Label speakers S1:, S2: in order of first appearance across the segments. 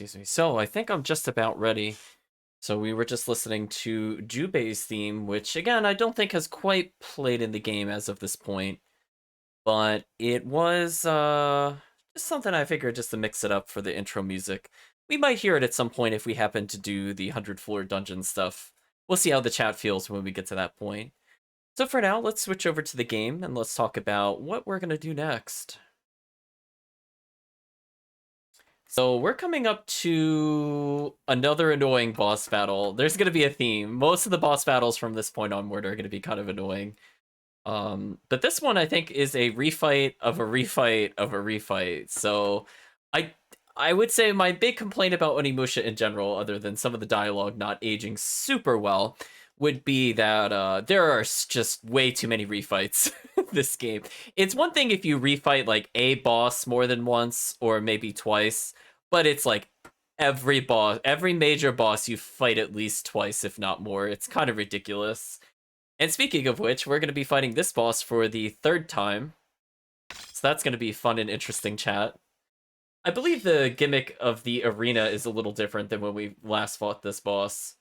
S1: excuse me. So I think I'm just about ready. So we were just listening to Jubei's theme, which again I don't think has quite played in the game as of this point, but it was just something I figured just to mix it up for the intro music. We might hear it at some point if we happen to do the 100 floor dungeon stuff. We'll see how the chat feels when we get to that point. So for now, let's switch over to the game and let's talk about what we're gonna do next. So we're coming up to another annoying boss battle. There's going to be a theme. Most of the boss battles from this point onward are going to be kind of annoying. But this one, I think, is a refight of a refight of a refight. So I would say my big complaint about Onimusha in general, other than some of the dialogue not aging super well, would be that there are just way too many refights this game. It's one thing if you refight like a boss more than once or maybe twice, but it's like every major boss you fight at least twice, if not more. It's kind of ridiculous. And speaking of which, we're going to be fighting this boss for the third time. So that's going to be fun and interesting, chat. I believe the gimmick of the arena is a little different than when we last fought this boss.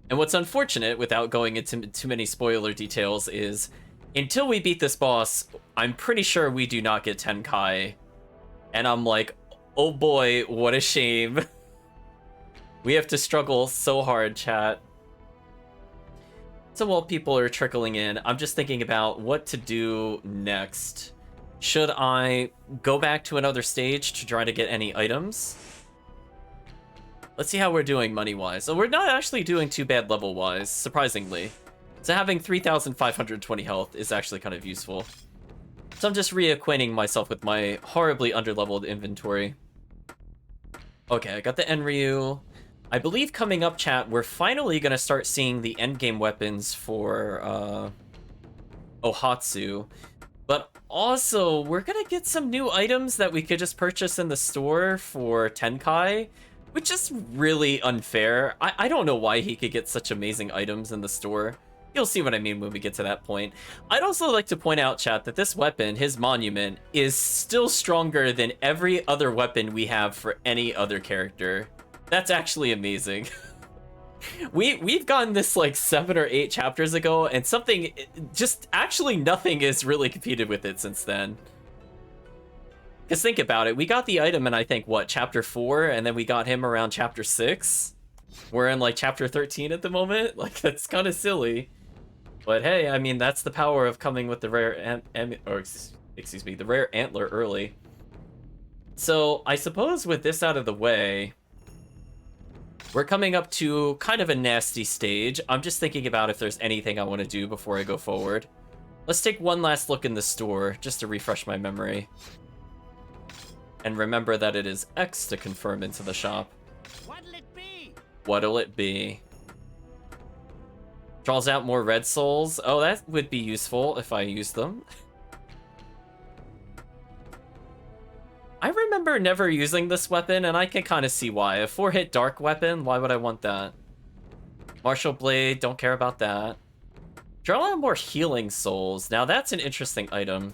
S1: And what's unfortunate, without going into too many spoiler details, is until we beat this boss, I'm pretty sure we do not get Tenkai. And I'm like, oh boy, what a shame. We have to struggle so hard, chat. So while people are trickling in, I'm just thinking about what to do next. Should I go back to another stage to try to get any items? Let's see how we're doing money-wise. So we're not actually doing too bad level-wise, surprisingly. So having 3,520 health is actually kind of useful. So I'm just reacquainting myself with my horribly underleveled inventory. Okay, I got the Enryu. I believe coming up, chat, we're finally going to start seeing the endgame weapons for Ohatsu. But also, we're going to get some new items that we could just purchase in the store for Tenkai, which is really unfair. I don't know why he could get such amazing items in the store. You'll see what I mean when we get to that point. I'd also like to point out, chat, that this weapon, his monument, is still stronger than every other weapon we have for any other character. That's actually amazing. We've gotten this like 7 or 8 chapters ago, and nothing has really competed with it since then. Because think about it, we got the item in, I think, what, chapter 4, and then we got him around chapter 6? We're in, like, chapter 13 at the moment? Like, that's kind of silly. But hey, I mean, that's the power of coming with the rare, the rare antler early. So, I suppose with this out of the way, we're coming up to kind of a nasty stage. I'm just thinking about if there's anything I want to do before I go forward. Let's take one last look in the store, just to refresh my memory. And remember that it is X to confirm into the shop.
S2: What'll it be?
S1: What'll it be? Draws out more red souls. Oh, that would be useful if I use them. I remember never using this weapon, and I can kind of see why. A 4-hit dark weapon, why would I want that? Martial Blade, don't care about that. Draw out more healing souls. Now that's an interesting item.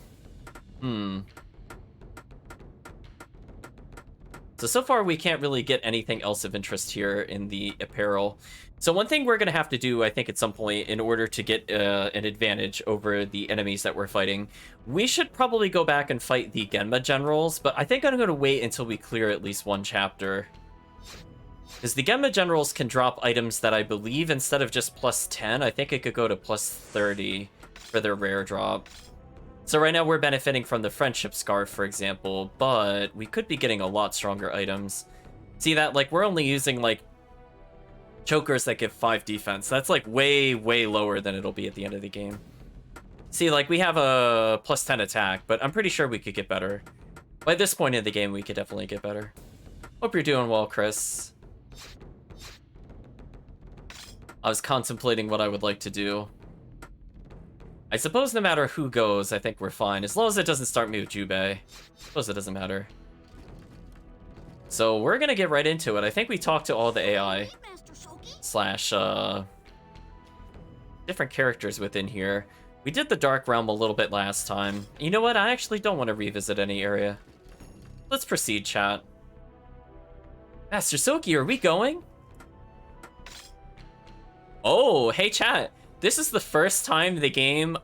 S1: So far we can't really get anything else of interest here in the apparel. So one thing we're going to have to do, I think, at some point in order to get an advantage over the enemies that we're fighting, we should probably go back and fight the Genma generals, but I think I'm going to wait until we clear at least one chapter. Because the Genma generals can drop items that I believe instead of just plus 10, I think it could go to plus 30 for their rare drop. So right now we're benefiting from the Friendship Scarf, for example, but we could be getting a lot stronger items. See that? Like, we're only using, like, chokers that give 5 defense. That's, like, way, way lower than it'll be at the end of the game. See, like, we have a plus 10 attack, but I'm pretty sure we could get better. By this point in the game, we could definitely get better. Hope you're doing well, Chris. I was contemplating what I would like to do. I suppose no matter who goes, I think we're fine. As long as it doesn't start me with Jubei. I suppose it doesn't matter. So we're gonna get right into it. I think we talked to all the AI slash different characters within here. We did the Dark Realm a little bit last time. You know what? I actually don't want to revisit any area. Let's proceed, chat. Master Soki, are we going? Oh, hey chat. This is the first time the game...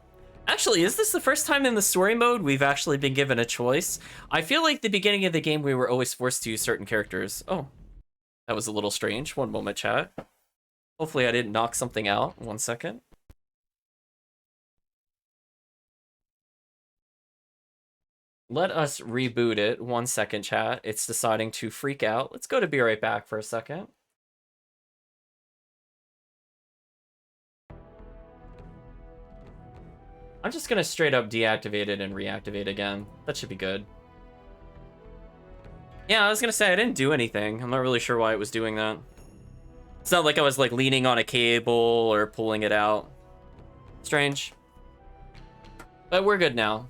S1: Actually, is this the first time in the story mode we've actually been given a choice? I feel like the beginning of the game we were always forced to use certain characters. Oh, that was a little strange. One moment, chat. Hopefully I didn't knock something out. 1 second. Let us reboot it. 1 second, chat. It's deciding to freak out. Let's go to be right back for a second. I'm just gonna straight up deactivate it and reactivate again. That should be good. Yeah, I was gonna say I didn't do anything. I'm not really sure why it was doing that. It's not like I was like leaning on a cable or pulling it out. Strange. But we're good now.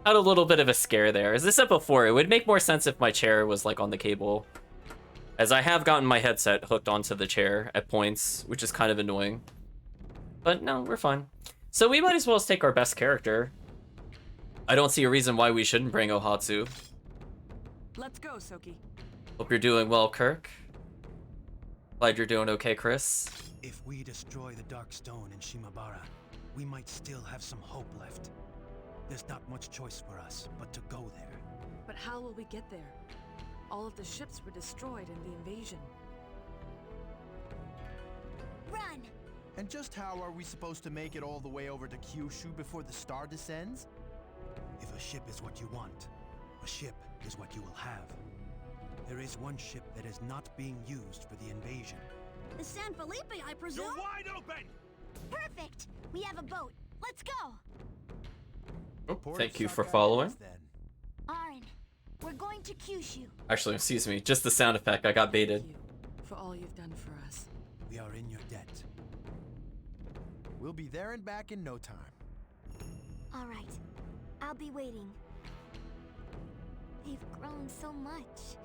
S1: Had a little bit of a scare there. As I said before, it would make more sense if my chair was like on the cable, as I have gotten my headset hooked onto the chair at points, which is kind of annoying. But no, we're fine. So we might as well take our best character. I don't see a reason why we shouldn't bring Ohatsu.
S2: Let's go, Soki.
S1: Hope you're doing well, Kirk. Glad you're doing okay, Chris.
S3: If we destroy the Dark Stone in Shimabara, we might still have some hope left. There's not much choice for us but to go there.
S2: But how will we get there? All of the ships were destroyed in the invasion.
S4: Run!
S5: And just how are we supposed to make it all the way over to Kyushu before the star descends?
S3: If a ship is what you want, a ship is what you will have. There is one ship that is not being used for the invasion.
S4: The San Felipe, I presume?
S6: You're wide open!
S4: Perfect! We have a boat. Let's go!
S1: Oh,
S5: Port
S1: thank you for
S5: Sakai
S1: following.
S5: it is then.
S4: Arin, we're going to Kyushu.
S1: Actually, excuse me, just the sound effect. I got baited.
S2: Thank you for all you've done for us.
S3: We are in your debt.
S5: We'll be there and back in no time.
S4: All right. I'll be waiting. They've grown so much.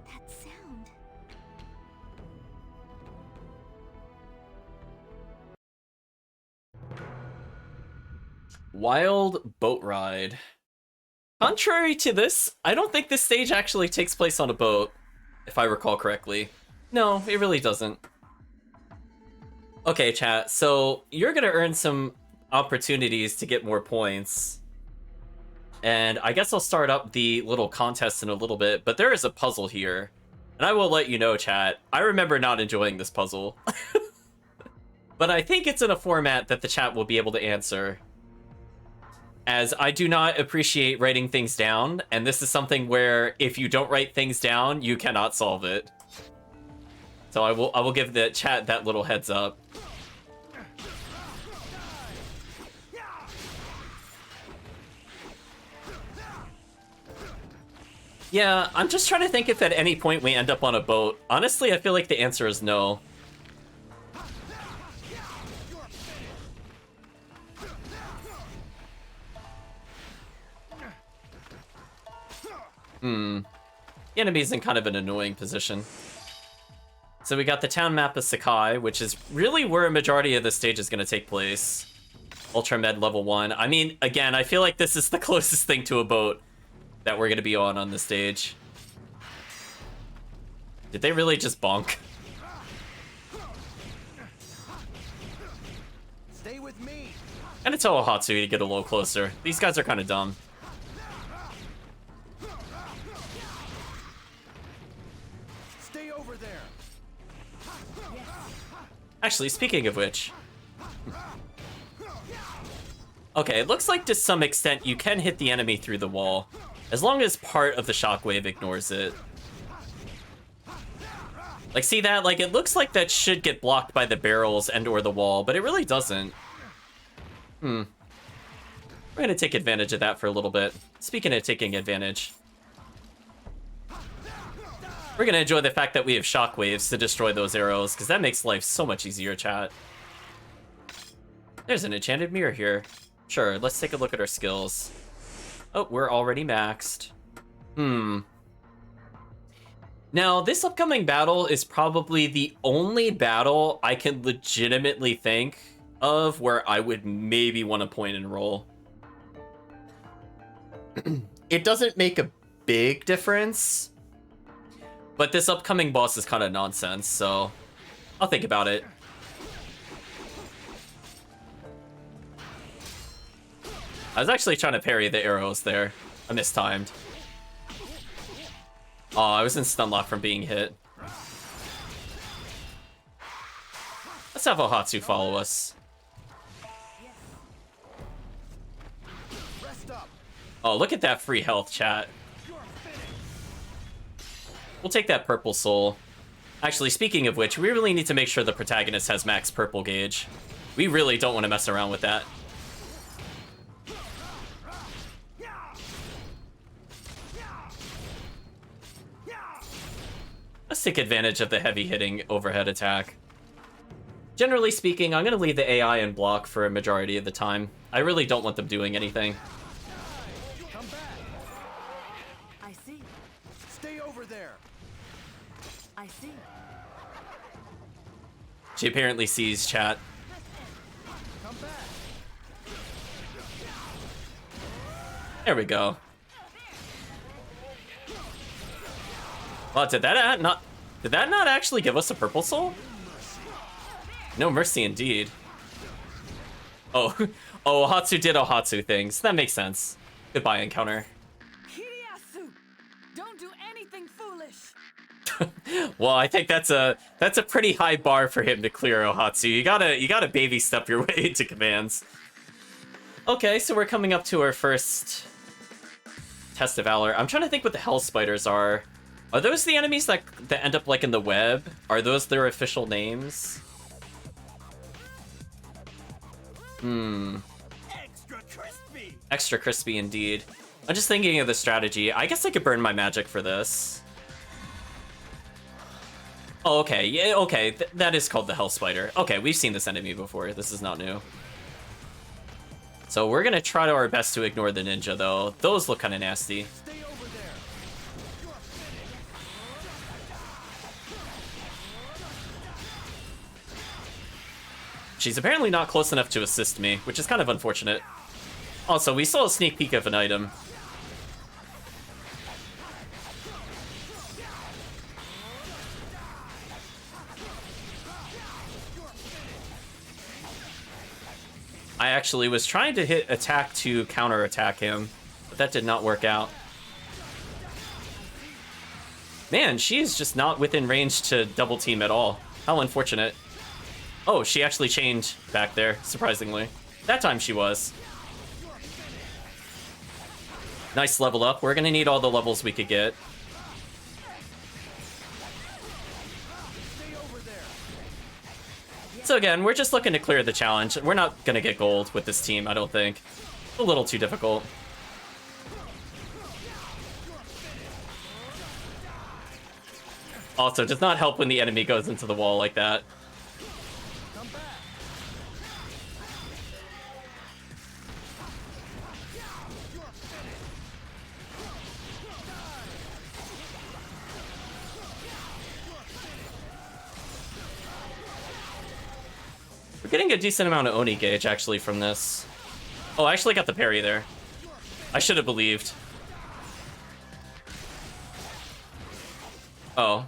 S4: That sound.
S1: Wild boat ride. Contrary to this, I don't think this stage actually takes place on a boat, if I recall correctly. No, it really doesn't. Okay, chat, so you're gonna earn some opportunities to get more points. And I guess I'll start up the little contest in a little bit, but there is a puzzle here. And I will let you know, chat, I remember not enjoying this puzzle. But I think it's in a format that the chat will be able to answer, as I do not appreciate writing things down, and this is something where if you don't write things down, you cannot solve it. So I will give the chat that little heads up. Yeah, I'm just trying to think if at any point we end up on a boat. Honestly, I feel like the answer is no. The enemy's in kind of an annoying position. So we got the town map of Sakai, which is really where a majority of the stage is going to take place. Ultra Med level 1. I mean, again, I feel like this is the closest thing to a boat that we're going to be on this stage. Did they really just bonk?
S5: Stay with me.
S1: I'm gonna tell Ohatsu to get a little closer. These guys are kind of dumb.
S5: Stay over there.
S1: Actually, speaking of which... Okay, it looks like to some extent you can hit the enemy through the wall, as long as part of the shockwave ignores it. Like, see that? Like, it looks like that should get blocked by the barrels and or the wall, but it really doesn't. We're gonna take advantage of that for a little bit. Speaking of taking advantage, we're gonna enjoy the fact that we have shockwaves to destroy those arrows, because that makes life so much easier, chat. There's an enchanted mirror here. Sure, let's take a look at our skills. Oh, we're already maxed. Now, this upcoming battle is probably the only battle I can legitimately think of where I would maybe want to point and roll. It doesn't make a big difference, But this upcoming boss is kind of nonsense, so I'll think about it. I was actually trying to parry the arrows there. I mistimed. Oh, I was in stun lock from being hit. Let's have Ohatsu follow us. Oh, look at that free health, chat. We'll take that purple soul. Actually, speaking of which, we really need to make sure the protagonist has max purple gauge. We really don't want to mess around with that. Let's take advantage of the heavy hitting overhead attack. Generally speaking, I'm going to leave the AI in block for a majority of the time. I really don't want them doing anything.
S2: I see.
S5: Stay over there.
S2: I see.
S1: She apparently sees chat.
S5: Come back.
S1: There we go. Well, did that not actually give us a purple soul? No mercy indeed. Oh, oh, Ohatsu did Ohatsu things. That makes sense. Goodbye, encounter.
S2: Kiriasu! Don't do anything foolish!
S1: Well, I think that's a pretty high bar for him to clear, Ohatsu. You gotta baby step your way into commands. Okay, so we're coming up to our first test of valor. I'm trying to think what the hell spiders are. Are those the enemies that end up like in the web? Are those their official names?
S5: Extra crispy.
S1: Extra crispy indeed. I'm just thinking of the strategy. I guess I could burn my magic for this. Oh, okay. Yeah, okay. That is called the Hell Spider. Okay, we've seen this enemy before. This is not new. So we're gonna try our best to ignore the ninja, though. Those look kind of nasty.
S5: Stay over there. You're finished.
S1: She's apparently not close enough to assist me, which is kind of unfortunate. Also, we saw a sneak peek of an item. I actually was trying to hit attack to counter-attack him, but that did not work out. Man, she is just not within range to double team at all. How unfortunate. Oh, she actually changed back there, surprisingly. That time she was. Nice level up. We're gonna need all the levels we could get. So again, we're just looking to clear the challenge. We're not gonna get gold with this team, I don't think. A little too difficult. Also, does not help when the enemy goes into the wall like that. We're getting a decent amount of Oni gauge, actually, from this. Oh, I actually got the parry there. I should have believed. Oh.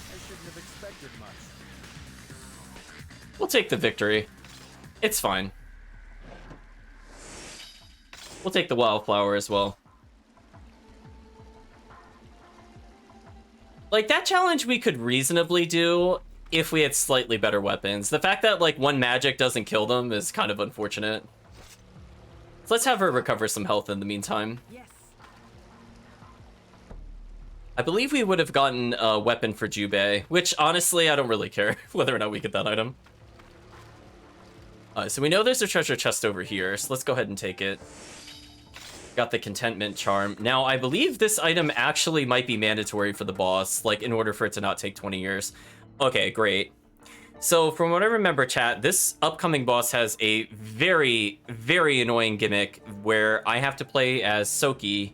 S5: I shouldn't have expected much.
S1: We'll take the victory. It's fine. We'll take the wildflower as well. Like, that challenge we could reasonably do if we had slightly better weapons. The fact that, like, one magic doesn't kill them is kind of unfortunate. So let's have her recover some health in the meantime.
S2: Yes.
S1: I believe we would have gotten a weapon for Jubei, which, honestly, I don't really care whether or not we get that item. So we know there's a treasure chest over here, so let's go ahead and take it. Got the contentment charm. Now, I believe this item actually might be mandatory for the boss, like, in order for it to not take 20 years. Okay, great. So, from what I remember, chat, this upcoming boss has a very, very annoying gimmick where I have to play as Soki,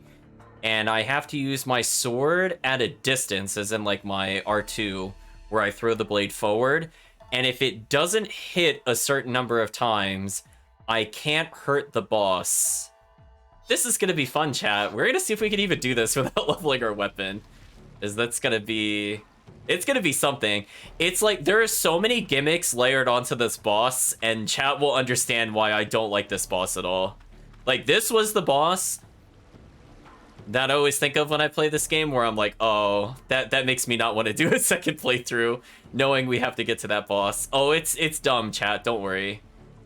S1: and I have to use my sword at a distance, as in, like, my R2, where I throw the blade forward, and if it doesn't hit a certain number of times, I can't hurt the boss. This is gonna be fun, chat. We're gonna see if we can even do this without leveling our weapon. It's gonna be something. It's like there are so many gimmicks layered onto this boss, and chat will understand why I don't like this boss at all. Like, this was the boss that I always think of when I play this game, where I'm like, oh, that makes me not want to do a second playthrough, knowing we have to get to that boss. Oh, it's dumb, chat. Don't worry.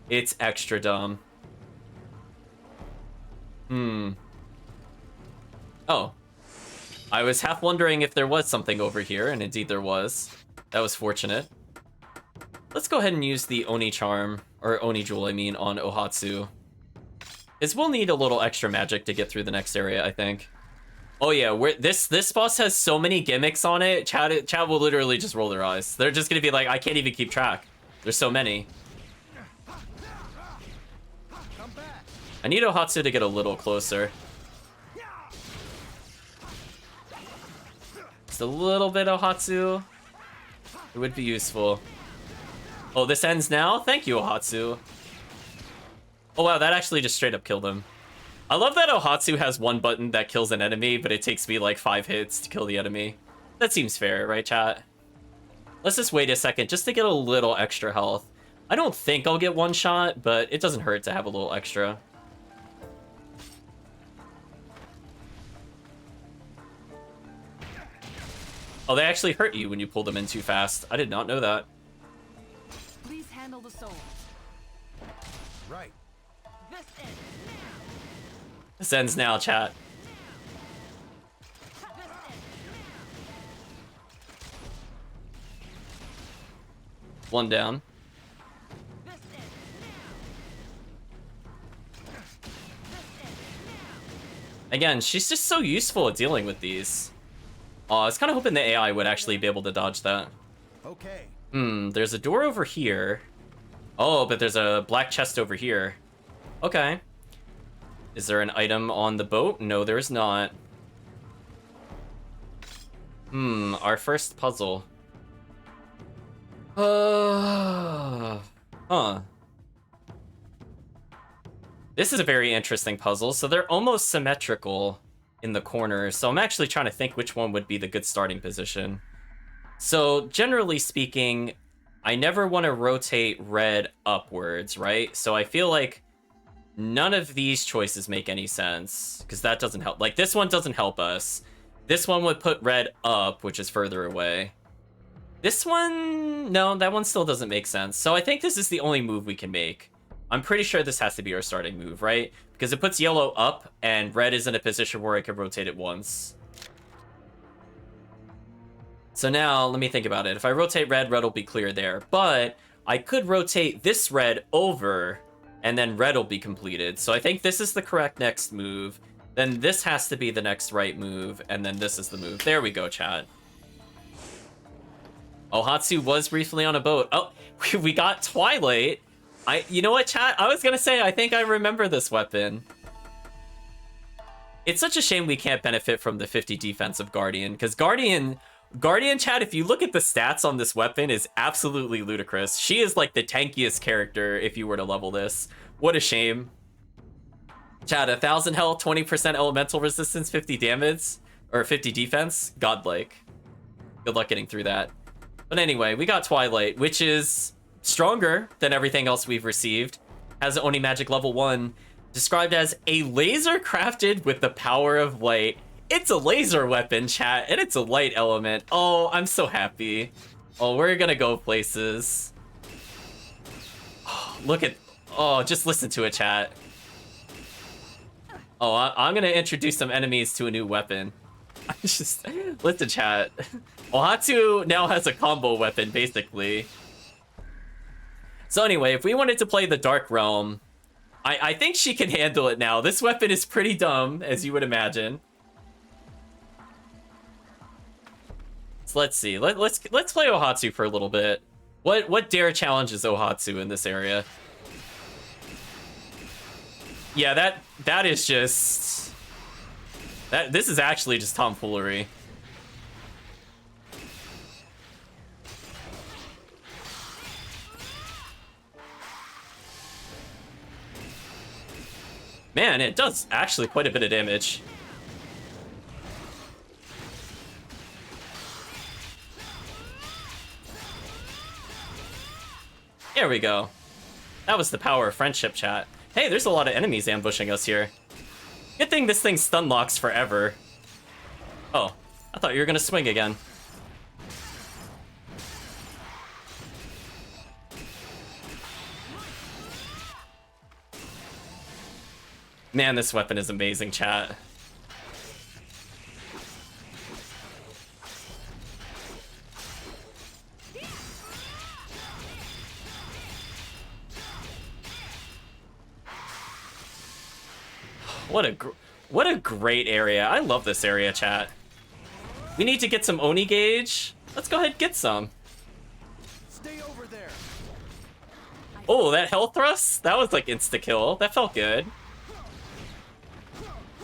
S1: It's extra dumb. Oh. I was half wondering if there was something over here, and indeed there was. That was fortunate. Let's go ahead and use the Oni Charm, or Oni Jewel, I mean, on Ohatsu. Because we'll need a little extra magic to get through the next area, I think. Oh yeah, this boss has so many gimmicks on it, chat will literally just roll their eyes. They're just gonna be like, I can't even keep track. There's so many. I need Ohatsu to get a little closer. Just a little bit Ohatsu. It would be useful. Oh, this ends now? Thank you, Ohatsu. Oh wow, that actually just straight up killed him. I love that Ohatsu has one button that kills an enemy, but it takes me like 5 hits to kill the enemy. That seems fair, right, chat? Let's just wait a second just to get a little extra health. I don't think I'll get one shot, but it doesn't hurt to have a little extra. Oh, they actually hurt you when you pull them in too fast. I did not know that.
S2: Please handle the souls.
S5: Right.
S2: This ends
S1: This ends now, chat. One down. Again, she's just so useful at dealing with these. I was kind of hoping the AI would actually be able to dodge that.
S5: Okay.
S1: There's a door over here. Oh, but there's a black chest over here. Okay. Is there an item on the boat? No, there's not. Our first puzzle. Huh. This is a very interesting puzzle. So they're almost symmetrical in the corners. So I'm actually trying to think which one would be the good starting position. So generally speaking, I never want to rotate red upwards, right? So I feel like none of these choices make any sense because that doesn't help. Like, this one doesn't help us. This one would put red up, which is further away. This one, no, that one still doesn't make sense. So I think this is the only move we can make. I'm pretty sure this has to be our starting move, right? Because it puts yellow up and red is in a position where I can rotate it once. So now let me think about it. If I rotate red, red will be clear there. But I could rotate this red over and then red will be completed. So I think this is the correct next move. Then this has to be the next right move. And then this is the move. There we go, chat. Ohatsu was briefly on a boat. Oh, we got Twilight. You know what, chat? I was gonna say, I think I remember this weapon. It's such a shame we can't benefit from the 50 defense of Guardian, because Guardian, chat, if you look at the stats on this weapon, is absolutely ludicrous. She is like the tankiest character if you were to level this. What a shame. Chat, 1000 health, 20% elemental resistance, 50 damage, or 50 defense. Godlike. Good luck getting through that. But anyway, we got Twilight, which is stronger than everything else we've received. Has Oni Magic level 1, described as a laser crafted with the power of light. It's a laser weapon, chat, and it's a light element. Oh, I'm so happy. Oh, we're gonna go places. Oh, look at, oh, just listen to it, chat. Oh, I'm gonna introduce some enemies to a new weapon. Just listen, chat. Ohatsu now has a combo weapon, basically. So anyway, if we wanted to play the Dark Realm, I think she can handle it now. This weapon is pretty dumb, as you would imagine. So let's see. Let's play Ohatsu for a little bit. What dare challenges Ohatsu in this area? Yeah, that is just this is actually just tomfoolery. Man, it does actually quite a bit of damage. There we go. That was the power of friendship, chat. Hey, there's a lot of enemies ambushing us here. Good thing this thing stun locks forever. Oh, I thought you were gonna swing again. Man, this weapon is amazing, chat. What a great area. I love this area, chat. We need to get some Oni gauge. Let's go ahead and get some.
S5: Stay over there.
S1: Oh, that health thrust? That was like insta-kill. That felt good.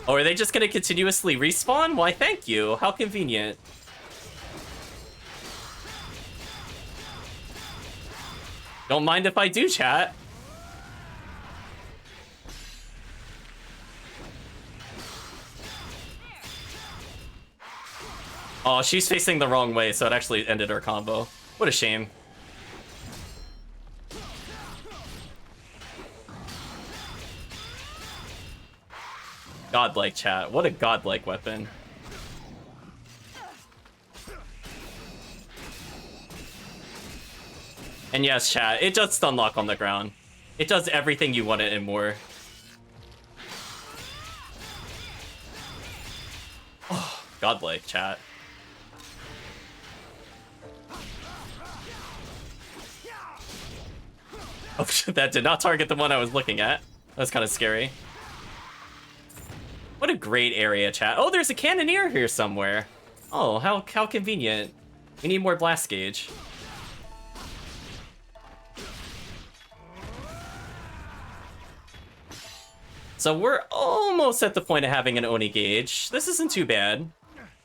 S1: Oh, are they just gonna continuously respawn? Why, thank you. How convenient. Don't mind if I do, chat. Oh, she's facing the wrong way, so it actually ended her combo. What a shame. Godlike, chat. What a godlike weapon. And yes, chat, it does stun lock on the ground. It does everything you want it and more. Oh, godlike, chat. Oh, that did not target the one I was looking at. That's kind of scary. What a great area, chat. Oh, there's a cannoneer here somewhere. Oh, how convenient. We need more blast gauge. So we're almost at the point of having an Oni gauge. This isn't too bad.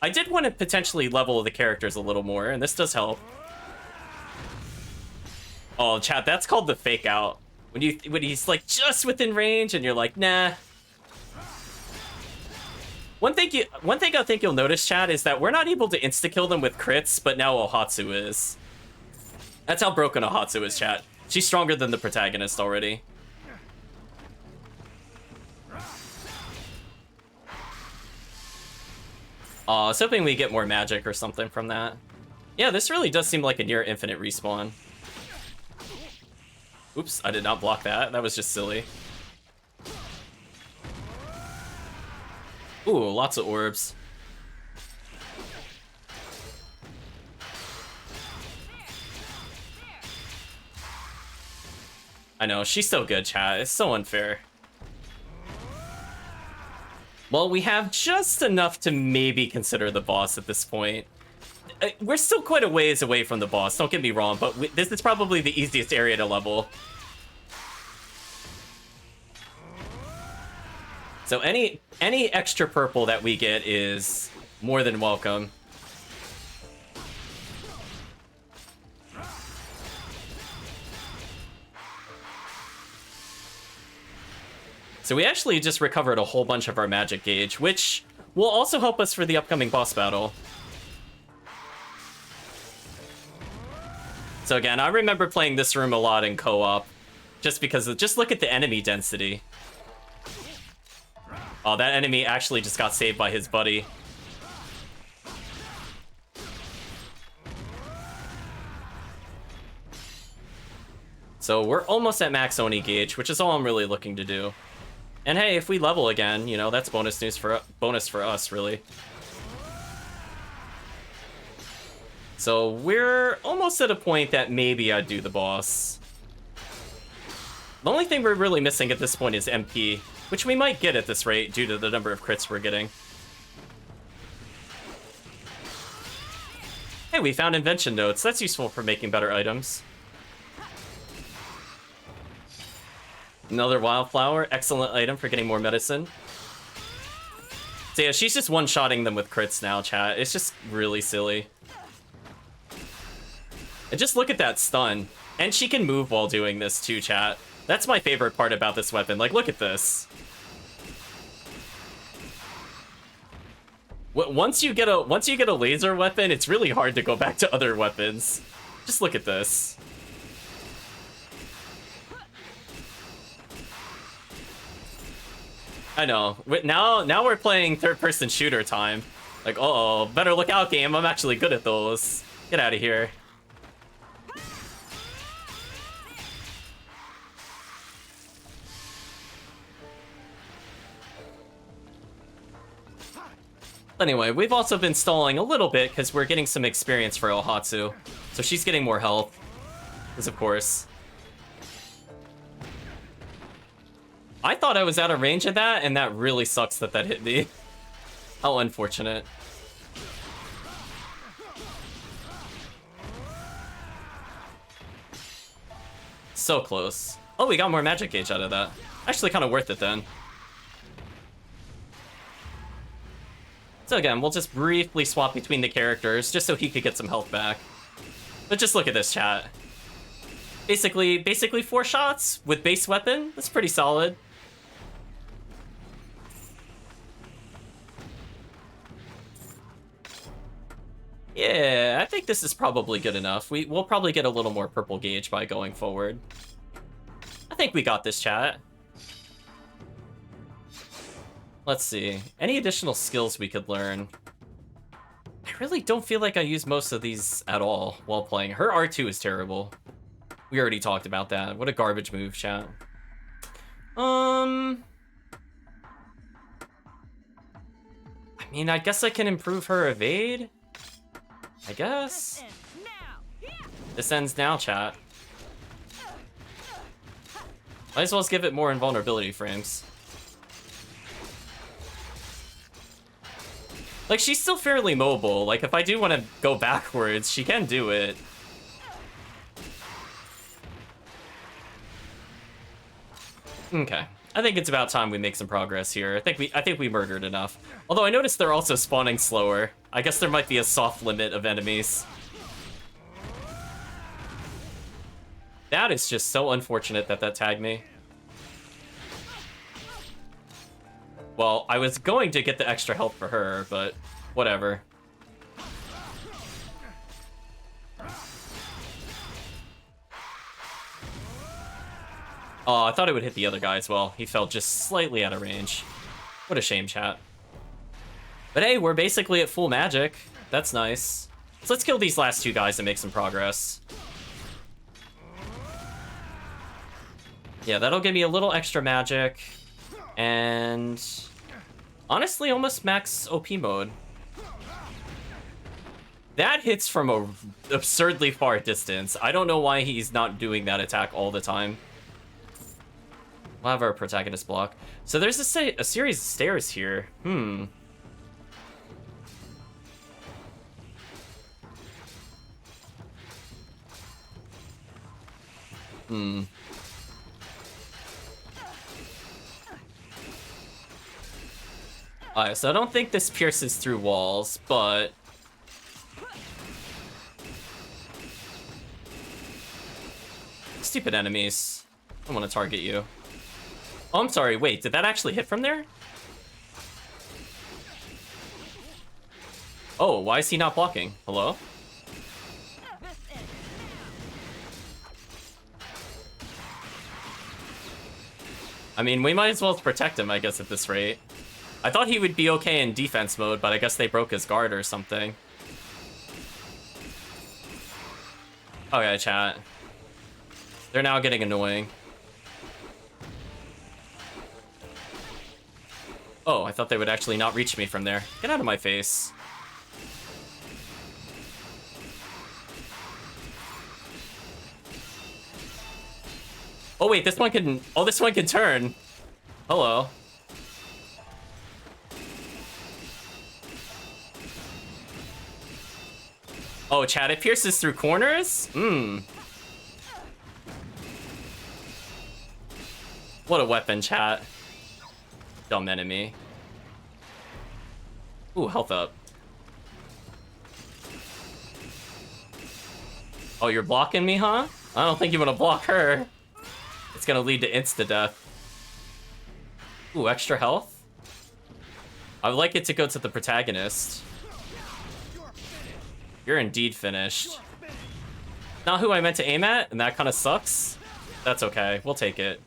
S1: I did want to potentially level the characters a little more, and this does help. Oh, chat, that's called the fake out. When he's like just within range and you're like, nah. One thing I think you'll notice, chat, is that we're not able to insta-kill them with crits, but now Ohatsu is. That's how broken Ohatsu is, chat. She's stronger than the protagonist already. I was hoping we get more magic or something from that. Yeah, this really does seem like a near infinite respawn. Oops, I did not block that. That was just silly. Ooh, lots of orbs. I know, she's so good, chat. It's so unfair. Well, we have just enough to maybe consider the boss at this point. We're still quite a ways away from the boss, don't get me wrong, but this is probably the easiest area to level. So any extra purple that we get is more than welcome. So we actually just recovered a whole bunch of our magic gauge, which will also help us for the upcoming boss battle. So again, I remember playing this room a lot in co-op, just look at the enemy density. Oh, that enemy actually just got saved by his buddy. So we're almost at max Oni gauge, which is all I'm really looking to do. And hey, if we level again, you know, that's bonus for us, really. So we're almost at a point that maybe I'd do the boss. The only thing we're really missing at this point is MP, which we might get at this rate due to the number of crits we're getting. Hey, we found invention notes. That's useful for making better items. Another wildflower. Excellent item for getting more medicine. So yeah, she's just one-shotting them with crits now, chat. It's just really silly. And just look at that stun. And she can move while doing this too, chat. That's my favorite part about this weapon. Like, look at this. Once you get a laser weapon, it's really hard to go back to other weapons. Just look at this. I know. Now we're playing third-person shooter time. Like, uh-oh, better look out, game. I'm actually good at those. Get out of here. Anyway, we've also been stalling a little bit because we're getting some experience for Ohatsu. So she's getting more health. Because of course. I thought I was out of range of that, and that really sucks that that hit me. How unfortunate. So close. Oh, we got more magic gauge out of that. Actually kind of worth it then. So again, we'll just briefly swap between the characters just so he could get some health back. But just look at this, chat. Basically 4 shots with base weapon. That's pretty solid. Yeah, I think this is probably good enough. We'll probably get a little more purple gauge by going forward. I think we got this, chat. Let's see. Any additional skills we could learn? I really don't feel like I use most of these at all while playing. Her R2 is terrible. We already talked about that. What a garbage move, chat. I mean, I guess I can improve her evade. I guess. This ends now, chat. Might as well give it more invulnerability frames. Like, she's still fairly mobile. Like, if I do want to go backwards, she can do it. Okay. I think it's about time we make some progress here. I think we murdered enough. Although I noticed they're also spawning slower. I guess there might be a soft limit of enemies. That is just so unfortunate that that tagged me. Well, I was going to get the extra health for her, but whatever. Oh, I thought it would hit the other guy as well. He fell just slightly out of range. What a shame, chat. But hey, we're basically at full magic. That's nice. So let's kill these last 2 guys and make some progress. Yeah, that'll give me a little extra magic. And honestly, almost max OP mode. That hits from a absurdly far distance. I don't know why he's not doing that attack all the time. We'll have our protagonist block. So there's a series of stairs here. Alright, so I don't think this pierces through walls, but... Stupid enemies. I want to target you. Oh, I'm sorry, wait, did that actually hit from there? Oh, why is he not blocking? Hello? I mean, we might as well protect him, I guess, at this rate. I thought he would be okay in defense mode, but I guess they broke his guard or something. Okay, chat. They're now getting annoying. Oh, I thought they would actually not reach me from there. Get out of my face. Oh wait, this one can... Oh, this one can turn. Hello. Oh, chat, it pierces through corners? What a weapon, chat. Dumb enemy. Ooh, health up. Oh, you're blocking me, huh? I don't think you want to block her. It's gonna lead to insta-death. Ooh, extra health? I would like it to go to the protagonist. You're indeed finished. Not who I meant to aim at, and that kind of sucks. That's okay. We'll take it.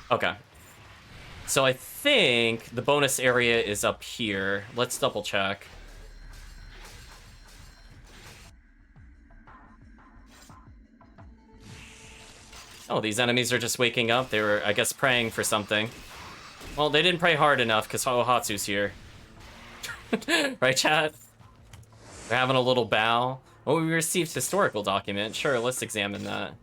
S1: Okay. So I think the bonus area is up here. Let's double check. Oh, these enemies are just waking up. They were, I guess, praying for something. Well, they didn't pray hard enough because Hatsu's here. Right, chat? They're having a little bow. Oh, we received historical document. Sure, let's examine that.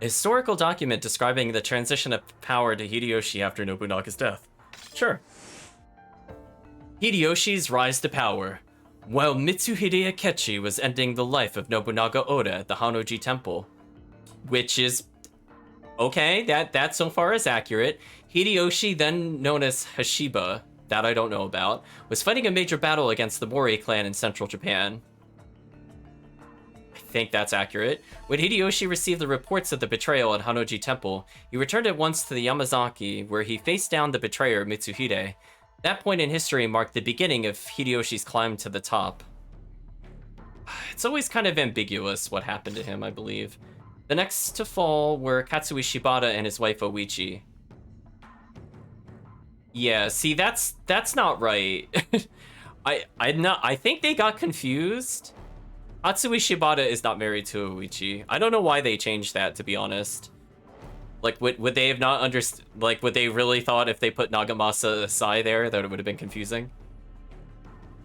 S1: A historical document describing the transition of power to Hideyoshi after Nobunaga's death. Sure. Hideyoshi's rise to power. While Mitsuhide Akechi was ending the life of Nobunaga Oda at the Hanoji Temple. Which is... okay, that so far is accurate. Hideyoshi, then known as Hashiba, that I don't know about, was fighting a major battle against the Mori clan in central Japan. I think that's accurate. When Hideyoshi received the reports of the betrayal at Hanoji Temple, he returned at once to the Yamazaki, where he faced down the betrayer Mitsuhide. That point in history marked the beginning of Hideyoshi's climb to the top. It's always kind of ambiguous what happened to him, I believe. The next to fall were Katsui Shibata and his wife Oichi. Yeah, see, that's not right. I think they got confused. Katsui Shibata is not married to Oichi. I don't know why they changed that, to be honest. Like, would they have not understood? Like, would they really thought if they put Nagamasa Sai there that it would have been confusing?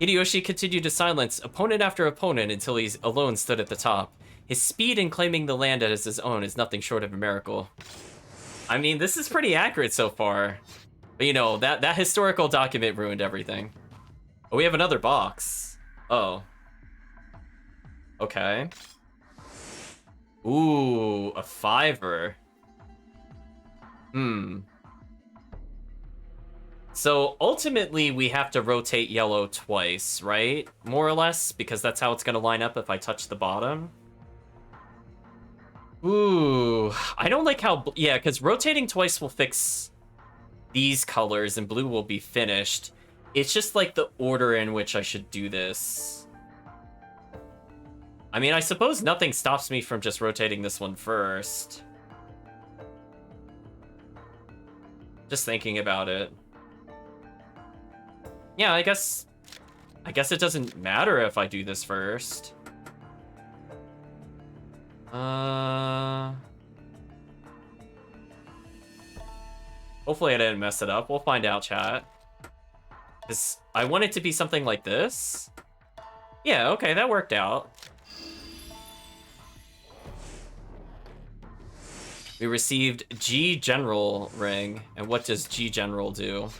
S1: Hideyoshi continued to silence opponent after opponent until he alone stood at the top. His speed in claiming the land as his own is nothing short of a miracle. I mean, this is pretty accurate so far. But, you know, that historical document ruined everything. Oh, we have another box. Oh. Okay. Ooh, a 5er. So ultimately we have to rotate yellow twice, right? More or less, because that's how it's gonna line up if I touch the bottom. Ooh, I don't like how, yeah, because rotating twice will fix these colors and blue will be finished. It's just like the order in which I should do this. I mean, I suppose nothing stops me from just rotating this one first. Just thinking about it. Yeah, I guess it doesn't matter if I do this first. Hopefully I didn't mess it up. We'll find out, chat. 'Cause I want it to be something like this. Yeah, okay, that worked out. We received G General ring. And what does G General do?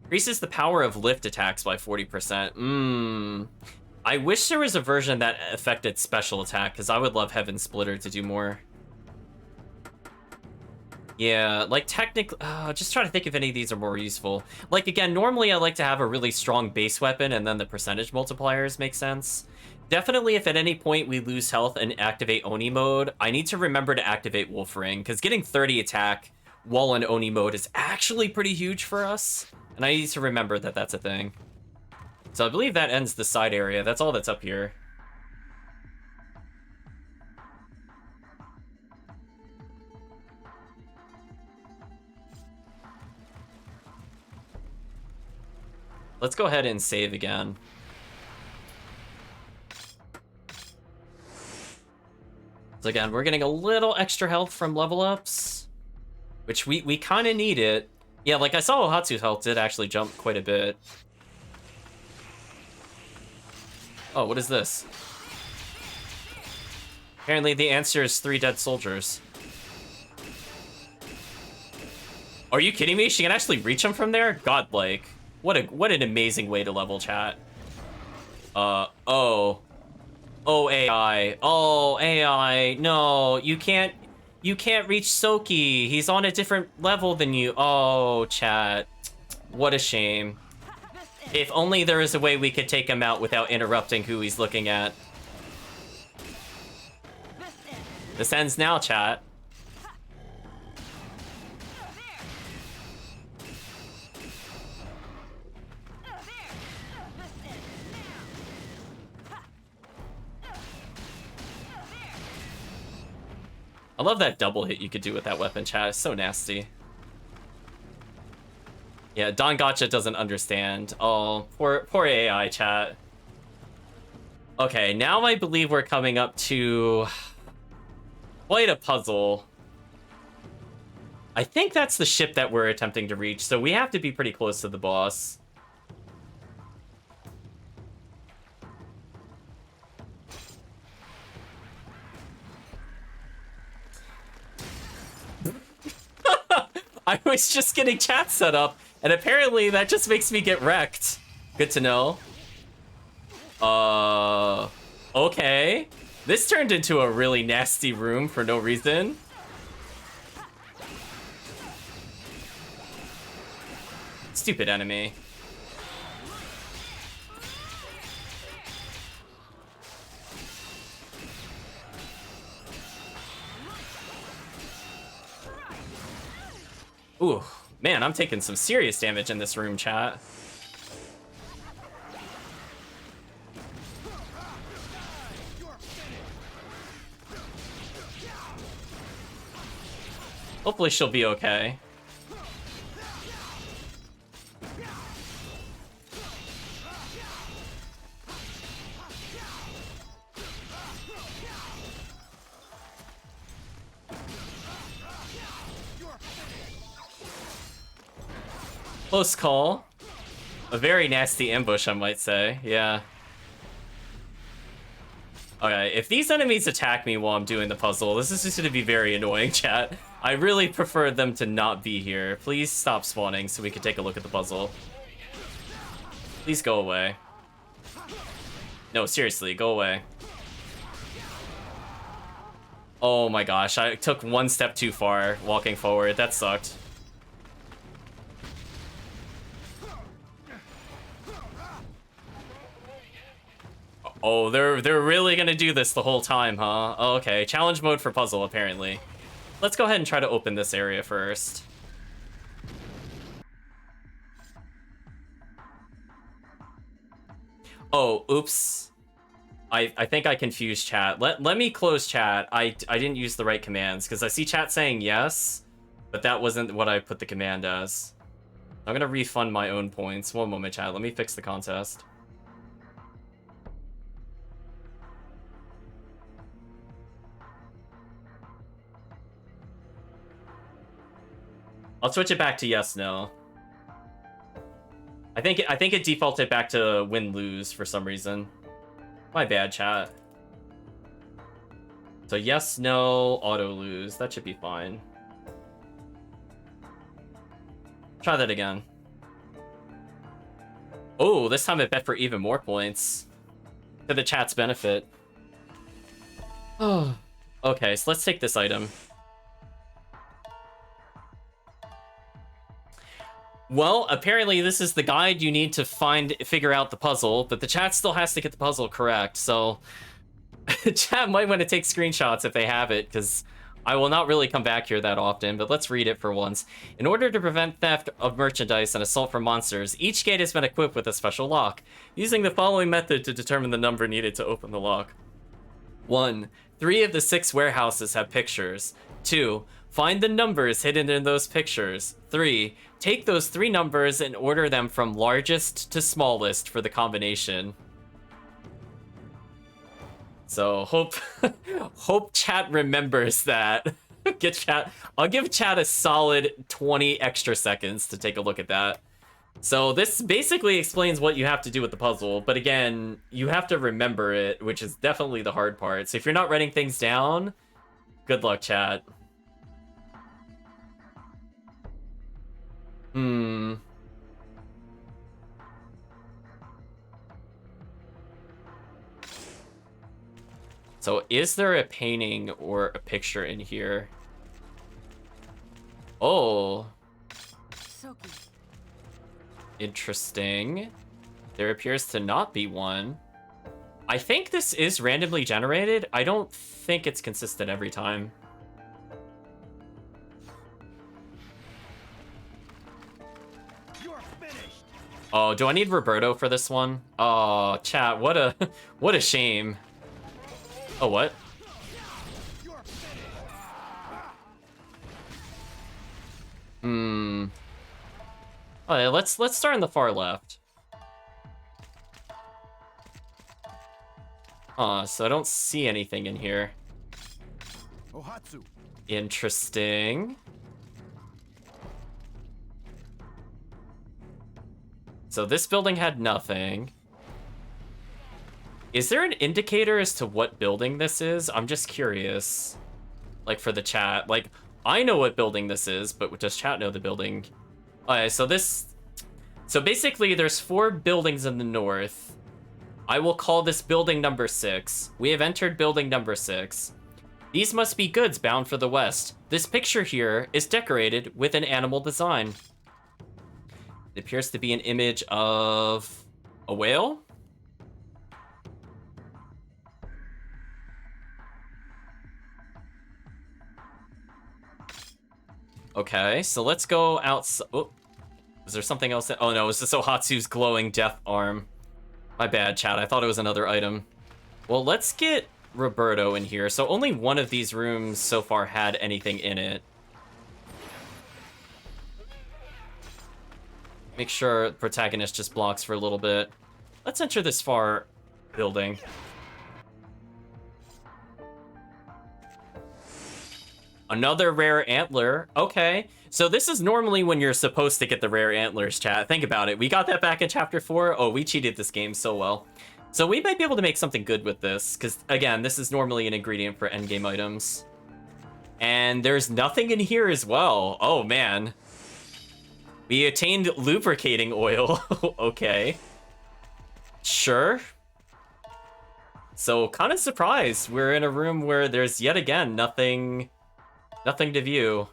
S1: Increases the power of lift attacks by 40%. I wish there was a version that affected special attack, because I would love Heaven Splitter to do more. Yeah, like technically, just trying to think if any of these are more useful. Like, again, normally I like to have a really strong base weapon, and then the percentage multipliers make sense. Definitely, if at any point we lose health and activate Oni mode, I need to remember to activate Wolf Ring, because getting 30 attack while in Oni mode is actually pretty huge for us. And I need to remember that that's a thing. So I believe that ends the side area. That's all that's up here. Let's go ahead and save again. So again, we're getting a little extra health from level ups, which we kind of need it. Yeah, like I saw Ohatsu's health did actually jump quite a bit. Oh, what is this? Apparently the answer is 3 dead soldiers. Are you kidding me? She can actually reach him from there? Godlike. What an amazing way to level, chat. Oh. Oh, AI. Oh, AI. No, you can't reach Soki. He's on a different level than you. Oh, chat. What a shame. If only there was a way we could take him out without interrupting who he's looking at. This ends now, chat. I love that double hit you could do with that weapon, chat. It's so nasty. Yeah, Don Gotcha doesn't understand. Oh, poor AI, chat. Okay, now I believe we're coming up to quite a puzzle. I think that's the ship that we're attempting to reach, so we have to be pretty close to the boss. I was just getting chat set up, and apparently that just makes me get wrecked. Good to know. Okay. This turned into a really nasty room for no reason. Stupid enemy. Ooh, man, I'm taking some serious damage in this room, chat. Hopefully she'll be okay. Close call. A very nasty ambush, I might say. Yeah. Okay, if these enemies attack me while I'm doing the puzzle, this is just going to be very annoying, chat. I really prefer them to not be here. Please stop spawning so we can take a look at the puzzle. Please go away. No, seriously, go away. Oh my gosh, I took one step too far walking forward. That sucked. Oh, they're really gonna do this the whole time, huh? Oh, okay, challenge mode for puzzle, apparently. Let's go ahead and try to open this area first. Oh, oops. I think I confused chat. Let me close chat. I didn't use the right commands, because I see chat saying yes, but that wasn't what I put the command as. I'm gonna refund my own points. One moment, chat. Let me fix the contest. I'll switch it back to yes, no. I think it defaulted back to win lose for some reason. My bad, chat. So yes, no, auto lose. That should be fine. Try that again. Oh, this time it bet for even more points. To the chat's benefit. Oh. Okay, so let's take this item. Well, apparently this is the guide you need to figure out the puzzle, but the chat still has to get the puzzle correct, so chat might want to take screenshots if they have it, because I will not really come back here that often, but let's read it for once. In order to prevent theft of merchandise and assault from monsters, each gate has been equipped with a special lock, using the following method to determine the number needed to open the lock. 1. 3 of the 6 warehouses have pictures. 2. Find the numbers hidden in those pictures. 3. Take those 3 numbers and order them from largest to smallest for the combination. So hope chat remembers that. I'll give chat a solid 20 extra seconds to take a look at that. So this basically explains what you have to do with the puzzle, but again, you have to remember it, which is definitely the hard part. So if you're not writing things down, good luck, chat. So is there a painting or a picture in here? Oh.
S2: Soki.
S1: Interesting. There appears to not be one. I think this is randomly generated. I don't think it's consistent every time.
S5: You're finished.
S1: Oh, do I need Roberto for this one? Oh, chat, what a what a shame. Oh, what?
S5: You're finished.
S1: Hmm. Oh, yeah, let's start in the far left. So I don't see anything in here.
S5: Ohatsu.
S1: Interesting. So this building had nothing. Is there an indicator as to what building this is? I'm just curious. Like, for the chat. Like, I know what building this is, but does chat know the building? Okay, so basically there's 4 buildings in the north. I will call this building number 6. We have entered building number 6. These must be goods bound for the west. This picture here is decorated with an animal design. It appears to be an image of a whale. Okay, so let's go outside. Oh, is there something else? Oh no, it's just Ohatsu's glowing death arm. My bad, chat. I thought it was another item. Well, let's get Roberto in here. So only one of these rooms so far had anything in it. Make sure the protagonist just blocks for a little bit. Let's enter this far building. Another rare antler. Okay. So this is normally when you're supposed to get the rare antlers, chat. Think about it. We got that back in chapter 4. Oh, we cheated this game so well. So we might be able to make something good with this, because, again, this is normally an ingredient for endgame items. And there's nothing in here as well. Oh, man. We attained lubricating oil. Okay. Sure. So, kind of surprised. We're in a room where there's, yet again, nothing to view.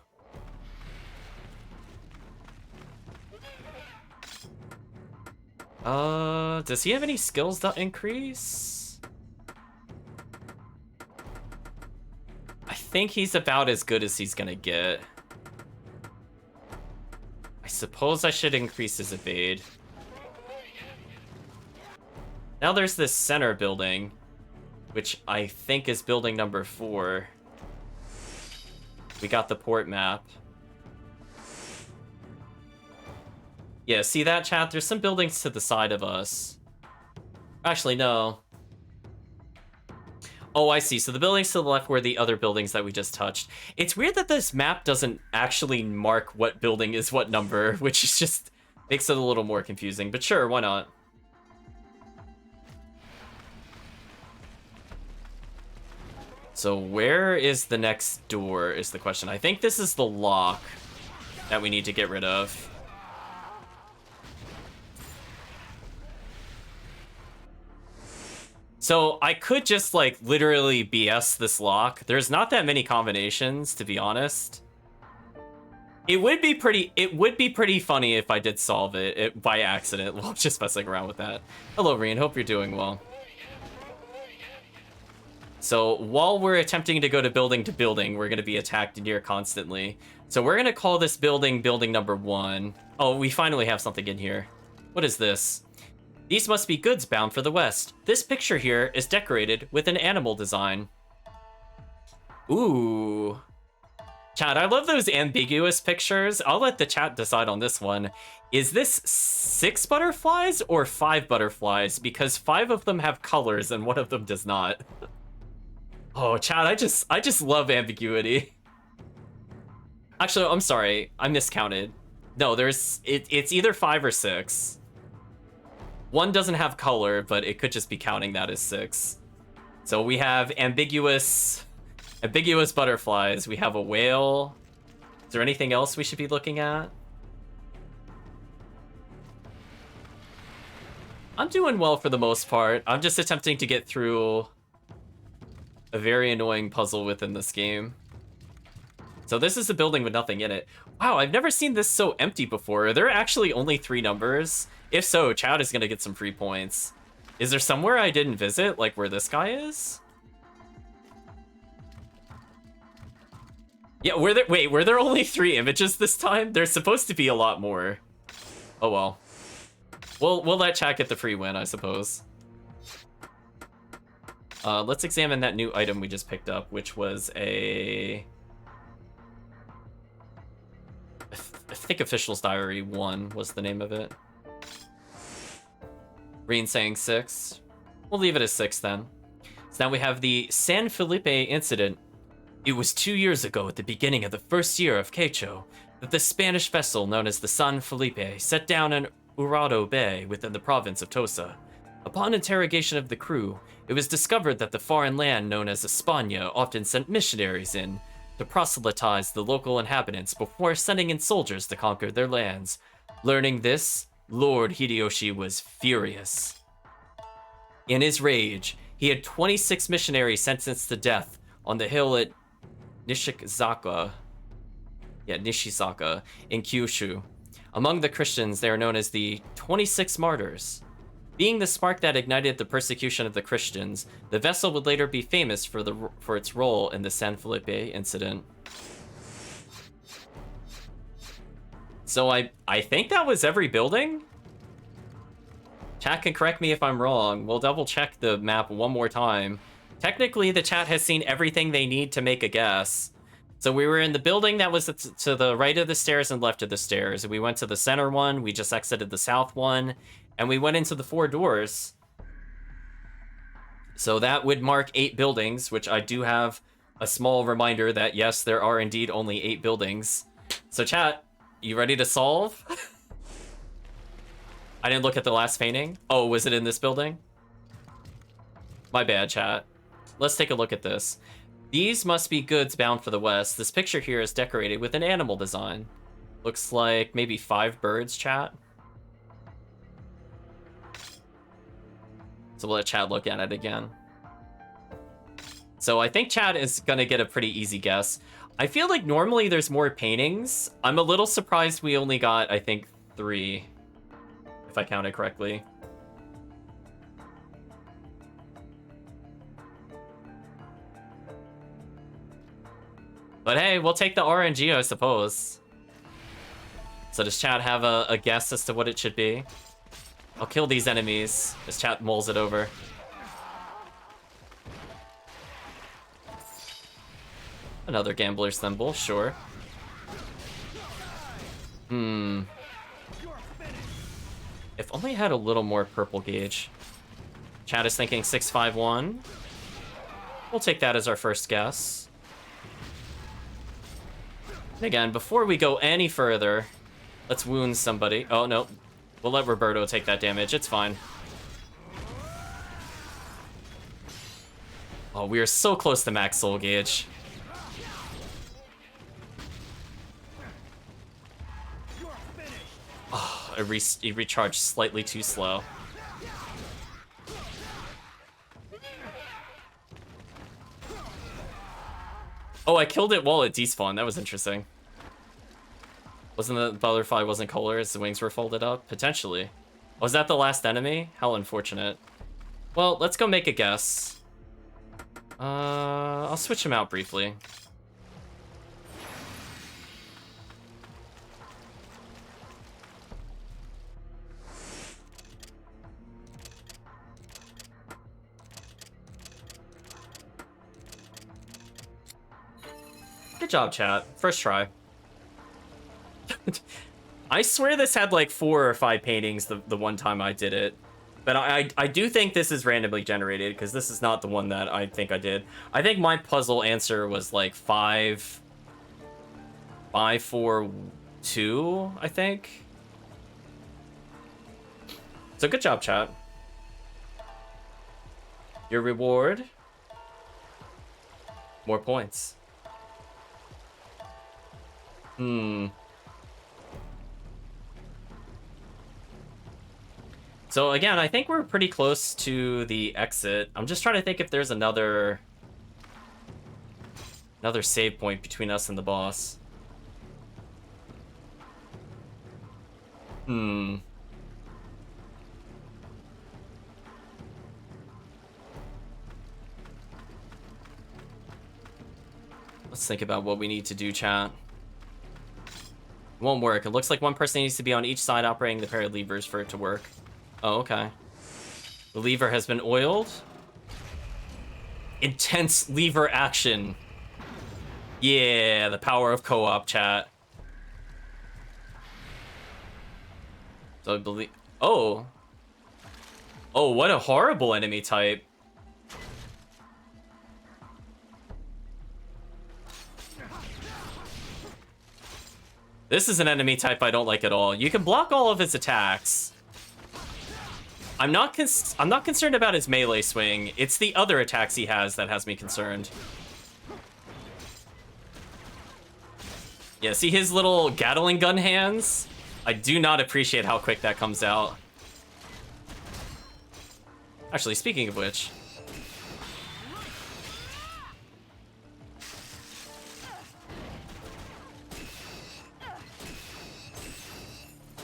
S1: Does he have any skills that increase? I think he's about as good as he's gonna get. I suppose I should increase his evade. Now there's this center building, which I think is building number 4. We got the port map. Yeah, see that, chat? There's some buildings to the side of us. Actually, no. Oh, I see. So the buildings to the left were the other buildings that we just touched. It's weird that this map doesn't actually mark what building is what number, which is just makes it a little more confusing. But sure, why not? So where is the next door is the question. I think this is the lock that we need to get rid of. So I could just like literally BS this lock. There's not that many combinations, to be honest. It would be pretty funny if I did solve it by accident. Well, just messing around with that. Hello, Reen. Hope you're doing well. So while we're attempting to go to building, we're going to be attacked near constantly. So we're going to call this building number 1. Oh, we finally have something in here. What is this? These must be goods bound for the west. This picture here is decorated with an animal design. Ooh. Chat, I love those ambiguous pictures. I'll let the chat decide on this one. Is this 6 butterflies or 5 butterflies? Because 5 of them have colors and 1 of them does not. Oh, chat, I just love ambiguity. Actually, I'm sorry. I miscounted. No, it's either 5 or 6. 1 doesn't have color, but it could just be counting that as 6. So we have ambiguous butterflies. We have a whale. Is there anything else we should be looking at? I'm doing well for the most part. I'm just attempting to get through a very annoying puzzle within this game. So this is a building with nothing in it. Wow, I've never seen this so empty before. Are there actually only 3 numbers? If so, chat is gonna get some free points. Is there somewhere I didn't visit, like where this guy is? Yeah, were there only 3 images this time? There's supposed to be a lot more. Oh well. We'll let chat get the free win, I suppose. Let's examine that new item we just picked up, which was a... I think Official's Diary 1 was the name of it. Reen saying 6. We'll leave it as 6 then. So now we have the San Felipe incident. It was 2 years ago at the beginning of the first year of Quecho that the Spanish vessel known as the San Felipe set down in Urado Bay within the province of Tosa. Upon interrogation of the crew, it was discovered that the foreign land known as España often sent missionaries in to proselytize the local inhabitants before sending in soldiers to conquer their lands. Learning this, Lord Hideyoshi was furious. In his rage, he had 26 missionaries sentenced to death on the hill at Nishizaka in Kyushu. Among the Christians, they are known as the 26 Martyrs. Being the spark that ignited the persecution of the Christians, the vessel would later be famous for its role in the San Felipe incident. So I think that was every building? Chat can correct me if I'm wrong. We'll double check the map one more time. Technically, the chat has seen everything they need to make a guess. So we were in the building that was to the right of the stairs and left of the stairs. We went to the center one, we just exited the south one, and we went into the 4 doors. So that would mark 8 buildings, which I do have a small reminder that yes, there are indeed only 8 buildings. So chat, you ready to solve? I didn't look at the last painting. Oh, was it in this building? My bad, chat. Let's take a look at this. These must be goods bound for the west. This picture here is decorated with an animal design. Looks like maybe 5 birds, chat. So we'll let chat look at it again. So I think chat is gonna get a pretty easy guess. I feel like normally there's more paintings. I'm a little surprised we only got, I think, 3, if I counted correctly. But hey, we'll take the RNG, I suppose. So does chat have a guess as to what it should be? I'll kill these enemies as chat mulls it over. Another gambler's thimble, sure. If only I had a little more purple gauge. Chat is thinking 651. We'll take that as our first guess. And again, before we go any further, let's wound somebody. Oh, no. We'll let Roberto take that damage. It's fine. Oh, we are so close to max soul gauge. Oh, he recharged slightly too slow. Oh, I killed it while it despawned. That was interesting. Wasn't the butterfly wasn't color as the wings were folded up? Potentially. Was that the last enemy? How unfortunate. Well, let's go make a guess. I'll switch him out briefly. Good job, chat. First try. I swear this had like 4 or 5 paintings the one time I did it. But I do think this is randomly generated because this is not the one that I think I did. I think my puzzle answer was like 5, 4, 2, I think. So good job, chat. Your reward? More points. So again, I think we're pretty close to the exit. I'm just trying to think if there's another save point between us and the boss. Let's think about what we need to do, chat. Won't work. It looks like one person needs to be on each side operating the pair of levers for it to work. Oh, okay. The lever has been oiled. Intense lever action. Yeah, the power of co-op, chat. So I believe... Oh. Oh, what a horrible enemy type. This is an enemy type I don't like at all. You can block all of his attacks. I'm not concerned about his melee swing. It's the other attacks he has that has me concerned. Yeah, see his little Gatling gun hands? I do not appreciate how quick that comes out. Actually, speaking of which...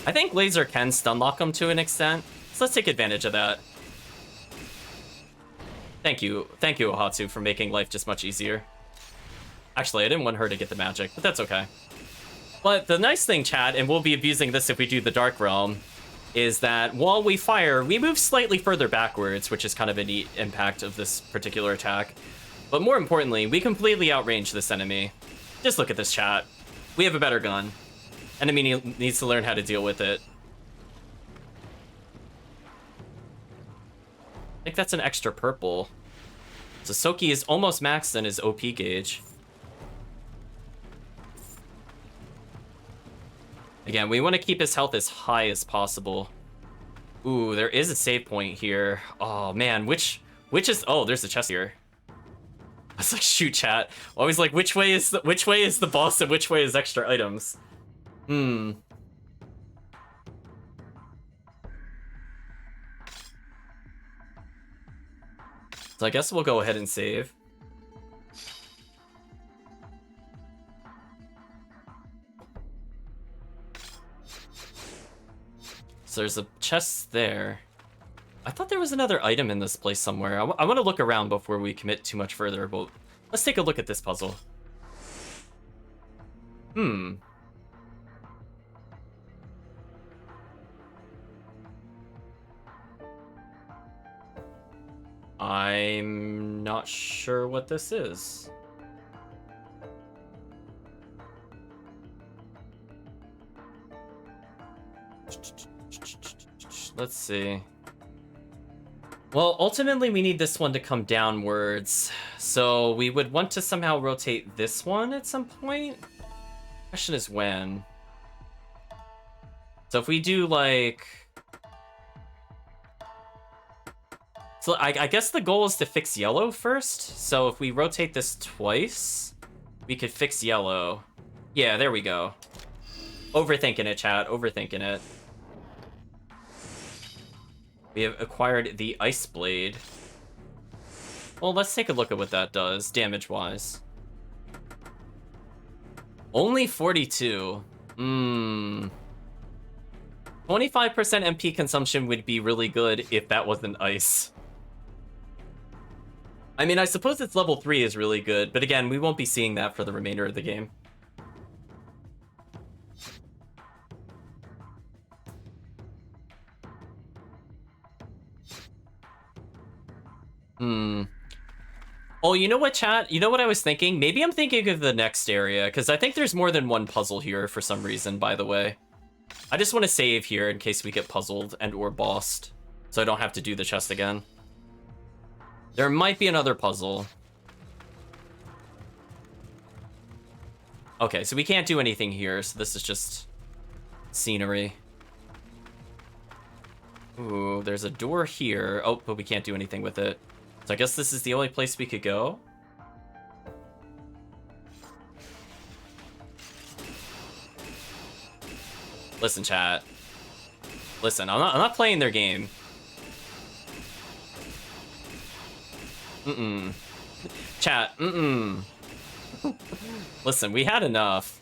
S1: I think laser can stun lock him to an extent, so let's take advantage of that. Thank you, Ohatsu, for making life just much easier. Actually, I didn't want her to get the magic, but that's okay. But the nice thing, chat, and we'll be abusing this if we do the Dark Realm, is that while we fire, we move slightly further backwards, which is kind of a neat impact of this particular attack. But more importantly, we completely outrange this enemy. Just look at this, chat. We have a better gun. Enemy needs to learn how to deal with it. I think that's an extra purple. So Soki is almost maxed in his OP gauge. Again, we want to keep his health as high as possible. Ooh, there is a save point here. Oh man, which is... Oh, there's a chest here. I was like, shoot, chat. Always like, which way is the boss and which way is extra items? So I guess we'll go ahead and save. So there's a chest there. I thought there was another item in this place somewhere. I want to look around before we commit too much further, but let's take a look at this puzzle. I'm not sure what this is. Let's see. Well, ultimately we need this one to come downwards. So we would want to somehow rotate this one at some point. Question is when. So if we do like... So I guess the goal is to fix yellow first. So if we rotate this twice, we could fix yellow. Yeah, there we go. Overthinking it, chat. Overthinking it. We have acquired the Ice Blade. Well, let's take a look at what that does, damage-wise. Only 42. 25% MP consumption would be really good if that wasn't ice. I mean, I suppose its level 3 is really good, but again, we won't be seeing that for the remainder of the game. Oh, you know what, chat? You know what I was thinking? Maybe I'm thinking of the next area, because I think there's more than one puzzle here for some reason, by the way. I just want to save here in case we get puzzled and or bossed, so I don't have to do the chest again. There might be another puzzle. Okay, so we can't do anything here, so this is just scenery. Ooh, there's a door here. Oh, but we can't do anything with it. So I guess this is the only place we could go. Listen, chat. Listen, I'm not playing their game. Chat, Listen, we had enough.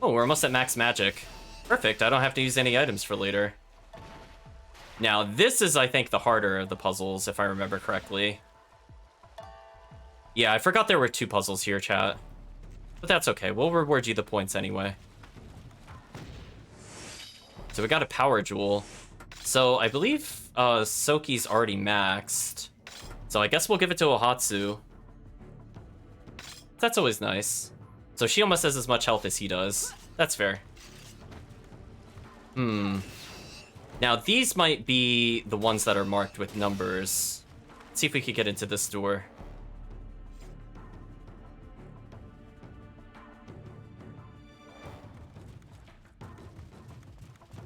S1: Oh, we're almost at max magic. Perfect, I don't have to use any items for later. Now, this is, I think, the harder of the puzzles, if I remember correctly. Yeah, I forgot there were 2 puzzles here, chat. But that's okay. We'll reward you the points anyway. So we got a power jewel. So I believe Soki's already maxed. So I guess we'll give it to Ohatsu. That's always nice. So she almost has as much health as he does. That's fair. Now these might be the ones that are marked with numbers. Let's see if we could get into this door.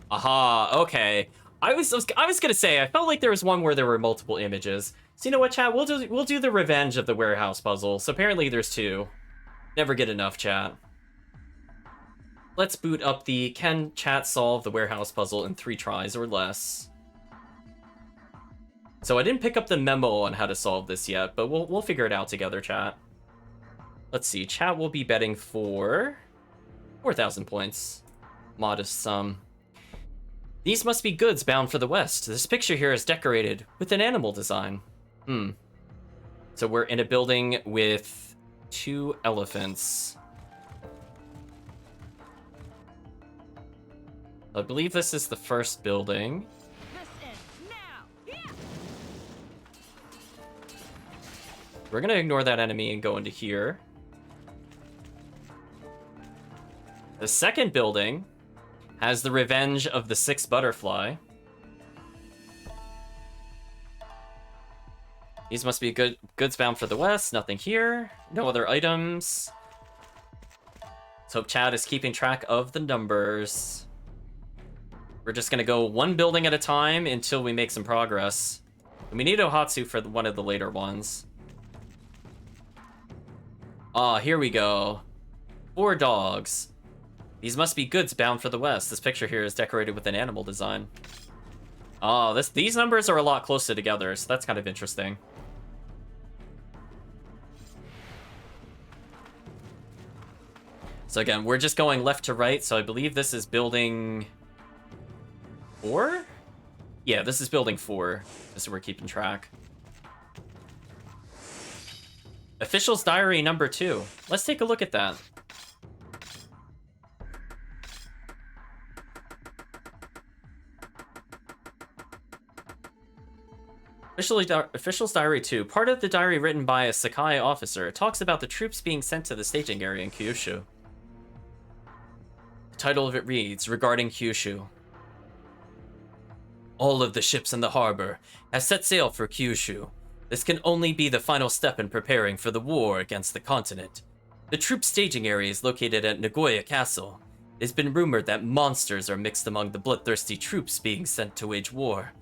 S1: Aha, okay. I was gonna say, I felt like there was one where there were multiple images. So you know what, chat? We'll do the revenge of the warehouse puzzle. So apparently there's 2. Never get enough, chat. Let's boot up the can chat solve the warehouse puzzle in 3 tries or less. So I didn't pick up the memo on how to solve this yet, but we'll figure it out together, chat. Let's see, chat will be betting for 4,000 points. Modest sum. These must be goods bound for the west. This picture here is decorated with an animal design. So we're in a building with 2 elephants. I believe this is the first building. We're gonna ignore that enemy and go into here. The second building has the revenge of the 6th butterfly. These must be goods bound for the west. Nothing here. No other items. Let's hope chat is keeping track of the numbers. We're just gonna go 1 building at a time until we make some progress. And we need Ohatsu for one of the later ones. Ah, here we go. 4 dogs. These must be goods bound for the west. This picture here is decorated with an animal design. Oh, these numbers are a lot closer together, so that's kind of interesting. So again, we're just going left to right, so I believe this is building 4? Yeah, this is building 4, just so we're keeping track. Official's Diary number 2. Let's take a look at that. Official's Diary 2. Part of the diary written by a Sakai officer talks about the troops being sent to the staging area in Kyushu. The title of it reads, regarding Kyushu. All of the ships in the harbor have set sail for Kyushu. This can only be the final step in preparing for the war against the continent. The troop staging area is located at Nagoya Castle. It has been rumored that monsters are mixed among the bloodthirsty troops being sent to wage war.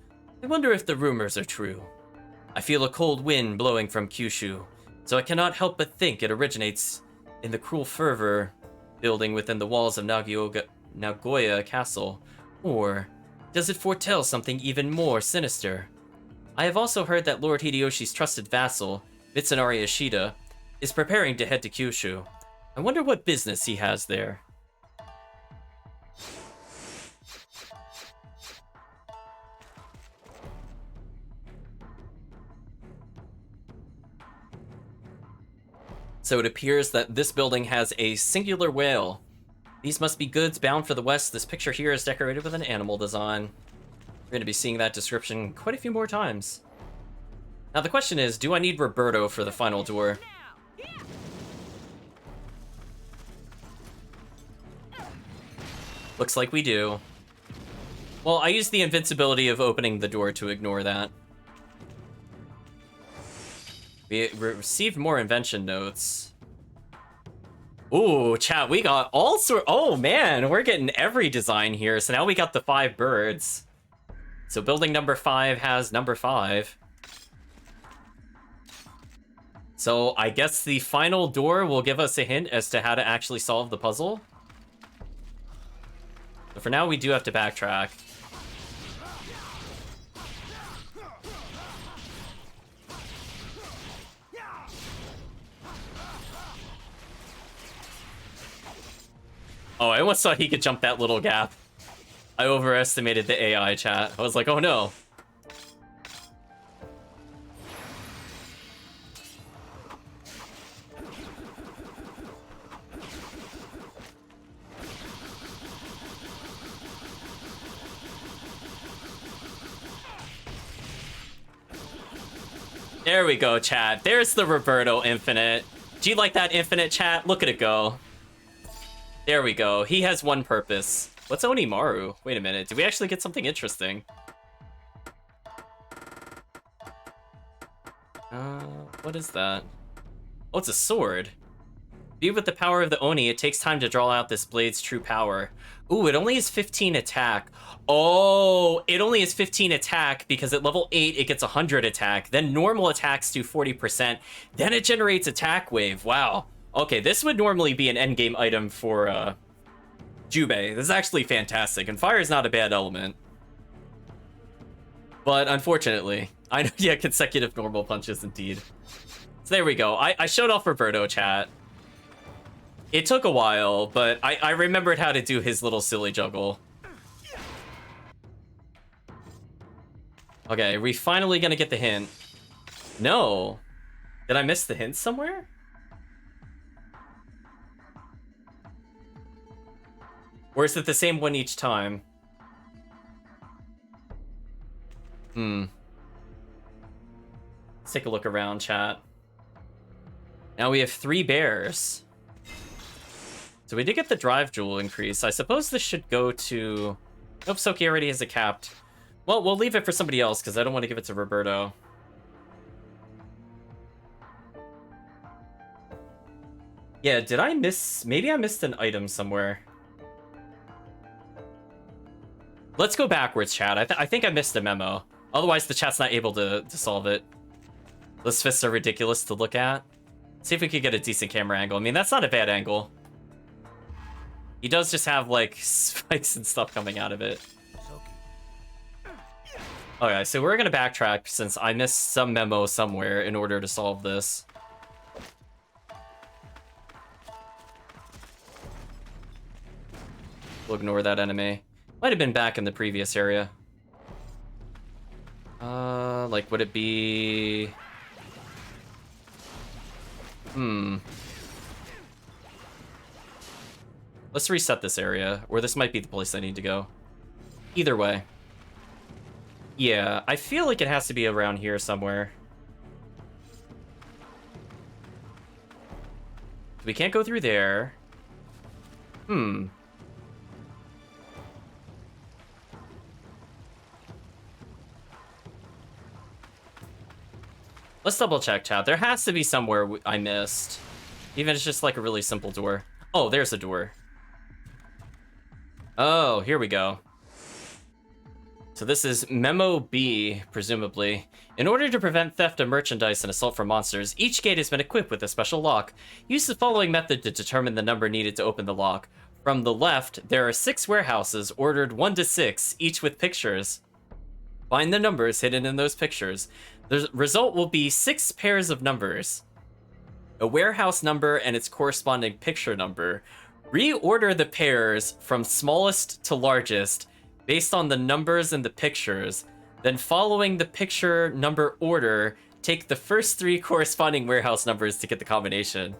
S1: I wonder if the rumors are true. I feel a cold wind blowing from Kyushu, so I cannot help but think it originates in the cruel fervor building within the walls of Nagoya Castle. Or does it foretell something even more sinister? I have also heard that Lord Hideyoshi's trusted vassal, Mitsunari Ishida, is preparing to head to Kyushu. I wonder what business he has there. So it appears that this building has a singular whale. These must be goods bound for the west. This picture here is decorated with an animal design. We're going to be seeing that description quite a few more times. Now the question is, do I need Roberto for the final door? Looks like we do. Well, I used the invincibility of opening the door to ignore that. We received more invention notes. Ooh, chat, we got all sort. Oh man, we're getting every design here. So now we got the 5 birds. So building number 5 has number 5. So I guess the final door will give us a hint as to how to actually solve the puzzle. But for now, we do have to backtrack. Oh, I almost thought he could jump that little gap. I overestimated the AI, chat. I was like, oh no. There we go, chat. There's the Roberto Infinite. Do you like that Infinite, chat? Look at it go. There we go. He has one purpose. What's Onimaru? Wait a minute. Did we actually get something interesting? What is that? Oh, it's a sword. Viewed with the power of the Oni, it takes time to draw out this blade's true power. Ooh, it only has 15 attack. Oh, it only has 15 attack because at level 8, it gets 100 attack. Then normal attacks do 40%. Then it generates attack wave. Wow. Okay, this would normally be an endgame item for Jubei. This is actually fantastic. And fire is not a bad element. But unfortunately, I know, yeah, consecutive normal punches indeed. So there we go. I showed off Roberto, chat. It took a while, but I remembered how to do his little silly juggle. Okay, are we finally gonna get the hint? No. Did I miss the hint somewhere? Or is it the same one each time? Let's take a look around, chat. Now we have 3 bears. So we did get the drive jewel increase. I suppose this should go to... Nope, Soki already has it capped. Well, we'll leave it for somebody else because I don't want to give it to Roberto. Yeah, did I miss... Maybe I missed an item somewhere. Let's go backwards, chat. I think I missed a memo. Otherwise, the chat's not able to solve it. Those fists are ridiculous to look at. See if we could get a decent camera angle. I mean, that's not a bad angle. He does just have, like, spikes and stuff coming out of it. Okay, so we're gonna backtrack since I missed some memo somewhere in order to solve this. We'll ignore that enemy. Might have been back in the previous area. Like, would it be... Let's reset this area, or this might be the place I need to go. Either way. Yeah, I feel like it has to be around here somewhere. We can't go through there. Let's double check, chat. There has to be somewhere I missed. Even if it's just like a really simple door. Oh, there's a door. Oh, here we go. So this is Memo B, presumably. In order to prevent theft of merchandise and assault from monsters, each gate has been equipped with a special lock. Use the following method to determine the number needed to open the lock. From the left, there are 6 warehouses ordered 1 to 6, each with pictures. Find the numbers hidden in those pictures. The result will be 6 pairs of numbers. A warehouse number and its corresponding picture number. Reorder the pairs from smallest to largest based on the numbers in the pictures. Then following the picture number order, take the first 3 corresponding warehouse numbers to get the combination.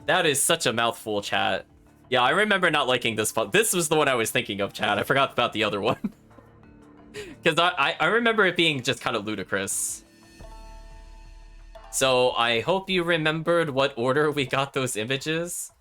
S1: That is such a mouthful, chat. Yeah, I remember not liking this. This was the one I was thinking of, chat. I forgot about the other one. Because I remember it being just kind of ludicrous. So I hope you remembered what order we got those images.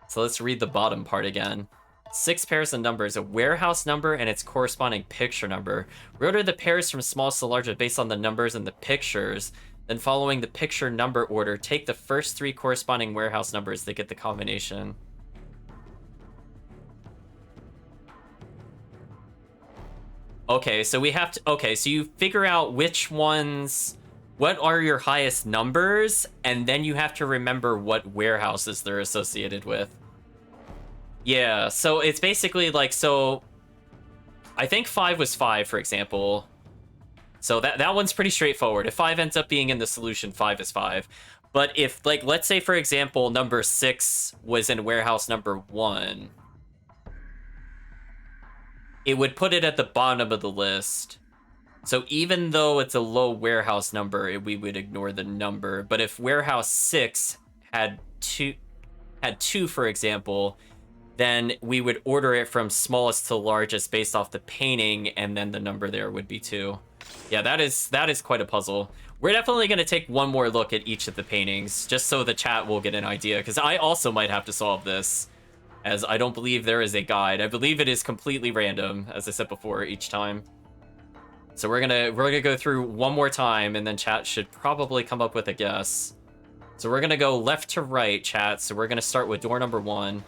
S1: So let's read the bottom part again. 6 pairs of numbers, a warehouse number and its corresponding picture number. Reorder the pairs from smallest to largest based on the numbers in the pictures. Then following the picture number order, take the first 3 corresponding warehouse numbers to get the combination. Okay, so we have to... Okay, so you figure out which ones... What are your highest numbers, and then you have to remember what warehouses they're associated with. Yeah, so it's basically like... So, I think 5 was 5, for example. So that one's pretty straightforward. If 5 ends up being in the solution, 5 is 5. But if, like, let's say, for example, number 6 was in warehouse number 1... it would put it at the bottom of the list. So even though it's a low warehouse number, we would ignore the number. But if warehouse 6 had two, for example, then we would order it from smallest to largest based off the painting, and then the number there would be 2. Yeah, that is quite a puzzle. We're definitely going to take one more look at each of the paintings, just so the chat will get an idea, because I also might have to solve this, as I don't believe there is a guide. I believe it is completely random, as I said before, each time. So we're gonna go through one more time, and then chat should probably come up with a guess. So we're gonna go left to right, chat. So we're gonna start with door number 1.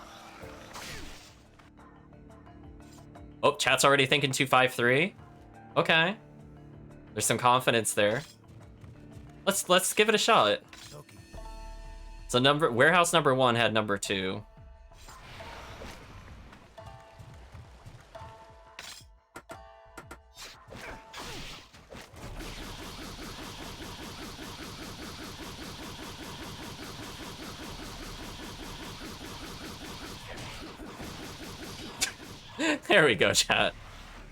S1: Oh, chat's already thinking 253. Okay, there's some confidence there. Let's give it a shot. So warehouse number 1 had number 2. There we go, chat.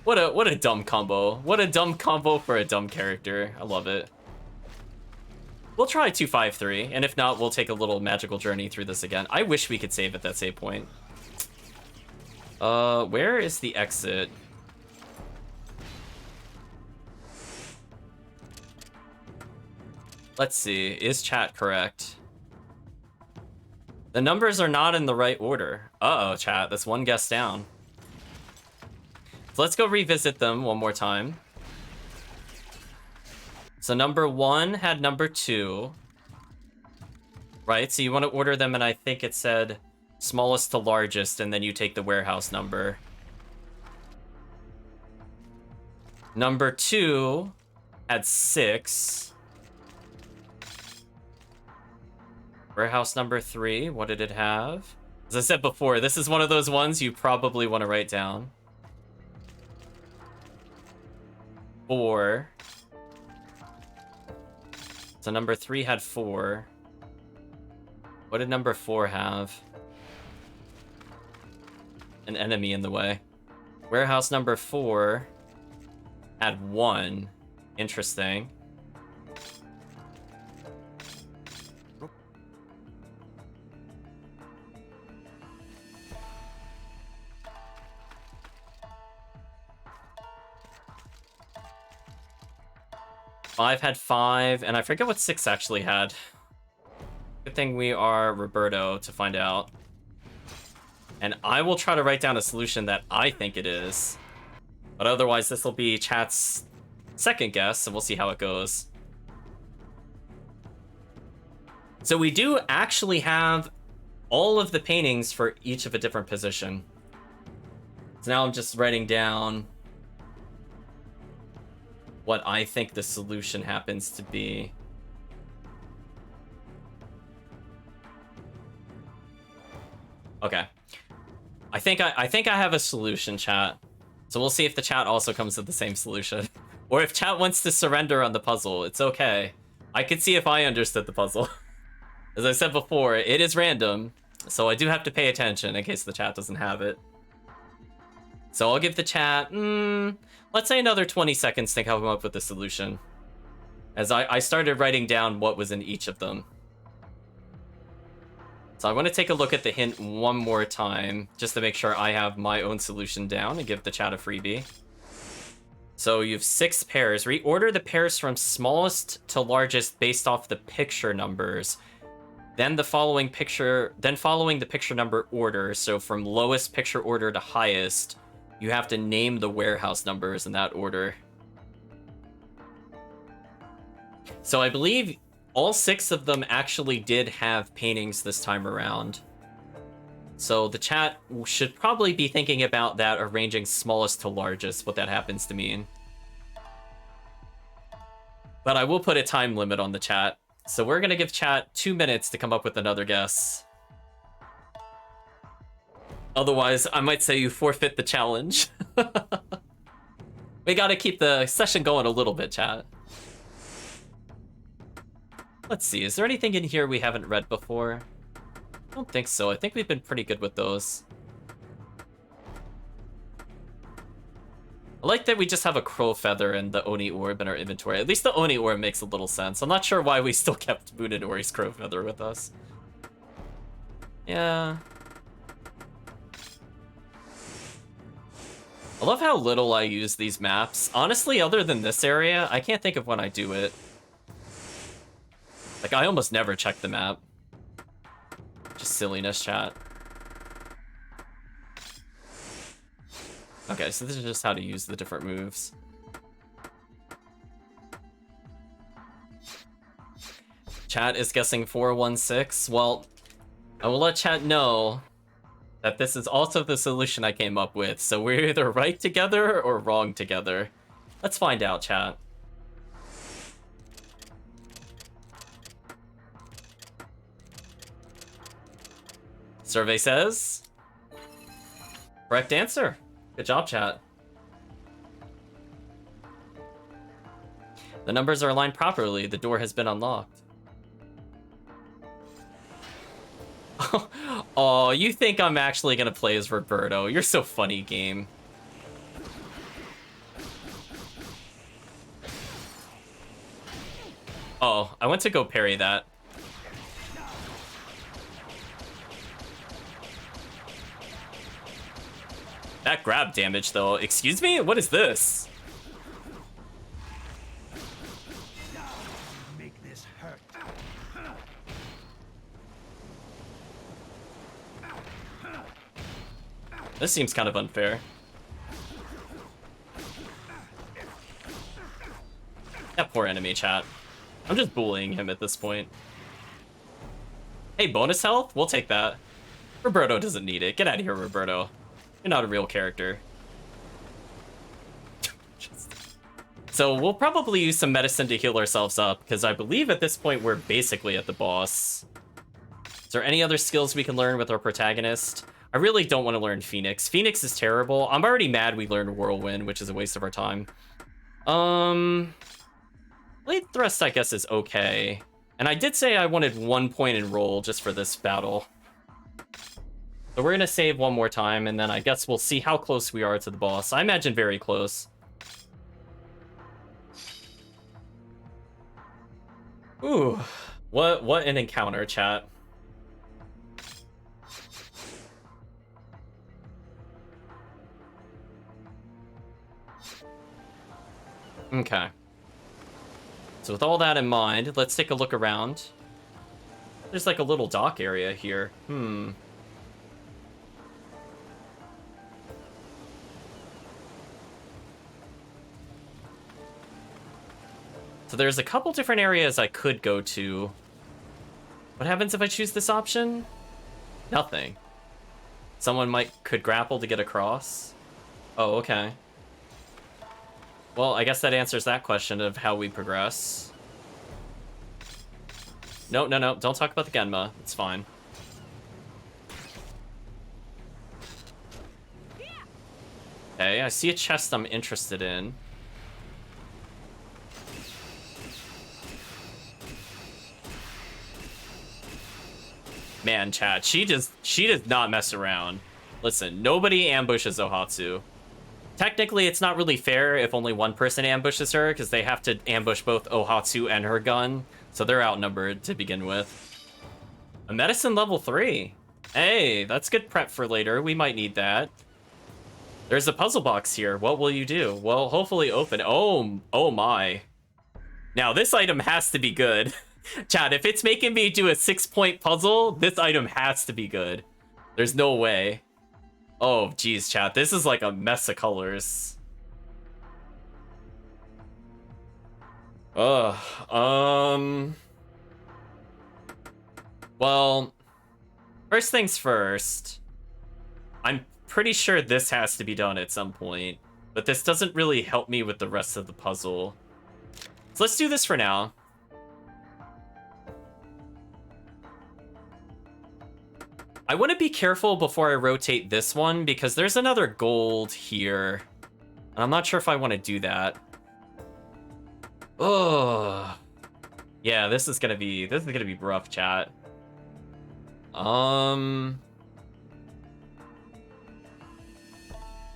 S1: What a dumb combo. What a dumb combo for a dumb character. I love it. We'll try 253, and if not, we'll take a little magical journey through this again. I wish we could save at that save point. Where is the exit? Let's see. Is chat correct? The numbers are not in the right order. Uh-oh, chat. That's one guess down. So let's go revisit them one more time. So number 1 had number 2. Right, so you want to order them, and I think it said smallest to largest, and then you take the warehouse number. Number 2 had 6. Warehouse number 3, what did it have? As I said before, this is one of those ones you probably want to write down. 4. So number 3 had 4. What did number 4 have? An enemy in the way. Warehouse number 4 had 1. Interesting. Five had 5, and I forget what 6 actually had. Good thing we are Roberto to find out. And I will try to write down a solution that I think it is. But otherwise, this will be chat's second guess, and we'll see how it goes. So we do actually have all of the paintings for each of a different position. So now I'm just writing down what I think the solution happens to be. Okay. I think I have a solution, chat. So we'll see if the chat also comes to the same solution. Or if chat wants to surrender on the puzzle, it's okay. I could see if I understood the puzzle. As I said before, it is random, so I do have to pay attention in case the chat doesn't have it. So I'll give the chat, let's say another 20 seconds to come up with a solution. As I started writing down what was in each of them. So I want to take a look at the hint one more time, just to make sure I have my own solution down and give the chat a freebie. So you have 6 pairs. Reorder the pairs from smallest to largest based off the picture numbers. Then following the picture number order, so from lowest picture order to highest, you have to name the warehouse numbers in that order. So I believe all 6 of them actually did have paintings this time around. So the chat should probably be thinking about that, arranging smallest to largest, what that happens to mean. But I will put a time limit on the chat. So we're gonna give chat 2 minutes to come up with another guess. Otherwise, I might say you forfeit the challenge. We gotta keep the session going a little bit, chat. Let's see, is there anything in here we haven't read before? I don't think so. I think we've been pretty good with those. I like that we just have a crow feather and the Oni orb in our inventory. At least the Oni orb makes a little sense. I'm not sure why we still kept Munenori's crow feather with us. Yeah. I love how little I use these maps. Honestly, other than this area, I can't think of when I do it. Like, I almost never check the map. Just silliness, chat. Okay, so this is just how to use the different moves. Chat is guessing 416. Well, I will let chat know that this is also the solution I came up with. So we're either right together or wrong together. Let's find out, chat. Survey says correct answer. Good job, chat. The numbers are aligned properly. The door has been unlocked. Oh, you think I'm actually gonna play as Roberto? You're so funny, game. Oh, I went to go parry that. That grab damage, though. Excuse me? What is this?
S3: Make this hurt.
S1: This seems kind of unfair. That poor enemy, chat. I'm just bullying him at this point. Hey, bonus health? We'll take that. Roberto doesn't need it. Get out of here, Roberto. You're not a real character. So we'll probably use some medicine to heal ourselves up, because I believe at this point we're basically at the boss. Is there any other skills we can learn with our protagonist? I really don't want to learn Phoenix. Phoenix is terrible. I'm already mad we learned Whirlwind, which is a waste of our time. Blade Thrust, I guess, is okay. And I did say I wanted 1 point in roll just for this battle. So we're gonna save one more time, and then I guess we'll see how close we are to the boss. I imagine very close. Ooh, what an encounter, chat. Okay. So with all that in mind, let's take a look around. There's like a little dock area here. So there's a couple different areas I could go to. What happens if I choose this option? Nothing. Someone could grapple to get across. Oh, okay. Well, I guess that answers that question of how we progress. No, don't talk about the Genma. It's fine. Okay, I see a chest I'm interested in. Man, chat, she does not mess around. Listen, nobody ambushes Ohatsu. Technically, it's not really fair if only one person ambushes her, because they have to ambush both Ohatsu and her gun, so they're outnumbered to begin with. A medicine level 3. Hey, that's good prep for later. We might need that. There's a puzzle box here. What will you do? Well, hopefully open. Oh my. Now, this item has to be good. Chat, if it's making me do a 6-point puzzle, this item has to be good. There's no way. Oh, geez, chat. This is like a mess of colors. Ugh. Well, first things first. I'm pretty sure this has to be done at some point, but this doesn't really help me with the rest of the puzzle. So let's do this for now. I want to be careful before I rotate this one, because there's another gold here. And I'm not sure if I want to do that. Oh, yeah, this is gonna be rough, chat.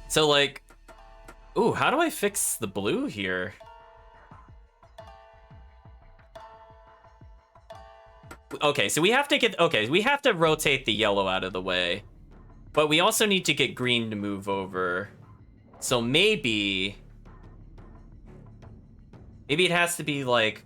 S1: So like, ooh, how do I fix the blue here? Okay, so we have to rotate the yellow out of the way. But we also need to get green to move over. So maybe it has to be like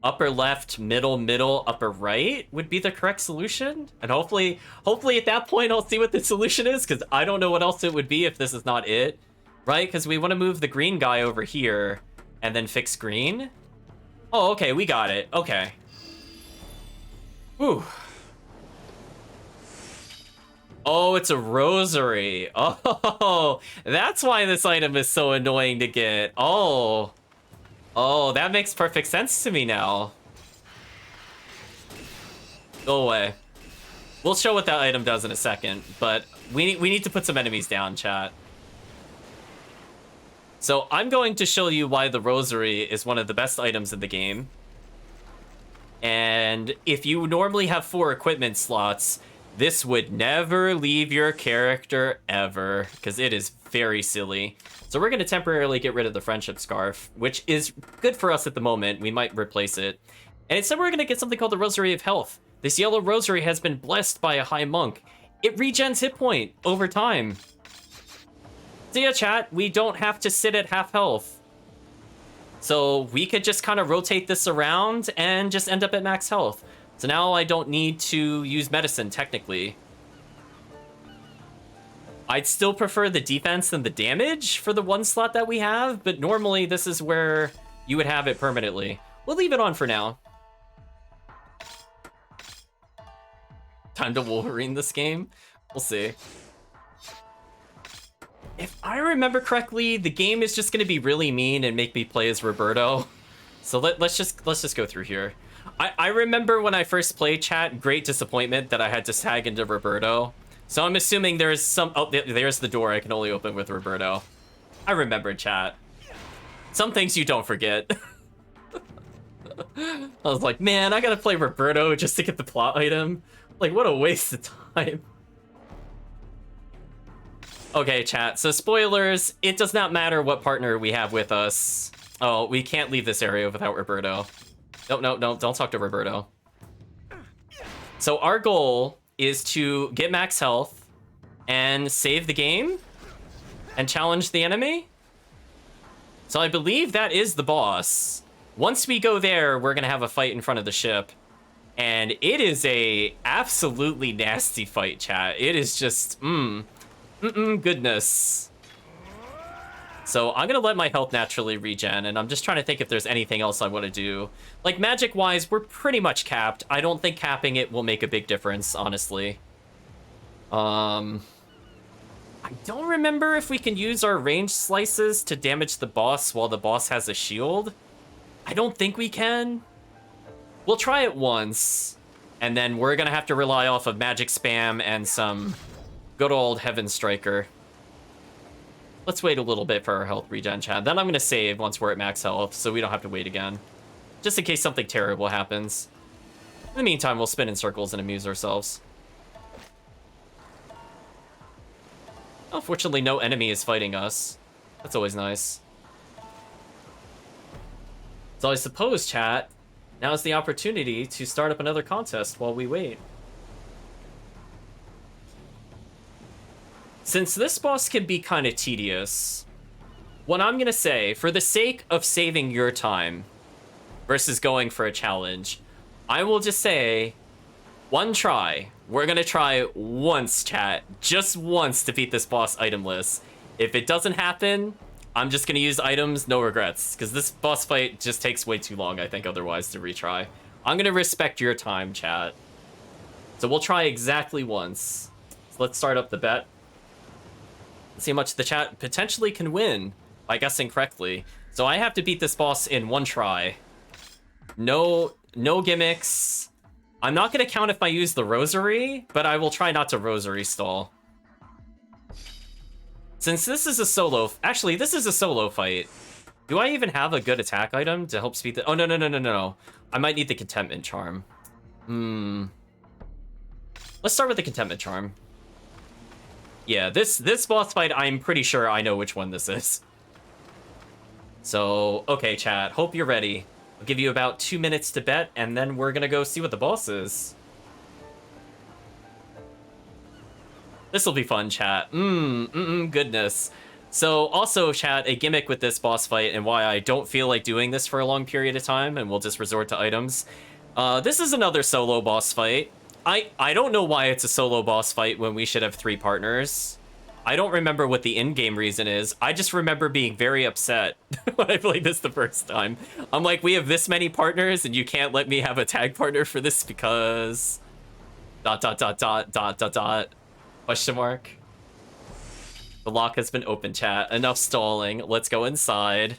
S1: upper left, middle, upper right would be the correct solution. And hopefully at that point I'll see what the solution is, because I don't know what else it would be if this is not it. Right? Because we want to move the green guy over here and then fix green. Oh, okay, we got it. Okay. Whew. Oh, it's a rosary. Oh, that's why this item is so annoying to get. Oh, that makes perfect sense to me now. Go away. We'll show what that item does in a second, but we need to put some enemies down, chat. So I'm going to show you why the rosary is one of the best items in the game. And if you normally have 4 equipment slots, this would never leave your character ever, because it is very silly. So we're going to temporarily get rid of the friendship scarf, which is good for us at the moment. We might replace it. And instead we're going to get something called the Rosary of Health. This yellow rosary has been blessed by a high monk. It regens hit point over time. So yeah, chat, we don't have to sit at half health. So we could just kind of rotate this around and just end up at max health. So now I don't need to use medicine, technically. I'd still prefer the defense than the damage for the 1 slot that we have, but normally this is where you would have it permanently. We'll leave it on for now. Time to Wolverine this game? We'll see. If I remember correctly, the game is just going to be really mean and make me play as Roberto. So let's just go through here. I remember when I first played, chat, great disappointment that I had to tag into Roberto. So I'm assuming there's some... Oh, there's the door I can only open with Roberto. I remember, chat. Some things you don't forget. I was like, man, I gotta play Roberto just to get the plot item. Like, what a waste of time. Okay, chat, so spoilers, it does not matter what partner we have with us. Oh, we can't leave this area without Roberto. No, don't talk to Roberto. So our goal is to get max health and save the game and challenge the enemy. So I believe that is the boss. Once we go there, we're gonna have a fight in front of the ship. And it is a absolutely nasty fight, chat. It is just, goodness. So I'm gonna let my health naturally regen, and I'm just trying to think if there's anything else I want to do. Like, magic-wise, we're pretty much capped. I don't think capping it will make a big difference, honestly. I don't remember if we can use our range slices to damage the boss while the boss has a shield. I don't think we can. We'll try it once, and then we're gonna have to rely off of magic spam and some good old Heaven Striker. Let's wait a little bit for our health regen, chat. Then I'm gonna save once we're at max health, so we don't have to wait again. Just in case something terrible happens. In the meantime, we'll spin in circles and amuse ourselves. Unfortunately, no enemy is fighting us. That's always nice. So I suppose, chat, now is the opportunity to start up another contest while we wait. Since this boss can be kind of tedious, what I'm gonna say, for the sake of saving your time versus going for a challenge, I will just say, 1 try. We're gonna try once, chat. Just once to beat this boss itemless. If it doesn't happen, I'm just gonna use items, no regrets, because this boss fight just takes way too long, I think, otherwise, to retry. I'm gonna respect your time, chat. So we'll try exactly once. So let's start up the bet. See how much the chat potentially can win by guessing correctly. So I have to beat this boss in 1 try. No gimmicks. I'm not gonna count if I use the rosary, but I will try not to rosary stall. Since this is a solo... Actually, this is a solo fight. Do I even have a good attack item to help speed the... Oh, no. I might need the Contentment Charm. Let's start with the Contentment Charm. Yeah, this boss fight, I'm pretty sure I know which one this is. So, okay, chat. Hope you're ready. I'll give you about 2 minutes to bet, and then we're gonna go see what the boss is. This'll be fun, chat. Goodness. So also, chat, a gimmick with this boss fight and why I don't feel like doing this for a long period of time and we'll just resort to items. This is another solo boss fight. I don't know why it's a solo boss fight when we should have 3 partners. I don't remember what the in-game reason is. I just remember being very upset when I played this the first time. I'm like, we have this many partners and you can't let me have a tag partner for this because... ... Question mark. The lock has been open, chat. Enough stalling. Let's go inside.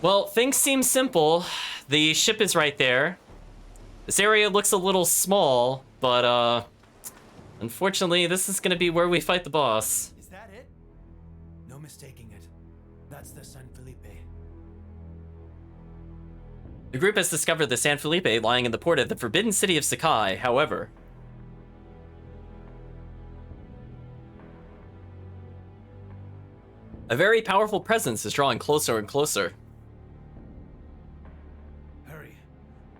S1: Well, things seem simple. The ship is right there. This area looks a little small, but unfortunately, this is gonna be where we fight the boss.
S3: Is that it? No mistaking it. That's the San Felipe.
S1: The group has discovered the San Felipe lying in the port of the Forbidden City of Sakai, however. A very powerful presence is drawing closer and closer.
S3: Hurry.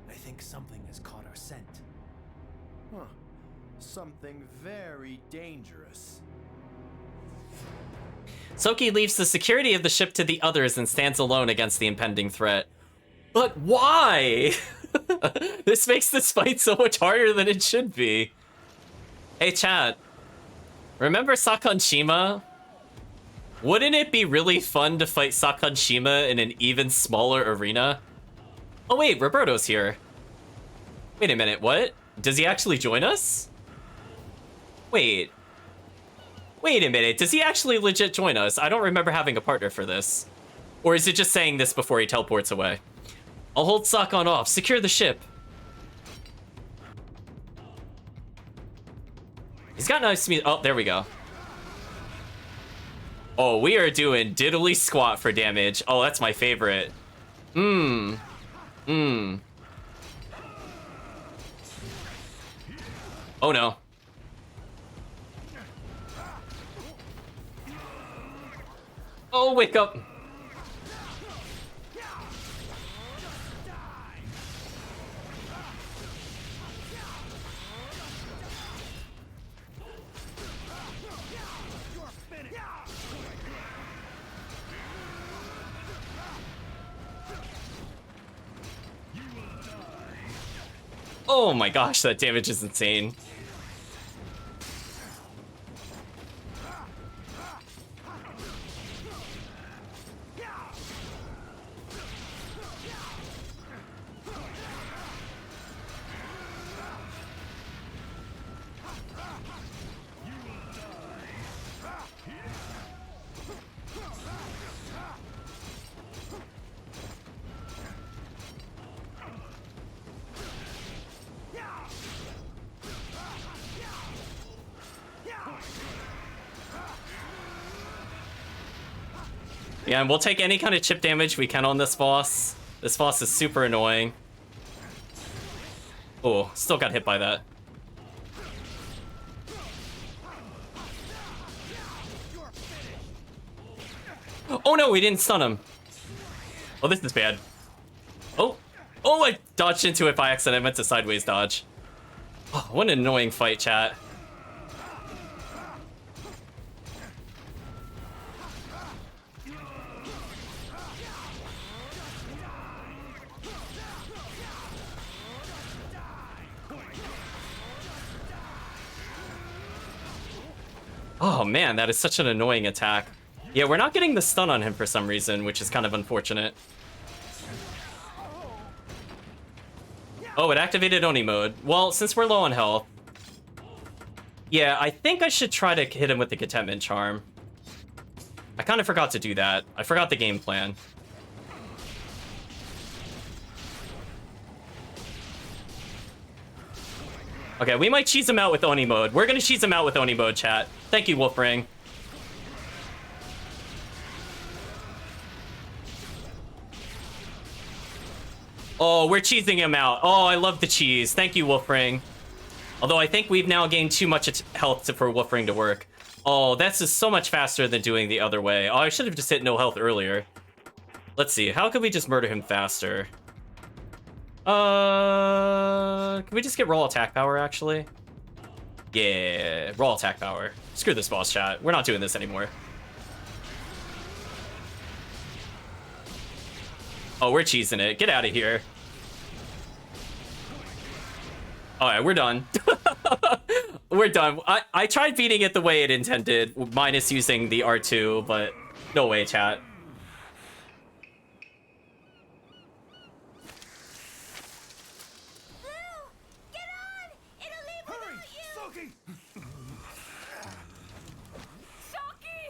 S3: I think something has caught our scent.
S5: Huh. Something very dangerous.
S1: Soki leaves the security of the ship to the others and stands alone against the impending threat. But why? This makes this fight so much harder than it should be. Hey, chat. Remember Sakonshima? Wouldn't it be really fun to fight Sakonshima in an even smaller arena? Oh wait, Roberto's here. Wait a minute, what? Does he actually join us? Wait. Wait a minute, does he actually legit join us? I don't remember having a partner for this. Or is it just saying this before he teleports away? I'll hold Sakon off. Secure the ship. He's got nice music. Oh, there we go. Oh, we are doing diddly squat for damage. Oh, that's my favorite. Oh no. Oh, wake up. Oh my gosh, that damage is insane. Yeah, and we'll take any kind of chip damage we can on this boss. This boss is super annoying. Oh, still got hit by that. Oh no, we didn't stun him. Oh, this is bad. Oh, oh, I dodged into it by accident. I meant to sideways dodge. Oh, what an annoying fight, chat. Oh man, that is such an annoying attack. Yeah, we're not getting the stun on him for some reason, which is kind of unfortunate. Oh, it activated Oni mode. Well, since we're low on health... Yeah, I think I should try to hit him with the Contentment Charm. I kind of forgot to do that. I forgot the game plan. Okay, we might cheese him out with Oni mode. We're gonna cheese him out with Oni mode, chat. Thank you, Wolfring. Oh, we're cheesing him out. Oh, I love the cheese. Thank you, Wolfring. Although I think we've now gained too much health for Wolfring to work. Oh, that's just so much faster than doing the other way. Oh, I should have just hit no health earlier. Let's see. How could we just murder him faster? Can we just get raw attack power, actually? Yeah, raw attack power. Screw this boss chat. We're not doing this anymore. Oh, we're cheesing it. Get out of here. Alright, we're done. We're done. I tried beating it the way it intended, minus using the R2, but no way, chat.
S4: Get on! It'll leave without you!
S5: Soki!
S2: Shocky!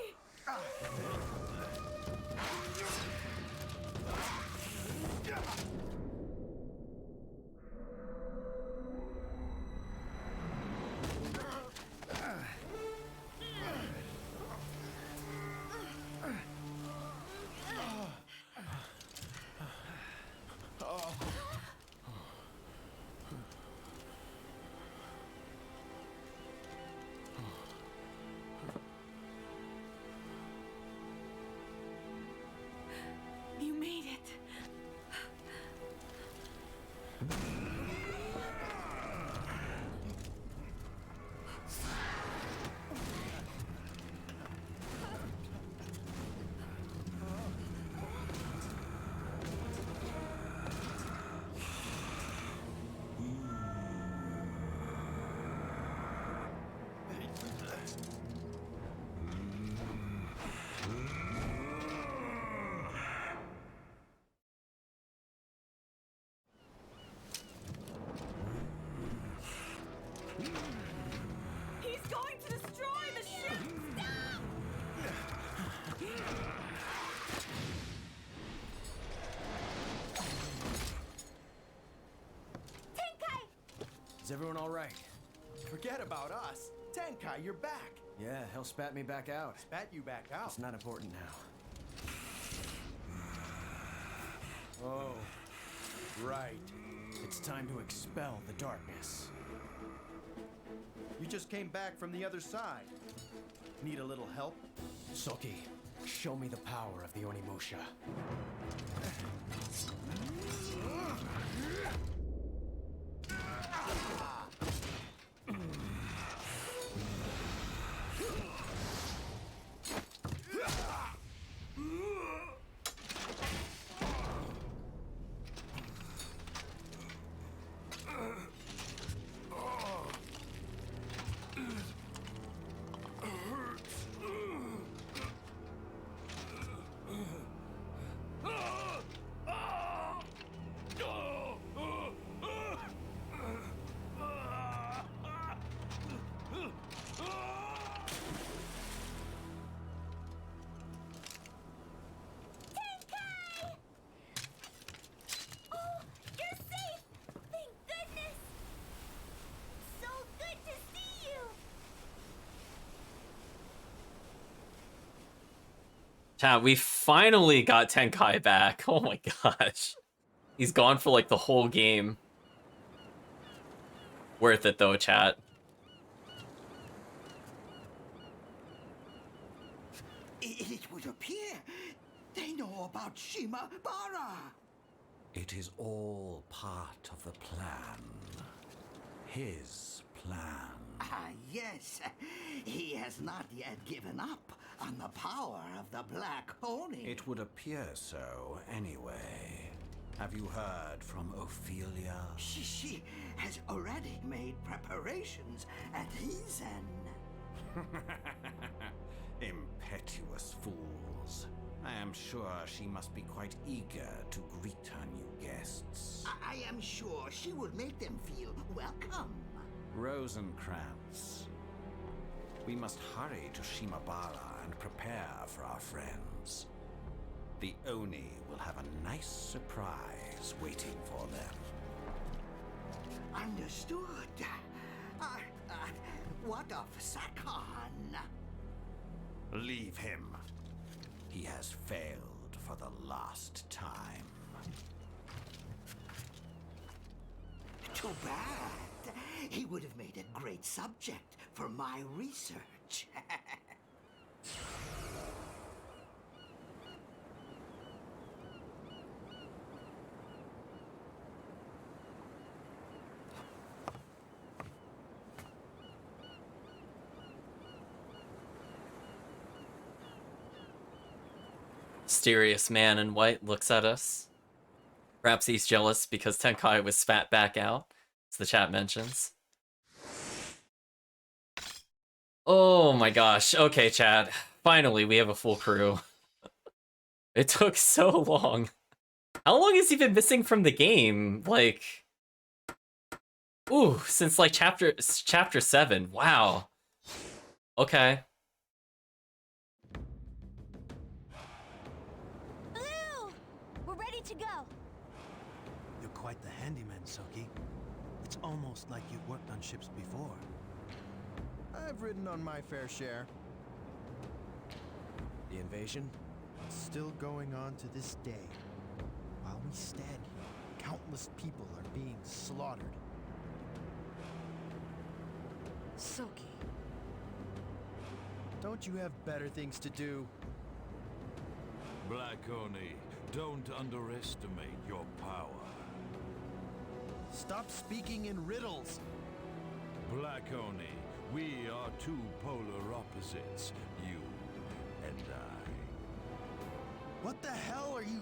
S2: You made it. He's going to destroy the ship! Stop!
S4: Tenkai!
S6: Is everyone all right?
S5: Forget about us. Tenkai, you're back.
S6: Yeah, hell spat me back out.
S5: Spat you back out.
S6: It's not important now. Oh, right. It's time to expel the darkness.
S5: You just came back from the other side. Need a little help?
S6: Soki, show me the power of the Onimusha.
S4: Oh, you're safe! Thank goodness! So good to see you!
S1: Chat, we finally got Tenkai back. Oh my gosh. He's gone for like the whole game. Worth it though, chat.
S7: It would appear they know about Shimabara.
S8: It is all part of the plan. His plan.
S7: Ah, yes. He has not yet given up on the power of the Black Pony.
S8: It would appear so, anyway. Have you heard from Ophelia?
S7: She has already made preparations at his end.
S8: Impetuous fools. I am sure she must be quite eager to greet her new guests.
S7: I am sure she will make them feel welcome.
S8: Rosencrantz. We must hurry to Shimabara and prepare for our friends. The Oni will have a nice surprise waiting for them.
S7: Understood. What of Sakan?
S8: Leave him. He has failed for the last time.
S7: Too bad. He would have made a great subject for my research.
S1: Mysterious man in white looks at us. Perhaps he's jealous because Tenkai was spat back out, as the chat mentions. Oh my gosh. Okay, chat. Finally, we have a full crew. It took so long. How long has he been missing from the game? Like... Ooh, since like chapter 7. Wow. Okay.
S4: Blue! We're ready to go.
S3: You're quite the handyman, Soki. It's almost like you've worked on ships before.
S5: I've ridden on my fair share.
S6: The invasion?
S5: It's still going on to this day. While we stand here, countless people are being slaughtered.
S2: Soki.
S5: Don't you have better things to do?
S9: Black Oni, don't underestimate your power.
S5: Stop speaking in riddles.
S9: Black Oni, we are two polar opposites, you and I.
S5: What the hell are you...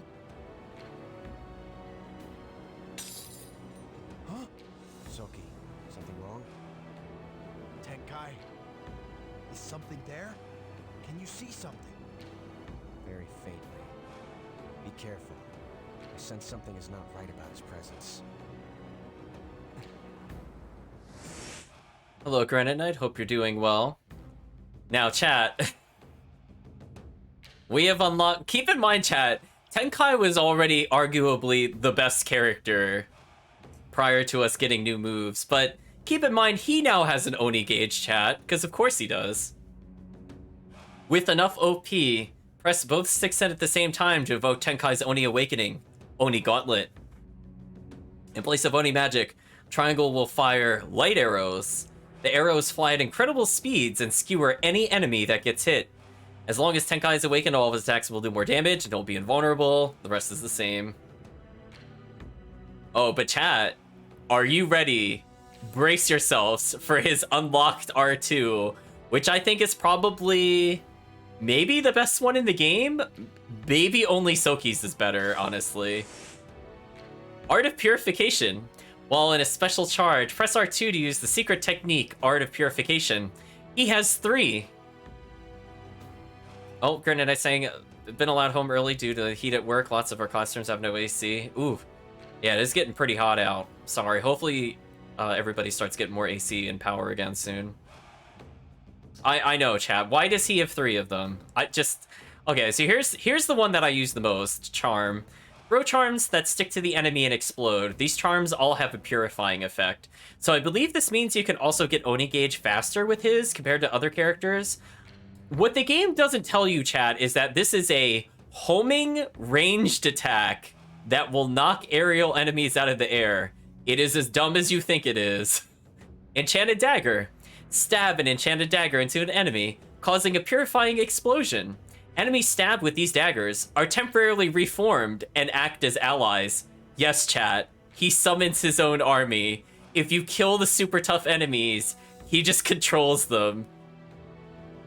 S5: Huh?
S6: Soki, something wrong?
S5: Tenkai? Is something there? Can you see something?
S6: Very faintly. Be careful. I sense something is not right about his presence.
S1: Hello, Granite Knight. Hope you're doing well. Now, chat. We have unlocked... Keep in mind, chat, Tenkai was already arguably the best character prior to us getting new moves, but keep in mind, he now has an Oni gauge, chat, because of course he does. With enough OP, press both sticks at the same time to evoke Tenkai's Oni Awakening, Oni Gauntlet. In place of Oni magic, Triangle will fire light arrows. The arrows fly at incredible speeds and skewer any enemy that gets hit. As long as Tenkai is awakened, all of his attacks will do more damage and he'll be invulnerable. The rest is the same. Oh, but chat, are you ready? Brace yourselves for his unlocked R2, which I think is probably maybe the best one in the game. Maybe only Soki's is better, honestly. Art of Purification. While in a special charge, press R2 to use the secret technique, Art of Purification. He has 3. Oh, granted, I saying been allowed home early due to the heat at work. Lots of our classrooms have no AC. Ooh, yeah, it is getting pretty hot out. Sorry. Hopefully, everybody starts getting more AC and power again soon. I know, chat. Why does he have 3 of them? Okay. So here's the one that I use the most. Charm. Throw charms that stick to the enemy and explode. These charms all have a purifying effect. So I believe this means you can also get Oni gauge faster with his compared to other characters. What the game doesn't tell you, chat, is that this is a homing ranged attack that will knock aerial enemies out of the air. It is as dumb as you think it is. Enchanted Dagger. Stab an enchanted dagger into an enemy, causing a purifying explosion. Enemies stabbed with these daggers are temporarily reformed and act as allies. Yes, chat, he summons his own army. If you kill the super tough enemies, he just controls them.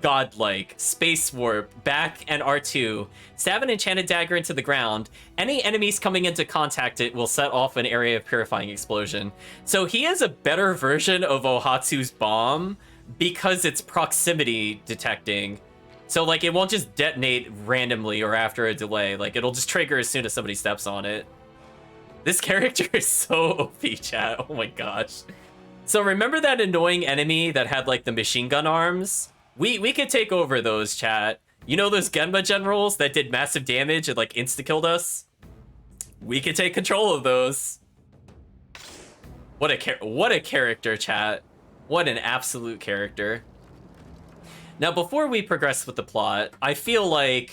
S1: Godlike. Space Warp. Back and R2. Stab an enchanted dagger into the ground. Any enemies coming into contact it will set off an area of purifying explosion. So he is a better version of Ohatsu's bomb because it's proximity detecting. So, like, it won't just detonate randomly or after a delay. Like, it'll just trigger as soon as somebody steps on it. This character is so OP, chat. Oh my gosh. So remember that annoying enemy that had, like, the machine gun arms? We could take over those, chat. You know those Genma generals that did massive damage and, like, insta-killed us? We could take control of those. What a character, chat. What an absolute character. Now, before we progress with the plot, I feel like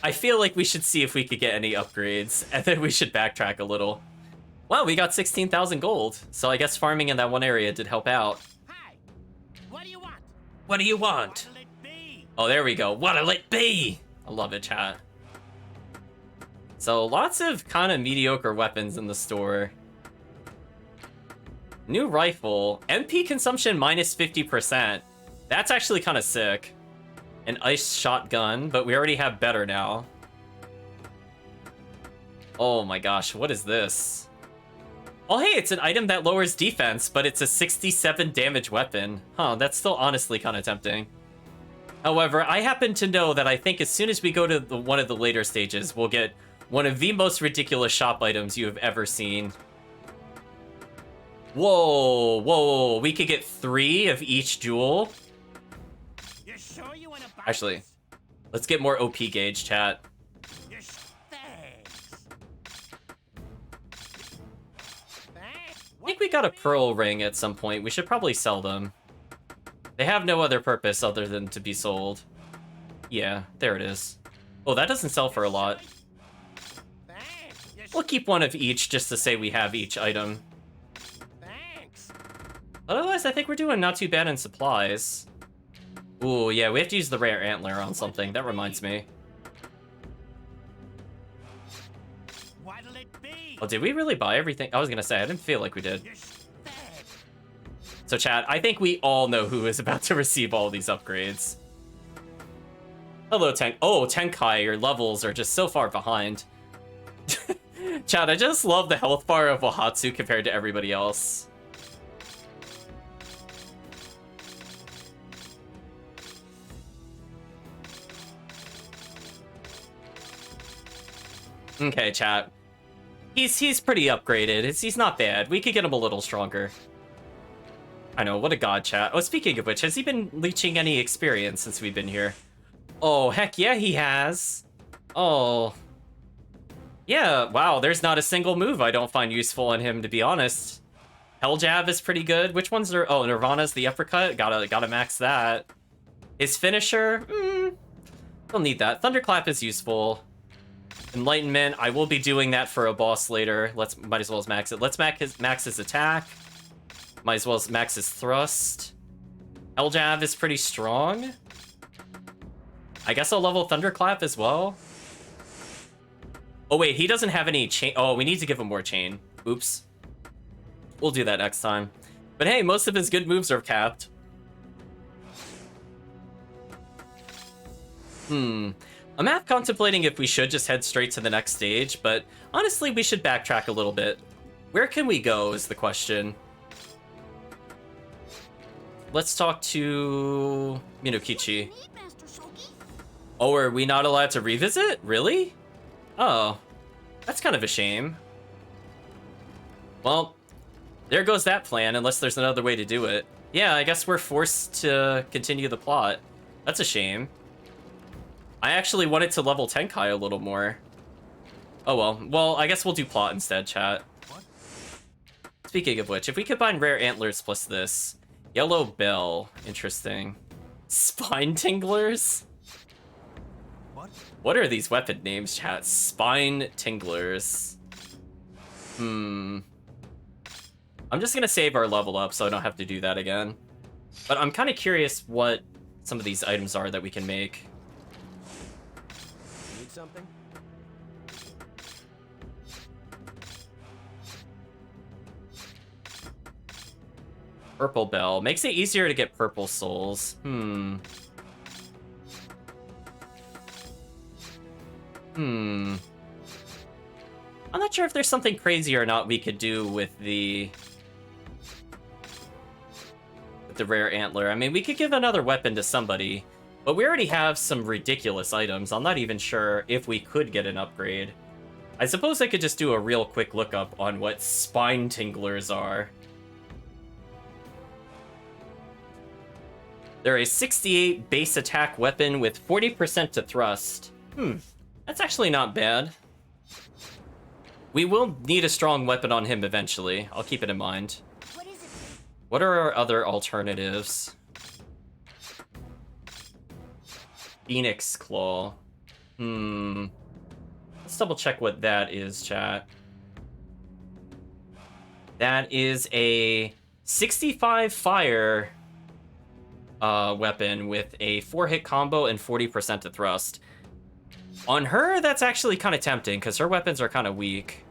S1: we should see if we could get any upgrades, and then we should backtrack a little. Wow, we got 16,000 gold, so I guess farming in that one area did help out.
S7: Hi. What do you want?
S1: What do you want?
S7: What'll it be?
S1: Oh, there we go. What'll it be? I love it, chat. So, lots of kind of mediocre weapons in the store. New rifle. MP consumption minus 50%. That's actually kind of sick. An ice shotgun, but we already have better now. Oh my gosh, what is this? Oh hey, it's an item that lowers defense, but it's a 67 damage weapon. Huh, that's still honestly kind of tempting. However, I happen to know that I think as soon as we go to one of the later stages, we'll get one of the most ridiculous shop items you have ever seen. Whoa, whoa, we could get 3 of each jewel.
S3: You sure you wanna buy
S1: Actually, let's get more OP gauge, chat.
S3: this? Thanks.
S1: I think we got a pearl ring at some point. We should probably sell them. They have no other purpose other than to be sold. Yeah, there it is. Oh, that doesn't sell for a lot. We'll keep one of each just to say we have each item.
S3: Thanks.
S1: Otherwise, I think we're doing not too bad in supplies. Ooh, yeah, we have to use the rare antler on something. That reminds me.
S3: What'll it be?
S1: Oh, did we really buy everything? I was gonna say, I didn't feel like we did. So chat, I think we all know who is about to receive all these upgrades. Hello, Tenkai, your levels are just so far behind. Chat, I just love the health bar of Wahatsu compared to everybody else. Okay, chat. He's pretty upgraded. He's not bad. We could get him a little stronger. I know, what a god, chat. Oh, speaking of which, has he been leeching any experience since we've been here? Oh, heck yeah, he has. Oh. Yeah, wow, there's not a single move I don't find useful on him, to be honest. Hell Jab is pretty good. Which ones are... Oh, Nirvana's the uppercut. Gotta max that. His finisher? Don't need that. Thunderclap is useful. Enlightenment, I will be doing that for a boss later. Might as well max it. Let's max his attack. Might as well max his thrust. Hell Jab is pretty strong. I guess I'll level Thunderclap as well. Oh wait, he doesn't have any chain. Oh, we need to give him more chain. Oops. We'll do that next time. But hey, most of his good moves are capped. I'm half contemplating if we should just head straight to the next stage, but honestly, we should backtrack a little bit. Where can we go is the question. Let's talk to Minokichi. Oh, are we not allowed to revisit? Really? Oh, that's kind of a shame. Well, there goes that plan, unless there's another way to do it. Yeah, I guess we're forced to continue the plot. That's a shame. I actually wanted to level Tenkai a little more. Oh well. Well, I guess we'll do plot instead, chat. Speaking of which, if we combine rare antlers plus this... Yellow Bell. Interesting. Spine Tinglers? What are these weapon names, chat? Spine Tinglers. I'm just gonna save our level up so I don't have to do that again. But I'm kind of curious what some of these items are that we can make.
S6: Need something?
S1: Purple Bell. Makes it easier to get purple souls. I'm not sure if there's something crazy or not we could do with the rare antler. I mean, we could give another weapon to somebody, but we already have some ridiculous items. I'm not even sure if we could get an upgrade. I suppose I could just do a real quick lookup on what spine tinglers are. They're a 68 base attack weapon with 40% to thrust. That's actually not bad. We will need a strong weapon on him eventually. I'll keep it in mind.
S4: What is it?
S1: What are our other alternatives? Phoenix Claw. Let's double check what that is, chat. That is a 65 fire weapon with a 4-hit combo and 40% to thrust. On her, that's actually kind of tempting because her weapons are kind of weak.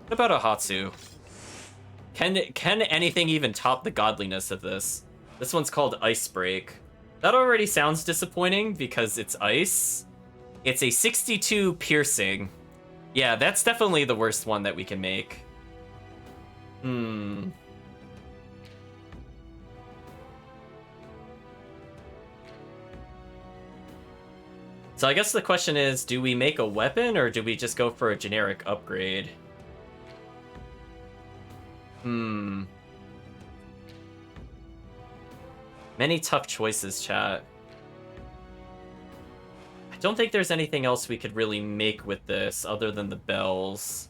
S1: What about Ohatsu? Can anything even top the godliness of this? This one's called Ice Break. That already sounds disappointing because it's ice. It's a 62 piercing Yeah, that's definitely the worst one that we can make. Hmm. So I guess the question is, do we make a weapon or do we just go for a generic upgrade? Hmm. Many tough choices, chat. I don't think there's anything else we could really make with this other than the bells.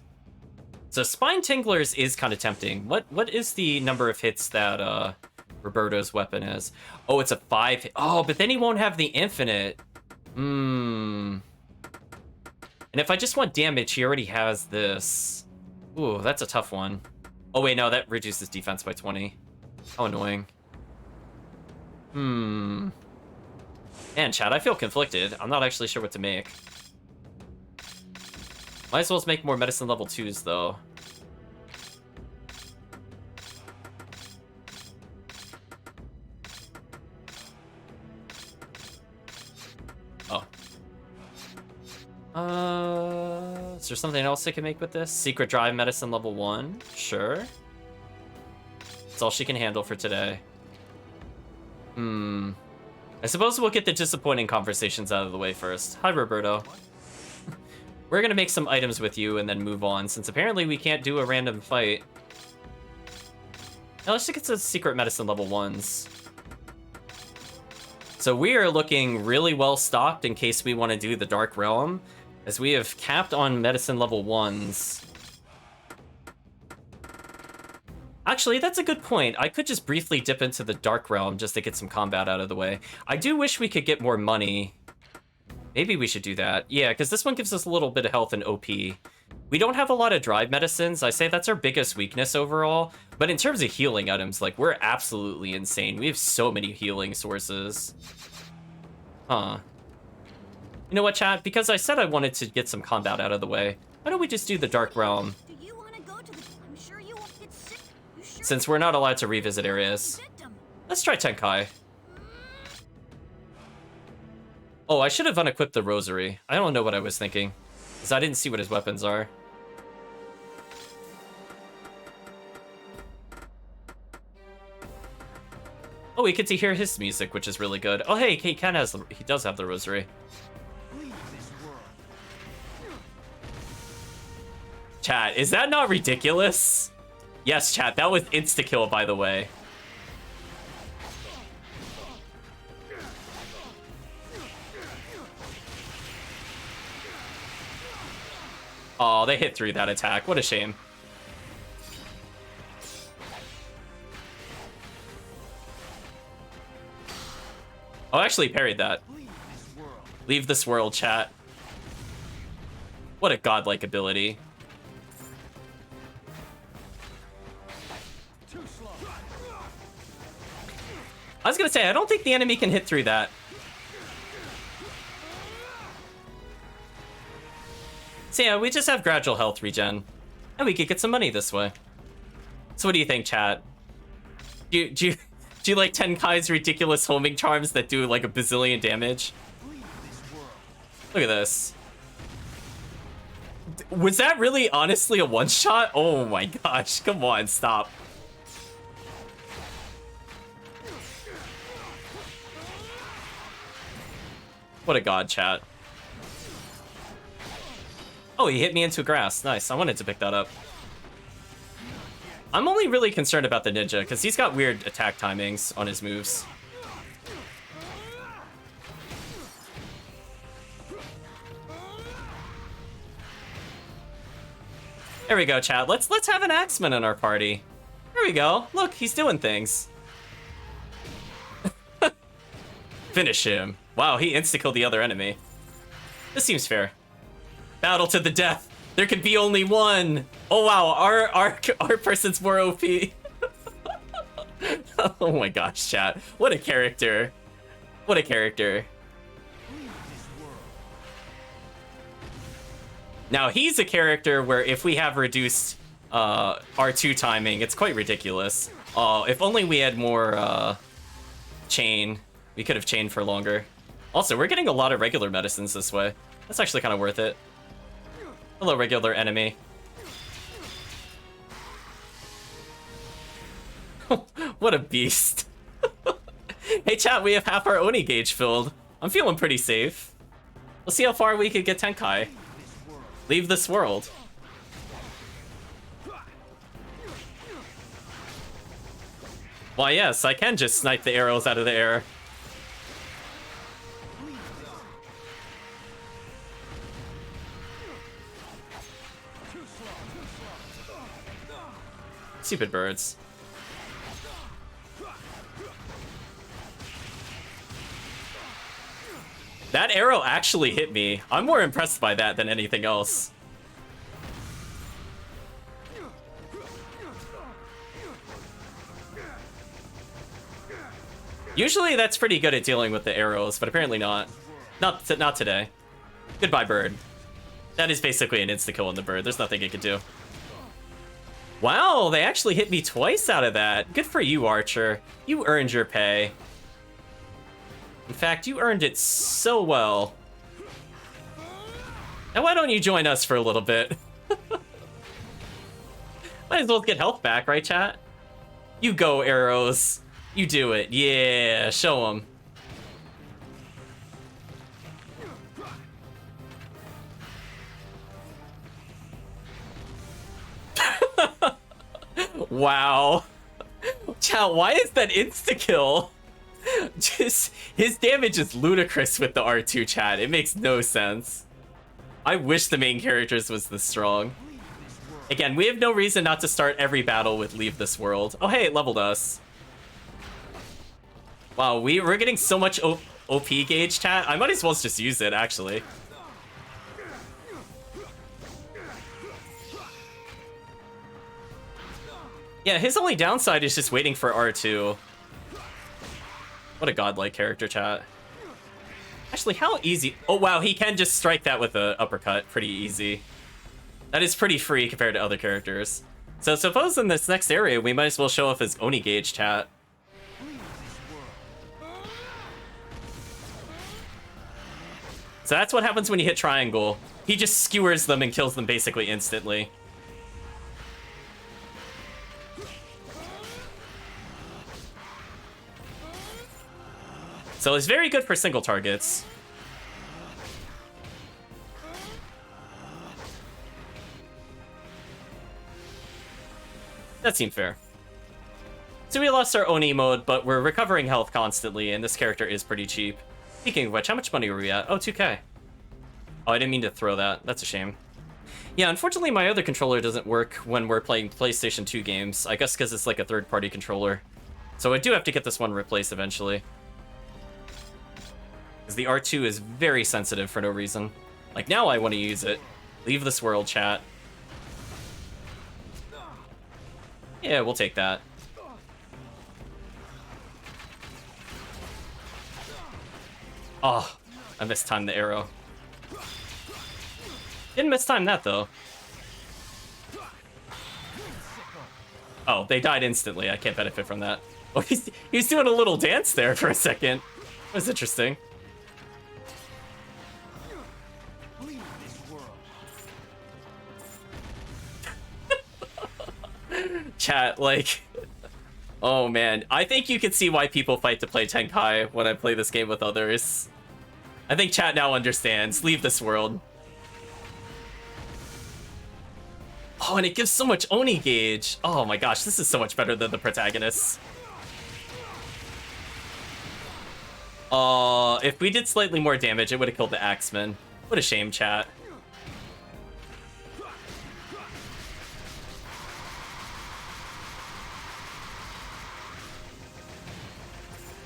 S1: So Spine Tinglers is kind of tempting. What is the number of hits that Roberto's weapon is? Oh, it's a 5. Oh, but then he won't have the infinite. Hmm. And if I just want damage, he already has this. Ooh, that's a tough one. Oh wait, no, that reduces defense by 20. How annoying. Hmm. Man, chat, I feel conflicted. I'm not actually sure what to make. Might as well make more medicine level 2s, though. Oh. Is there something else I can make with this? Secret Drive medicine level 1? Sure. That's all she can handle for today. Hmm. I suppose we'll get the disappointing conversations out of the way first. Hi, Roberto. We're gonna make some items with you and then move on, since apparently we can't do a random fight. Now let's just get to secret medicine level 1s. So we are looking really well stocked in case we want to do the Dark Realm, as we have capped on medicine level 1s. Actually, that's a good point. I could just briefly dip into the Dark Realm just to get some combat out of the way. I do wish we could get more money. Maybe we should do that. Yeah, because this one gives us a little bit of health and OP. We don't have a lot of drive medicines. I say that's our biggest weakness overall. But in terms of healing items, like, we're absolutely insane. We have so many healing sources. Huh. You know what, chat? Because I said I wanted to get some combat out of the way, why don't we just do the Dark Realm?
S4: Do you want to go to the... I'm sure you won't get sick. You sure
S1: Since we're not allowed to revisit areas.
S4: victim?
S1: Let's try Tenkai. Oh, I should have unequipped the Rosary. I don't know what I was thinking, because I didn't see what his weapons are. Oh, we get to hear his music, which is really good. Oh, hey, he does have the Rosary. Chat, is that not ridiculous? Yes, chat, that was insta-kill, by the way. Oh, they hit through that attack. What a shame. Oh, I actually parried that. Leave this world, chat. What a godlike ability. I was gonna say, I don't think the enemy can hit through that. So yeah, we just have gradual health regen. And we could get some money this way. So what do you think, chat? Do you like Tenkai's ridiculous homing charms that do like a bazillion damage? Look at this. Was that really honestly a one-shot? Oh my gosh, come on, stop. What a god, chat. Oh, he hit me into grass. Nice, I wanted to pick that up. I'm only really concerned about the ninja, because he's got weird attack timings on his moves. There we go, chat. Let's have an axeman in our party. There we go. Look, he's doing things. Finish him. Wow, he insta-killed the other enemy. This seems fair. Battle to the death. There could be only one. Oh wow, our person's more OP. Oh my gosh, chat. What a character. What a character. Now he's a character where if we have reduced R2 timing, it's quite ridiculous. If only we had more chain, we could have chained for longer. Also, we're getting a lot of regular medicines this way. That's actually kind of worth it. Hello, regular enemy. What a beast. Hey chat, we have half our Oni gauge filled. I'm feeling pretty safe. We'll see how far we can get Tenkai. Leave this world. Why yes, I can just snipe the arrows out of the air. Stupid birds. That arrow actually hit me. I'm more impressed by that than anything else. Usually that's pretty good at dealing with the arrows, but apparently not. Not today. Goodbye, bird. That is basically an insta-kill on the bird. There's nothing it could do. Wow, they actually hit me twice out of that. Good for you, Archer. You earned your pay. In fact, you earned it so well. And why don't you join us for a little bit? Might as well get health back, right, chat? You go, arrows. You do it. Yeah, show them. Wow. Chat, why is that insta-kill? Just, his damage is ludicrous with the R2, chat. It makes no sense. I wish the main characters was this strong. Again, we have no reason not to start every battle with Leave This World. Oh, hey, it leveled us. Wow, we're getting so much OP gauge, chat. I might as well just use it, actually. Yeah, his only downside is just waiting for R2. What a godlike character, chat. Actually, how easy... Oh, wow, he can just strike that with an uppercut. Pretty easy. That is pretty free compared to other characters. So suppose in this next area, we might as well show off his Oni gauge, chat. So that's what happens when you hit triangle. He just skewers them and kills them basically instantly. So it's very good for single targets. That seemed fair. So we lost our Oni mode, but we're recovering health constantly, and this character is pretty cheap. Speaking of which, how much money were we at? Oh, 2K. Oh, I didn't mean to throw that. That's a shame. Yeah, unfortunately, my other controller doesn't work when we're playing PlayStation 2 games. I guess because it's like a third-party controller. So I do have to get this one replaced eventually. Because the R2 is very sensitive for no reason. Like, now I want to use it. Leave this world, chat. Yeah, we'll take that. Oh, I mistimed the arrow. Didn't mistime that, though. Oh, they died instantly. I can't benefit from that. Oh, he's doing a little dance there for a second. That was interesting. Chat, like... Oh, man. I think you can see why people fight to play Tenkai when I play this game with others. I think chat now understands. Leave this world. Oh, and it gives so much Oni gauge. Oh my gosh, this is so much better than the protagonists. If we did slightly more damage, it would have killed the Axeman. What a shame, chat.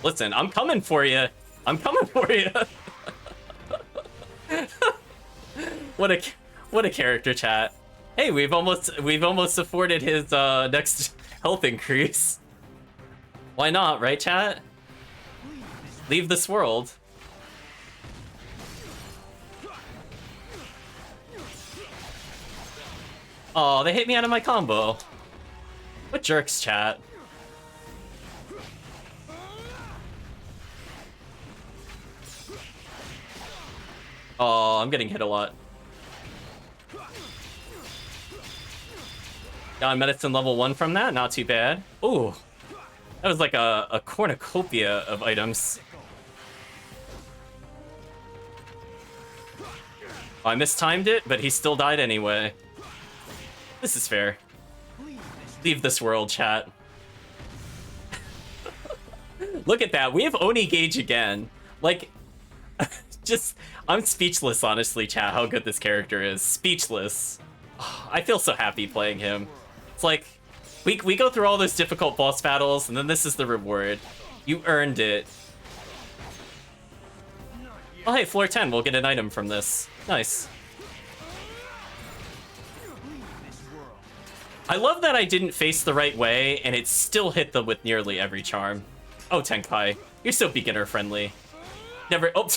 S1: Listen, I'm coming for you. I'm coming for you. What a character, chat. Hey, we've almost afforded his next health increase. Why not, right, chat? Leave this world. Oh, they hit me out of my combo. What jerks, chat? Oh, I'm getting hit a lot. Got medicine level 1 from that, not too bad. Ooh, that was like a cornucopia of items. Oh, I mistimed it, but he still died anyway. This is fair. Leave this world, chat. Look at that, we have Oni Gauge again. Like, just, I'm speechless, honestly, chat, how good this character is. Speechless. Oh, I feel so happy playing him. It's like, we go through all those difficult boss battles, and then this is the reward. You earned it. Oh, hey, floor 10, we'll get an item from this. Nice. I love that I didn't face the right way, and it still hit them with nearly every charm. Oh, Tenkai, you're so beginner-friendly. Never... Oh,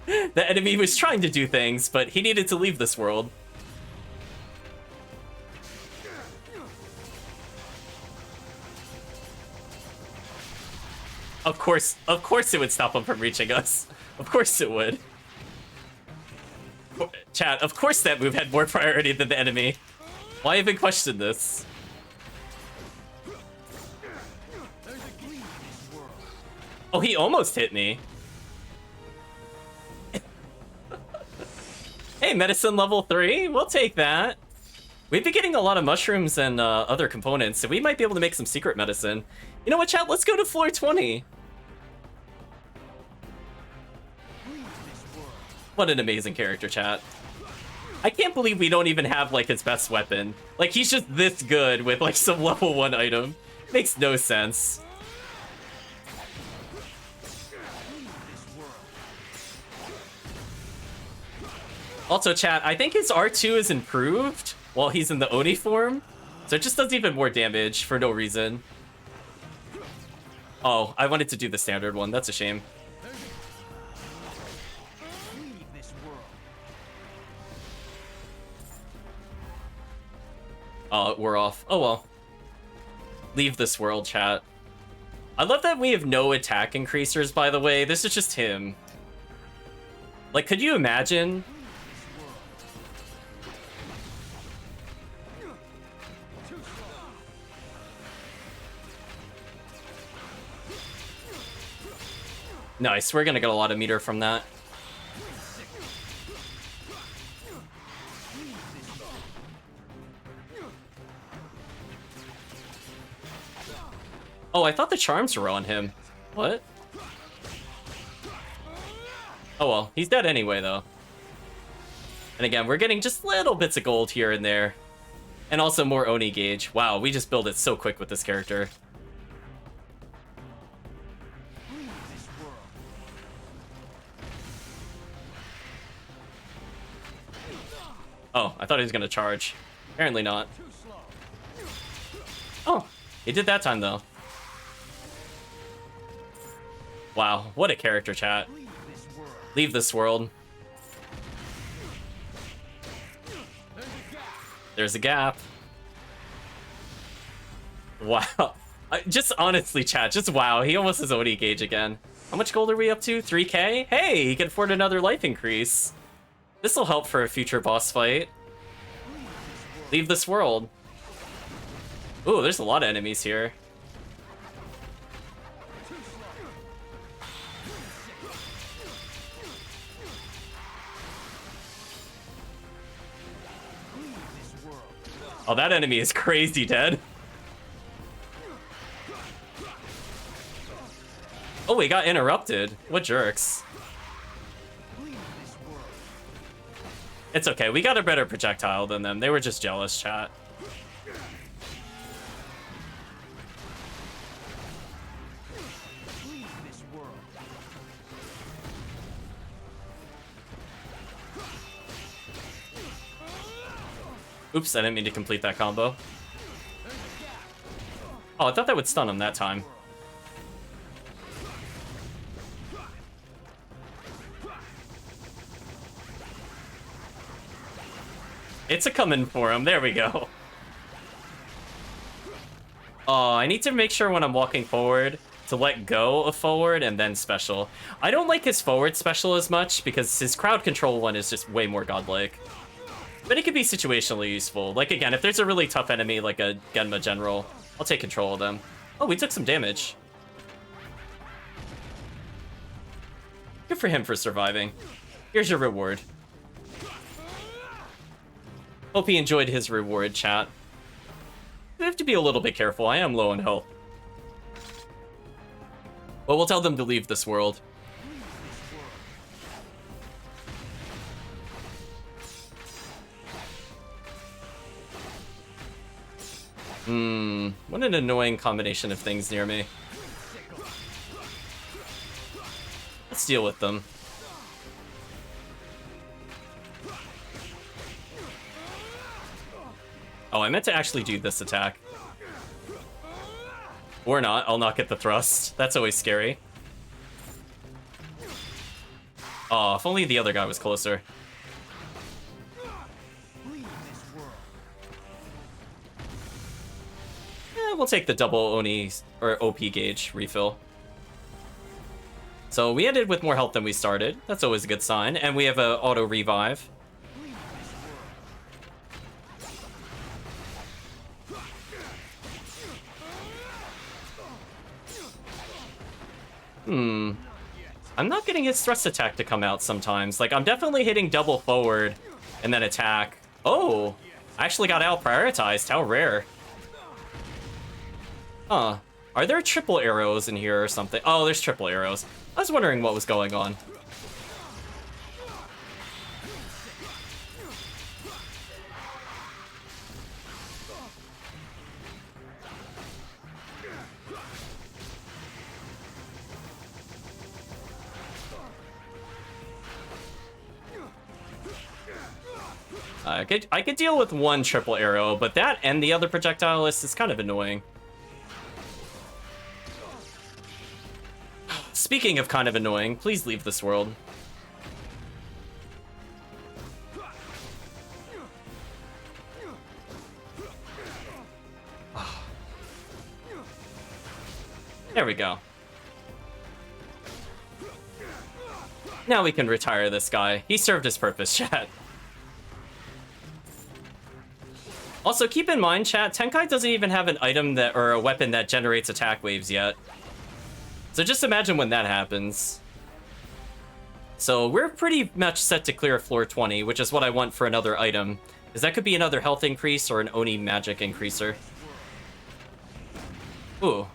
S1: the enemy was trying to do things, but he needed to leave this world. Of course it would stop him from reaching us. Of course it would. Chat, of course that move had more priority than the enemy. Why even question this? Oh, he almost hit me. Hey, medicine level 3, we'll take that. We've been getting a lot of mushrooms and other components, so we might be able to make some secret medicine. You know what, chat? Let's go to floor 20. What an amazing character, chat. I can't believe we don't even have, like, his best weapon. Like, he's just this good with, like, some level 1 item. Makes no sense. Also, chat, I think his R2 is improved while he's in the Oni form. So it just does even more damage for no reason. Oh, I wanted to do the standard one. That's a shame. Oh, we're off. Oh well. Leave this world, chat. I love that we have no attack increasers, by the way. This is just him. Like, could you imagine? Nice, we're gonna get a lot of meter from that. Oh, I thought the charms were on him. What? Oh well, he's dead anyway, though. And again, we're getting just little bits of gold here and there. And also more Oni Gauge. Wow, we just build it so quick with this character. Oh, I thought he was gonna charge. Apparently not. Oh, he did that time, though. Wow, what a character, chat. Leave this world. There's a gap. Wow. Just honestly, chat, just wow. He almost has Oni Gauge again. How much gold are we up to? 3K? Hey, he can afford another life increase. This will help for a future boss fight. Leave this world. Ooh, there's a lot of enemies here. Oh, that enemy is crazy dead. Oh, we got interrupted. What jerks. It's okay, we got a better projectile than them. They were just jealous, chat. Oops, I didn't mean to complete that combo. Oh, I thought that would stun him that time. It's a coming for him. There we go. Oh, I need to make sure when I'm walking forward to let go of forward and then special. I don't like his forward special as much because his crowd control one is just way more godlike. But it could be situationally useful. Like, again, if there's a really tough enemy, like a Genma General, I'll take control of them. Oh, we took some damage. Good for him for surviving. Here's your reward. Hope he enjoyed his reward, chat. We have to be a little bit careful. I am low on health. Well, we'll tell them to leave this world. What an annoying combination of things near me. Let's deal with them. Oh, I meant to actually do this attack. Or not, I'll not get the thrust. That's always scary. Oh, if only the other guy was closer. We'll take the double Oni or OP gauge refill. So we ended with more health than we started. That's always a good sign. And we have a auto revive. I'm not getting his thrust attack to come out sometimes. Like, I'm definitely hitting double forward and then attack. Oh, I actually got out prioritized. How rare. Huh. Are there triple arrows in here or something? Oh, there's triple arrows. I was wondering what was going on. I could deal with one triple arrow, but that and the other projectile list is kind of annoying. Speaking of kind of annoying, please leave this world. There we go. Now we can retire this guy. He served his purpose, chat. Also, keep in mind, chat, Tenkai doesn't even have an item that or a weapon that generates attack waves yet. So just imagine when that happens. So we're pretty much set to clear floor 20, which is what I want for another item. Because that could be another health increase or an Oni magic increaser. Ooh.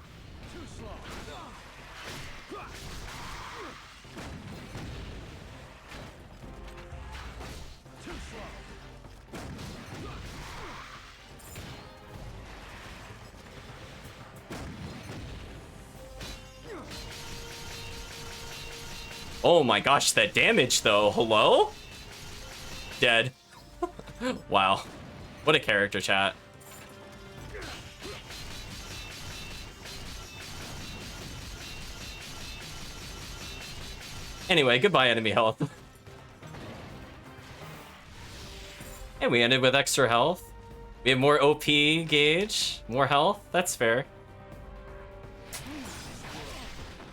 S1: Oh my gosh, that damage though. Hello? Dead. Wow. What a character, chat. Anyway, goodbye enemy health. And we ended with extra health. We have more OP gauge, more health. That's fair.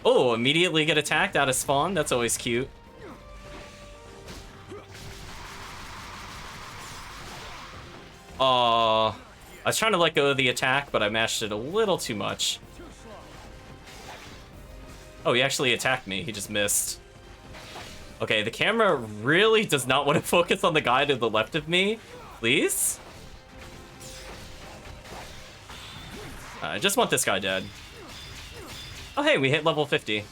S1: Oh, immediately get attacked out of spawn. That's always cute. I was trying to let go of the attack, but I mashed it a little too much. Oh, he actually attacked me. He just missed. Okay, the camera really does not want to focus on the guy to the left of me. Please? I just want this guy dead. Oh, hey, we hit level 50.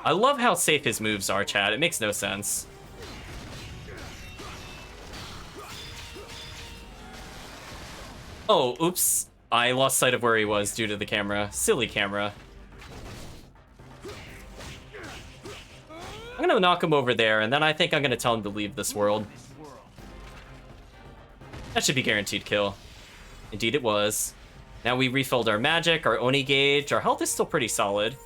S1: I love how safe his moves are, chat. It makes no sense. Oh, oops. I lost sight of where he was due to the camera. Silly camera. I'm gonna knock him over there, and then I think I'm gonna tell him to leave this world. That should be guaranteed kill. Indeed it was. Now we refilled our magic, our Oni gauge. Our health is still pretty solid.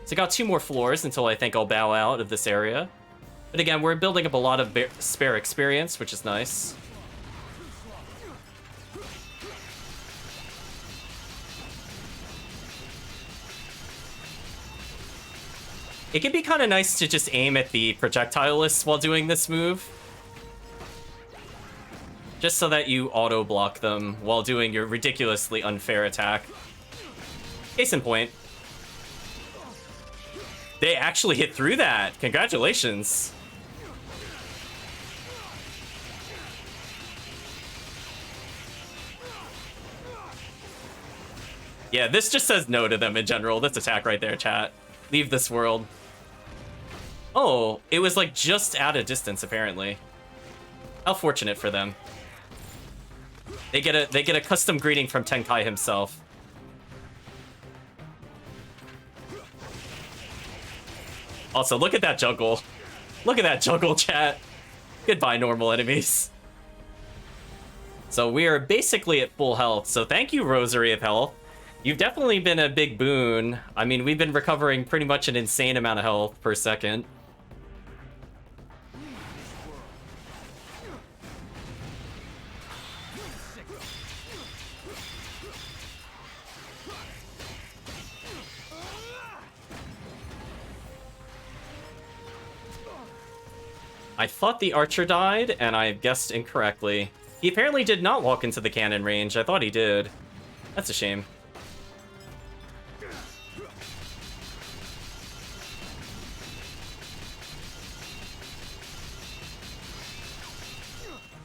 S1: So I got 2 more floors until I think I'll bow out of this area. But again, we're building up a lot of spare experience, which is nice. It can be kind of nice to just aim at the projectile list while doing this move. Just so that you auto-block them while doing your ridiculously unfair attack. Case in point. They actually hit through that! Congratulations! Yeah, this just says no to them in general. This attack right there, chat. Leave this world. Oh, it was like just at a distance, apparently. How fortunate for them. They get a custom greeting from Tenkai himself. Also, look at that juggle. Look at that juggle, chat. Goodbye, normal enemies. So we are basically at full health. So thank you, Rosary of Health. You've definitely been a big boon. I mean, we've been recovering pretty much an insane amount of health per second. I thought the archer died, and I guessed incorrectly. He apparently did not walk into the cannon range. I thought he did. That's a shame.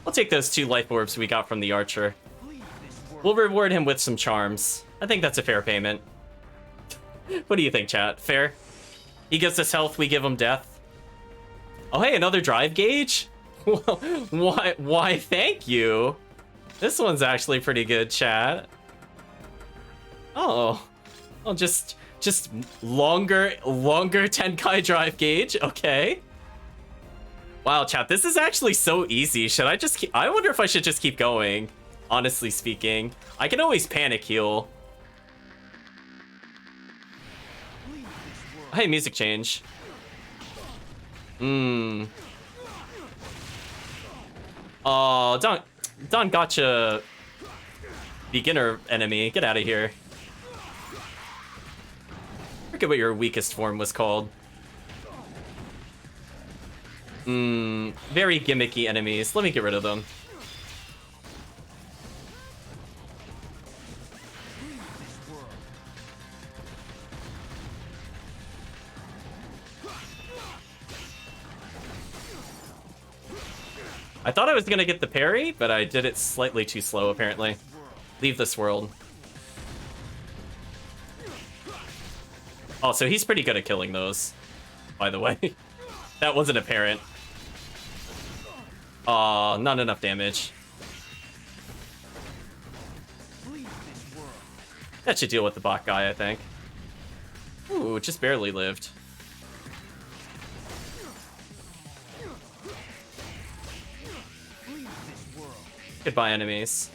S1: I'll take those 2 life orbs we got from the archer. We'll reward him with some charms. I think that's a fair payment. What do you think, chat? Fair? He gives us health, we give him death. Oh, hey, another drive gauge? Why, thank you. This one's actually pretty good, chat. Oh, just longer Tenkai drive gauge. Okay. Wow, chat, this is actually so easy. Should I just I wonder if I should just keep going, honestly speaking. I can always panic heal. Hey, music change. Oh, Don gotcha. Beginner enemy. Get out of here. Forget what your weakest form was called. Very gimmicky enemies. Let me get rid of them. I thought I was gonna get the parry, but I did it slightly too slow, apparently. Leave this world. Also, he's pretty good at killing those, by the way. That wasn't apparent. Aw, not enough damage. That should deal with the bot guy, I think. Ooh, just barely lived. Goodbye, enemies.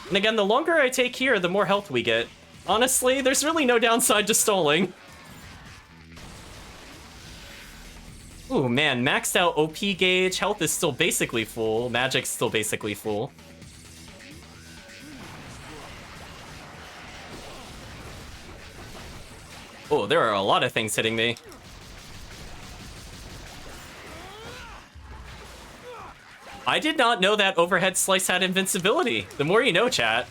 S1: And again, the longer I take here, the more health we get. Honestly, there's really no downside to stalling. Ooh, man, maxed out OP gauge. Health is still basically full. Magic's still basically full. Oh, there are a lot of things hitting me. I did not know that overhead slice had invincibility. The more you know, chat.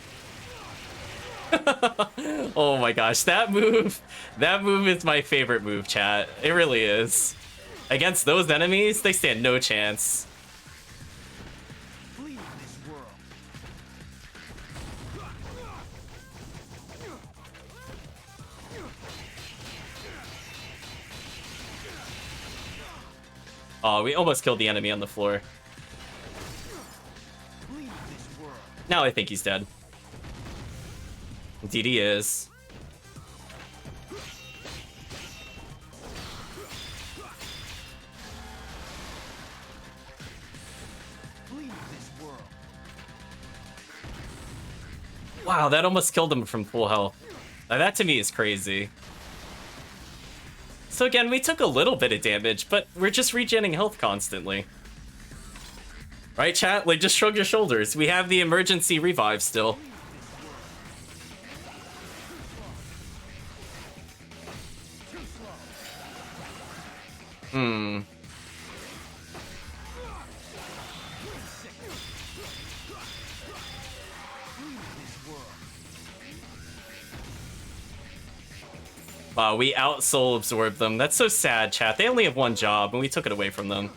S1: Oh my gosh, that move is my favorite move, chat. It really is. Against those enemies, they stand no chance. Oh, we almost killed the enemy on the floor. Now I think he's dead. Indeed he is. Wow, that almost killed him from full health. Now that to me is crazy. So again, we took a little bit of damage, but we're just regenerating health constantly. Right, chat? Like, just shrug your shoulders. We have the emergency revive still. Hmm. Wow, we out-soul absorbed them. That's so sad, chat. They only have one job, and we took it away from them.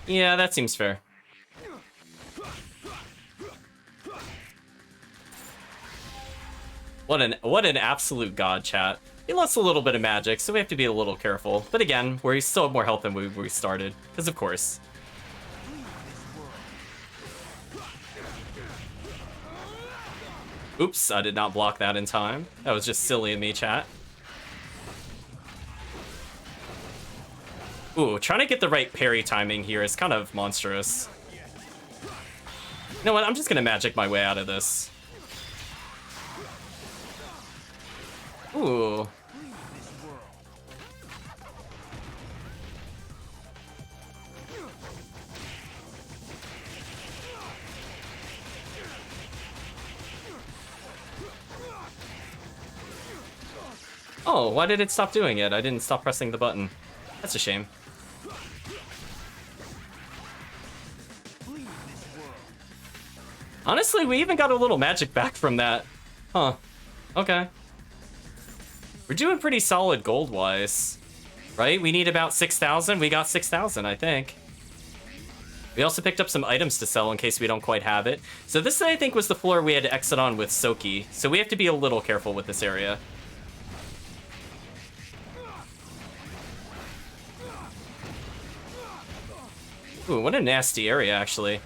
S1: Yeah, that seems fair. What an absolute god, chat. He lost a little bit of magic, so we have to be a little careful. But again, we still have more health than we started, because of course. Oops, I did not block that in time. That was just silly of me, chat. Ooh, trying to get the right parry timing here is kind of monstrous. You know what? I'm just gonna magic my way out of this. Ooh. Oh, why did it stop doing it? I didn't stop pressing the button. That's a shame. Honestly, we even got a little magic back from that. Huh. Okay. We're doing pretty solid gold-wise. Right? We need about 6,000. We got 6,000, I think. We also picked up some items to sell in case we don't quite have it. So this, I think, was the floor we had to exit on with Soki. So we have to be a little careful with this area. Ooh, what a nasty area, actually.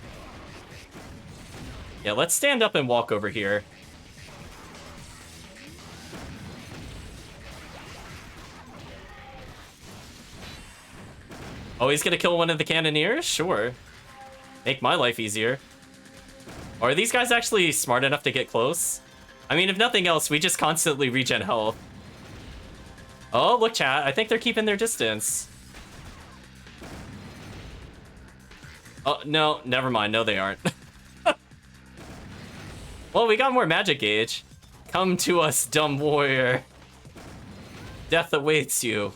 S1: Yeah, let's stand up and walk over here. Oh, he's gonna kill one of the cannoneers? Sure. Make my life easier. Or are these guys actually smart enough to get close? I mean, if nothing else, we just constantly regen health. Oh, look, chat. I think they're keeping their distance. Oh, no, never mind. No, they aren't. Well, we got more magic gauge. Come to us, dumb warrior. Death awaits you.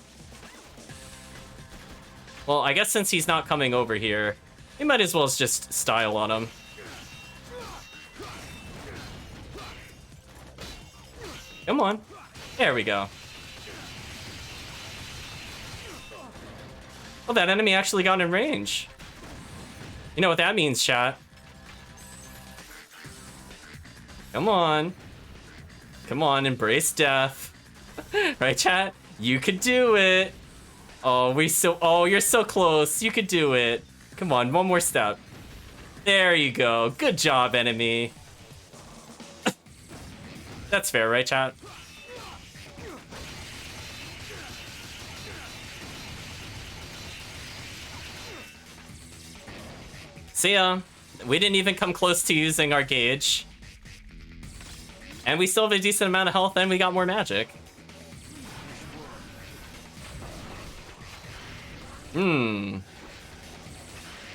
S1: Well, I guess since he's not coming over here, we might as well just style on him. Come on. There we go. Well, that enemy actually got in range. You know what that means, chat. Come on. Come on, embrace death. Right, chat? You could do it. Oh, you're so close. You could do it. Come on, one more step. There you go. Good job, enemy. That's fair, right, chat? See ya. We didn't even come close to using our gauge. And we still have a decent amount of health, and we got more magic.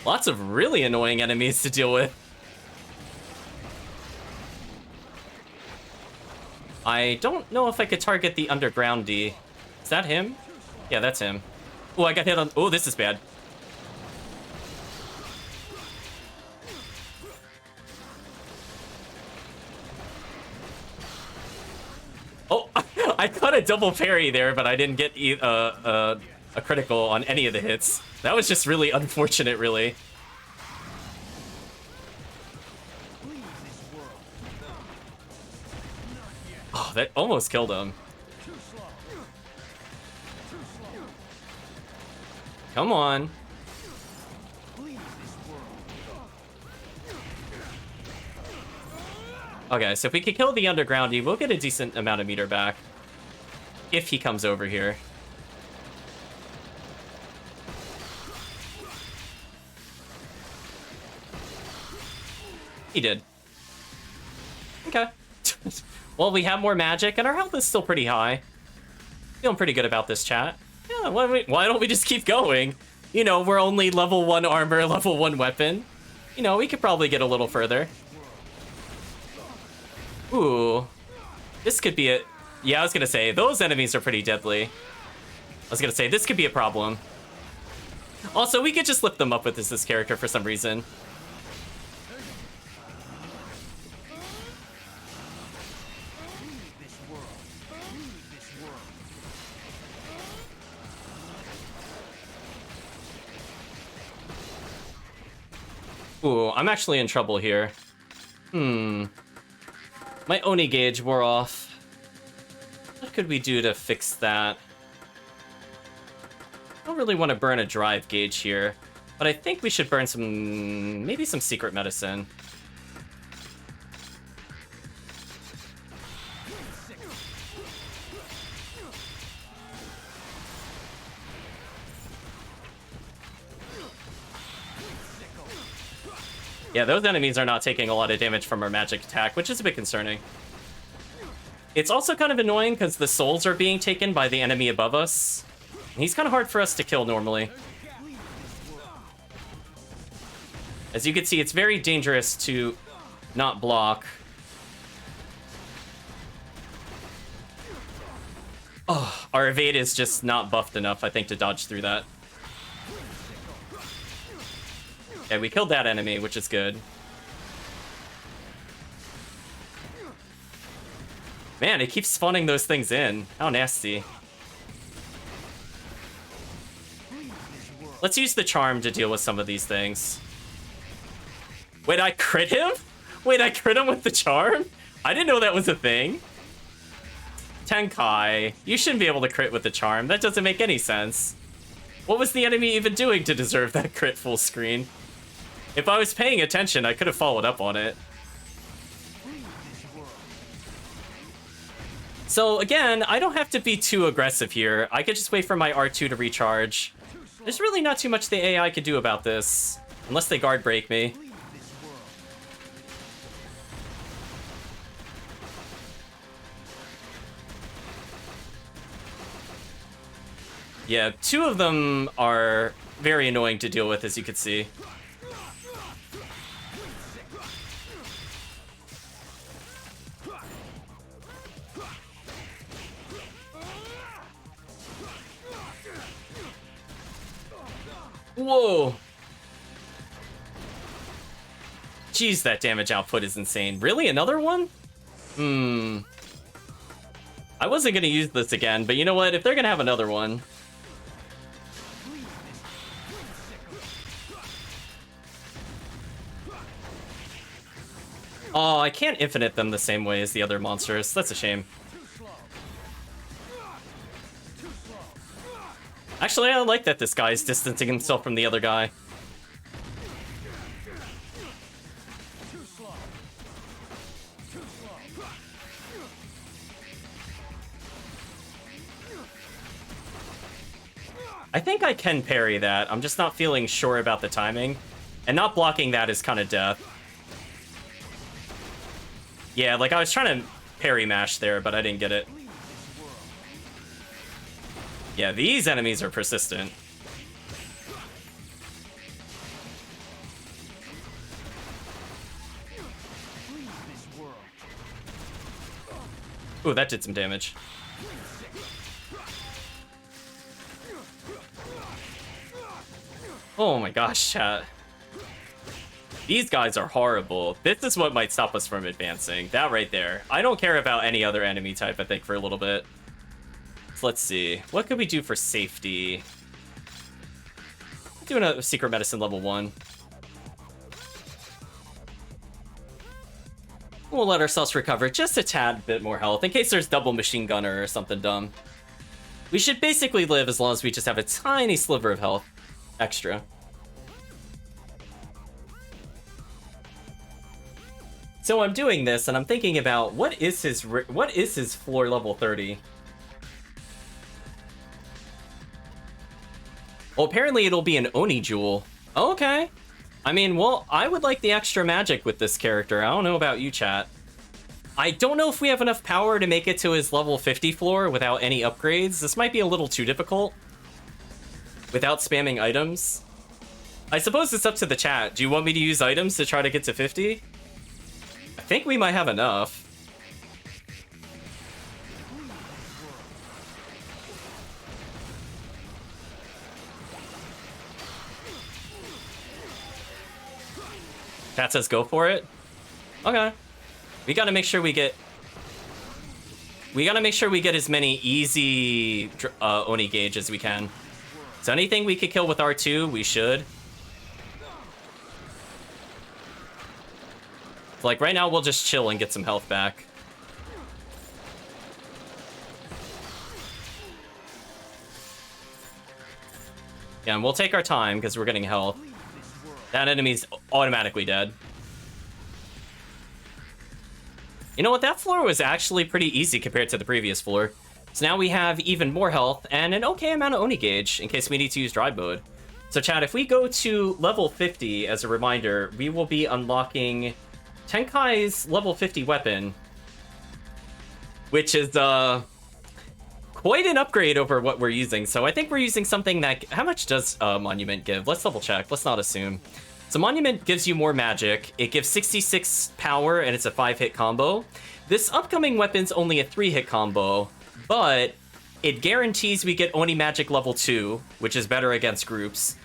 S1: Lots of really annoying enemies to deal with. I don't know if I could target the underground D. Is that him? Yeah, that's him. Oh, I got hit on... Oh, this is bad. Oh, I caught a double parry there, but I didn't get a critical on any of the hits. That was just really unfortunate, really. Oh, that almost killed him. Come on. Okay, so if we could kill the undergroundy, we'll get a decent amount of meter back. If he comes over here. He did. Okay. Well, we have more magic, and our health is still pretty high. Feeling pretty good about this, chat. Yeah, why don't we just keep going? You know, we're only level 1 armor, level 1 weapon. You know, we could probably get a little further. Ooh. This could be Yeah, I was gonna say, those enemies are pretty deadly. I was gonna say, this could be a problem. Also, we could just lift them up with this character for some reason. Ooh, I'm actually in trouble here. My Oni gauge wore off. What could we do to fix that? I don't really want to burn a drive gauge here, but I think we should burn some, maybe some secret medicine. Yeah, those enemies are not taking a lot of damage from our magic attack, which is a bit concerning. It's also kind of annoying because the souls are being taken by the enemy above us. He's kind of hard for us to kill normally. As you can see, it's very dangerous to not block. Oh, our evade is just not buffed enough, I think, to dodge through that. Okay, we killed that enemy, which is good. Man, it keeps spawning those things in. How nasty. Let's use the charm to deal with some of these things. Wait, I crit him? Wait, I crit him with the charm? I didn't know that was a thing. Tenkai, you shouldn't be able to crit with the charm. That doesn't make any sense. What was the enemy even doing to deserve that crit full screen? If I was paying attention, I could have followed up on it. So again, I don't have to be too aggressive here. I could just wait for my R2 to recharge. There's really not too much the AI could do about this, unless they guard break me. Yeah, two of them are very annoying to deal with, as you can see. Whoa! Jeez, that damage output is insane. Really? Another one? I wasn't gonna use this again, but you know what? If they're gonna have another one... Oh, I can't infinite them the same way as the other monsters. That's a shame. Actually, I like that this guy is distancing himself from the other guy. I think I can parry that. I'm just not feeling sure about the timing. And not blocking that is kind of death. Yeah, like I was trying to parry mash there, but I didn't get it. Yeah, these enemies are persistent. Ooh, that did some damage. Oh my gosh, chat. These guys are horrible. This is what might stop us from advancing. That right there. I don't care about any other enemy type, I think, for a little bit. So let's see. What could we do for safety? Doing a secret medicine level 1. We'll let ourselves recover just a tad bit more health in case there's double machine gunner or something dumb. We should basically live as long as we just have a tiny sliver of health extra. So I'm doing this and I'm thinking about what is his floor level 30? Well, apparently it'll be an Oni jewel. Okay. I mean, well, I would like the extra magic with this character. I don't know about you, chat. I don't know if we have enough power to make it to his level 50 floor without any upgrades. This might be a little too difficult without spamming items. I suppose it's up to the chat. Do you want me to use items to try to get to 50? I think we might have enough. Chat says go for it. Okay. We gotta make sure we get... We gotta make sure we get as many easy Oni gauge as we can. So anything we could kill with R2, we should. So like right now, we'll just chill and get some health back. Yeah, and we'll take our time because we're getting health. That enemy's automatically dead. You know what? That floor was actually pretty easy compared to the previous floor. So now we have even more health and an okay amount of Oni gauge in case we need to use dry mode. So chat, if we go to level 50, as a reminder, we will be unlocking Tenkai's level 50 weapon, which is quite an upgrade over what we're using. So I think we're using something that... How much does Monument give? Let's double check. Let's not assume. So Monument gives you more magic. It gives 66 power, and it's a 5-hit combo. This upcoming weapon's only a 3-hit combo, but it guarantees we get Oni Magic level 2, which is better against groups.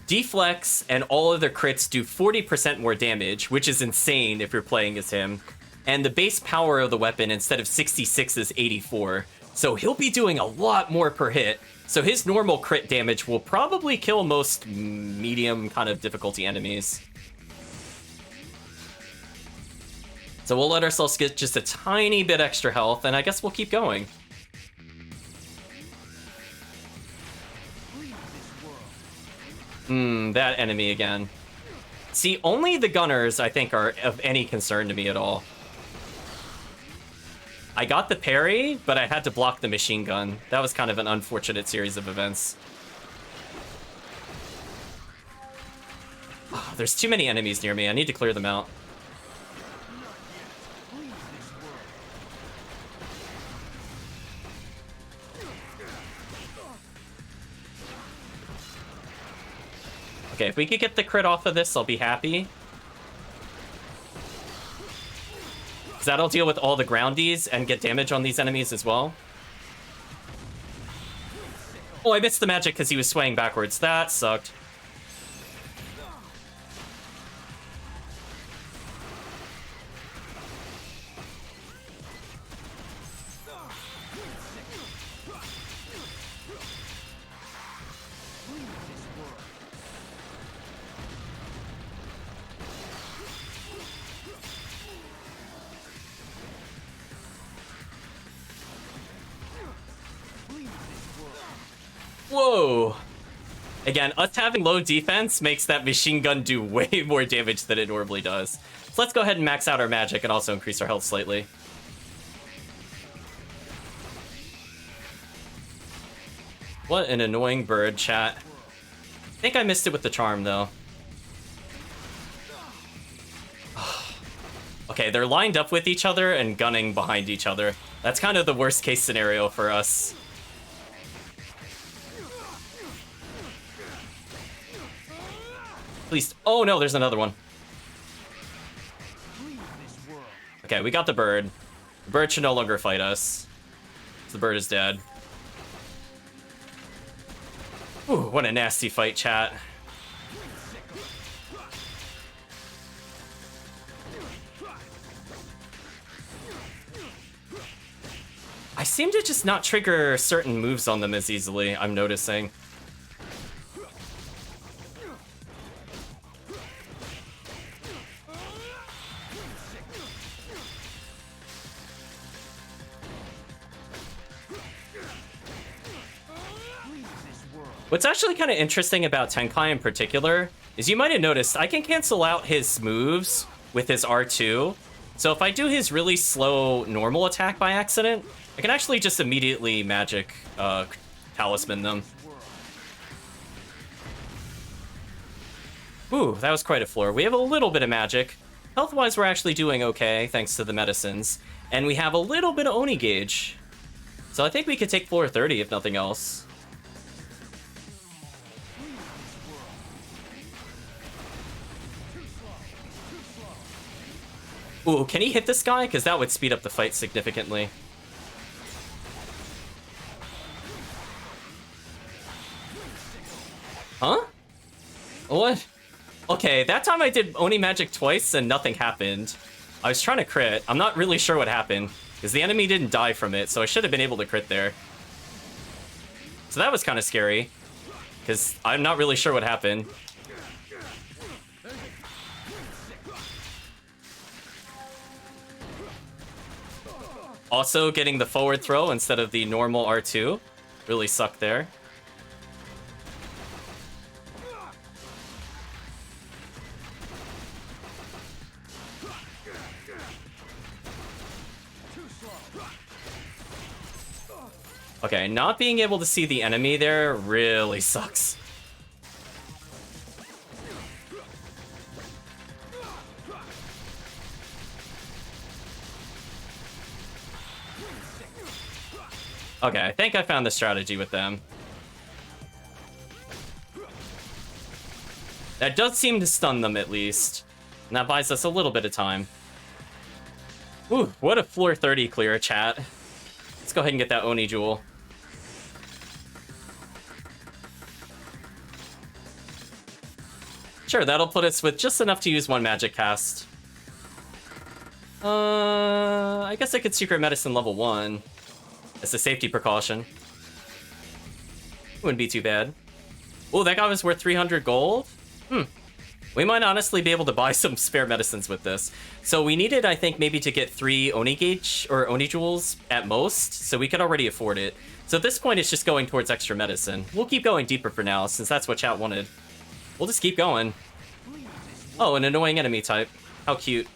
S1: Deflex and all other crits do 40% more damage, which is insane if you're playing as him. And the base power of the weapon, instead of 66, is 84. So he'll be doing a lot more per hit. So his normal crit damage will probably kill most medium kind of difficulty enemies. So we'll let ourselves get just a tiny bit extra health, and I guess we'll keep going. That enemy again. See, only the gunners, I think, are of any concern to me at all. I got the parry, but I had to block the machine gun. That was kind of an unfortunate series of events. Oh, there's too many enemies near me. I need to clear them out. Okay, if we could get the crit off of this, I'll be happy. Because that'll deal with all the groundies and get damage on these enemies as well. Oh, I missed the magic because he was swaying backwards. That sucked. Whoa! Again, us having low defense makes that machine gun do way more damage than it normally does. So let's go ahead and max out our magic and also increase our health slightly. What an annoying bird, chat. I think I missed it with the charm, though. Okay, they're lined up with each other and gunning behind each other. That's kind of the worst case scenario for us. At least, oh no, there's another one. Okay, we got the bird. The bird should no longer fight us. The bird is dead. Ooh, what a nasty fight, chat. I seem to just not trigger certain moves on them as easily, I'm noticing. What's actually kind of interesting about Tenkai in particular is you might have noticed I can cancel out his moves with his R2. So if I do his really slow normal attack by accident, I can actually just immediately magic talisman them. Ooh, that was quite a floor. We have a little bit of magic. Health-wise, we're actually doing okay, thanks to the medicines. And we have a little bit of Oni gauge. So I think we could take floor 30 if nothing else. Ooh, can he hit this guy? Because that would speed up the fight significantly. Huh? What? Okay, that time I did Oni magic twice and nothing happened. I was trying to crit. I'm not really sure what happened, because the enemy didn't die from it, so I should have been able to crit there. So that was kind of scary, because I'm not really sure what happened. Also, getting the forward throw instead of the normal R2 really sucked there. Okay, not being able to see the enemy there really sucks. Okay, I think I found the strategy with them. That does seem to stun them at least. And that buys us a little bit of time. Ooh, what a floor 30 clear, chat. Let's go ahead and get that Oni Jewel. Sure, that'll put us with just enough to use one magic cast. I guess I could Secret Medicine level 1. As a safety precaution. Wouldn't be too bad. Oh, that guy was worth 300 gold? We might honestly be able to buy some spare medicines with this. So we needed, I think, maybe to get 3 Oni Gauge or Oni Jewels at most, so we could already afford it. So at this point, it's just going towards extra medicine. We'll keep going deeper for now, since that's what chat wanted. We'll just keep going. Oh, an annoying enemy type. How cute.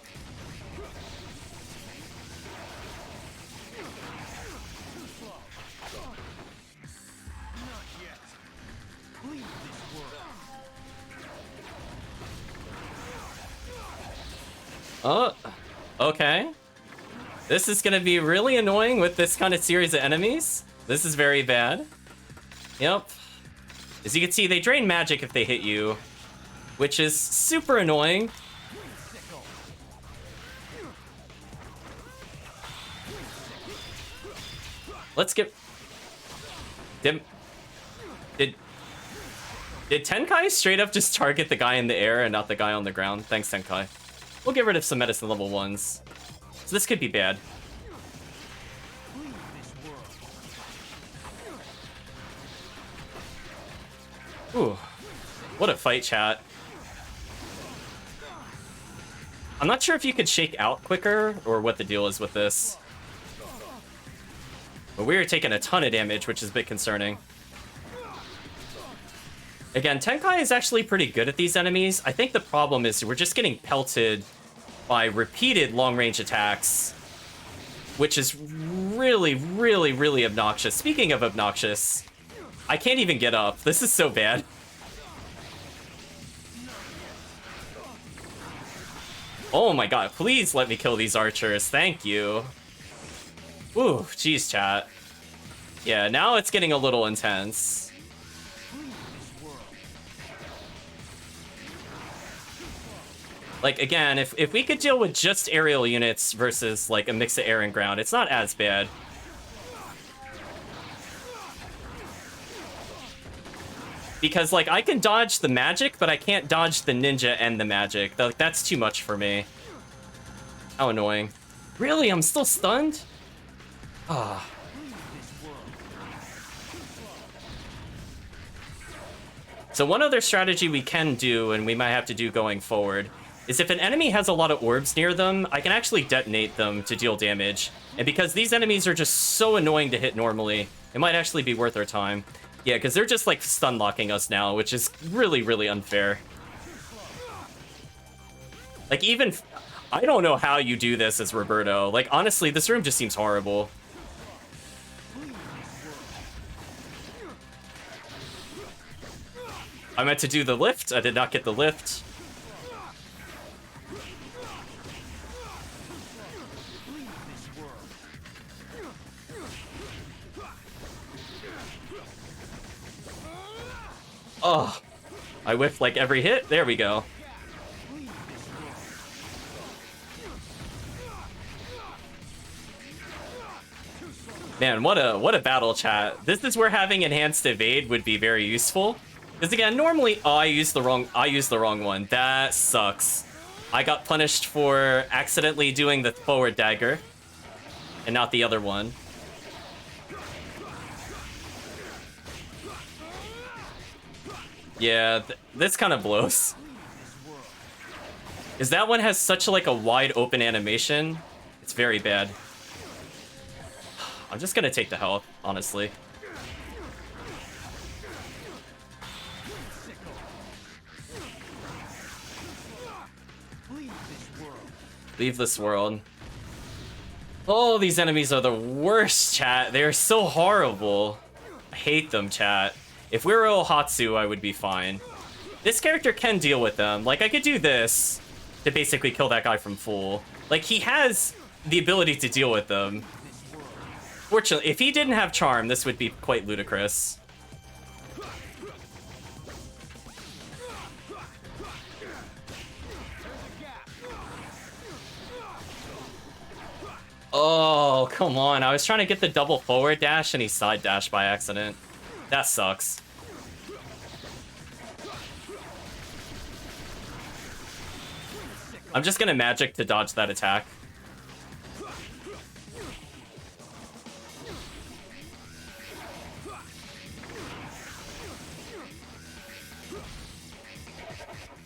S1: Oh, okay. This is gonna be really annoying with this kind of series of enemies. This is very bad. Yep. As you can see, they drain magic if they hit you, which is super annoying. Let's get... Did Tenkai straight up just target the guy in the air and not the guy on the ground? Thanks, Tenkai. We'll get rid of some medicine level 1s. So this could be bad. Ooh. What a fight, chat. I'm not sure if you could shake out quicker or what the deal is with this. But we are taking a ton of damage, which is a bit concerning. Again, Tenkai is actually pretty good at these enemies. I think the problem is we're just getting pelted by repeated long-range attacks, which is really, really, really obnoxious. Speaking of obnoxious, I can't even get up. This is so bad. Oh my god, please let me kill these archers. Thank you. Ooh, jeez, chat. Yeah, now it's getting a little intense. Like, again, if we could deal with just aerial units versus, like, a mix of air and ground, it's not as bad. Because, like, I can dodge the magic, but I can't dodge the ninja and the magic. Like, that's too much for me. How annoying. Really? I'm still stunned? Ah. So one other strategy we can do, and we might have to do going forward, is if an enemy has a lot of orbs near them, I can actually detonate them to deal damage. And because these enemies are just so annoying to hit normally, it might actually be worth our time. Yeah, because they're just, like, stun locking us now, which is really, really unfair. Like, even... I don't know how you do this as Roberto. Like, honestly, this room just seems horrible. I meant to do the lift. I did not get the lift. Oh, I whiffed like every hit. There we go. Man, what a battle, chat. This is where having enhanced evade would be very useful. Because again, normally, oh, I used the wrong one. That sucks. I got punished for accidentally doing the forward dagger and not the other one. Yeah, this kind of blows. Because that one has such like a wide open animation. It's very bad. I'm just gonna take the health, honestly. Leave this world. Oh, these enemies are the worst, chat. They are so horrible. I hate them, chat. If we were Ohatsu, I would be fine. This character can deal with them. Like, I could do this to basically kill that guy from full. Like, he has the ability to deal with them. Fortunately, if he didn't have charm, this would be quite ludicrous. Oh, come on. I was trying to get the double forward dash and he side dashed by accident. That sucks. I'm just gonna magic to dodge that attack.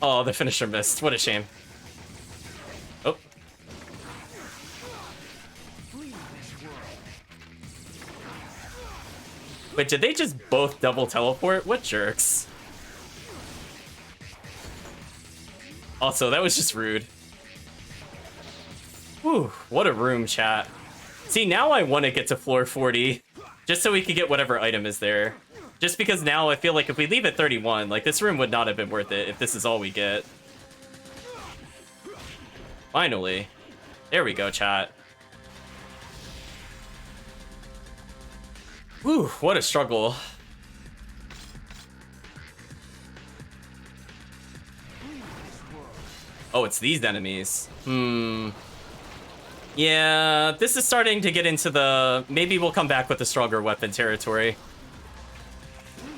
S1: Oh, the finisher missed. What a shame. Oh. Wait, did they just both double teleport? What jerks? Also, that was just rude. Whew, what a room, chat. See, now I want to get to floor 40, just so we could get whatever item is there. Just because now I feel like if we leave at 31, like, this room would not have been worth it if this is all we get. Finally. There we go, chat. Whew, what a struggle. Oh, it's these enemies. Yeah, this is starting to get into the... Maybe we'll come back with a stronger weapon territory.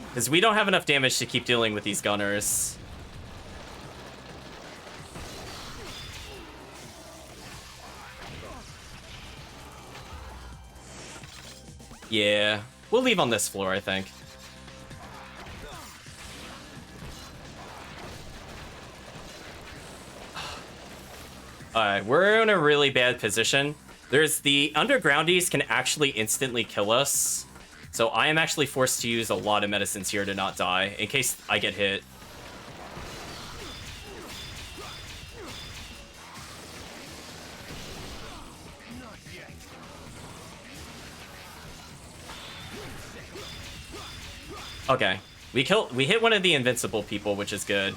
S1: Because we don't have enough damage to keep dealing with these gunners. Yeah, we'll leave on this floor, I think. Alright, we're in a really bad position. There's the undergroundies can actually instantly kill us. So I am actually forced to use a lot of medicines here to not die, in case I get hit. Okay, we hit one of the invincible people, which is good.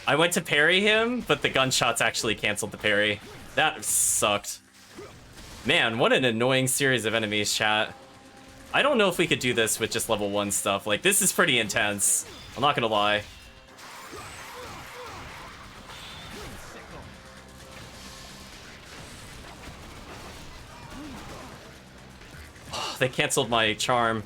S1: I went to parry him, but the gunshots actually canceled the parry. That sucked. Man, what an annoying series of enemies, chat. I don't know if we could do this with just level 1 stuff. Like, this is pretty intense. I'm not gonna lie. Oh, they canceled my charm.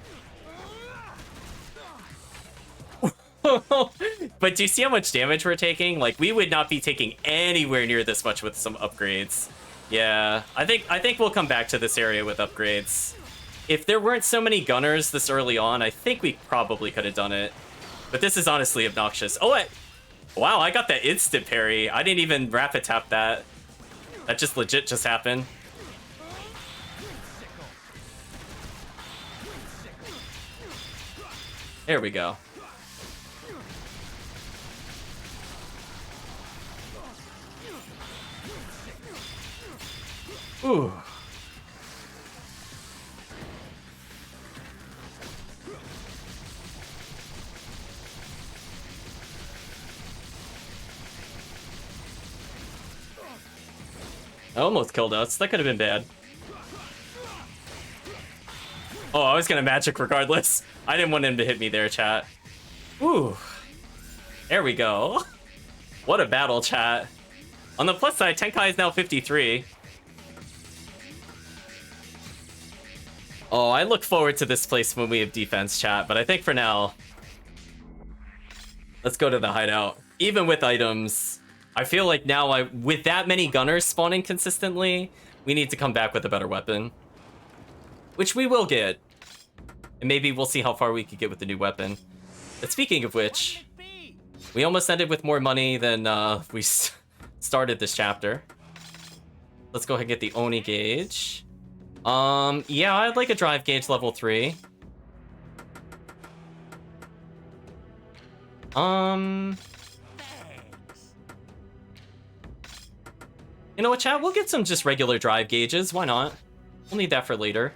S1: But do you see how much damage we're taking? Like, we would not be taking anywhere near this much with some upgrades. Yeah, I think we'll come back to this area with upgrades. If there weren't so many gunners this early on, I think we probably could have done it. But this is honestly obnoxious. Oh, wow, I got that instant parry. I didn't even rapid tap that. That just legit just happened. There we go. Ooh. Almost killed us. That could have been bad. Oh, I was gonna magic regardless. I didn't want him to hit me there, chat. Ooh. There we go. What a battle, chat. On the plus side, Tenkai is now 53. Oh, I look forward to this place when we have defense, chat, but I think for now, let's go to the hideout. Even with items, I feel like now with that many gunners spawning consistently, we need to come back with a better weapon. Which we will get. And maybe we'll see how far we could get with the new weapon. But speaking of which, we almost ended with more money than we started this chapter. Let's go ahead and get the Oni gauge. Yeah, I'd like a drive gauge level 3. You know what, chat? We'll get some just regular drive gauges. Why not? We'll need that for later.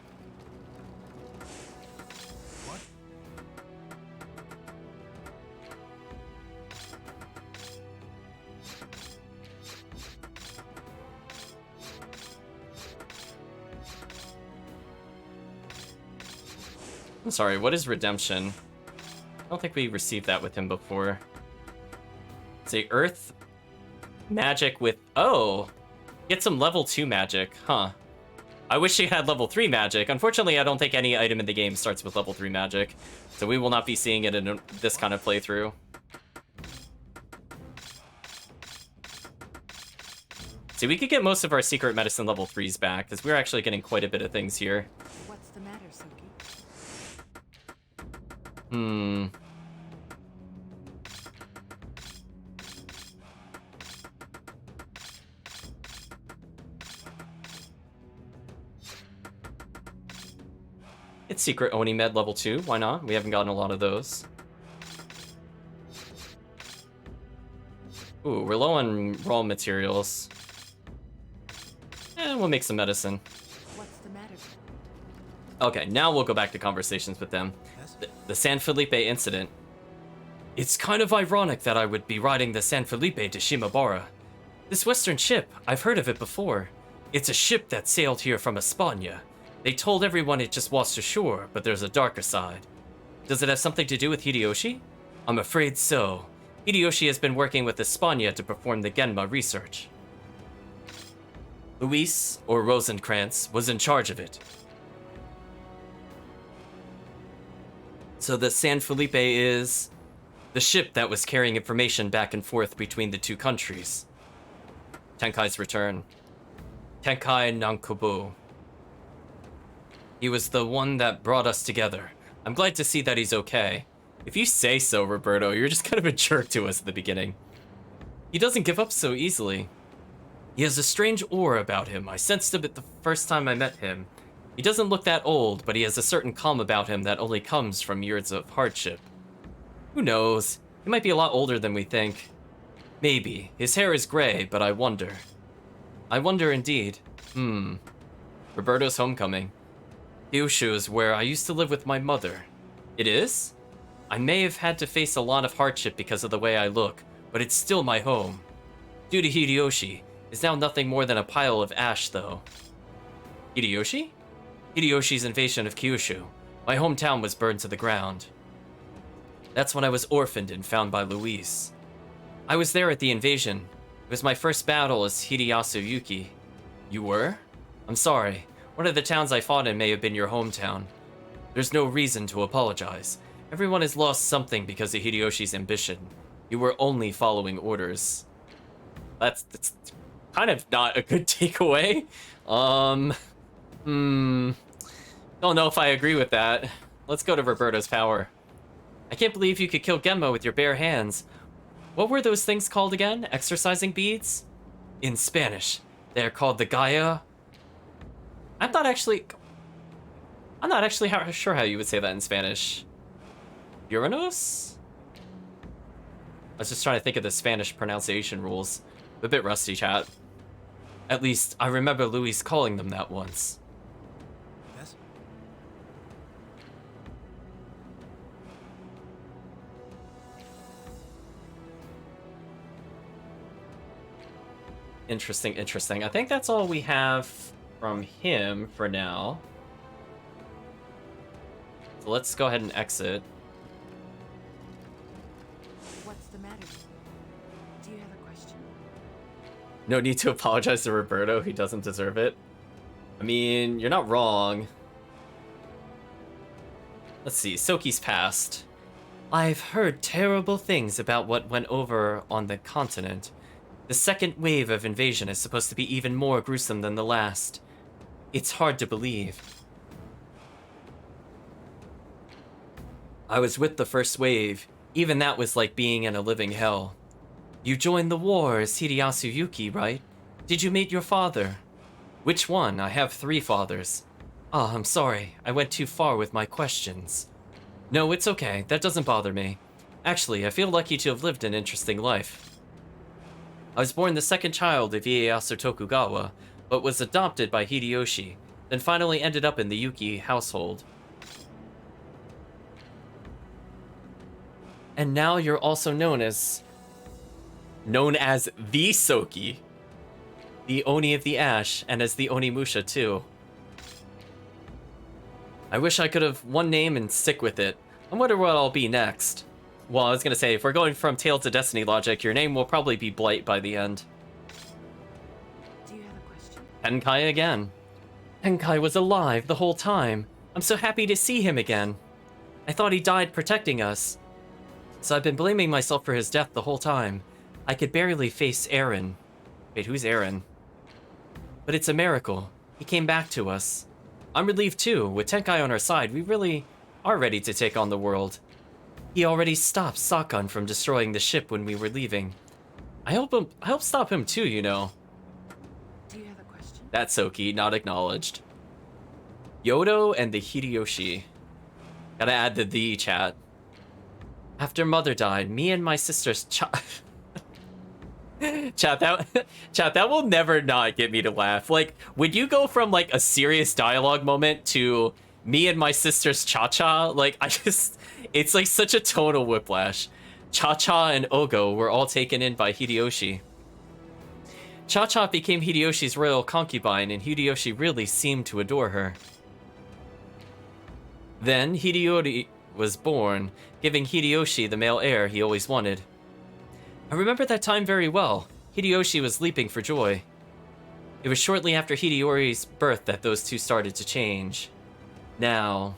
S1: I'm sorry, what is redemption? I don't think we received that with him before. Say earth magic with... Oh! Get some level 2 magic, huh. I wish he had level 3 magic. Unfortunately, I don't think any item in the game starts with level 3 magic. So we will not be seeing it in this kind of playthrough. See, we could get most of our secret medicine level 3s back, because we're actually getting quite a bit of things here.
S2: What's the matter, Soki?
S1: It's secret Oni med level 2, why not? We haven't gotten a lot of those. Ooh, we're low on raw materials. We'll make some medicine.
S2: What's the matter?
S1: Okay, now we'll go back to conversations with them. The San Felipe incident. It's kind of ironic that I would be riding the San Felipe to Shimabara. This western ship, I've heard of it before. It's a ship that sailed here from España. They told everyone it just washed ashore, but there's a darker side. Does it have something to do with Hideyoshi? I'm afraid so. Hideyoshi has been working with España to perform the Genma research. Luis, or Rosenkrantz, was in charge of it. So the San Felipe is the ship that was carrying information back and forth between the two countries. Tenkai's return. Tenkai Nankobu. He was the one that brought us together. I'm glad to see that he's okay. If you say so, Roberto, you're just kind of a jerk to us at the beginning. He doesn't give up so easily. He has a strange aura about him. I sensed it the first time I met him. He doesn't look that old, but he has a certain calm about him that only comes from years of hardship. Who knows? He might be a lot older than we think. Maybe. His hair is gray, but I wonder. I wonder indeed. Roberto's homecoming. Kyushu is where I used to live with my mother. It is? I may have had to face a lot of hardship because of the way I look, but it's still my home. Due to Hideyoshi, it's now nothing more than a pile of ash, though. Hideyoshi? Hideyoshi's invasion of Kyushu. My hometown was burned to the ground. That's when I was orphaned and found by Luis. I was there at the invasion. It was my first battle as Hideyasu Yuki. You were? I'm sorry. One of the towns I fought in may have been your hometown. There's no reason to apologize. Everyone has lost something because of Hideyoshi's ambition. You were only following orders. That's kind of not a good takeaway. Don't know if I agree with that. Let's go to Roberto's power. I can't believe you could kill Genma with your bare hands. What were those things called again? Exercising beads? In Spanish, they are called the Gaia. I'm not actually sure how you would say that in Spanish. Uranus? I was just trying to think of the Spanish pronunciation rules. I'm a bit rusty, chat. At least, I remember Luis calling them that once.
S3: Yes?
S1: Interesting, interesting. I think that's all we have from him for now. So let's go ahead and exit.
S2: What's the matter? matter? Do you have a question?
S1: No need to apologize to Roberto, he doesn't deserve it. I mean, you're not wrong. Let's see, Soki's past. I've heard terrible things about what went over on the continent. The second wave of invasion is supposed to be even more gruesome than the last. It's hard to believe. I was with the first wave. Even that was like being in a living hell. You joined the war as Hideyasu Yuki, right? Did you meet your father? Which one? I have 3 fathers. Ah, I'm sorry. I went too far with my questions. No, it's okay. That doesn't bother me. Actually, I feel lucky to have lived an interesting life. I was born the second child of Ieyasu Tokugawa, but was adopted by Hideyoshi, then finally ended up in the Yuki household. And now you're also known as the Soki, the Oni of the Ash, and as the Onimusha too. I wish I could have one name and stick with it. I wonder what I'll be next. Well, I was gonna say, if we're going from Tale to Destiny logic, your name will probably be Blight by the end.
S2: Do you have a question?
S1: Tenkai again. Tenkai was alive the whole time. I'm so happy to see him again. I thought he died protecting us. So I've been blaming myself for his death the whole time. I could barely face Aaron. Wait, who's Aaron? But it's a miracle. He came back to us. I'm relieved too. With Tenkai on our side, we really are ready to take on the world. He already stopped Sakan from destroying the ship when we were leaving. I hope stop him too, you know.
S2: Do you have a question?
S1: That's Soki, not acknowledged. Yodo and the Hideyoshi. Gotta add the chat. After mother died, me and my sister's Chat, that will never not get me to laugh. Like, when you go from, like, a serious dialogue moment to me and my sister's cha-cha, like, it's like such a tonal whiplash. Cha-cha and Ogo were all taken in by Hideyoshi. Cha-cha became Hideyoshi's royal concubine, and Hideyoshi really seemed to adore her. Then, Hideyori was born, giving Hideyoshi the male heir he always wanted. I remember that time very well. Hideyoshi was leaping for joy. It was shortly after Hideyori's birth that those two started to change. Now...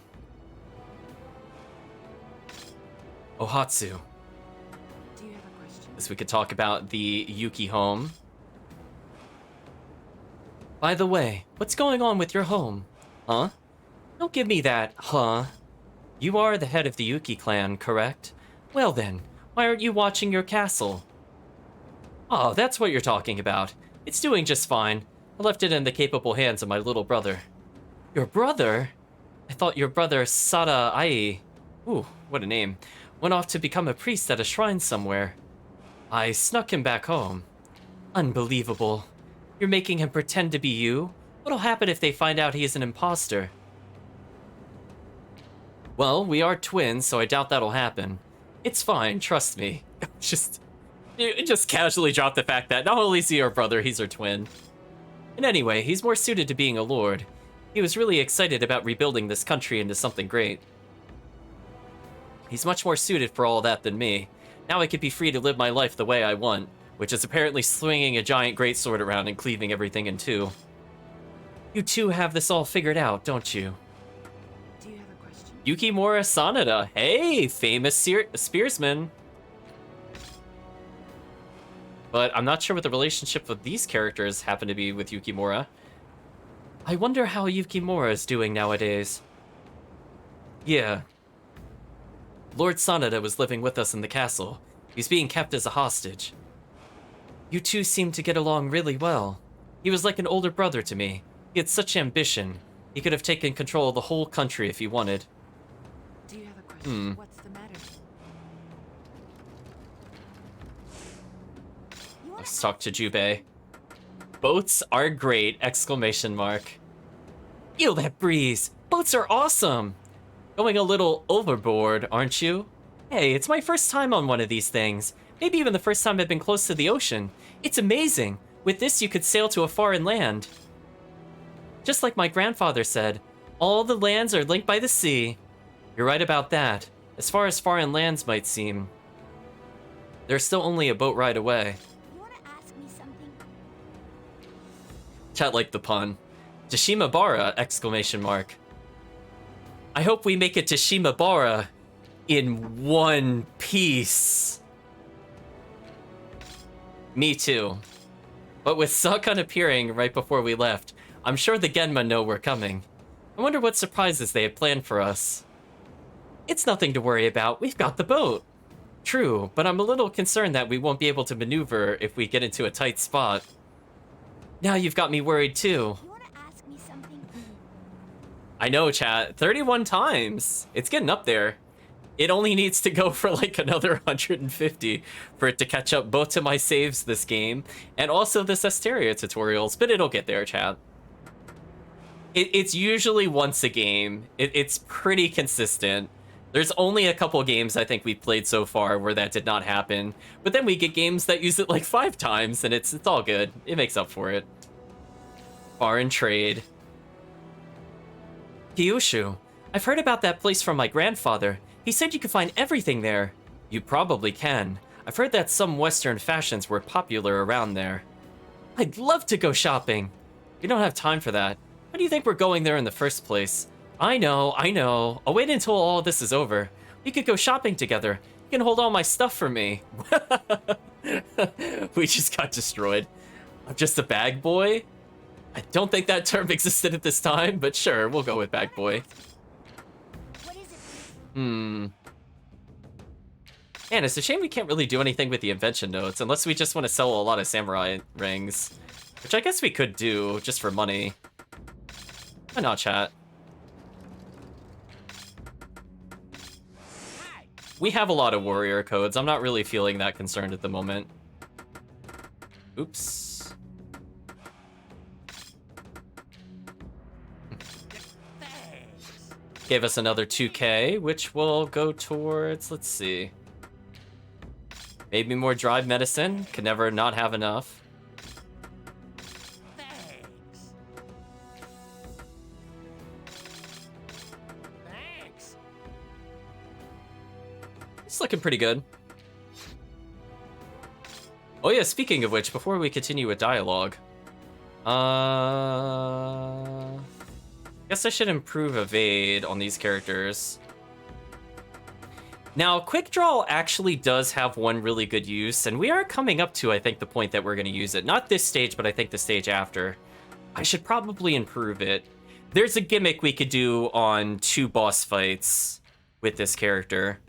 S1: Ohatsu.
S2: Do you have a question?
S1: As we could talk about the Yuki home. By the way, what's going on with your home? Huh? Don't give me that, huh? You are the head of the Yuki clan, correct? Well then, why aren't you watching your castle? Oh, that's what you're talking about. It's doing just fine. I left it in the capable hands of my little brother. Your brother? I thought your brother Sada Ai, ooh, what a name, went off to become a priest at a shrine somewhere. I snuck him back home. Unbelievable. You're making him pretend to be you? What'll happen if they find out he is an imposter? Well, we are twins, so I doubt that'll happen. It's fine, trust me. Just casually drop the fact that not only is he our brother, he's our twin. And anyway, he's more suited to being a lord. He was really excited about rebuilding this country into something great. He's much more suited for all that than me. Now I could be free to live my life the way I want, which is apparently swinging a giant greatsword around and cleaving everything in two. You two have this all figured out, don't you?
S2: Do you have a question?
S1: Yukimura Sanada. Hey, famous spearsman. But I'm not sure what the relationship of these characters happen to be with Yukimura. I wonder how Yukimura is doing nowadays. Yeah. Lord Sanada was living with us in the castle. He's being kept as a hostage. You two seem to get along really well. He was like an older brother to me. He had such ambition. He could have taken control of the whole country if he wanted.
S2: Do you have a question? What's the matter?
S1: Let's talk to Jubei. Boats are great! Exclamation mark. Feel that breeze! Boats are awesome! Going a little overboard, aren't you? Hey, it's my first time on one of these things. Maybe even the first time I've been close to the ocean. It's amazing! With this you could sail to a foreign land. Just like my grandfather said, all the lands are linked by the sea. You're right about that, as far as foreign lands might seem. There's still only a boat ride away.
S4: You wanna ask me something?
S1: Chat liked the pun. To Shimabara! Exclamation mark. I hope we make it to Shimabara in one piece. Me too. But with Sakun appearing right before we left, I'm sure the Genma know we're coming. I wonder what surprises they have planned for us. It's nothing to worry about, we've got the boat. True, but I'm a little concerned that we won't be able to maneuver if we get into a tight spot. Now you've got me worried too.
S4: You wanna ask me something?
S1: I know, chat. 31 times. It's getting up there. It only needs to go for like another 150 for it to catch up both to my saves this game and also the Cesteria tutorials, but it'll get there, chat. It's usually once a game. It's pretty consistent. There's only a couple games I think we've played so far where that did not happen, but then we get games that use it like 5 times and it's all good. It makes up for it. Foreign trade. Kyushu, I've heard about that place from my grandfather. He said you could find everything there. You probably can. I've heard that some Western fashions were popular around there. I'd love to go shopping. We don't have time for that. Why do you think we're going there in the first place? I know. I'll wait until all this is over. We could go shopping together. You can hold all my stuff for me. We just got destroyed. I'm just a bag boy? I don't think that term existed at this time, but sure, we'll go with bag boy.
S4: What is it?
S1: Man, it's a shame we can't really do anything with the invention notes unless we just want to sell a lot of samurai rings. Which I guess we could do, just for money. Why not, chat? We have a lot of warrior codes. I'm not really feeling that concerned at the moment. Oops. Gave us another 2k, which will go towards, let's see. Maybe more drive medicine. Could never not have enough. It's looking pretty good. Oh yeah, speaking of which, before we continue with dialogue, guess I should improve evade on these characters. Now, quick draw actually does have one really good use, and we are coming up to, I think, the point that we're going to use it. Not this stage, but I think the stage after. I should probably improve it. There's a gimmick we could do on 2 boss fights with this character.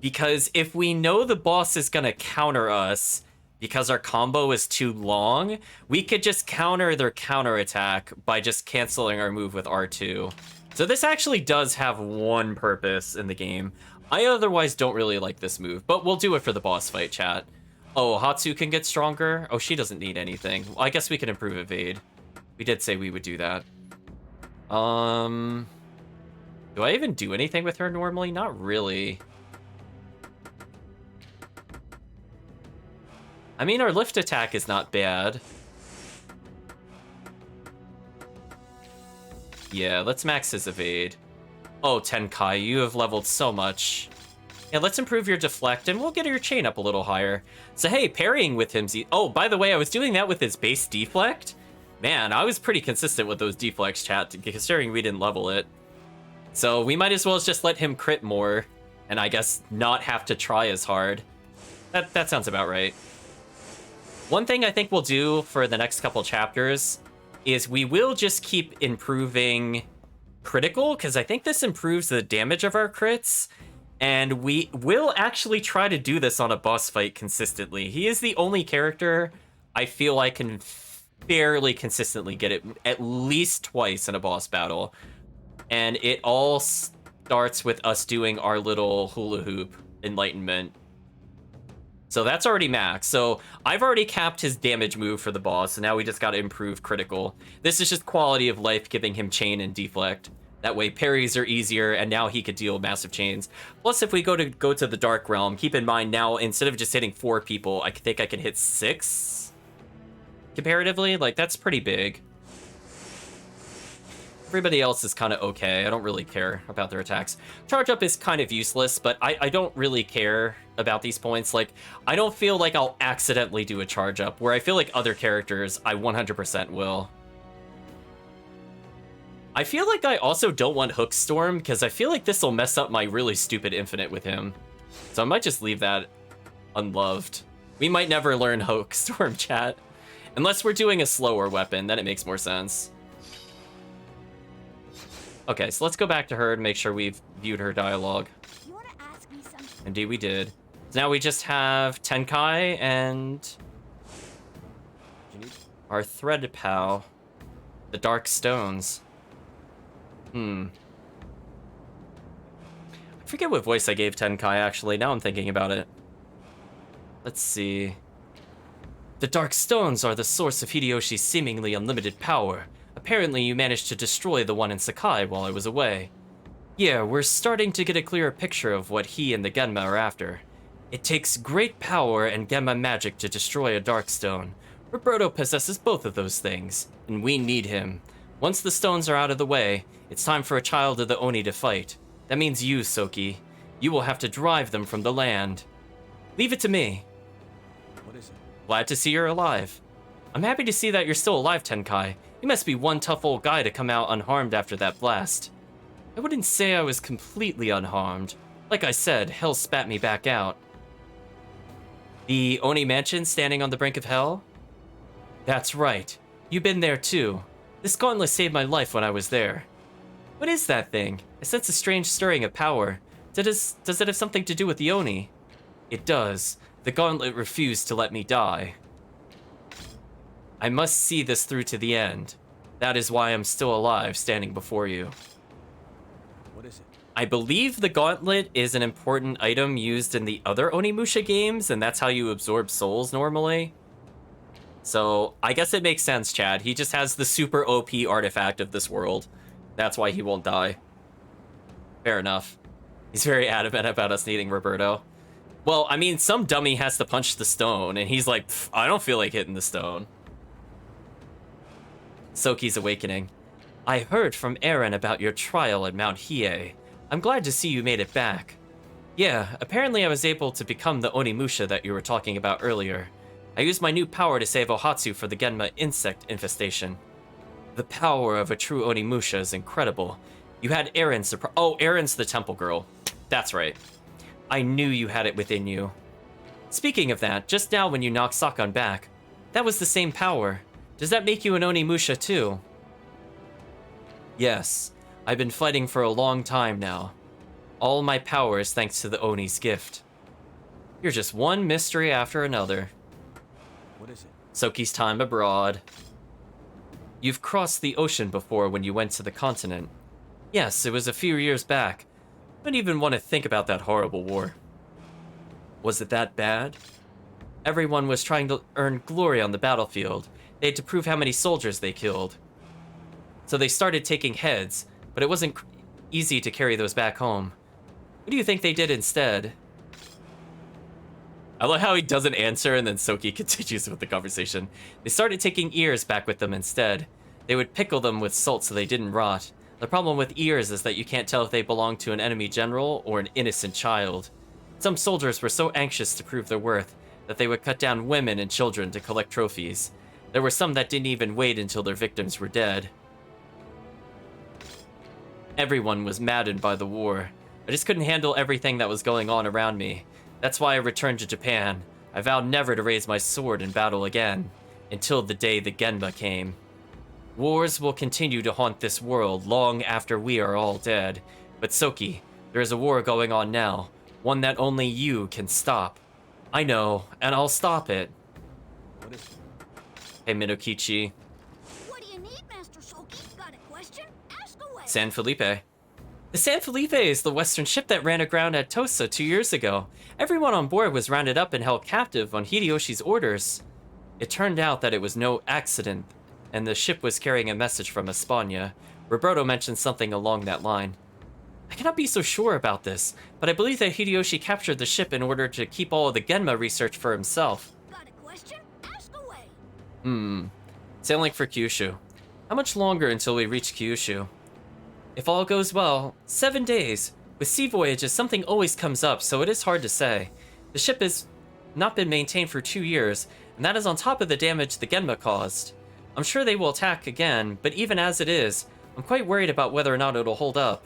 S1: Because if we know the boss is going to counter us because our combo is too long, we could just counter their counterattack by just canceling our move with R2. So this actually does have one purpose in the game. I otherwise don't really like this move, but we'll do it for the boss fight, chat. Oh, Hatsu can get stronger? Oh, she doesn't need anything. Well, I guess we can improve evade. We did say we would do that. Do I even do anything with her normally? Not really. I mean, our lift attack is not bad. Yeah, let's max his evade. Oh, Tenkai, you have leveled so much. Yeah, let's improve your deflect, and we'll get your chain up a little higher. So hey, parrying with him... Oh, by the way, I was doing that with his base deflect. Man, I was pretty consistent with those deflects, chat, considering we didn't level it. So we might as well just let him crit more, and I guess not have to try as hard. That sounds about right. One thing I think we'll do for the next couple chapters is we will just keep improving critical, because I think this improves the damage of our crits, and we will actually try to do this on a boss fight consistently. He is the only character I feel I can fairly consistently get it at least twice in a boss battle, and it all starts with us doing our little hula hoop enlightenment. So that's already max. So I've already capped his damage move for the boss, so now we just got to improve critical. This is just quality of life, giving him chain and deflect. That way parries are easier, and now he could deal massive chains. Plus, if we go to the Dark Realm, keep in mind now, instead of just hitting 4 people, I think I can hit 6 comparatively. Like, that's pretty big. Everybody else is kind of okay. I don't really care about their attacks. Charge up is kind of useless, but I don't really care about these points. Like, I don't feel like I'll accidentally do a charge up, where I feel like other characters, I 100% will. I feel like I also don't want Hook Storm, because I feel like this will mess up my really stupid Infinite with him. So I might just leave that unloved. We might never learn Hook Storm, chat. Unless we're doing a slower weapon, then it makes more sense. Okay, so let's go back to her and make sure we've viewed her dialogue.
S4: You want to ask me something?
S1: Indeed we did. So now we just have Tenkai and our thread pal, the Dark Stones. I forget what voice I gave Tenkai, actually. Now I'm thinking about it. Let's see. The Dark Stones are the source of Hideyoshi's seemingly unlimited power. Apparently, you managed to destroy the one in Sakai while I was away. Yeah, we're starting to get a clearer picture of what he and the Genma are after. It takes great power and Genma magic to destroy a Darkstone. Roberto possesses both of those things, and we need him. Once the stones are out of the way, it's time for a child of the Oni to fight. That means you, Soki. You will have to drive them from the land. Leave it to me.
S6: What is it?
S1: Glad to see you're alive. I'm happy to see that you're still alive, Tenkai. You must be one tough old guy to come out unharmed after that blast. I wouldn't say I was completely unharmed. Like I said, hell spat me back out. The Oni mansion standing on the brink of hell? That's right. You've been there too. This gauntlet saved my life when I was there. What is that thing? I sense a strange stirring of power. Does it have something to do with the Oni? It does. The gauntlet refused to let me die. I must see this through to the end. That is why I'm still alive, standing before you.
S6: What is it?
S1: I believe the gauntlet is an important item used in the other Onimusha games, and that's how you absorb souls normally. So, I guess it makes sense, Chad. He just has the super OP artifact of this world. That's why he won't die. Fair enough. He's very adamant about us needing Roberto. Well, I mean, some dummy has to punch the stone, and he's like, I don't feel like hitting the stone. Soki's awakening. I heard from Eren about your trial at Mount Hiei. I'm glad to see you made it back. Yeah, apparently I was able to become the Onimusha that you were talking about earlier. I used my new power to save Ohatsu for the Genma insect infestation. The power of a true Onimusha is incredible. You had Eren Oh, Eren's the temple girl. That's right. I knew you had it within you. Speaking of that, just now when you knocked Sakon back, that was the same power. Does that make you an Onimusha too? Yes, I've been fighting for a long time now. All my power is thanks to the Oni's gift. You're just one mystery after another.
S6: What is it?
S1: Soki's time abroad. You've crossed the ocean before when you went to the continent. Yes, it was a few years back. I don't even want to think about that horrible war. Was it that bad? Everyone was trying to earn glory on the battlefield. They had to prove how many soldiers they killed. So they started taking heads, but it wasn't easy to carry those back home. What do you think they did instead? I love how he doesn't answer and then Soki continues with the conversation. They started taking ears back with them instead. They would pickle them with salt so they didn't rot. The problem with ears is that you can't tell if they belong to an enemy general or an innocent child. Some soldiers were so anxious to prove their worth that they would cut down women and children to collect trophies. There were some that didn't even wait until their victims were dead. Everyone was maddened by the war. I just couldn't handle everything that was going on around me. That's why I returned to Japan. I vowed never to raise my sword in battle again, until the day the Genma came. Wars will continue to haunt this world long after we are all dead. But Soki, there is a war going on now, one that only you can stop. I know, and I'll stop it.
S6: What is it?
S1: Hey, Minokichi.
S4: What do you need, Master Soki? Got a question? Ask away.
S1: San Felipe. The San Felipe is the western ship that ran aground at Tosa 2 years ago. Everyone on board was rounded up and held captive on Hideyoshi's orders. It turned out that it was no accident, and the ship was carrying a message from Espana. Roberto mentioned something along that line. I cannot be so sure about this, but I believe that Hideyoshi captured the ship in order to keep all of the Genma research for himself.
S4: Got a question? Ask away.
S1: Sailing for Kyushu. How much longer until we reach Kyushu? If all goes well, 7 days. With sea voyages, something always comes up, so it is hard to say. The ship has not been maintained for 2 years, and that is on top of the damage the Genma caused. I'm sure they will attack again, but even as it is, I'm quite worried about whether or not it'll hold up.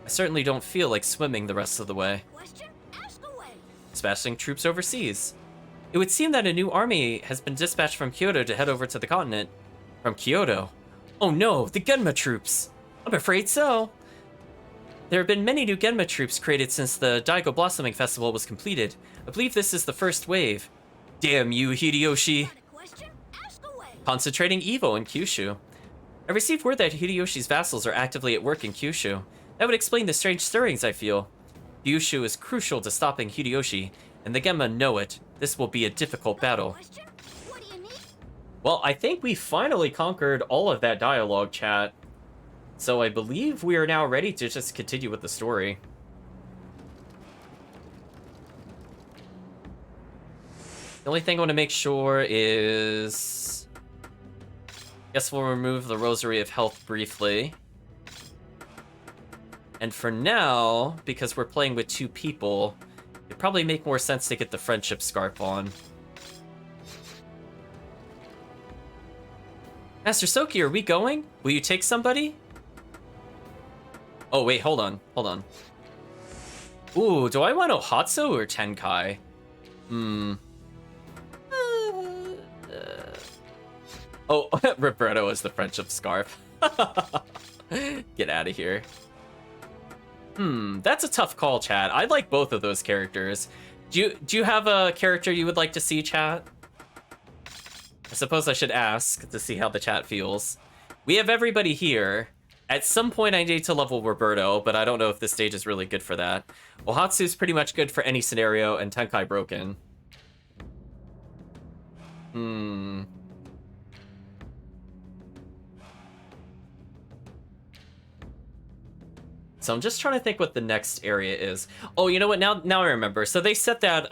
S1: I certainly don't feel like swimming the rest of the way.
S4: Question? Ask away.
S1: Dispatching troops overseas. It would seem that a new army has been dispatched from Kyoto to head over to the continent. From Kyoto? Oh no, the Genma troops! I'm afraid so. There have been many new Genma troops created since the Daigo Blossoming Festival was completed. I believe this is the first wave. Damn you, Hideyoshi!
S4: Got a question? Ask away.
S1: Concentrating Evo in Kyushu. I received word that Hideyoshi's vassals are actively at work in Kyushu. That would explain the strange stirrings I feel. Kyushu is crucial to stopping Hideyoshi, and the Genma know it. This will be a difficult battle.
S4: Question? What do you need?
S1: Well, I think we finally conquered all of that dialogue, chat. So I believe we are now ready to just continue with the story. The only thing I want to make sure is... Guess we'll remove the Rosary of Health briefly. And for now, because we're playing with 2 people, it'd probably make more sense to get the Friendship Scarf on. Master Soki, are we going? Will you take somebody? Oh, wait, hold on. Hold on. Ooh, do I want Ohatsu or Tenkai? Oh, Roberto is the Friendship Scarf. Get out of here. That's a tough call, chat. I like both of those characters. Do you have a character you would like to see, chat? I suppose I should ask to see how the chat feels. We have everybody here. At some point, I need to level Roberto, but I don't know if this stage is really good for that. Ohatsu's pretty much good for any scenario, and Tenkai broken. So I'm just trying to think what the next area is. Oh, you know what? Now I remember. So they set that,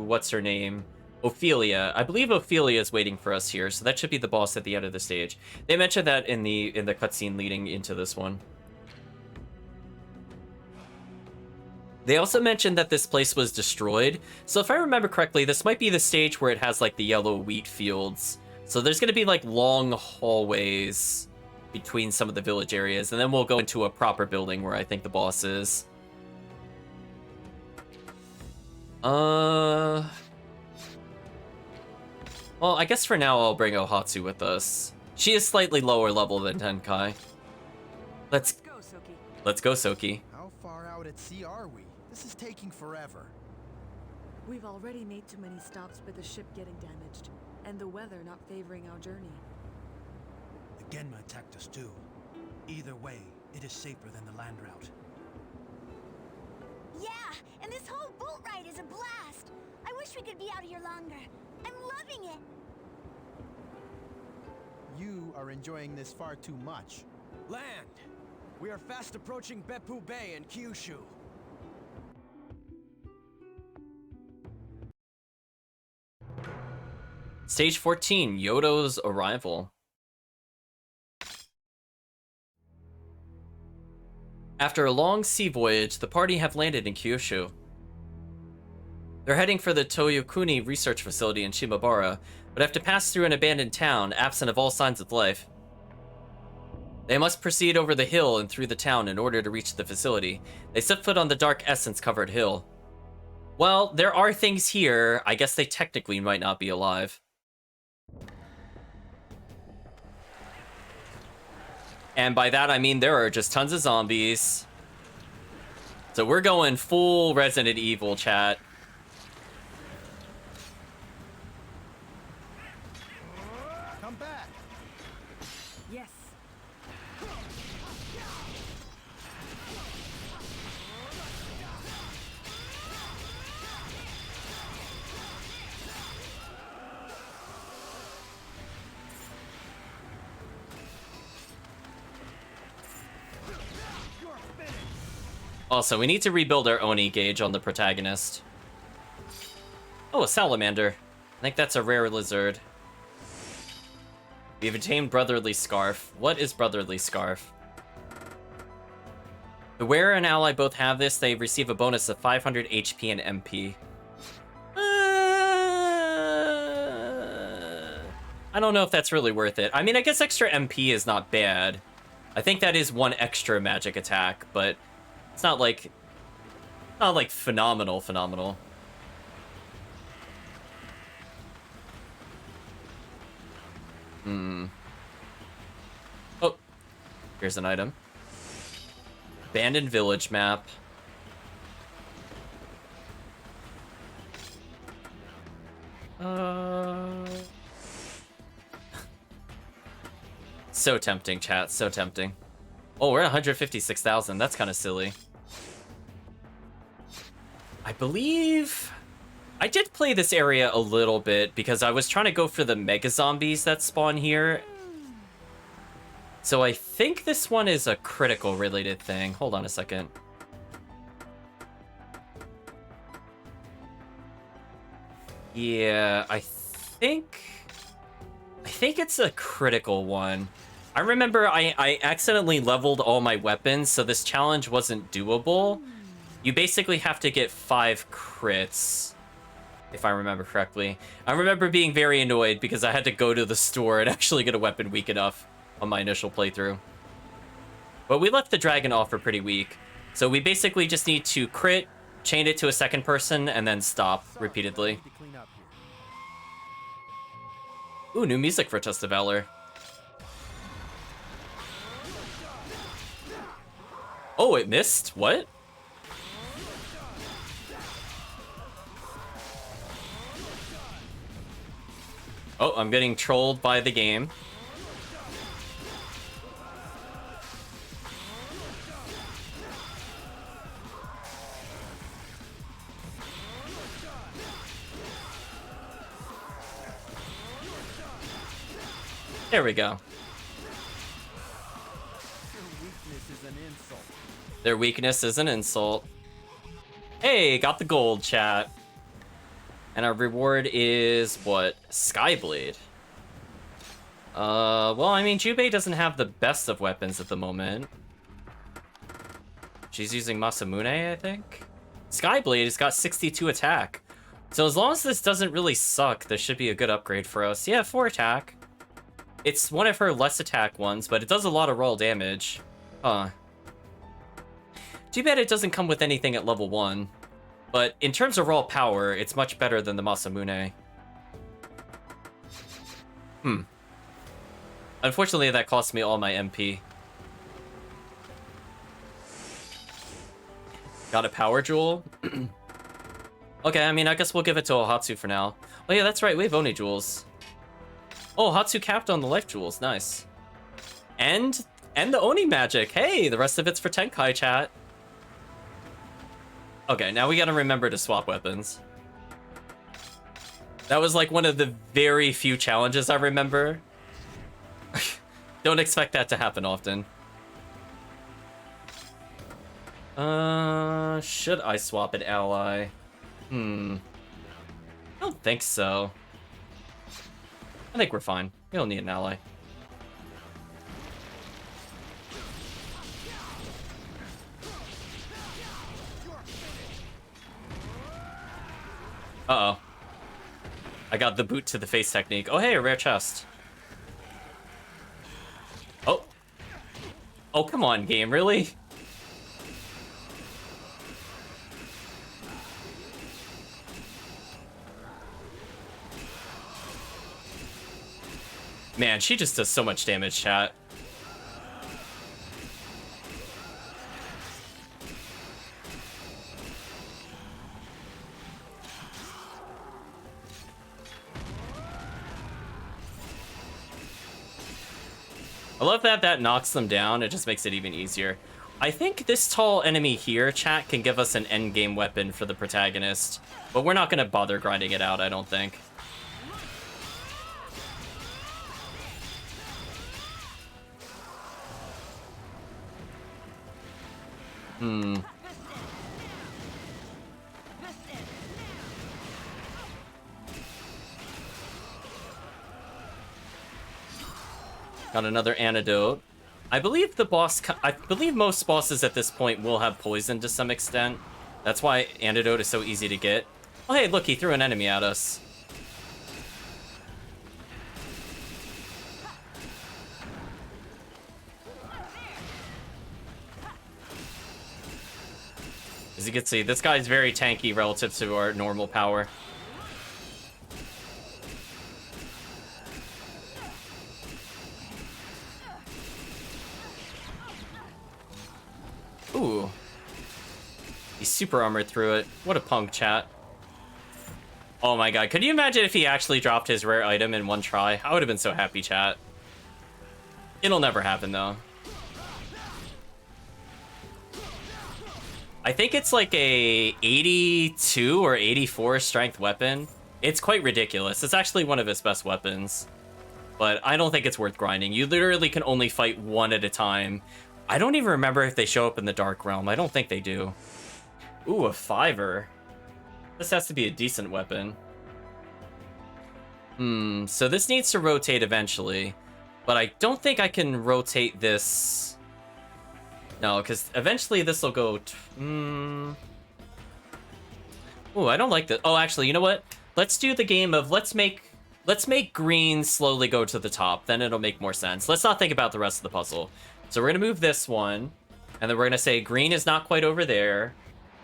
S1: what's her name? Ophelia. I believe Ophelia is waiting for us here, so that should be the boss at the end of the stage. They mentioned that in the cutscene leading into this one. They also mentioned that this place was destroyed. So if I remember correctly, this might be the stage where it has like the yellow wheat fields. So there's going to be like long hallways between some of the village areas, and then we'll go into a proper building where I think the boss is. Well, I guess for now I'll bring Ohatsu with us. She is slightly lower level than Tenkai. Let's
S2: Go, Soki.
S1: Let's go, Soki.
S5: How far out at sea are we? This is taking forever.
S2: We've already made too many stops with the ship getting damaged, and the weather not favoring our journey.
S3: The Genma attacked us too. Either way, it is safer than the land route.
S4: Yeah, and this whole boat ride is a blast. I wish we could be out here longer. I'm loving it.
S5: You are enjoying this far too much.
S6: Land! We are fast approaching Beppu Bay in Kyushu.
S1: Stage 14, Yodo's arrival. After a long sea voyage, the party have landed in Kyushu. They're heading for the Toyokuni research facility in Shimabara, but have to pass through an abandoned town, absent of all signs of life. They must proceed over the hill and through the town in order to reach the facility. They set foot on the dark essence-covered hill. Well, there are things here. I guess they technically might not be alive. And by that, I mean there are just tons of zombies. So we're going full Resident Evil, chat.
S5: Come back!
S2: Yes.
S1: Also, we need to rebuild our Oni gauge on the protagonist. Oh, a salamander. I think that's a rare lizard. We've attained Brotherly Scarf. What is Brotherly Scarf? The wearer and ally both have this. They receive a bonus of 500 HP and MP. I don't know if that's really worth it. I mean, I guess extra MP is not bad. I think that is one extra magic attack, but it's not like phenomenal. Oh, here's an item. Abandoned village map. So tempting, chat. So tempting. Oh, we're at 156,000. That's kind of silly. I believe I did play this area a little bit because I was trying to go for the mega zombies that spawn here. So I think this one is a critical related thing. Hold on a second. Yeah, I think it's a critical one. I remember I accidentally leveled all my weapons, so this challenge wasn't doable. You basically have to get 5 crits, if I remember correctly. I remember being very annoyed because I had to go to the store and actually get a weapon weak enough on my initial playthrough. But we left the dragon offer pretty weak. So we basically just need to crit, chain it to a second person, and then stop repeatedly. Ooh, new music for Test of Valor. Oh, it missed? What? Oh, I'm getting trolled by the game. There we go. Their weakness is an insult. Hey, got the gold, chat. And our reward is, what? Skyblade. Well, I mean, Jubei doesn't have the best of weapons at the moment. She's using Masamune, I think? Skyblade has got 62 attack. So as long as this doesn't really suck, this should be a good upgrade for us. Yeah, 4 attack. It's one of her less attack ones, but it does a lot of raw damage. Huh. Too bad it doesn't come with anything at level 1. But in terms of raw power, it's much better than the Masamune. Unfortunately, that cost me all my MP. Got a power jewel? Okay, I mean, I guess we'll give it to Ohatsu for now. Oh yeah, that's right, we have Oni jewels. Oh, Hatsu capped on the life jewels, nice. And the Oni magic. Hey, the rest of it's for Tenkai, chat. Okay, now we gotta remember to swap weapons. That was like one of the very few challenges I remember. Don't expect that to happen often. Should I swap an ally? I don't think so. I think we're fine. We don't need an ally. Uh-oh. I got the boot to the face technique. Oh, hey, a rare chest. Oh. Oh, come on, game, really? Man, she just does so much damage, chat. I love that knocks them down. It just makes it even easier. I think this tall enemy here, chat, can give us an endgame weapon for the protagonist. But we're not going to bother grinding it out, I don't think. Got another antidote. I believe I believe most bosses at this point will have poison to some extent. That's why antidote is so easy to get. Oh, hey, look, he threw an enemy at us. As you can see, this guy's very tanky relative to our normal power. Ooh. He's super armored through it. What a punk, chat. Oh my god, could you imagine if he actually dropped his rare item in one try? I would have been so happy, chat. It'll never happen, though. I think it's like a 82 or 84 strength weapon. It's quite ridiculous. It's actually one of his best weapons. But I don't think it's worth grinding. You literally can only fight one at a time. I don't even remember if they show up in the Dark Realm. I don't think they do. Ooh, a 5er. This has to be a decent weapon. So this needs to rotate eventually. But I don't think I can rotate this... No, because eventually this will go... Ooh, I don't like this. Oh, actually, you know what? Let's do the game of let's make green slowly go to the top. Then it'll make more sense. Let's not think about the rest of the puzzle. So we're going to move this one. And then we're going to say green is not quite over there.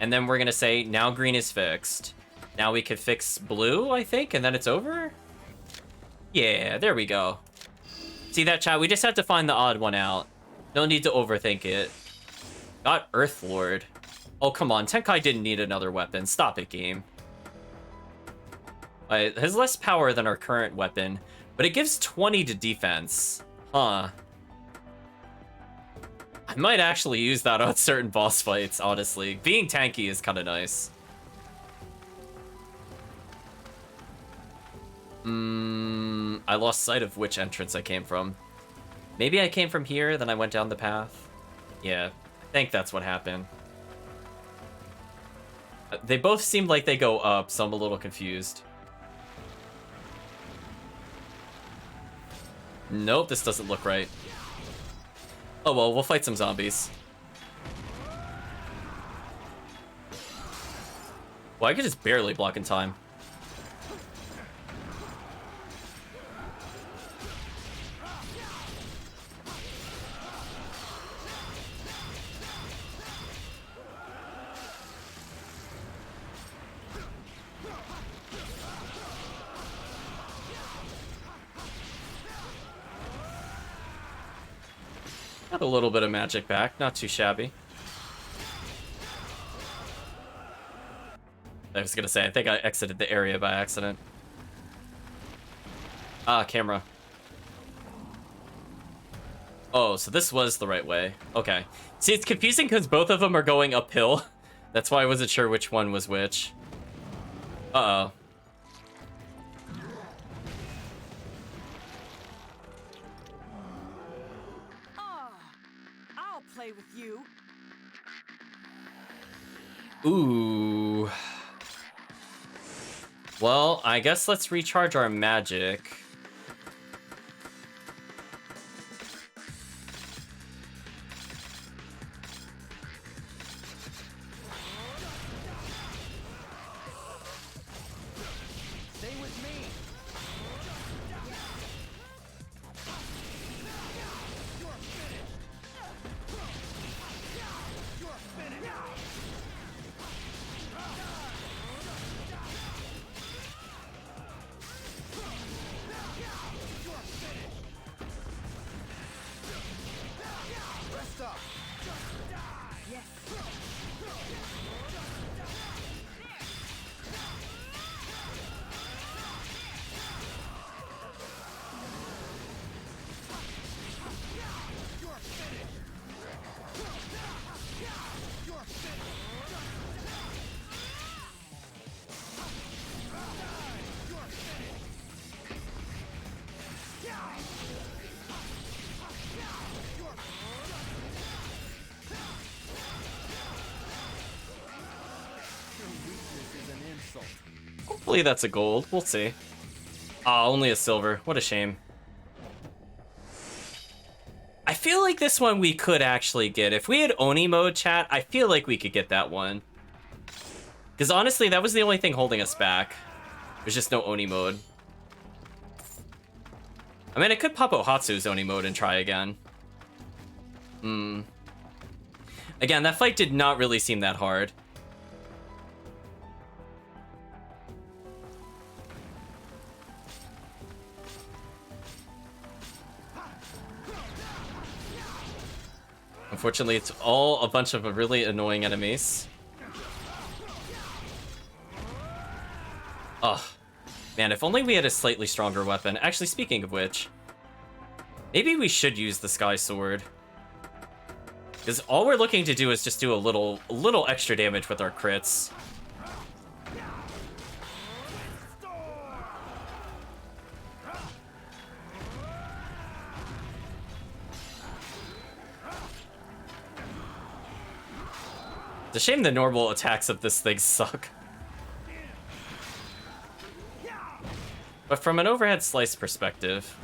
S1: And then we're going to say now green is fixed. Now we can fix blue, I think, and then it's over? Yeah, there we go. See that, chat? We just have to find the odd one out. No need to overthink it. Got Earth Lord. Oh, come on. Tenkai didn't need another weapon. Stop it, game. It has less power than our current weapon, but it gives 20 to defense. Huh. I might actually use that on certain boss fights, honestly. Being tanky is kind of nice. I lost sight of which entrance I came from. Maybe I came from here, then I went down the path. Yeah, I think that's what happened. They both seem like they go up, so I'm a little confused. Nope, this doesn't look right. Oh well, we'll fight some zombies. Well, I could just barely block in time. Got a little bit of magic back, not too shabby. I was gonna say, I think I exited the area by accident. Ah, camera. Oh, so this was the right way. Okay. See, it's confusing because both of them are going uphill. That's why I wasn't sure which one was which. Uh-oh.
S2: I'll play with you.
S1: Ooh. Well, I guess let's recharge our magic.
S6: Stay with me.
S1: Hopefully that's a gold. We'll see. Ah, only a silver. What a shame. feel like this one we could actually get. If we had Oni mode, chat, I feel like we could get that one. Because honestly, that was the only thing holding us back. There's just no Oni mode. I mean, I could pop Ohatsu's Oni mode and try again. Again, that fight did not really seem that hard. Unfortunately, it's all a bunch of really annoying enemies. Ugh. Man, if only we had a slightly stronger weapon. Actually, speaking of which, maybe we should use the Sky Sword. Because all we're looking to do is just do a little extra damage with our crits. It's a shame the normal attacks of this thing suck. But from an overhead slice perspective,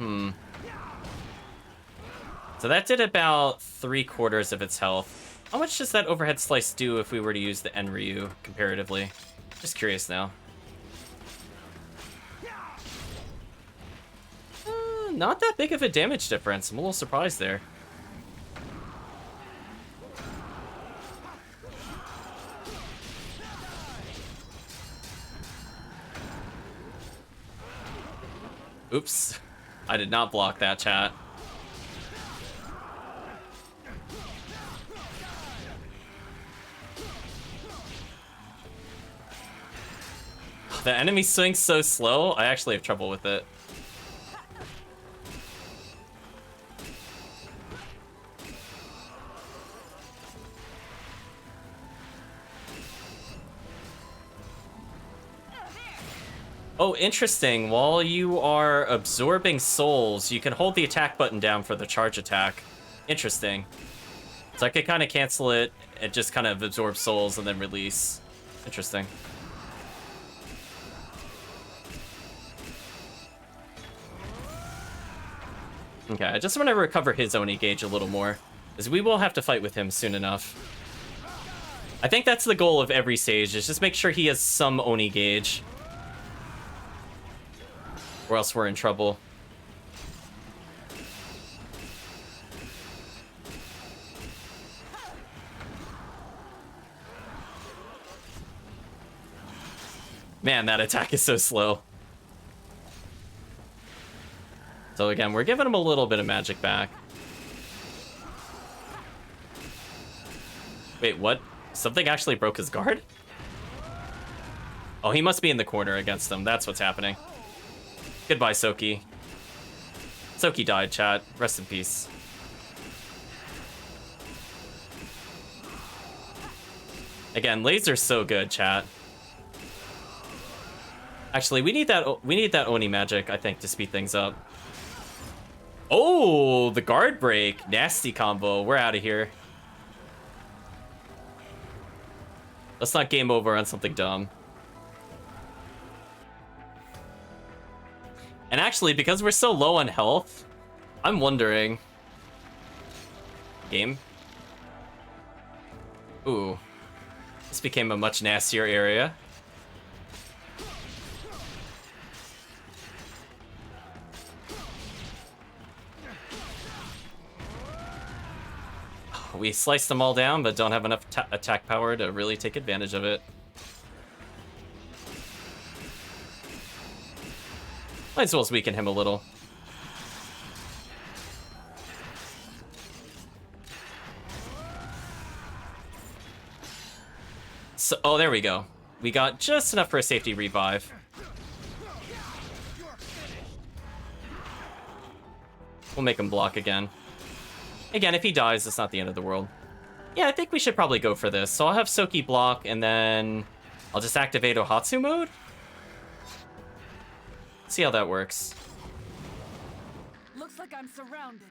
S1: So that did about 3/4 of its health. How much does that overhead slice do if we were to use the Enryu comparatively? Just curious now. Not that big of a damage difference. I'm a little surprised there. Oops. I did not block that, chat. The enemy swing's so slow, I actually have trouble with it. Oh, interesting. While you are absorbing souls, you can hold the attack button down for the charge attack. Interesting. So I could kind of cancel it and just kind of absorb souls and then release. Interesting. Okay, I just want to recover his Oni gauge a little more, as we will have to fight with him soon enough. I think that's the goal of every stage, is just make sure he has some Oni gauge. Or else we're in trouble. Man, that attack is so slow. So again, we're giving him a little bit of magic back. Wait, what? Something actually broke his guard? Oh, he must be in the corner against them. That's what's happening. Goodbye, Soki. Soki died, chat. Rest in peace. Again, laser's so good, chat. Actually, we need that Oni magic, I think, to speed things up. Oh, the guard break. Nasty combo. We're out of here. Let's not game over on something dumb. And actually, because we're so low on health, I'm wondering... Game? Ooh. This became a much nastier area. We sliced them all down, but don't have enough attack power to really take advantage of it. Might as well weaken him a little. So, oh, there we go. We got just enough for a safety revive. We'll make him block again. Again, if he dies, it's not the end of the world. Yeah, I think we should probably go for this. So I'll have Soki block, and then I'll just activate Ohatsu mode. See how that works.
S2: Looks like I'm surrounded.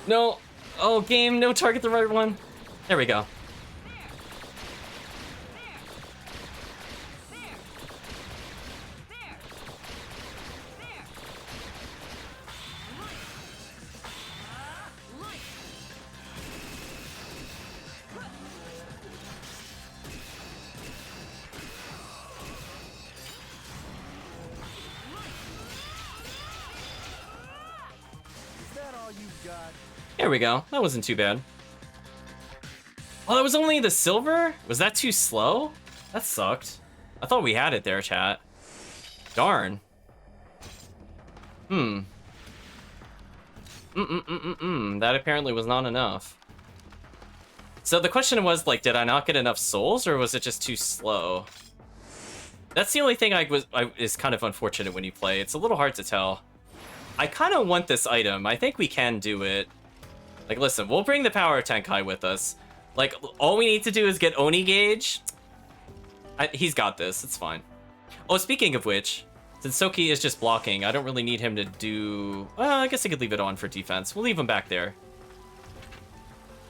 S1: No. Oh, game, no target the right one. There we go.
S5: Is that all you got?
S1: There we go. That wasn't too bad. Oh, that was only the silver? Was that too slow? That sucked. I thought we had it there, chat. Darn. That apparently was not enough. So the question was, like, did I not get enough souls, or was it just too slow? That's the only thing is kind of unfortunate when you play. It's a little hard to tell. I kind of want this item. I think we can do it. Like, listen, we'll bring the power of Tenkai with us. Like, all we need to do is get Oni gauge. He's got this. It's fine. Oh, speaking of which, since Soki is just blocking, I don't really need him to do... Well, I guess I could leave it on for defense. We'll leave him back there.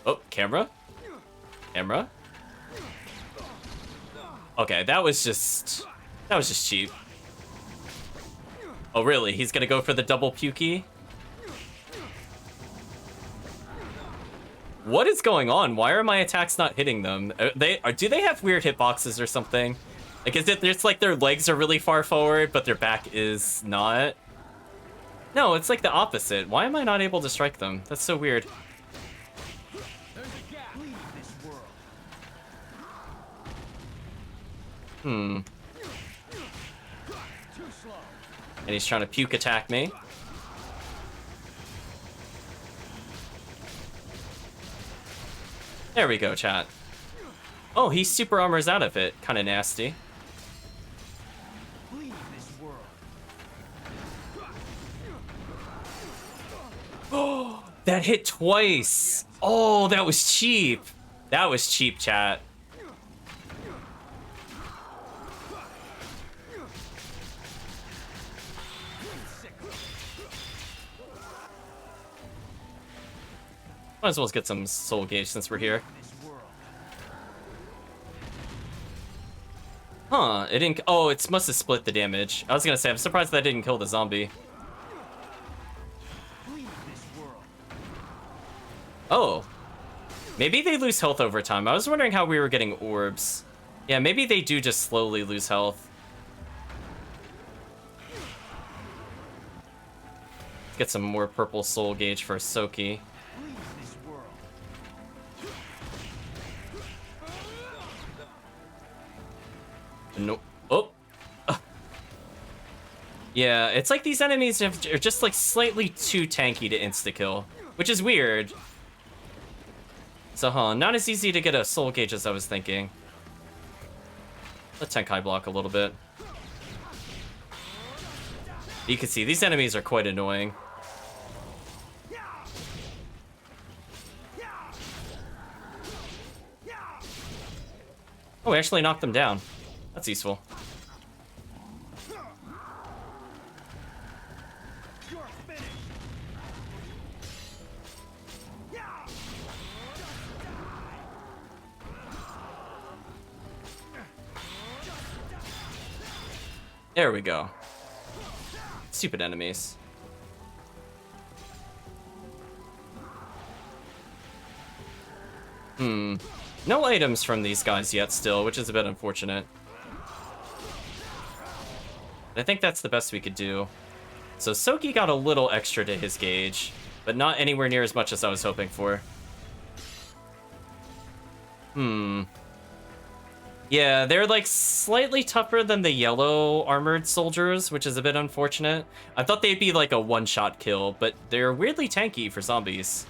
S1: Oh, camera? Camera? Okay, that was just cheap. Oh, really? He's gonna go for the double pukey? What is going on? Why are my attacks not hitting them? Do they have weird hitboxes or something? Like, is it it's like their legs are really far forward, but their back is not? No, it's like the opposite. Why am I not able to strike them? That's so weird. And he's trying to puke attack me. There we go, chat. Oh, he super armors out of it. Kind of nasty. Oh, that hit twice. Oh, that was cheap. That was cheap, chat. Might as well get some soul gauge since we're here. Huh, it didn't... Oh, it must have split the damage. I was gonna say, I'm surprised that didn't kill the zombie. Oh. Maybe they lose health over time. I was wondering how we were getting orbs. Yeah, maybe they do just slowly lose health. Let's get some more purple soul gauge for Soki. No. Oh. Yeah, it's like these enemies are just like slightly too tanky to insta-kill, which is weird. So, not as easy to get a soul gauge as I was thinking. Let Tenkai block a little bit. You can see these enemies are quite annoying. Oh, we actually knocked them down. That's useful. There we go. Stupid enemies. No items from these guys yet still, which is a bit unfortunate. I think that's the best we could do. So Soki got a little extra to his gauge, but not anywhere near as much as I was hoping for. Yeah, they're like slightly tougher than the yellow armored soldiers, which is a bit unfortunate. I thought they'd be like a one-shot kill, but they're weirdly tanky for zombies.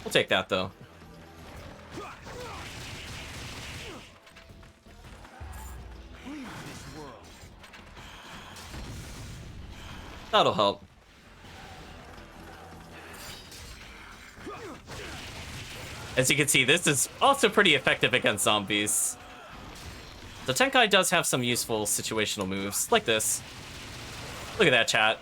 S1: We'll take that though. That'll help. As you can see, this is also pretty effective against zombies. So Tenkai does have some useful situational moves, like this. Look at that, chat.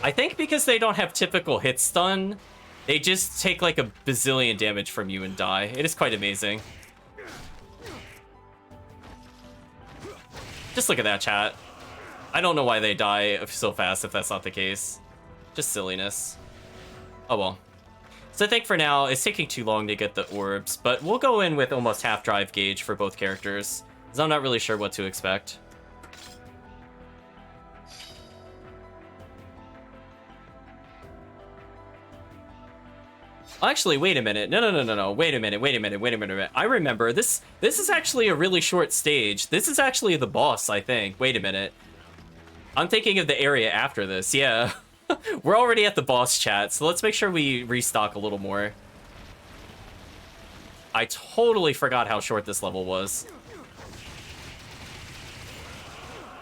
S1: I think because they don't have typical hit stun, they just take like a bazillion damage from you and die. It is quite amazing. Just look at that, chat. I don't know why they die so fast if that's not the case. Just silliness. Oh well. So I think for now, it's taking too long to get the orbs, but we'll go in with almost half drive gauge for both characters, because I'm not really sure what to expect. Actually, wait a minute. No. Wait a minute. I remember this is actually a really short stage. This is actually the boss, I think. Wait a minute. I'm thinking of the area after this. Yeah. We're already at the boss, chat, so let's make sure we restock a little more. I totally forgot how short this level was.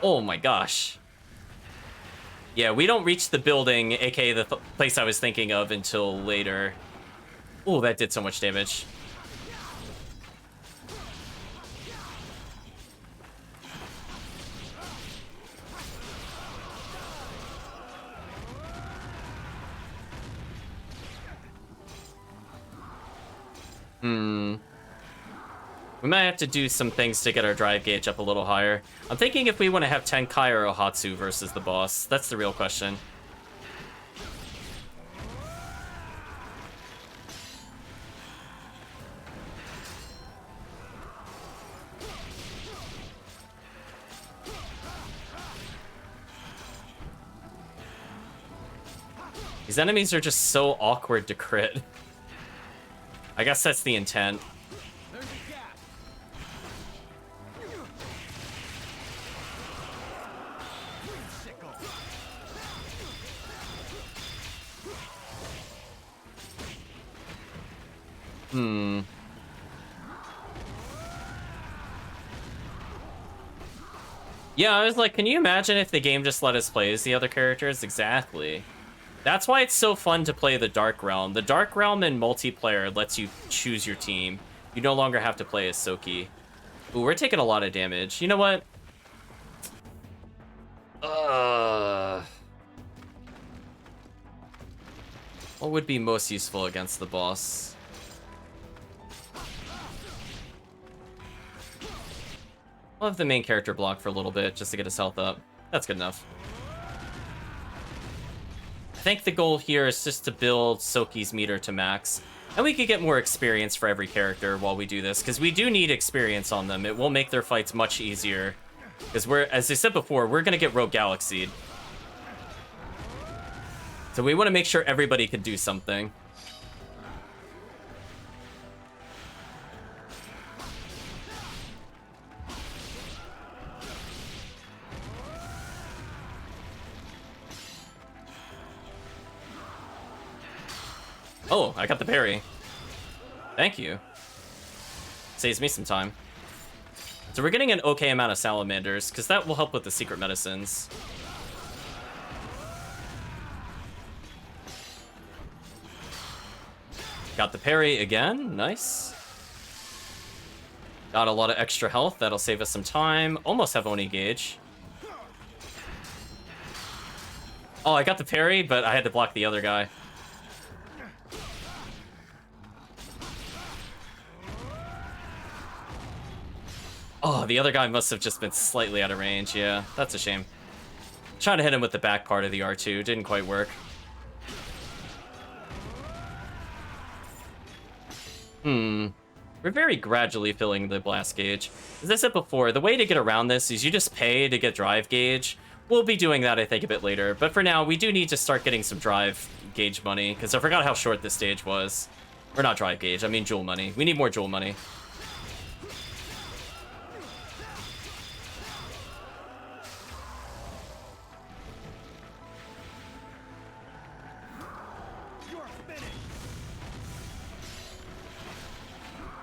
S1: Oh my gosh. Yeah, we don't reach the building, aka the place I was thinking of, until later. Oh, that did so much damage. We might have to do some things to get our drive gauge up a little higher. I'm thinking if we want to have Tenkai or Ohatsu versus the boss. That's the real question. These enemies are just so awkward to crit. I guess that's the intent. Yeah, I was like, can you imagine if the game just let us play as the other characters? Exactly. That's why it's so fun to play the Dark Realm. The Dark Realm in multiplayer lets you choose your team. You no longer have to play as Soki. Ooh, we're taking a lot of damage. You know what? What would be most useful against the boss? I'll have the main character block for a little bit just to get his health up. That's good enough. I think the goal here is just to build Soki's meter to max. And we could get more experience for every character while we do this, because we do need experience on them. It will make their fights much easier. Because as I said before, we're going to get Rogue Galaxied. So we want to make sure everybody can do something. Oh, I got the parry. Thank you. Saves me some time. So we're getting an okay amount of salamanders, because that will help with the secret medicines. Got the parry again. Nice. Got a lot of extra health. That'll save us some time. Almost have Oni gauge. Oh, I got the parry, but I had to block the other guy. Oh, the other guy must have just been slightly out of range. Yeah, that's a shame. Trying to hit him with the back part of the R2. Didn't quite work. We're very gradually filling the blast gauge. As I said before, the way to get around this is you just pay to get drive gauge. We'll be doing that, I think, a bit later. But for now, we do need to start getting some drive gauge money, because I forgot how short this stage was. Or not drive gauge, I mean jewel money. We need more jewel money.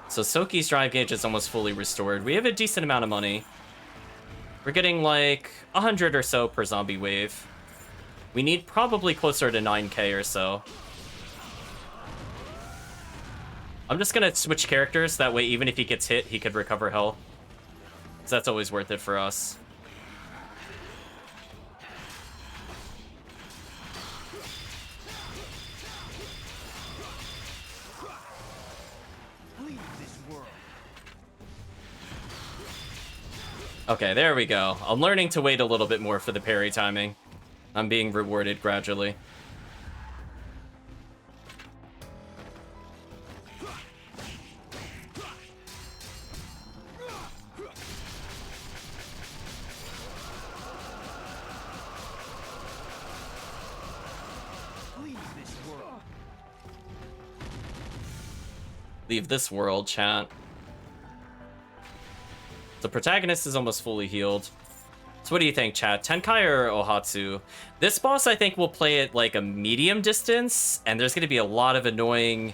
S1: So Soki's drive gauge is almost fully restored. We have a decent amount of money. We're getting like 100 or so per zombie wave. We need probably closer to 9k or so. I'm just gonna switch characters, that way even if he gets hit, he could recover health. So that's always worth it for us. Okay, there we go. I'm learning to wait a little bit more for the parry timing. I'm being rewarded gradually. Leave this world, chat. The protagonist is almost fully healed. So what do you think, chat? Tenkai or Ohatsu? This boss, I think, will play at like a medium distance, and there's going to be a lot of annoying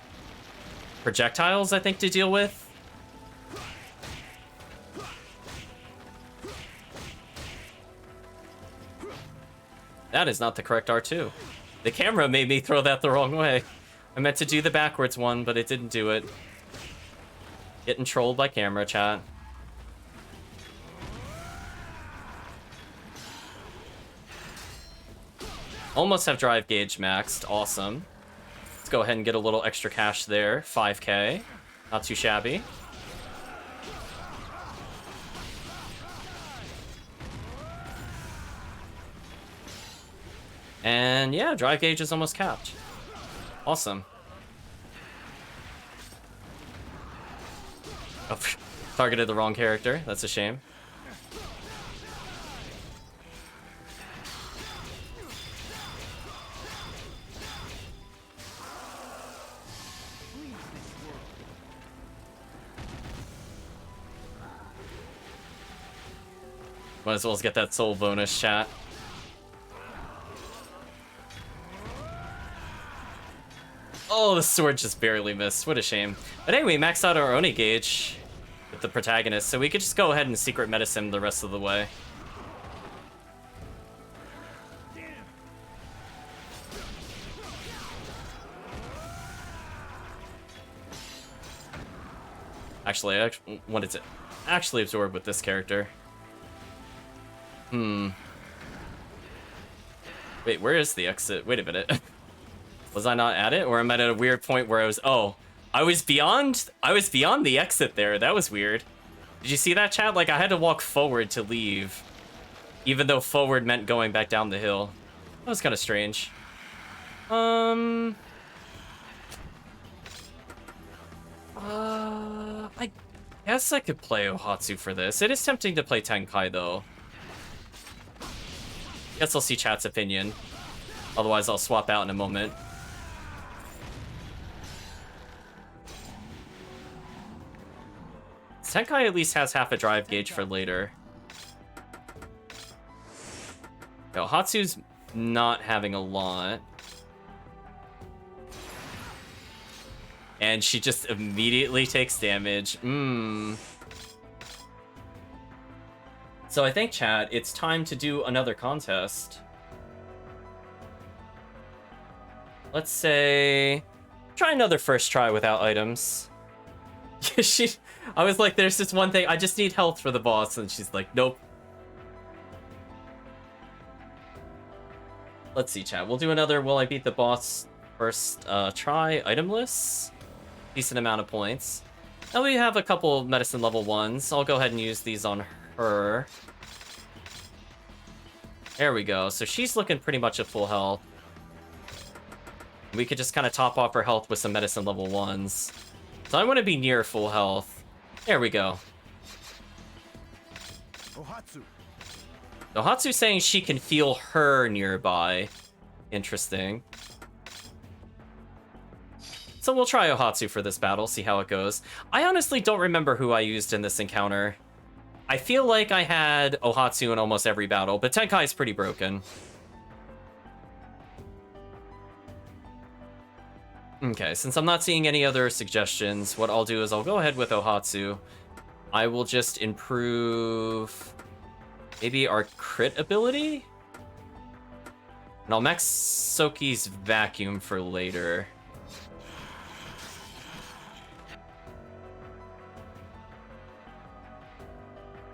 S1: projectiles, I think, to deal with. That is not the correct R2. The camera made me throw that the wrong way. I meant to do the backwards one, but it didn't do it. Getting trolled by camera, chat. Almost have drive gauge maxed. Awesome. Let's go ahead and get a little extra cash there. 5k. Not too shabby. And yeah, drive gauge is almost capped. Awesome. Oh, targeted the wrong character. That's a shame. Might as well get that soul bonus, chat. Oh, the sword just barely missed. What a shame. But anyway, maxed out our Oni gauge with the protagonist, so we could just go ahead and secret medicine the rest of the way. Actually, I wanted to actually absorb with this character. Wait, where is the exit? Wait a minute. Was I not at it, or am I at a weird point where I was? Oh, I was beyond the exit there. That was weird. Did you see that, chat? Like I had to walk forward to leave, even though forward meant going back down the hill. That was kind of strange. I guess I could play Ohatsu for this. It is tempting to play Tenkai though. Guess I'll see chat's opinion. Otherwise, I'll swap out in a moment. Tenkai at least has half a drive gauge for later. Yo, Hatsu's not having a lot. And she just immediately takes damage. So I think, chat, it's time to do another contest. Let's say... try another first try without items. I was like, there's this one thing, I just need health for the boss, and she's like, nope. Let's see, chat. We'll do another will I beat the boss first try itemless. Decent amount of points. Now we have a couple medicine level 1s. I'll go ahead and use these on her. There we go. So she's looking pretty much at full health. We could just kind of top off her health with some medicine level 1s. So I want to be near full health. There we go.
S5: Ohatsu.
S1: Ohatsu's saying she can feel her nearby. Interesting. So we'll try Ohatsu for this battle, see how it goes. I honestly don't remember who I used in this encounter. I feel like I had Ohatsu in almost every battle, but Tenkai is pretty broken. Okay, since I'm not seeing any other suggestions, what I'll do is I'll go ahead with Ohatsu. I will just improve maybe our crit ability? And I'll max Soki's vacuum for later.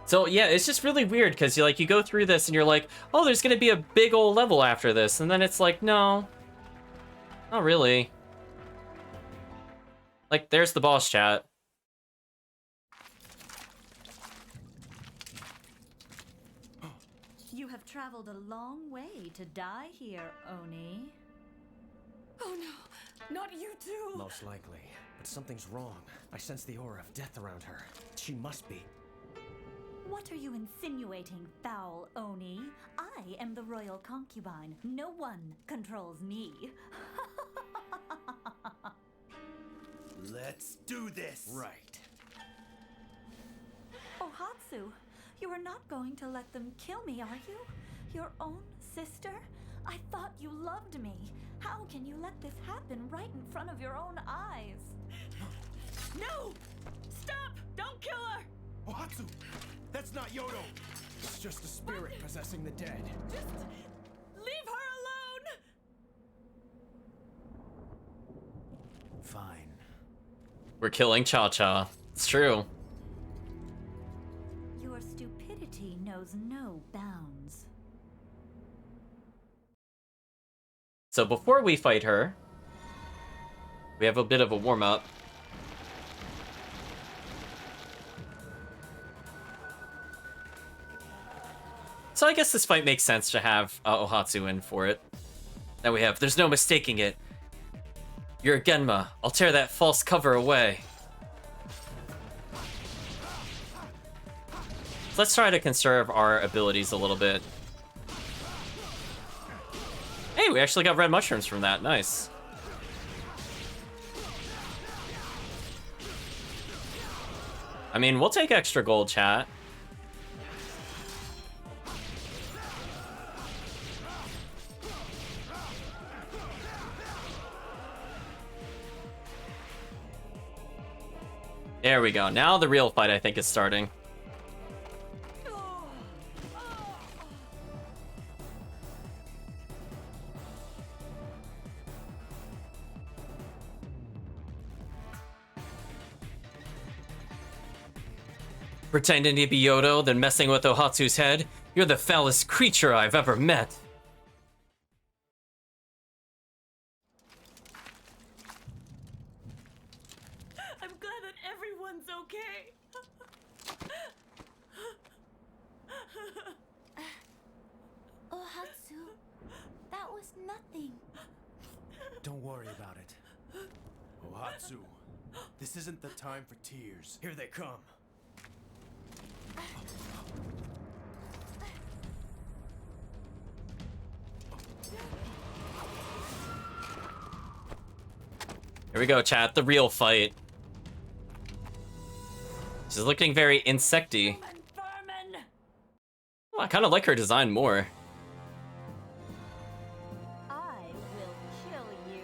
S1: So yeah, it's just really weird because you go through this and you're like, oh, there's gonna be a big old level after this, and then it's like, no, not really. Like, there's the boss chat.
S4: You have traveled a long way to die here, Oni.
S2: Oh no, not you too!
S6: Most likely. But something's wrong. I sense the aura of death around her. She must be.
S4: What are you insinuating, foul Oni? I am the royal concubine. No one controls me.
S5: Let's do this!
S6: Right.
S4: Ohatsu, you are not going to let them kill me, are you? Your own sister? I thought you loved me. How can you let this happen right in front of your own eyes?
S2: No! Stop! Don't kill her!
S5: Ohatsu! That's not Yodo!
S6: It's just a spirit possessing the dead.
S2: Just leave her alone!
S5: Fine.
S1: We're killing Cha-Cha. It's true.
S4: Your stupidity knows no bounds.
S1: So before we fight her, we have a bit of a warm-up. So I guess this fight makes sense to have Ohatsu in for it. Now we have, there's no mistaking it. You're a Genma. I'll tear that false cover away. Let's try to conserve our abilities a little bit. Hey, we actually got red mushrooms from that. Nice. I mean, we'll take extra gold, chat. There we go. Now the real fight, I think, is starting. Pretending to be Yodo, then messing with Ohatsu's head? You're the foulest creature I've ever met.
S2: I'm glad that everyone's okay.
S4: Ohatsu, that was nothing.
S5: Don't worry about it. Ohatsu, this isn't the time for tears.
S6: Here they come.
S1: Here we go, chat. The real fight. She's looking very insecty. Oh, I kind of like her design more.
S4: I will kill you.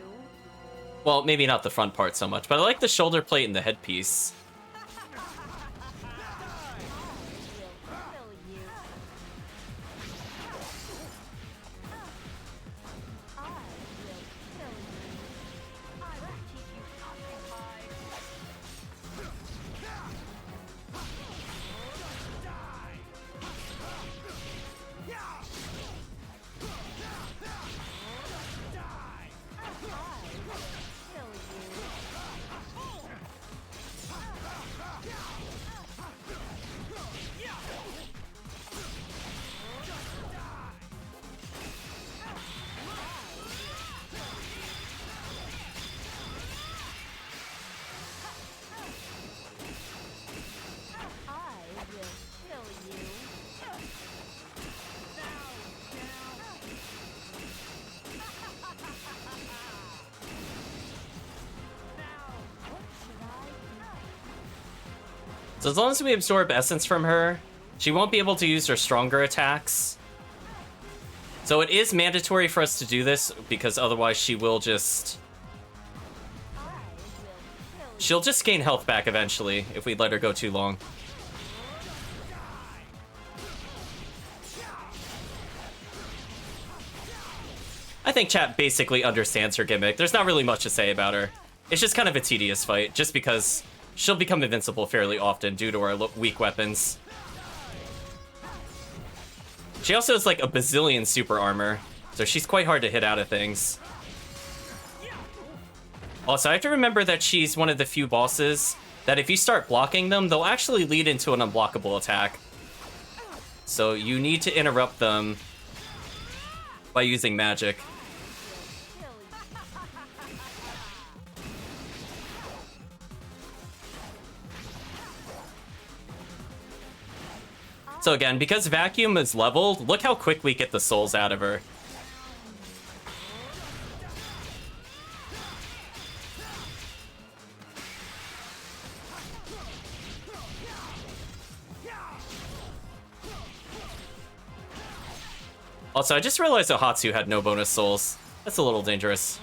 S1: Well, maybe not the front part so much, but I like the shoulder plate and the headpiece. So as long as we absorb essence from her, she won't be able to use her stronger attacks. So it is mandatory for us to do this, because otherwise she will just... She'll just gain health back eventually, if we let her go too long. think chat basically understands her gimmick. There's not really much to say about her. It's just kind of a tedious fight, just because she'll become invincible fairly often due to her weak weapons. She also has like a bazillion super armor, so she's quite hard to hit out of things. Also, I have to remember that she's one of the few bosses that if you start blocking them, they'll actually lead into an unblockable attack. So you need to interrupt them by using magic. So again, because Vacuum is leveled, look how quick we get the souls out of her. Also, I just realized Ohatsu had no bonus souls. That's a little dangerous.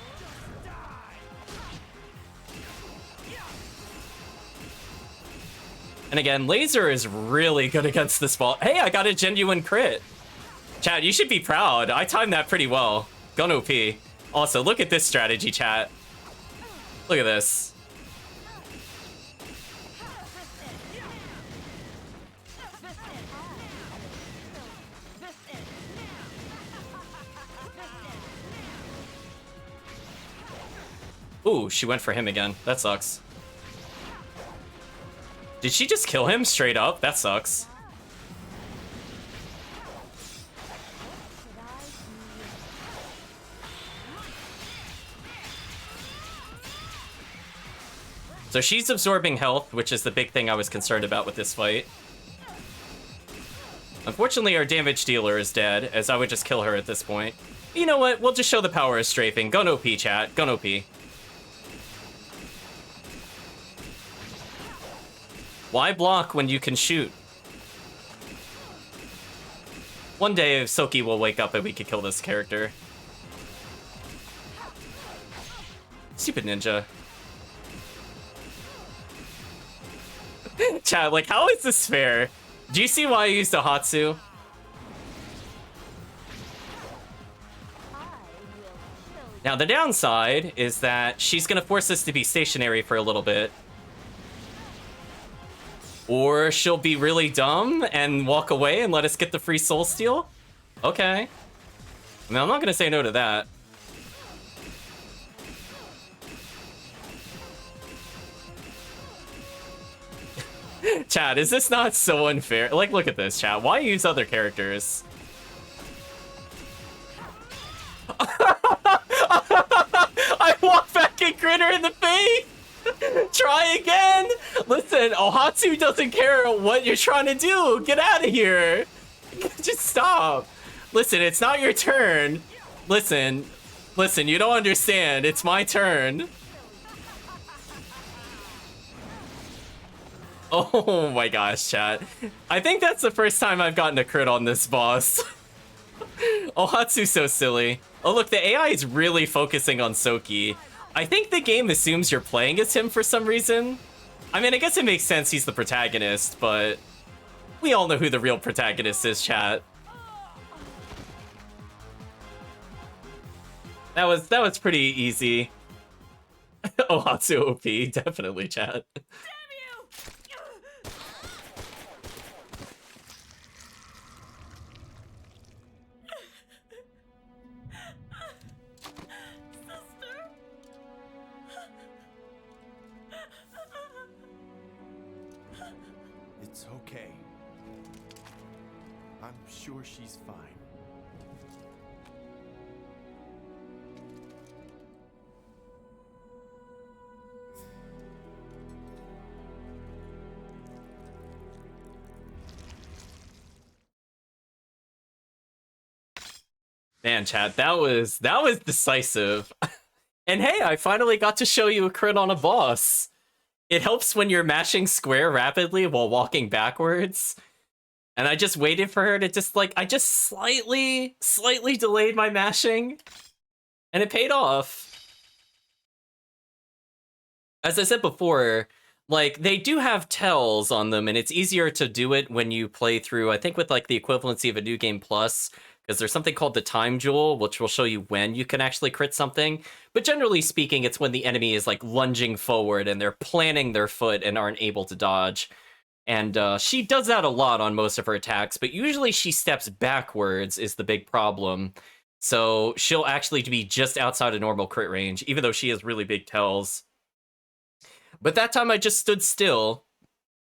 S1: And again, Laser is really good against this ball. Hey, I got a genuine crit. Chat, you should be proud. I timed that pretty well. Gun OP. Also, look at this strategy, chat. Look at this. Ooh, she went for him again. That sucks. Did she just kill him straight up? That sucks. So she's absorbing health, which is the big thing I was concerned about with this fight. Unfortunately, our damage dealer is dead, as I would just kill her at this point. You know what? We'll just show the power of strafing. Gun OP, chat. Gun OP. Why block when you can shoot? One day, Soki will wake up and we could kill this character. Stupid ninja. Chat, like, how is this fair? Do you see why I used Ohatsu? Now, the downside is that she's gonna force us to be stationary for a little bit. Or she'll be really dumb and walk away and let us get the free soul steal? Okay. I mean, I'm not gonna say no to that. Chat, is this not so unfair? Like, look at this, chat. Why use other characters? I walk back and crit her in the face! Try again! Listen, Ohatsu doesn't care what you're trying to do. Get out of here. Just stop. Listen, it's not your turn. Listen, you don't understand. It's my turn. Oh my gosh, chat. I think that's the first time I've gotten a crit on this boss. Ohatsu's so silly. Oh look, the AI is really focusing on Soki. I think the game assumes you're playing as him for some reason. I mean, I guess it makes sense he's the protagonist, but we all know who the real protagonist is, chat. That was pretty easy. Ohatsu OP, definitely, chat.
S5: It's okay. I'm sure she's fine.
S1: Man, chat, that was decisive. And hey, I finally got to show you a crit on a boss. It helps when you're mashing square rapidly while walking backwards. And I just waited for her to just like, I just slightly delayed my mashing. And it paid off. As I said before, like, they do have tells on them, and it's easier to do it when you play through, I think with like the equivalency of a New Game Plus, because there's something called the time jewel, which will show you when you can actually crit something. But generally speaking, it's when the enemy is like lunging forward and they're planting their foot and aren't able to dodge. And she does that a lot on most of her attacks, but usually she steps backwards is the big problem. So she'll actually be just outside of normal crit range, even though she has really big tells. But that time I just stood still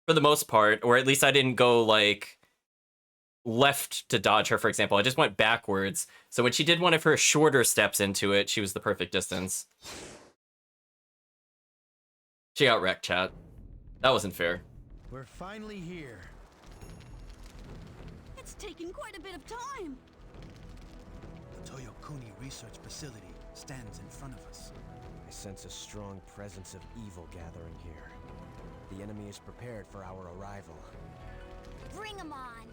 S1: for the most part, or at least I didn't go like left to dodge her, for example. I just went backwards. So when she did one of her shorter steps into it, she was the perfect distance. She got wrecked, chat. That wasn't fair.
S3: We're finally here.
S10: It's taken quite a bit of time.
S3: The Toyokuni research facility stands in front of us.
S6: I sense a strong presence of evil gathering here. The enemy is prepared for our arrival.
S10: Bring 'em on.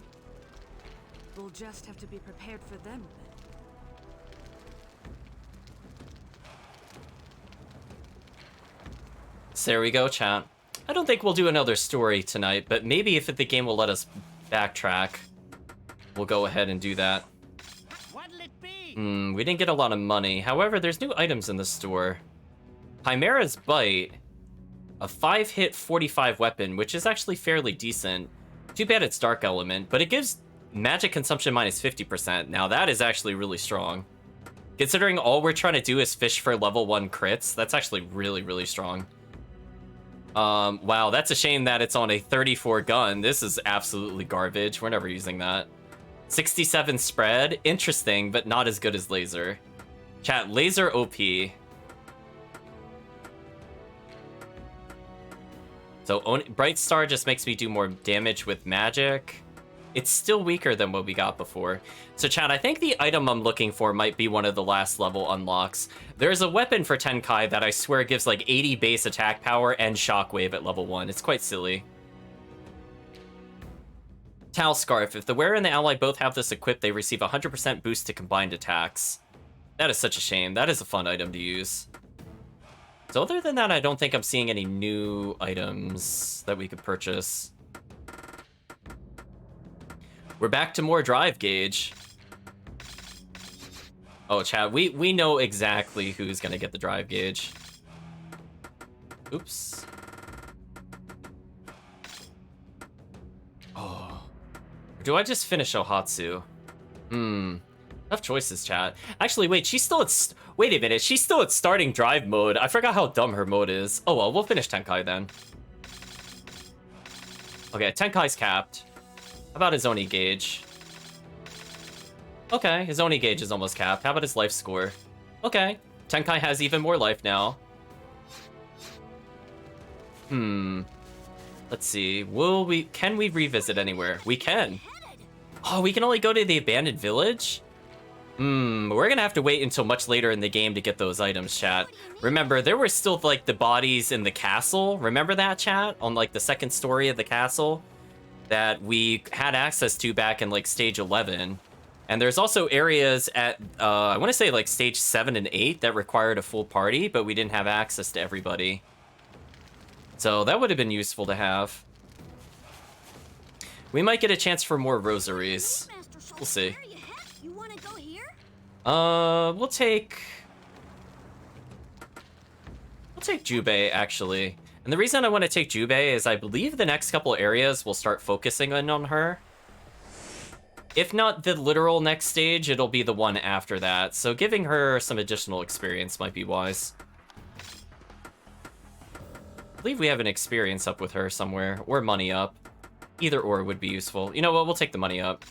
S2: We'll just have to be prepared for them then.
S1: So there we go, chat. I don't think we'll do another story tonight, but maybe if the game will let us backtrack, we'll go ahead and do that.
S7: What'll it be?
S1: We didn't get a lot of money. However, there's new items in the store. Chimera's Bite, a 5-hit 45 weapon, which is actually fairly decent. Too bad it's Dark Element, but it gives magic consumption minus 50%. Now that is actually really strong. Considering all we're trying to do is fish for level 1 crits, that's actually really, really strong. Wow, that's a shame that it's on a 34 gun. This is absolutely garbage. We're never using that. 67 spread, interesting, but not as good as laser. Chat, laser OP. So Bright Star just makes me do more damage with magic. It's still weaker than what we got before. So chat, I think the item I'm looking for might be one of the last level unlocks. There's a weapon for Tenkai that I swear gives like 80 base attack power and shockwave at level 1. It's quite silly. Tau Scarf. If the wearer and the ally both have this equipped, they receive 100% boost to combined attacks. That is such a shame. That is a fun item to use. So other than that, I don't think I'm seeing any new items that we could purchase. We're back to more drive gauge. Oh, chat, we know exactly who's gonna get the drive gauge. Oops. Oh. Do I just finish Ohatsu? Tough choices, chat. Actually, wait, she's still at... Wait a minute, she's still at starting drive mode. I forgot how dumb her mode is. Oh well, we'll finish Tenkai then. Okay, Tenkai's capped. How about his Oni gauge? Okay, his Oni gauge is almost capped. How about his life score? Okay, Tenkai has even more life now. Let's see. Can we revisit anywhere? We can. Oh, we can only go to the abandoned village? We're gonna have to wait until much later in the game to get those items, chat. Remember, there were still like the bodies in the castle. Remember that, chat? On like the second story of the castle that we had access to back in like stage 11. And there's also areas at, I want to say like stage 7 and 8 that required a full party, but we didn't have access to everybody. So that would have been useful to have. We might get a chance for more rosaries. We'll see.
S10: You wanna go here?
S1: We'll take Jubei, actually. And the reason I want to take Jubei is I believe the next couple areas will start focusing in on her. If not the literal next stage, it'll be the one after that. So giving her some additional experience might be wise. I believe we have an experience up with her somewhere, or money up. Either or would be useful. You know what, we'll take the money up.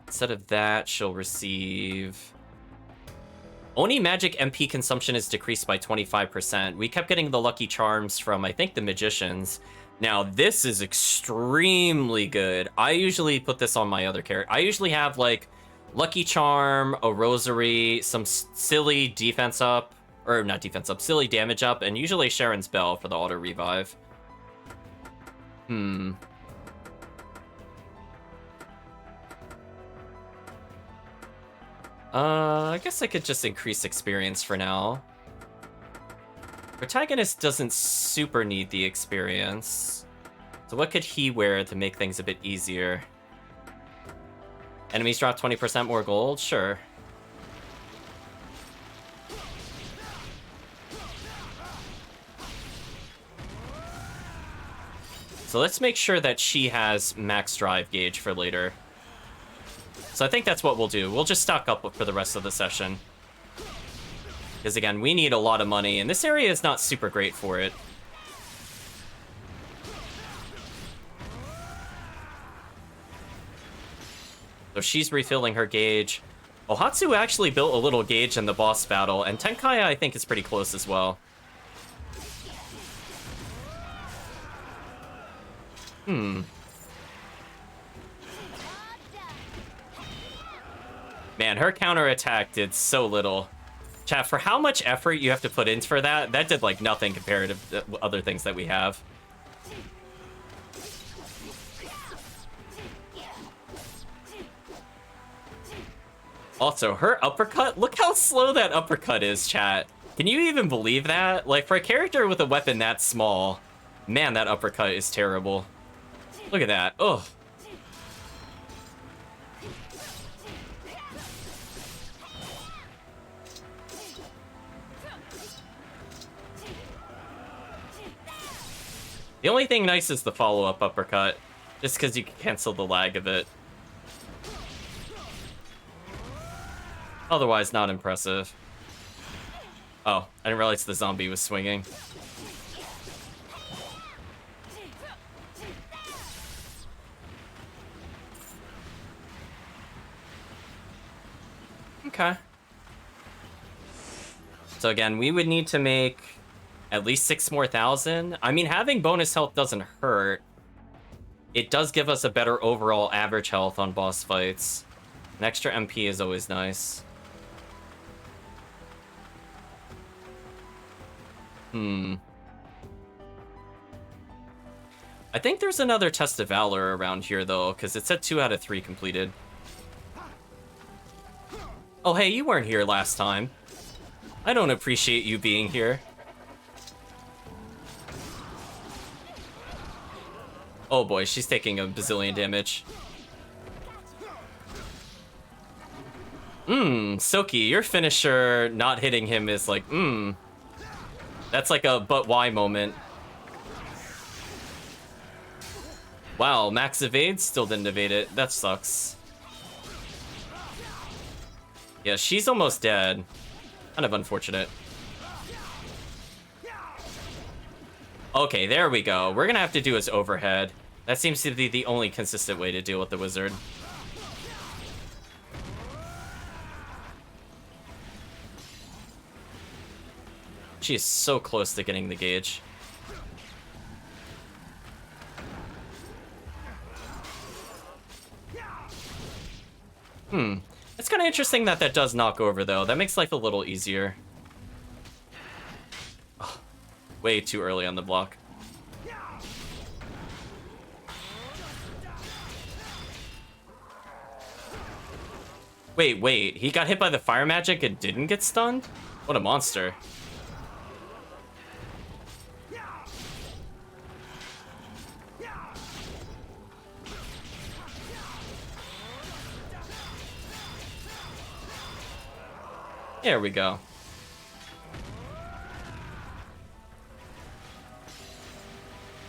S1: Instead of that, she'll receive... Oni magic MP consumption is decreased by 25%. We kept getting the lucky charms from, I think, the magicians. Now, this is extremely good. I usually put this on my other character. I usually have, like, lucky charm, a rosary, some silly defense up, or not defense up, silly damage up, and usually Sharon's Bell for the auto revive. I guess I could just increase experience for now. Protagonist doesn't super need the experience. So what could he wear to make things a bit easier? Enemies drop 20% more gold? Sure. So let's make sure that she has max drive gauge for later. So I think that's what we'll do. We'll just stock up for the rest of the session. Because again, we need a lot of money, and this area is not super great for it. So she's refilling her gauge. Ohatsu actually built a little gauge in the boss battle, and Tenkai I think is pretty close as well. Man, her counterattack did so little. Chat, for how much effort you have to put in for that, that did like nothing compared to other things that we have. Also, her uppercut, look how slow that uppercut is, chat. Can you even believe that? Like, for a character with a weapon that small, man, that uppercut is terrible. Look at that. Ugh. The only thing nice is the follow-up uppercut, just because you can cancel the lag of it. Otherwise, not impressive. Oh, I didn't realize the zombie was swinging. Okay. So again, we would need to make at least 6 more thousand. I mean, having bonus health doesn't hurt. It does give us a better overall average health on boss fights. An extra MP is always nice. I think there's another Test of Valor around here, though, because it said 2 out of 3 completed. Oh, hey, you weren't here last time. I don't appreciate you being here. Oh boy, she's taking a bazillion damage. Soki, your finisher not hitting him is like, That's like a but why moment. Wow, max evade, still didn't evade it. That sucks. Yeah, she's almost dead. Kind of unfortunate. Okay, there we go. We're gonna have to do his overhead. That seems to be the only consistent way to deal with the wizard. She is so close to getting the gauge. It's kind of interesting that that does knock over, though. That makes life a little easier. Oh, way too early on the block. Wait. He got hit by the fire magic and didn't get stunned? What a monster. There we go.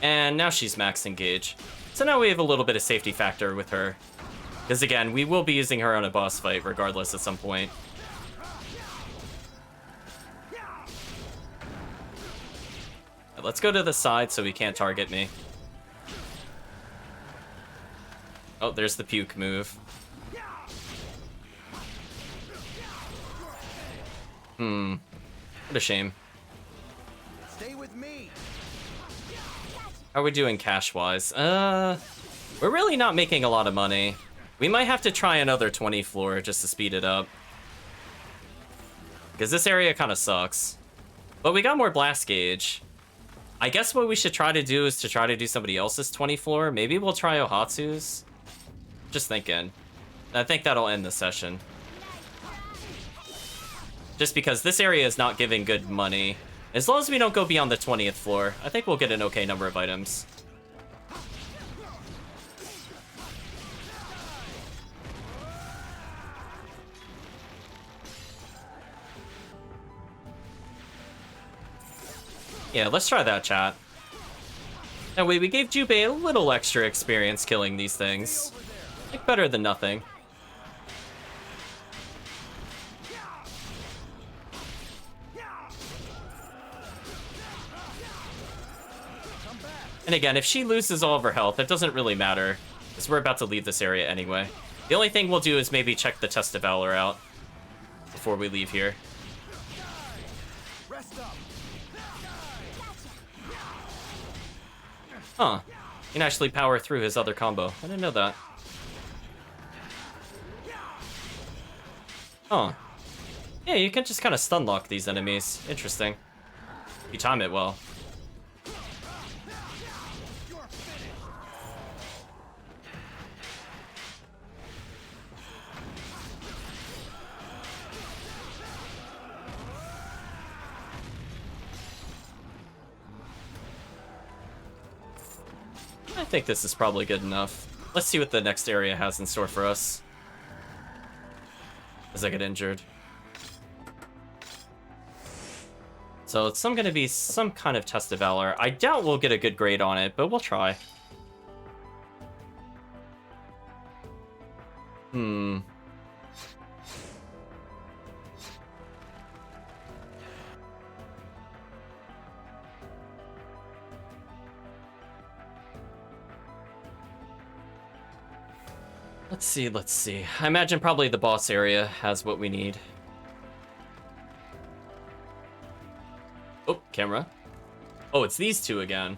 S1: And now she's max engage. So now we have a little bit of safety factor with her. Because again, we will be using her on a boss fight regardless at some point. Let's go to the side so he can't target me. Oh, there's the puke move. What a shame.
S5: Stay with me.
S1: How are we doing cash-wise? We're really not making a lot of money. We might have to try another 20 floor just to speed it up. Because this area kind of sucks. But we got more blast gauge. I guess what we should try to do is to try to do somebody else's 20 floor. Maybe we'll try Ohatsu's. Just thinking. I think that'll end the session. Just because this area is not giving good money. As long as we don't go beyond the 20th floor, I think we'll get an okay number of items. Yeah, let's try that, chat. That way we gave Jubei a little extra experience killing these things. Like, better than nothing. And again, if she loses all of her health, it doesn't really matter, because we're about to leave this area anyway. The only thing we'll do is maybe check the Test of Valor out before we leave here. Huh. He can actually power through his other combo. I didn't know that. Huh. Yeah, you can just kind of stun lock these enemies. Interesting. You time it well. I think this is probably good enough. Let's see what the next area has in store for us as I get injured. So it's gonna be some kind of Test of Valor. I doubt we'll get a good grade on it, but we'll try. Let's see. I imagine probably the boss area has what we need. Oh, camera. Oh, it's these two again.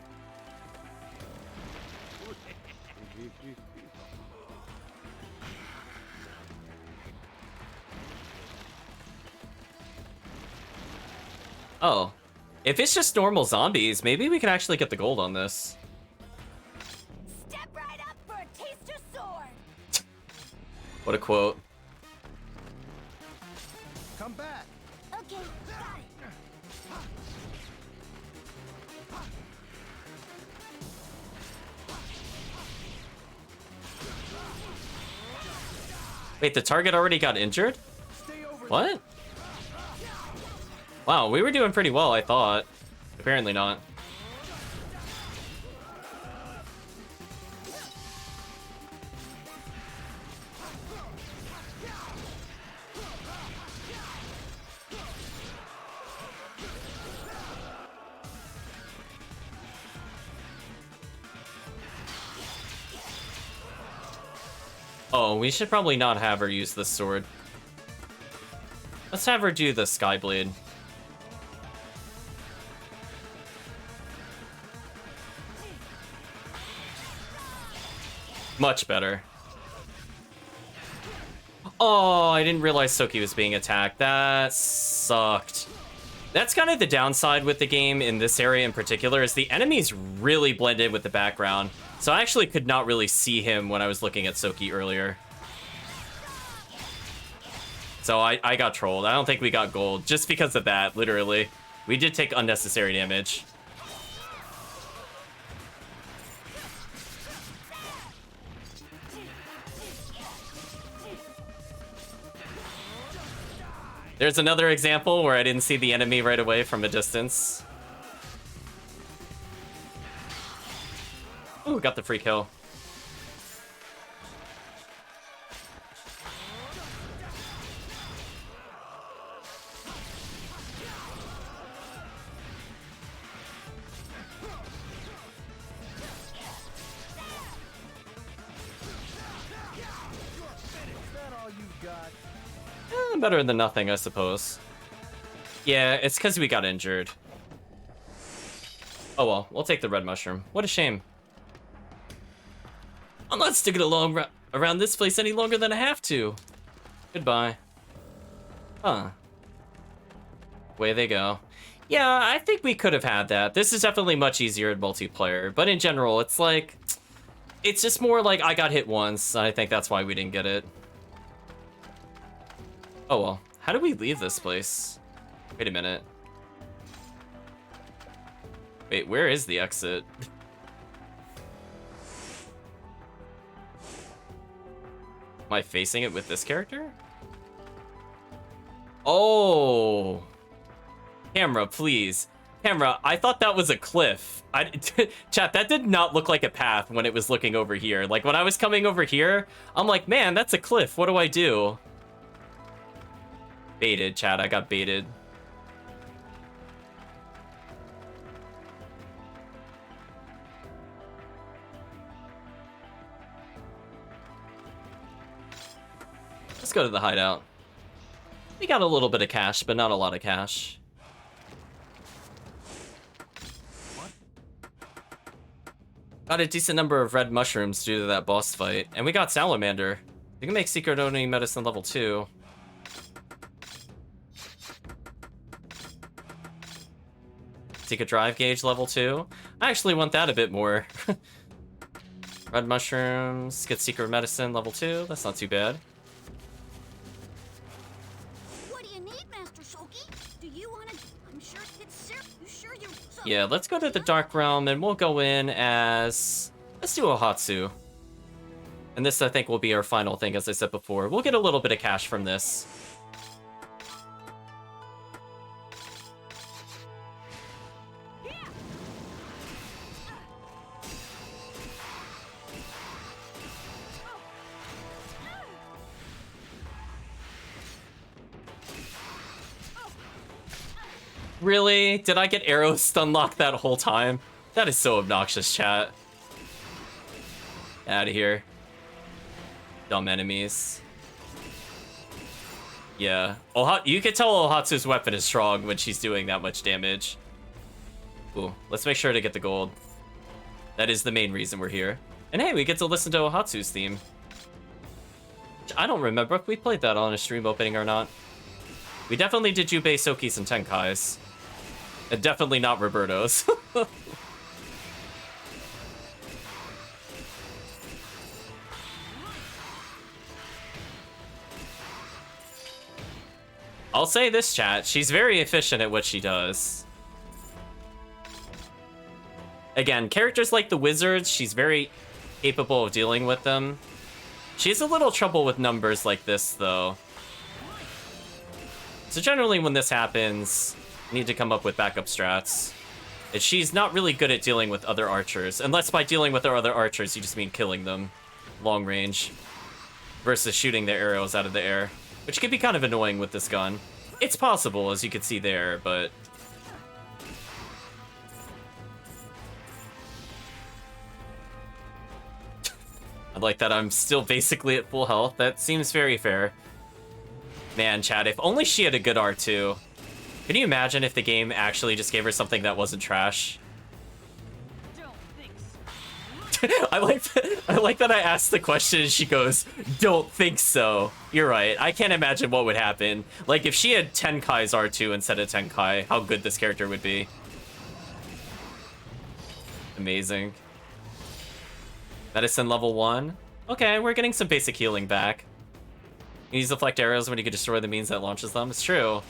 S1: Oh. If it's just normal zombies, maybe we can actually get the gold on this.
S10: Step right up for a taster sword.
S1: What a quote.
S5: Come back.
S10: Okay, got it.
S1: Wait, the target already got injured? What? Wow, we were doing pretty well, I thought. Apparently not. Oh, we should probably not have her use this sword. Let's have her do the Skyblade. Much better. Oh, I didn't realize Soki was being attacked. That sucked. That's kind of the downside with the game in this area in particular, is the enemies really blend in with the background. So I actually could not really see him when I was looking at Soki earlier. So I got trolled. I don't think we got gold just because of that, literally. We did take unnecessary damage. There's another example where I didn't see the enemy right away from a distance. Ooh, got the free kill. Better than nothing, I suppose. Yeah, it's because we got injured. Oh well, we'll take the red mushroom. What a shame. I'm not sticking along around this place any longer than I have to. Goodbye. Huh. Way they go. Yeah, I think we could have had that. This is definitely much easier in multiplayer, but in general, it's like... It's just more like I got hit once, and I think that's why we didn't get it. Oh well, how do we leave this place? Wait a minute. Wait, where is the exit? Am I facing it with this character? Oh! Camera, please. Camera, I thought that was a cliff. Chat, that did not look like a path when it was looking over here. Like, when I was coming over here, I'm like, man, that's a cliff. What do I do? Baited, chat. I got baited. Let's go to the hideout. We got a little bit of cash, but not a lot of cash. Got a decent number of red mushrooms due to that boss fight. And we got Salamander. We can make Secret Oni Medicine level 2. Secret Drive Gauge level 2. I actually want that a bit more. Red mushrooms, get Secret Medicine level 2. That's not too bad.
S10: What do you need, Master Shoki? Do you want to... I'm sure it's serious. You sure you're...
S1: Yeah, let's go to the Dark Realm, and we'll go in as... Let's do Ohatsu. And this, I think, will be our final thing, as I said before. We'll get a little bit of cash from this. Really? Did I get arrows stun locked that whole time? That is so obnoxious, chat. Out of here. Dumb enemies. Yeah. You can tell Ohatsu's weapon is strong when she's doing that much damage. Ooh, let's make sure to get the gold. That is the main reason we're here. And hey, we get to listen to Ohatsu's theme. I don't remember if we played that on a stream opening or not. We definitely did Jubei, Soki's, and Tenkai's. And definitely not Roberto's. I'll say this, chat. She's very efficient at what she does. Again, characters like the wizards, she's very capable of dealing with them. She has a little trouble with numbers like this, though. So generally when this happens, you need to come up with backup strats. And she's not really good at dealing with other archers, unless by dealing with our other archers, you just mean killing them. Long range. Versus shooting their arrows out of the air. Which can be kind of annoying with this gun. It's possible, as you can see there, but... I like that I'm still basically at full health. That seems very fair. Man, chat, if only she had a good R2. Can you imagine if the game actually just gave her something that wasn't trash? I like that I asked the question and she goes, don't think so. You're right. I can't imagine what would happen. Like, if she had Tenkai's R2 instead of Tenkai, how good this character would be. Amazing. Medicine level 1. Okay, we're getting some basic healing back. You use deflect arrows when you can destroy the means that launches them. It's true.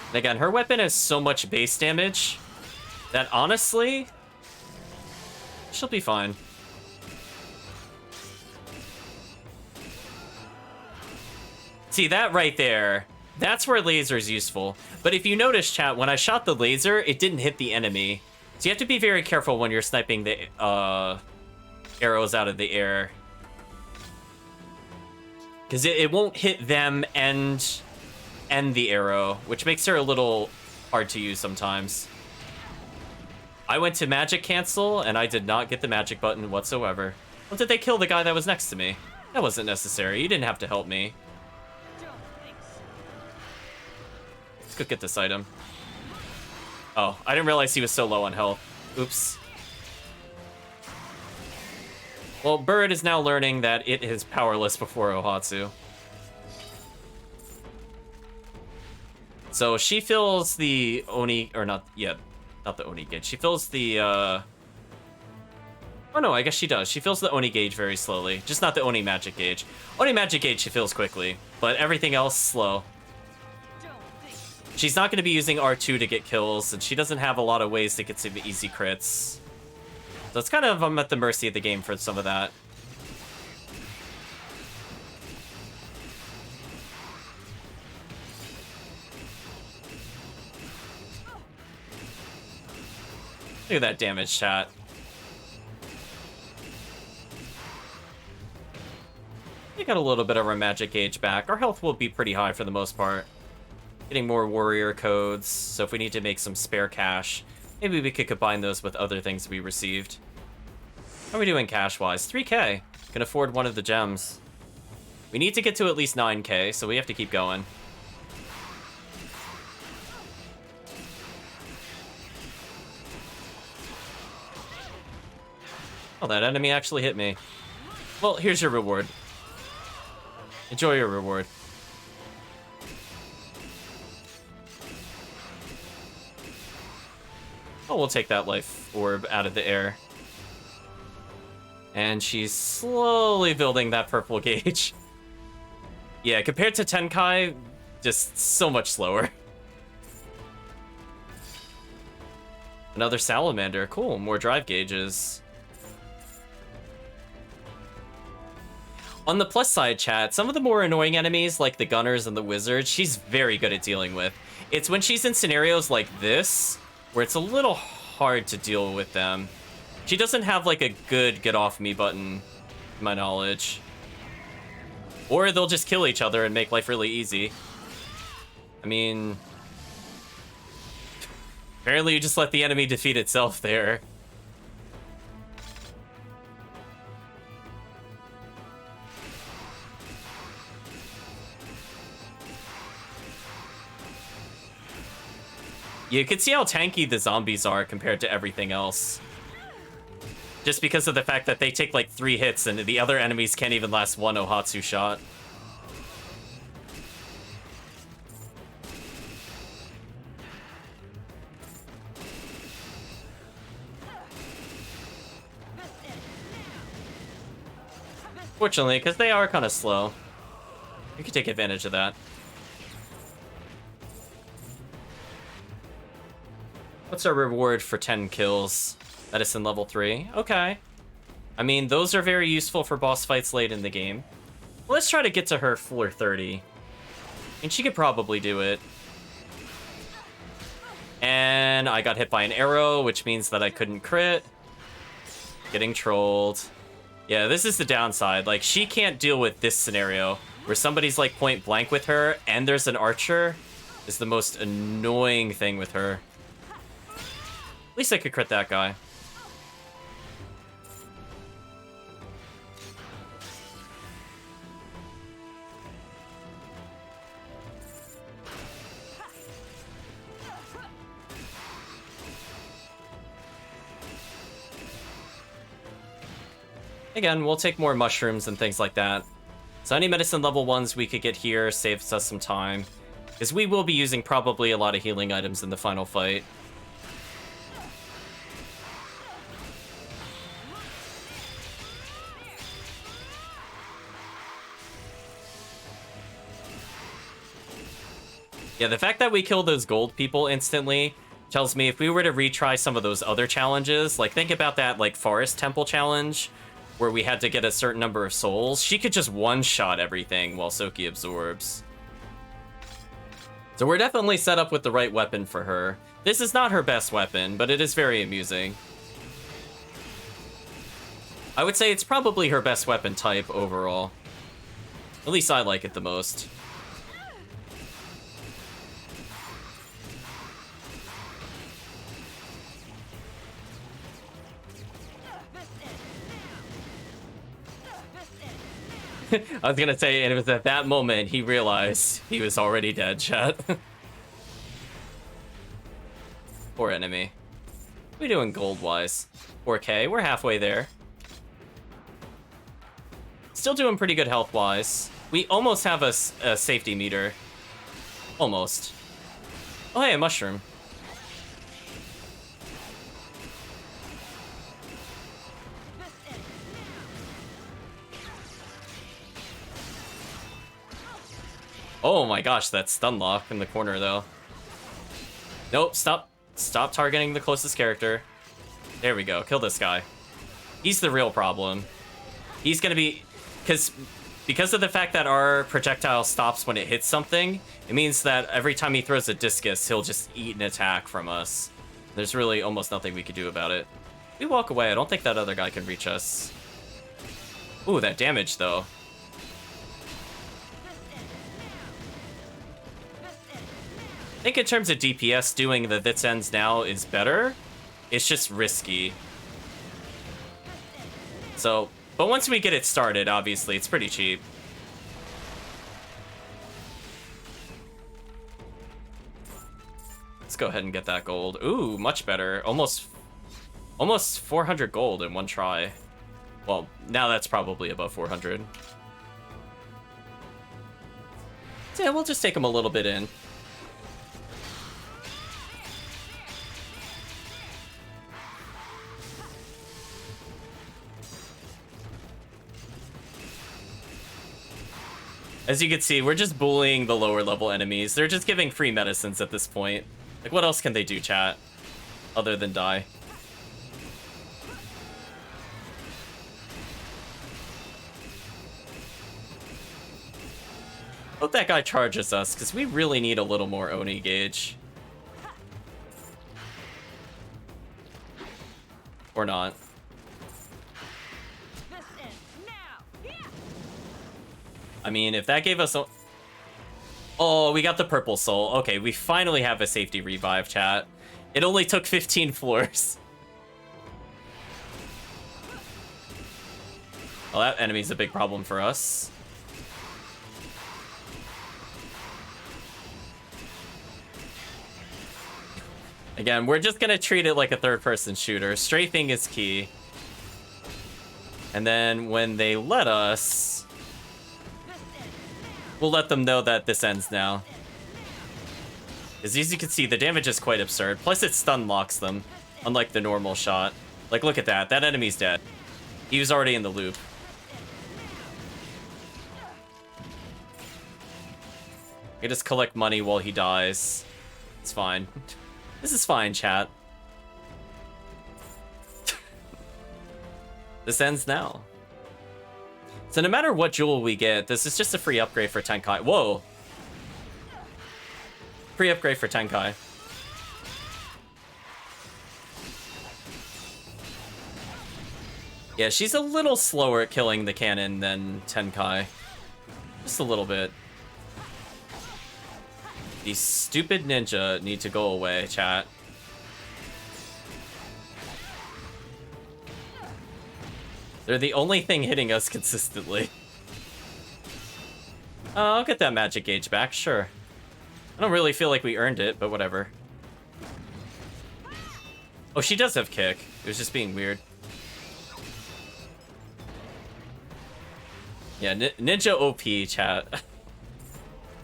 S1: And again, her weapon has so much base damage that honestly, she'll be fine. See, that right there, that's where laser's useful. But if you notice, chat, when I shot the laser, it didn't hit the enemy. So you have to be very careful when you're sniping the arrows out of the air. Because it won't hit them and the arrow, which makes her a little hard to use sometimes. I went to magic cancel, and I did not get the magic button whatsoever. Well, did they kill the guy that was next to me? That wasn't necessary. You didn't have to help me. Let's go get this item. Oh, I didn't realize he was so low on health. Oops. Well, Bird is now learning that it is powerless before Ohatsu. So she fills the Oni, or not, yeah, not the Oni gauge. She fills the, oh no, I guess she does. She fills the Oni gauge very slowly. Just not the Oni magic gauge. Oni magic gauge she fills quickly, but everything else slow. She's not going to be using R2 to get kills, and she doesn't have a lot of ways to get some easy crits. So it's kind of, I'm at the mercy of the game for some of that. Look at that damage, chat. We got a little bit of our magic gauge back. Our health will be pretty high for the most part. Getting more warrior codes, so if we need to make some spare cash, maybe we could combine those with other things we received. How are we doing cash-wise? 3k. Can afford one of the gems. We need to get to at least 9k, so we have to keep going. Oh, that enemy actually hit me. Well, here's your reward. Enjoy your reward. Oh, we'll take that life orb out of the air. And she's slowly building that purple gauge. Yeah, compared to Tenkai, just so much slower. Another salamander. Cool, more drive gauges. On the plus side, chat, some of the more annoying enemies, like the gunners and the wizards, she's very good at dealing with. It's when she's in scenarios like this, where it's a little hard to deal with them. She doesn't have, like, a good get-off-me button, to my knowledge. Or they'll just kill each other and make life really easy. I mean... apparently you just let the enemy defeat itself there. You can see how tanky the zombies are compared to everything else. Just because of the fact that they take like 3 hits and the other enemies can't even last 1 Ohatsu shot. Fortunately, because they are kind of slow. You can take advantage of that. What's our reward for 10 kills? Medicine level 3. Okay. I mean, those are very useful for boss fights late in the game. Let's try to get to her floor 30. And she could probably do it. And I got hit by an arrow, which means that I couldn't crit. Getting trolled. Yeah, this is the downside. Like, she can't deal with this scenario, where somebody's like point blank with her, and there's an archer. Is the most annoying thing with her. At least I could crit that guy. Again, we'll take more mushrooms and things like that. So any medicine level 1s we could get here saves us some time. Because we will be using probably a lot of healing items in the final fight. Yeah, the fact that we kill those gold people instantly tells me if we were to retry some of those other challenges, like think about that like forest temple challenge where we had to get a certain number of souls, she could just one-shot everything while Soki absorbs. So we're definitely set up with the right weapon for her. This is not her best weapon, but it is very amusing. I would say it's probably her best weapon type overall. At least I like it the most. I was gonna say, and it was at that moment he realized he was already dead, chat. Poor enemy. What are we doing gold-wise? 4k, we're halfway there. Still doing pretty good health-wise. We almost have a safety meter. Almost. Oh, hey, a mushroom. Oh my gosh, that stun lock in the corner, though. Nope, stop. Stop targeting the closest character. There we go, kill this guy. He's the real problem. He's gonna be... Because of the fact that our projectile stops when it hits something, it means that every time he throws a discus, he'll just eat an attack from us. There's really almost nothing we could do about it. We walk away. I don't think that other guy can reach us. Ooh, that damage, though. I think in terms of DPS, doing the This Ends Now is better. It's just risky. So, but once we get it started, obviously, it's pretty cheap. Let's go ahead and get that gold. Ooh, much better. Almost 400 gold in one try. Well, now that's probably above 400. So yeah, we'll just take him a little bit in. As you can see, we're just bullying the lower level enemies. They're just giving free medicines at this point. Like, what else can they do, chat? Other than die. Hope that guy charges us, because we really need a little more Oni gauge. Or not. I mean, if that gave us a... Oh, we got the purple soul. Okay, we finally have a safety revive, chat. It only took 15 floors. Well, that enemy's a big problem for us. Again, we're just gonna treat it like a third-person shooter. Strafing is key. And then when they let us... we'll let them know that this ends now. As you can see, the damage is quite absurd. Plus, it stun locks them, unlike the normal shot. Like, look at that. That enemy's dead. He was already in the loop. I just collect money while he dies. It's fine. This is fine, chat. This ends now. So no matter what jewel we get, this is just a free upgrade for Tenkai. Whoa! Free upgrade for Tenkai. Yeah, she's a little slower at killing the cannon than Tenkai. Just a little bit. These stupid ninja need to go away, chat. They're the only thing hitting us consistently. I'll get that magic gauge back, sure. I don't really feel like we earned it, but whatever. Oh, she does have kick. It was just being weird. Yeah, ninja OP, chat.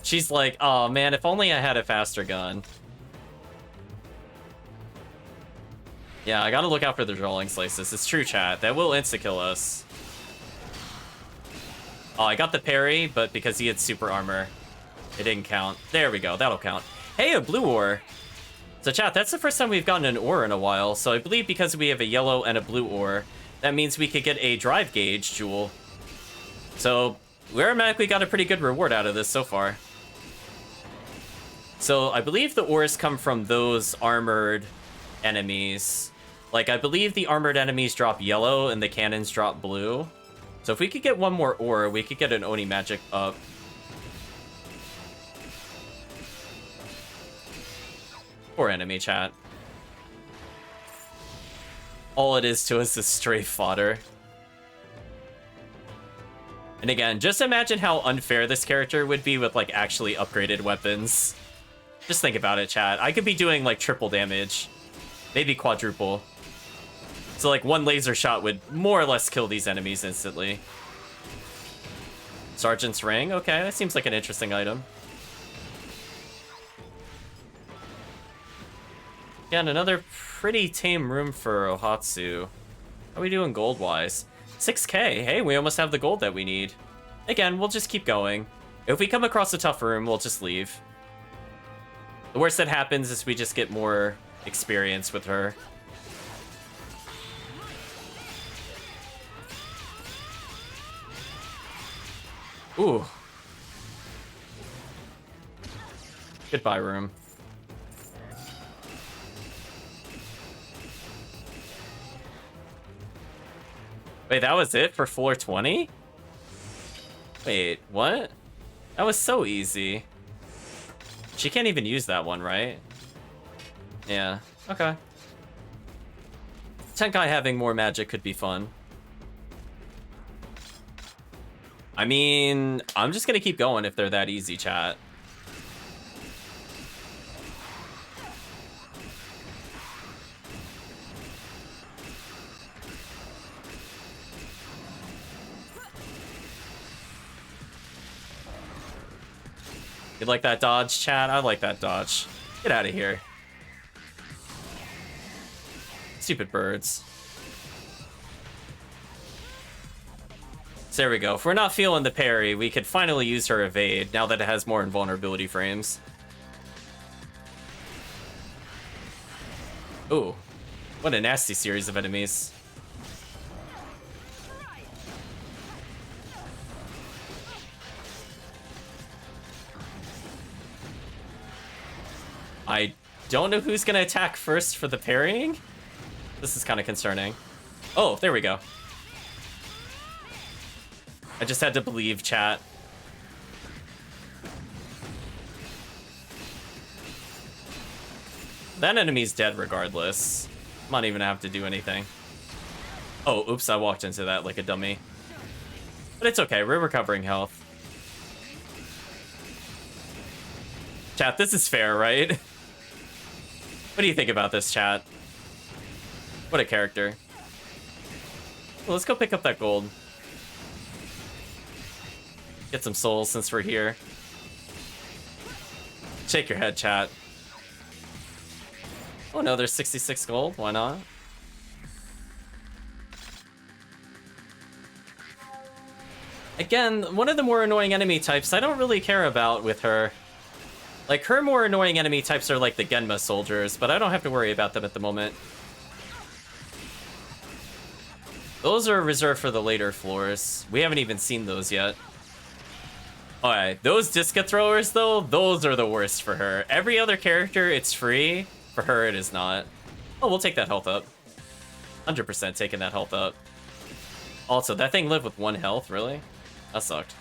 S1: She's like, oh man, if only I had a faster gun. Yeah, I gotta look out for the drawing slices. It's true, chat. That will insta-kill us. Oh, I got the parry, but because he had super armor, it didn't count. There we go, that'll count. Hey, a blue ore. So chat, that's the first time we've gotten an ore in a while. So I believe because we have a yellow and a blue ore, that means we could get a drive gauge jewel. So we automatically got a pretty good reward out of this so far. So I believe the ores come from those armored enemies. Like, I believe the armored enemies drop yellow and the cannons drop blue. So if we could get one more ore, we could get an Oni magic up. Poor enemy, chat. All it is to us is stray fodder. And again, just imagine how unfair this character would be with, like, actually upgraded weapons. Just think about it, chat. I could be doing, like, triple damage. Maybe quadruple. So, like, one laser shot would more or less kill these enemies instantly. Sergeant's Ring? Okay, that seems like an interesting item. Yeah, and another pretty tame room for Ohatsu. How are we doing gold-wise? 6k. Hey, we almost have the gold that we need. Again, we'll just keep going. If we come across a tough room, we'll just leave. The worst that happens is we just get more experience with her. Ooh. Goodbye, room. Wait, that was it for floor 20? Wait, what? That was so easy. She can't even use that one, right? Yeah, okay. Tenkai having more magic could be fun. I mean, I'm just gonna keep going if they're that easy, chat. You like that dodge, chat? I like that dodge. Get out of here. Stupid birds. So there we go. If we're not feeling the parry, we could finally use her evade now that it has more invulnerability frames. Ooh. What a nasty series of enemies. I don't know who's gonna attack first for the parrying. This is kind of concerning. Oh, there we go. I just had to believe, chat. That enemy's dead regardless. I'm not even gonna have to do anything. Oh, oops, I walked into that like a dummy. But it's okay, we're recovering health. Chat, this is fair, right? What do you think about this, chat? What a character. Well, let's go pick up that gold. Get some souls since we're here. Shake your head, chat. Oh no, there's 66 gold. Why not? Again, one of the more annoying enemy types I don't really care about with her. Like, her more annoying enemy types are like the Genma soldiers, but I don't have to worry about them at the moment. Those are reserved for the later floors. We haven't even seen those yet. Alright, those Disca throwers, though, those are the worst for her. Every other character, it's free. For her, it is not. Oh, we'll take that health up. 100% taking that health up. Also, that thing lived with 1 health, really? That sucked.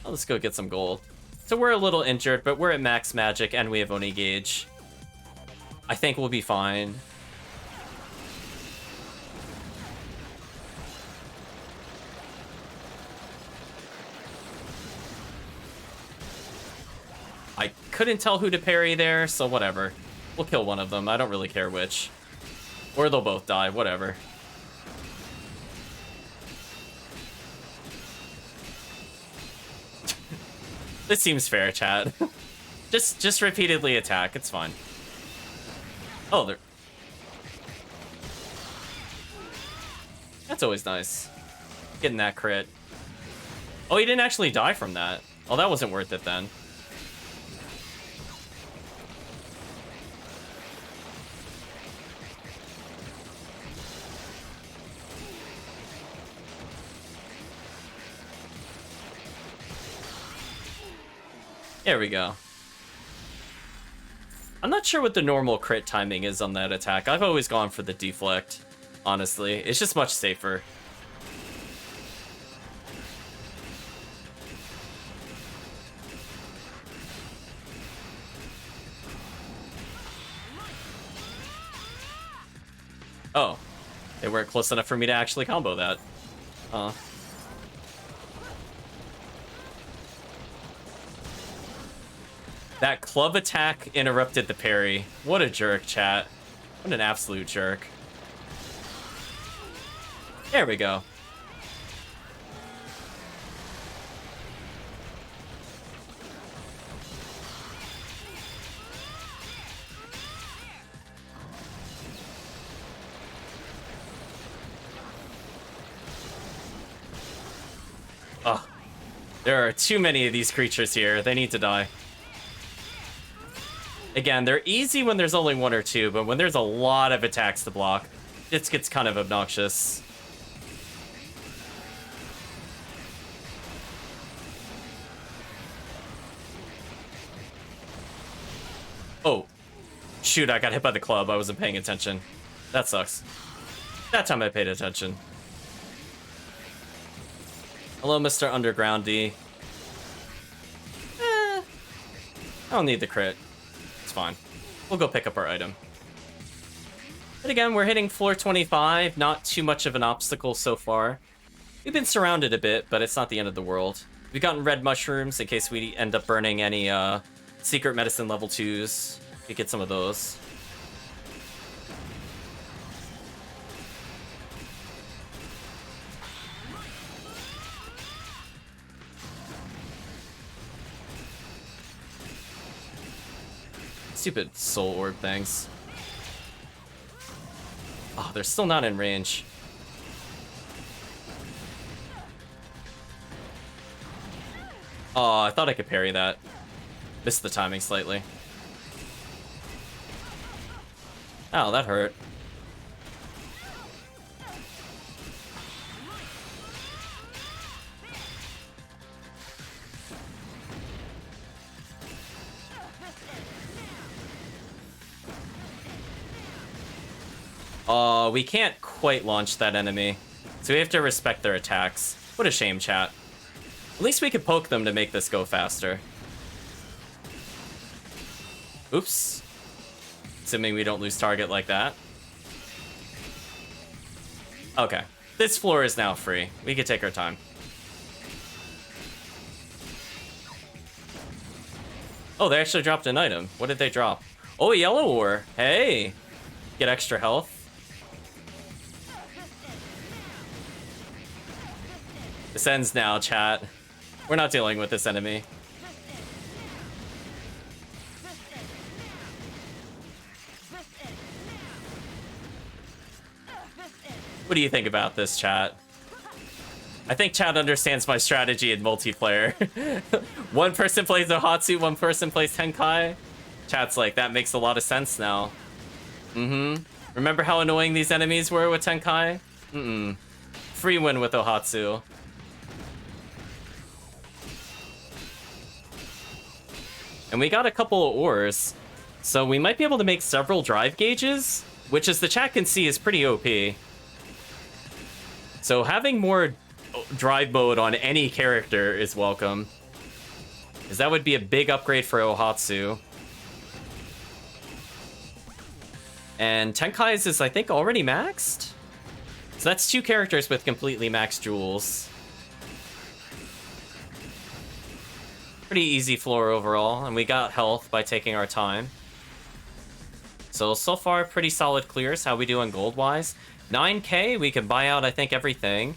S1: Well, let's go get some gold. So we're a little injured, but we're at max magic and we have Oni gauge. I think we'll be fine. I couldn't tell who to parry there, so whatever. We'll kill one of them. I don't really care which. Or they'll both die, whatever. This seems fair, chat. just repeatedly attack. It's fine. Oh, they're... That's always nice. Getting that crit. Oh, he didn't actually die from that. Oh, that wasn't worth it then. There we go. I'm not sure what the normal crit timing is on that attack. I've always gone for the deflect, honestly. It's just much safer. Oh. They weren't close enough for me to actually combo that. That club attack interrupted the parry. What a jerk, chat. What an absolute jerk. There we go. Oh, there are too many of these creatures here. They need to die. Again, they're easy when there's only 1 or 2, but when there's a lot of attacks to block, it gets kind of obnoxious. Oh. Shoot, I got hit by the club. I wasn't paying attention. That sucks. That time I paid attention. Hello, Mr. Undergroundy. I don't need the crit. It's fine. We'll go pick up our item. But again, we're hitting floor 25. Not too much of an obstacle so far. We've been surrounded a bit, but it's not the end of the world. We've gotten red mushrooms in case we end up burning any secret medicine level 2s. We get some of those. Stupid soul orb things. Oh, they're still not in range. Oh, I thought I could parry that. Missed the timing slightly. Oh, that hurt. Oh, we can't quite launch that enemy. So we have to respect their attacks. What a shame, chat. At least we could poke them to make this go faster. Oops. Assuming we don't lose target like that. Okay. This floor is now free. We can take our time. Oh, they actually dropped an item. What did they drop? Oh, a yellow ore. Hey. Get extra health. This ends now, chat. We're not dealing with this enemy. What do you think about this, chat? I think chat understands my strategy in multiplayer. One person plays Ohatsu, one person plays Tenkai. Chat's like, that makes a lot of sense now. Remember how annoying these enemies were with Tenkai? Free win with Ohatsu. And we got a couple of ores, so we might be able to make several drive gauges, which, as the chat can see, is pretty OP. So having more drive mode on any character is welcome, because that would be a big upgrade for Ohatsu. And Tenkai's is, I think, already maxed? So that's 2 characters with completely maxed jewels. Pretty easy floor overall, and we got health by taking our time. So far, pretty solid clears. How we doing gold-wise? 9k, we can buy out, I think, everything.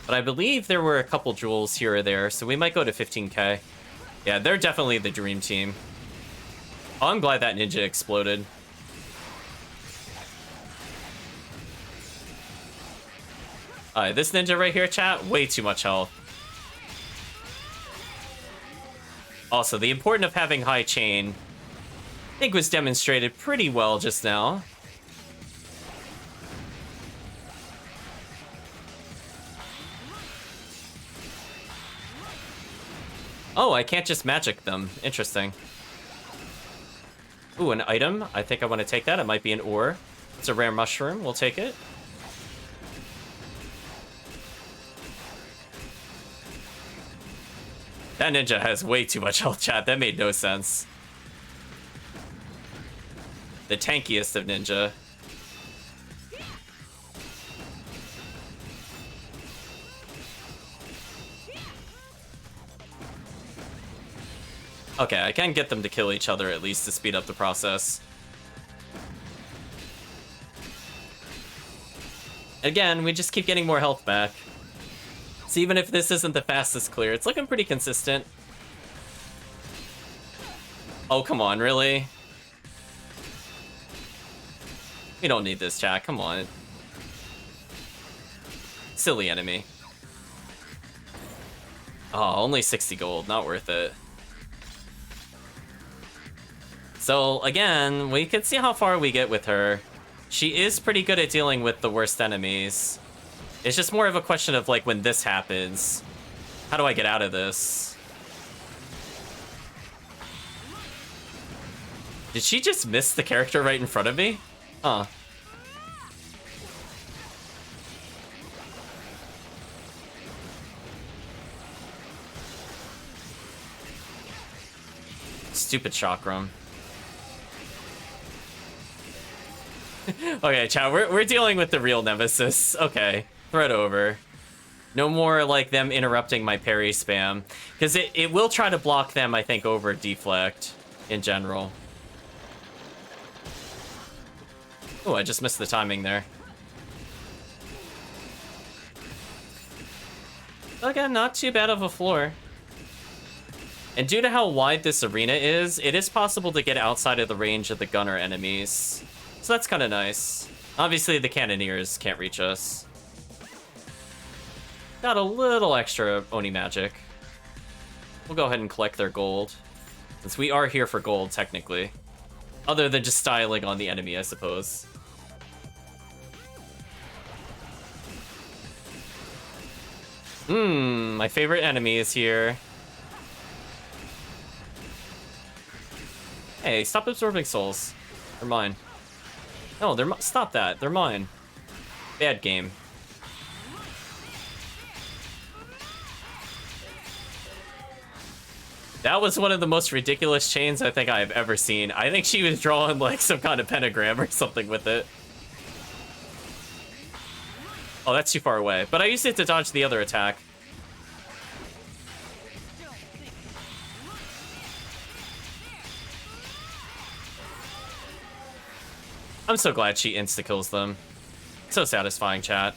S1: But I believe there were a couple jewels here or there, so we might go to 15k. Yeah, they're definitely the dream team. Oh, I'm glad that ninja exploded. Alright, this ninja right here, chat, way too much health. Also, the importance of having high chain, I think, was demonstrated pretty well just now. Oh, I can't just magic them. Interesting. Ooh, an item. I think I want to take that. It might be an ore. It's a rare mushroom. We'll take it. That ninja has way too much health, chat. That made no sense. The tankiest of ninja. Okay, I can get them to kill each other at least to speed up the process. Again, we just keep getting more health back. So even if this isn't the fastest clear, it's looking pretty consistent. Oh, come on, really? We don't need this, chat. Come on. Silly enemy. Oh, only 60 gold. Not worth it. So, again, we can see how far we get with her. She is pretty good at dealing with the worst enemies. It's just more of a question of, like, when this happens, how do I get out of this? Did she just miss the character right in front of me? Huh. Stupid chakram. Okay, chat, we're dealing with the real nemesis. Okay, thread over. No more like them interrupting my parry spam. Because it will try to block them, I think, over deflect in general. Oh, I just missed the timing there. Again, not too bad of a floor. And due to how wide this arena is, it is possible to get outside of the range of the gunner enemies. So that's kind of nice. Obviously, the cannoneers can't reach us. Got a little extra Oni magic. We'll go ahead and collect their gold, since we are here for gold, technically. Other than just styling on the enemy, I suppose. My favorite enemy is here. Hey, stop absorbing souls. They're mine. No, they're stop that. They're mine. Bad game. That was one of the most ridiculous chains I think I have ever seen. I think she was drawing like some kind of pentagram or something with it. Oh, that's too far away. But I used it to dodge the other attack. I'm so glad she insta-kills them. So satisfying, chat.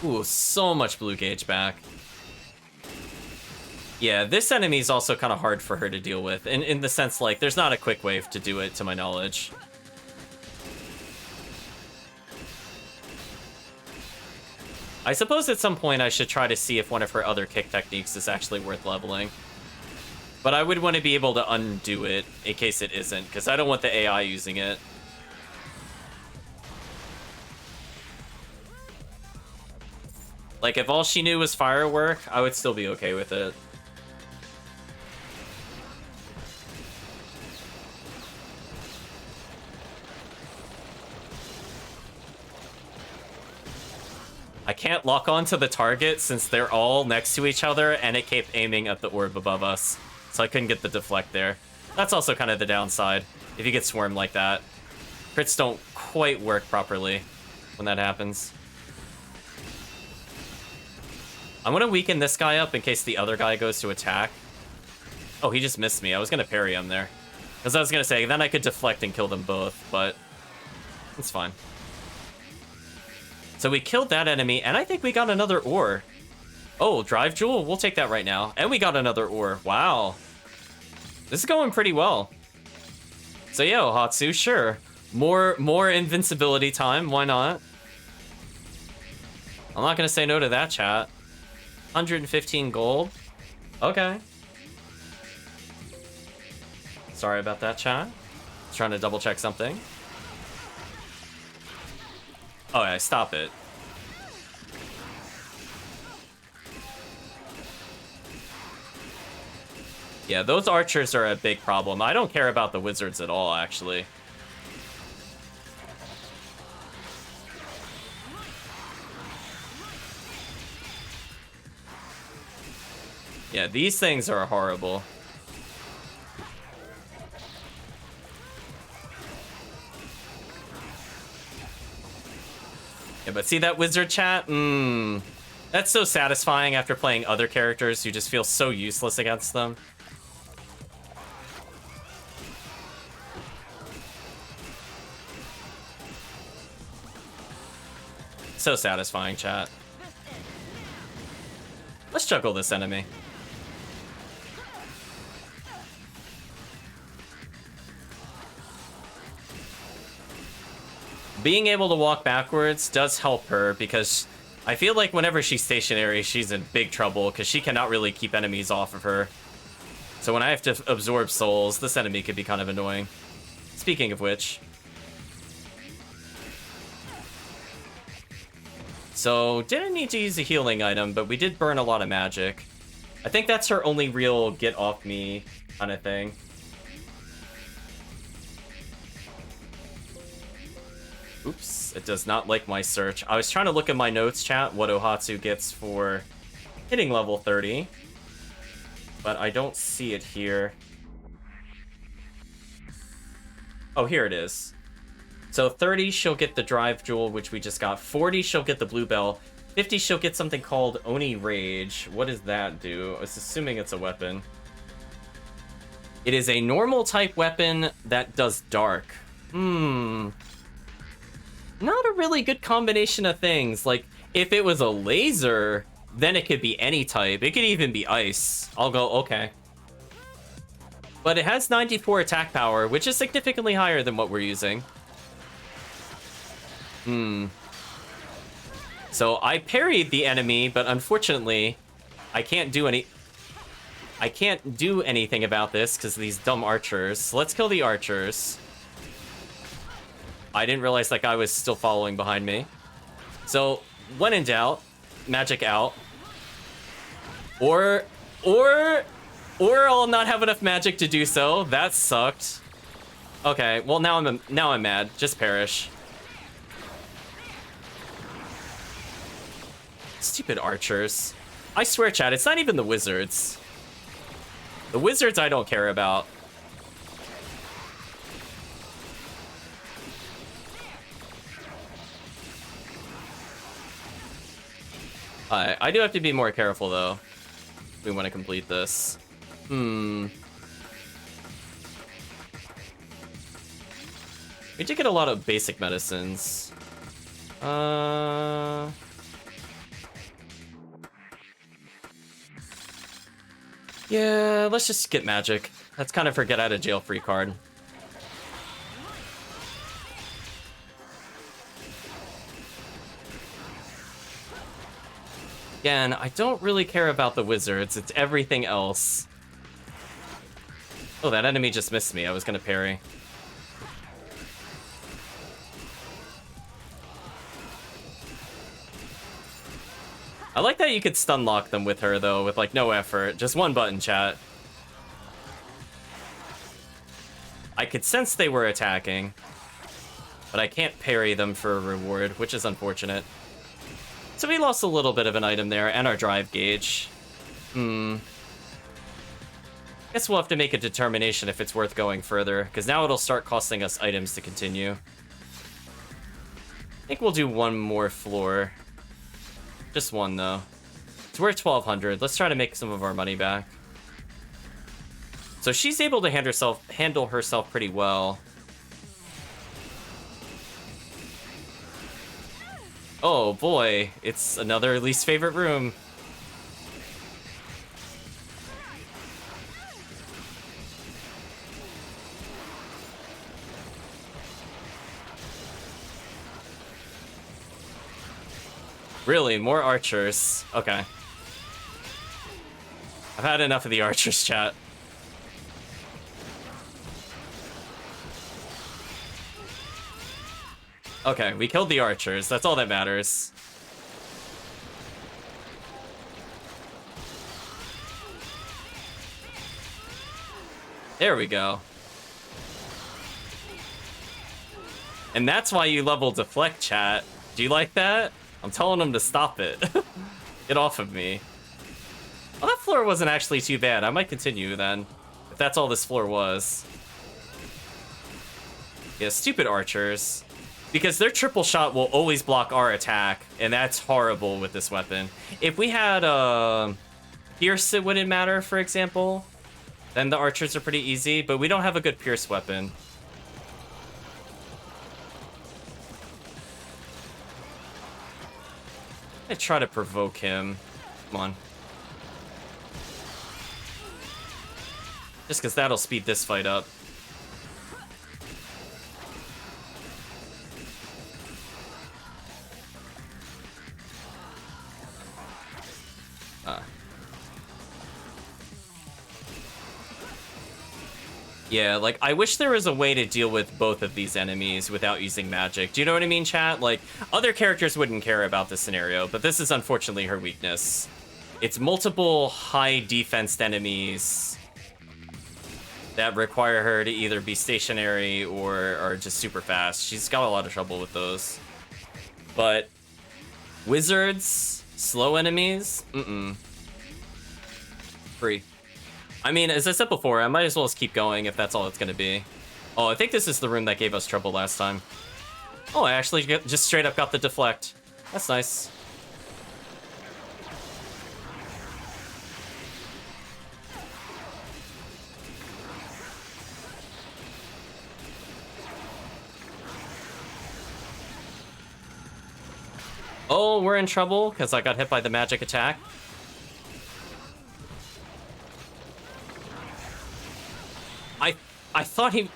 S1: Ooh, so much blue gauge back. Yeah, this enemy is also kind of hard for her to deal with, in the sense, like, there's not a quick wave to do it, to my knowledge. I suppose at some point I should try to see if one of her other kick techniques is actually worth leveling. But I would want to be able to undo it in case it isn't, because I don't want the AI using it. Like, if all she knew was firework, I would still be okay with it. I can't lock onto the target since they're all next to each other, and it kept aiming at the orb above us. So I couldn't get the deflect there. That's also kind of the downside, if you get swarmed like that. Crits don't quite work properly when that happens. I'm gonna weaken this guy up in case the other guy goes to attack. Oh, he just missed me. I was gonna parry him there. Because I was gonna say, then I could deflect and kill them both, but it's fine. So we killed that enemy, and I think we got another ore. Oh, drive jewel? We'll take that right now. And we got another ore. Wow. This is going pretty well. So yeah, Ohatsu, sure. More invincibility time, why not? I'm not gonna say no to that, chat. 115 gold. Okay. Sorry about that, chat. Just trying to double check something. Oh yeah, stop it. Yeah, those archers are a big problem. I don't care about the wizards at all, actually. Yeah, these things are horrible. Yeah, but see that wizard chat? That's so satisfying after playing other characters. You just feel so useless against them. So satisfying, chat. Let's juggle this enemy. Being able to walk backwards does help her because I feel like whenever she's stationary, she's in big trouble because she cannot really keep enemies off of her. So when I have to absorb souls, this enemy could be kind of annoying. Speaking of which. So, didn't need to use a healing item, but we did burn a lot of magic. I think that's her only real get off me kind of thing. Oops. Oops, it does not like my search. I was trying to look at my notes, chat, what Ohatsu gets for hitting level 30. But I don't see it here. Oh, here it is. So 30, she'll get the Drive Jewel, which we just got. 40, she'll get the Blue Bell. 50, she'll get something called Oni Rage. What does that do? I was assuming it's a weapon. It is a normal type weapon that does dark. Not a really good combination of things. Like, if it was a laser, then it could be any type. It could even be ice. I'll go, okay. But it has 94 attack power, which is significantly higher than what we're using. So I parried the enemy, but unfortunately, I can't do anything about this because of these dumb archers. So let's kill the archers. I didn't realize that guy was still following behind me. So, when in doubt, magic out. Or I'll not have enough magic to do so. That sucked. Okay, well now I'm mad. Just perish. Stupid archers. I swear, chat, it's not even the wizards. The wizards I don't care about. I do have to be more careful, though. If we want to complete this. We did get a lot of basic medicines. Yeah, let's just get magic. That's kind of her get out of jail free card. Again, I don't really care about the wizards. It's everything else. Oh, that enemy just missed me. I was gonna parry. I like that you could stun lock them with her, though, with, like, no effort. Just one button, chat. I could sense they were attacking, but I can't parry them for a reward, which is unfortunate. So we lost a little bit of an item there, and our drive gauge. Guess we'll have to make a determination if it's worth going further, because now it'll start costing us items to continue. I think we'll do one more floor. Just one, though. It's worth 1,200. Let's try to make some of our money back. So she's able to handle herself pretty well. Oh boy, it's another least favorite room. Really, more archers. Okay. I've had enough of the archers, chat. Okay, we killed the archers. That's all that matters. There we go. And that's why you level deflect, chat. Do you like that? I'm telling them to stop it. Get off of me. Well, that floor wasn't actually too bad. I might continue then, if that's all this floor was. Yeah, stupid archers. Because their triple shot will always block our attack, and that's horrible with this weapon. If we had Pierce, it wouldn't matter, for example. Then the archers are pretty easy, but we don't have a good Pierce weapon. I try to provoke him. Come on. Just because that'll speed this fight up. Yeah, like, I wish there was a way to deal with both of these enemies without using magic. Do you know what I mean, chat? Like, other characters wouldn't care about this scenario, but this is unfortunately her weakness. It's multiple high defensed enemies that require her to either be stationary or just super fast. She's got a lot of trouble with those. But wizards, slow enemies, free. I mean, as I said before, I might as well just keep going if that's all it's gonna be. Oh, I think this is the room that gave us trouble last time. Oh, I actually just straight up got the deflect. That's nice. Oh, we're in trouble because I got hit by the magic attack. I thought he...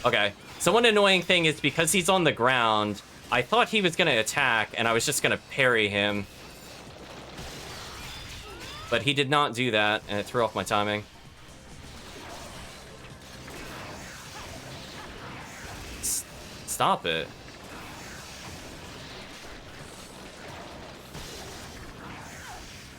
S1: Okay. So one annoying thing is because he's on the ground, I thought he was going to attack and I was just going to parry him. But he did not do that and it threw off my timing. Stop it.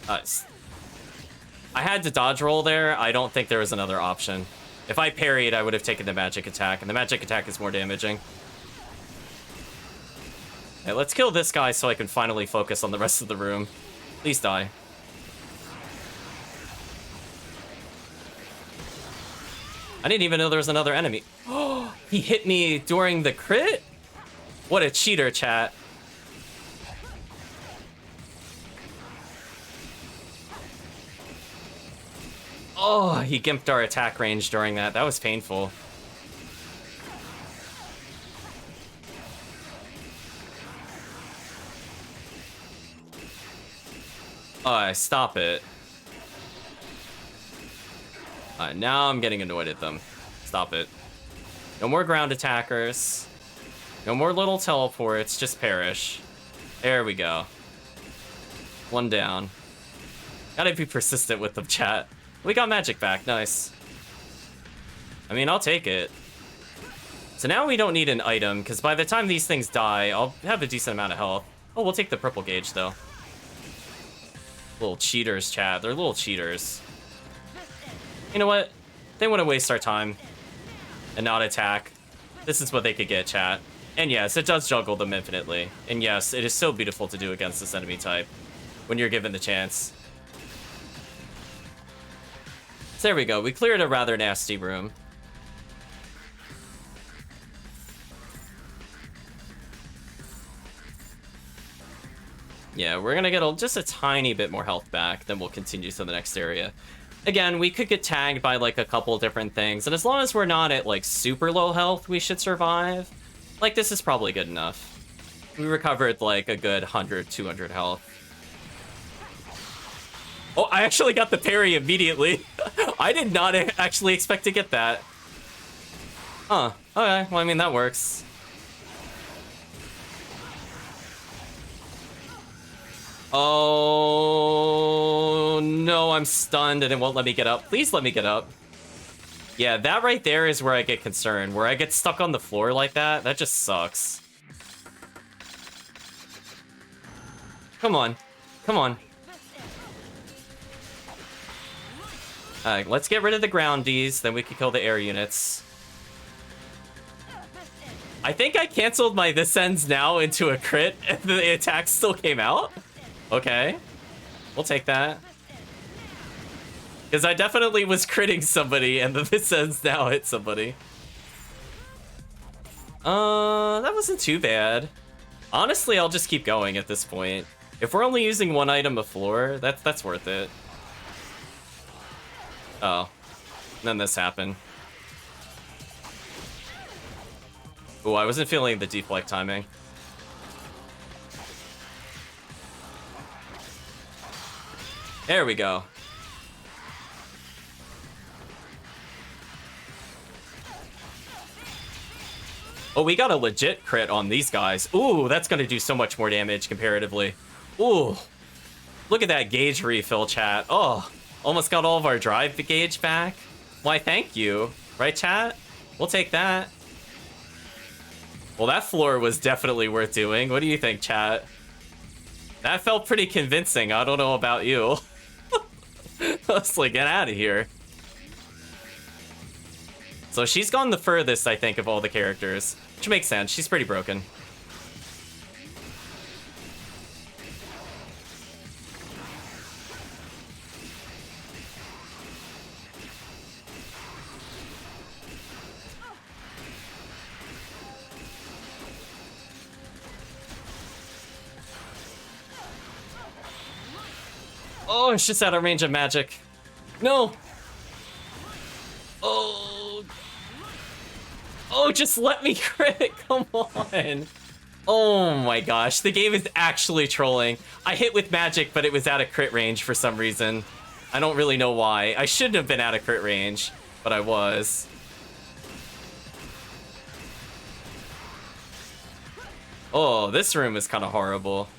S1: I had to dodge roll there. I don't think there was another option. If I parried, I would have taken the magic attack, and the magic attack is more damaging. Okay, let's kill this guy so I can finally focus on the rest of the room. Please die. I didn't even know there was another enemy. Oh, he hit me during the crit? What a cheater, chat. Oh, he gimped our attack range during that. That was painful. Stop it. Now I'm getting annoyed at them. Stop it. No more ground attackers. No more little teleports, just perish. There we go. One down. Gotta be persistent with them, chat. We got magic back, nice. I mean, I'll take it. So now we don't need an item, because by the time these things die, I'll have a decent amount of health. Oh, we'll take the purple gauge, though. Little cheaters, chat. They're little cheaters. You know what? They want to waste our time and not attack. This is what they could get, chat. And yes, it does juggle them infinitely. And yes, it is so beautiful to do against this enemy type when you're given the chance. So there we go. We cleared a rather nasty room. Yeah, we're gonna get just a tiny bit more health back, then we'll continue to the next area. Again, we could get tagged by like a couple different things, and as long as we're not at like super low health, we should survive. Like, this is probably good enough. We recovered like a good 100, 200 health. Oh, I actually got the parry immediately. I did not actually expect to get that. Huh. Okay, well, I mean, that works. Oh, no, I'm stunned and it won't let me get up. Please let me get up. Yeah, that right there is where I get concerned. Where I get stuck on the floor like that, that just sucks. Come on. Come on. Let's get rid of the groundies, then we can kill the air units. I think I canceled my this ends now into a crit and the attack still came out. Okay. We'll take that. Because I definitely was critting somebody and the this ends now hit somebody. That wasn't too bad. Honestly, I'll just keep going at this point. If we're only using one item a floor, that's worth it. Oh. Then this happened. Oh, I wasn't feeling the deflect timing. There we go. Oh, we got a legit crit on these guys. Ooh, that's gonna do so much more damage comparatively. Ooh. Look at that gauge refill, chat. Oh, almost got all of our drive gauge back. Why, thank you. Right, chat? We'll take that. Well, that floor was definitely worth doing. What do you think, chat? That felt pretty convincing. I don't know about you. I was like, get out of here. So she's gone the furthest, I think, of all the characters. Which makes sense. She's pretty broken. Oh, it's just out of range of magic. No. Oh. Oh, just let me crit. Come on. Oh my gosh. The game is actually trolling. I hit with magic, but it was out of crit range for some reason. I don't really know why. I shouldn't have been out of crit range, but I was. Oh, this room is kind of horrible.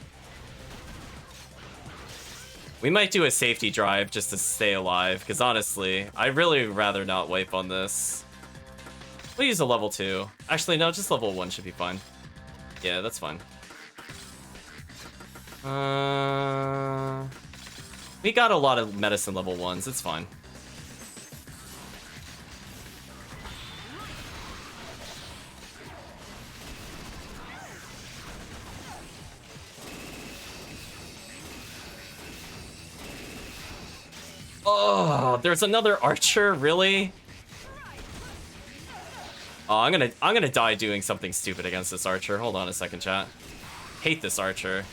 S1: We might do a safety drive just to stay alive, because honestly, I'd really rather not wipe on this. We'll use a level 2. Actually, no, just level 1 should be fine. Yeah, that's fine. We got a lot of medicine level 1s, it's fine. Oh, there's another archer, really? Oh, I'm gonna die doing something stupid against this archer. Hold on a second, chat. Hate this archer.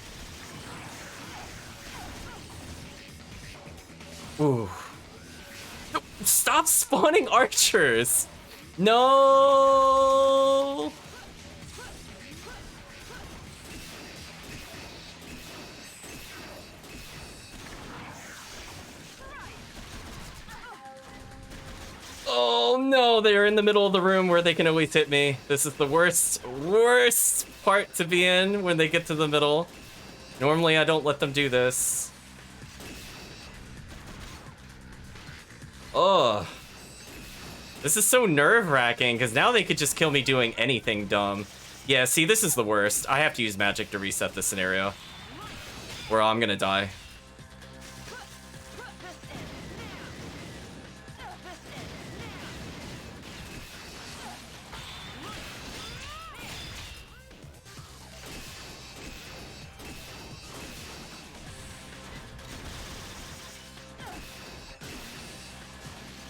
S1: Ooh. Stop spawning archers! No! Oh no, they're in the middle of the room where they can always hit me. This is the worst part to be in when they get to the middle. Normally I don't let them do this. Ugh. This is so nerve-wracking, because now they could just kill me doing anything dumb. Yeah, see, this is the worst. I have to use magic to reset this scenario. Or I'm gonna die.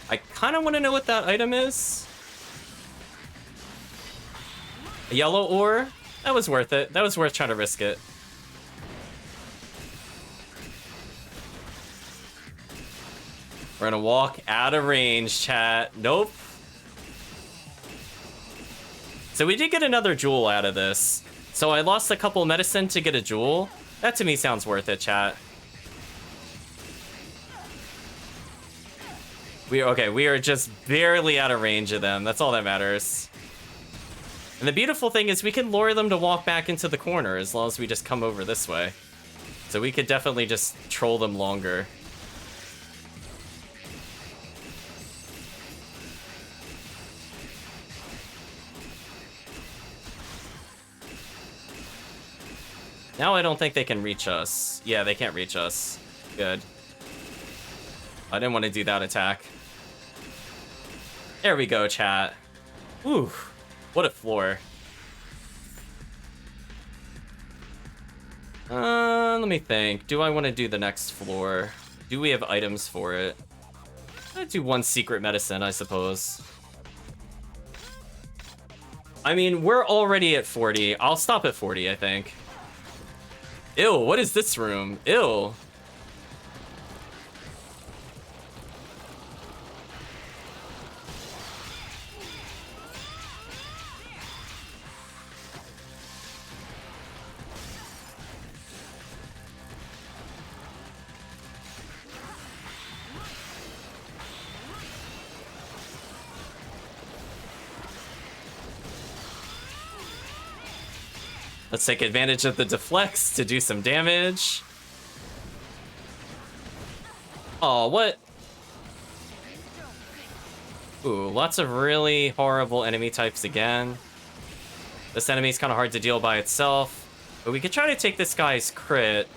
S1: I kind of want to know what that item is. A yellow ore? That was worth it. That was worth trying to risk it. We're gonna walk out of range, chat. Nope. So we did get another jewel out of this. So I lost a couple medicine to get a jewel. That to me sounds worth it, chat. We are just barely out of range of them. That's all that matters. And the beautiful thing is we can lure them to walk back into the corner as long as we just come over this way. So we could definitely just troll them longer. Now I don't think they can reach us. Yeah, they can't reach us. Good. I didn't want to do that attack. There we go, chat. Ooh, what a floor. Let me think. Do I want to do the next floor? Do we have items for it? I'd do one secret medicine, I suppose. I mean, we're already at 40. I'll stop at 40, I think. Ew, what is this room? Ew. Let's take advantage of the deflects to do some damage. Oh, what? Ooh, lots of really horrible enemy types again. This enemy's kind of hard to deal by itself. But we could try to take this guy's crit.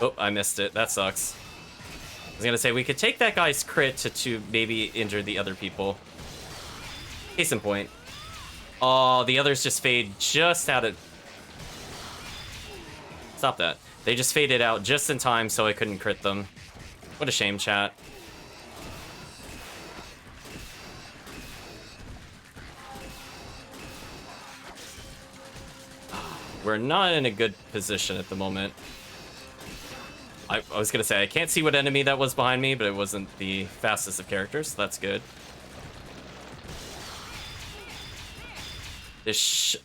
S1: Oh, I missed it. That sucks. I was gonna say, we could take that guy's crit to maybe injure the other people. Case in point. Oh, the others just fade just out of... Stop that. They just faded out just in time so I couldn't crit them. What a shame, chat. We're not in a good position at the moment. I was gonna say, I can't see what enemy that was behind me, but it wasn't the fastest of characters, so that's good.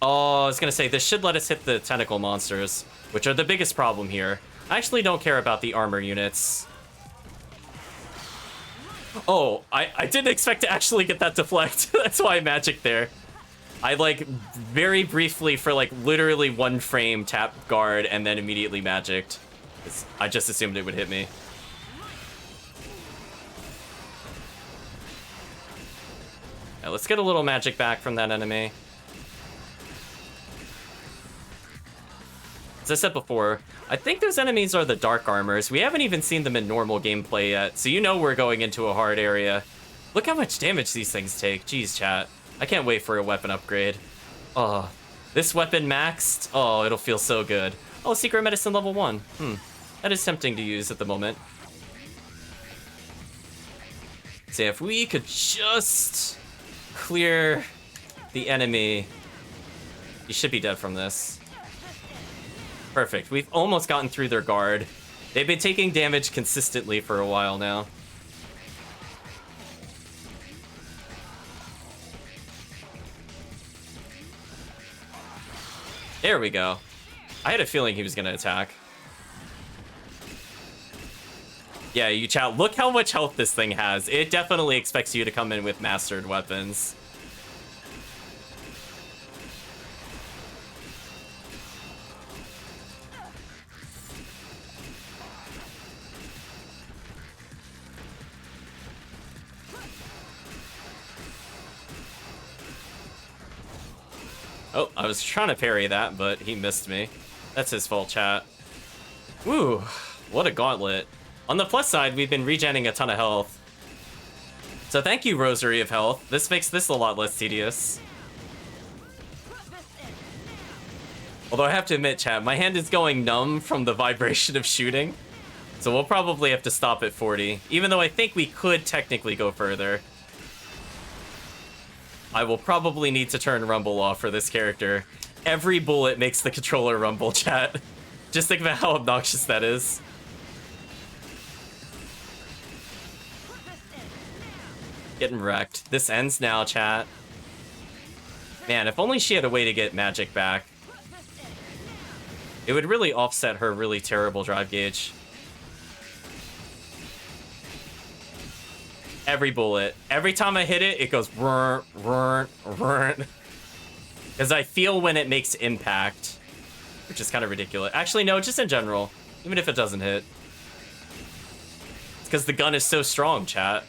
S1: Oh, I was gonna say, this should let us hit the tentacle monsters, which are the biggest problem here. I actually don't care about the armor units. Oh, I didn't expect to actually get that deflect. That's why I magicked there. I, like, very briefly, for, like, literally 1 frame, tapped guard, and then immediately magicked. I just assumed it would hit me. Yeah, let's get a little magic back from that enemy. As I said before, I think those enemies are the dark armors. We haven't even seen them in normal gameplay yet, so you know we're going into a hard area. Look how much damage these things take. Jeez, chat. I can't wait for a weapon upgrade. Oh, this weapon maxed? Oh, it'll feel so good. Oh, secret medicine level 1. That is tempting to use at the moment. See, if we could just clear the enemy, he should be dead from this. Perfect. We've almost gotten through their guard. They've been taking damage consistently for a while now. There we go. I had a feeling he was gonna attack. Yeah, you chat, look how much health this thing has. It definitely expects you to come in with mastered weapons. Oh, I was trying to parry that, but he missed me. That's his fault, chat. Woo, what a gauntlet. On the plus side, we've been regenning a ton of health. So thank you, Rosary of Health. This makes this a lot less tedious. Although I have to admit, chat, my hand is going numb from the vibration of shooting. So we'll probably have to stop at 40, even though I think we could technically go further. I will probably need to turn rumble off for this character. Every bullet makes the controller rumble, chat. Just think about how obnoxious that is. Getting wrecked. This ends now, chat. Man, if only she had a way to get magic back. It would really offset her really terrible drive gauge. Every bullet. Every time I hit it, it goes rrrn, rrrn, rrrn. Because I feel when it makes impact. Which is kind of ridiculous. Actually, no, just in general. Even if it doesn't hit. It's because the gun is so strong, chat.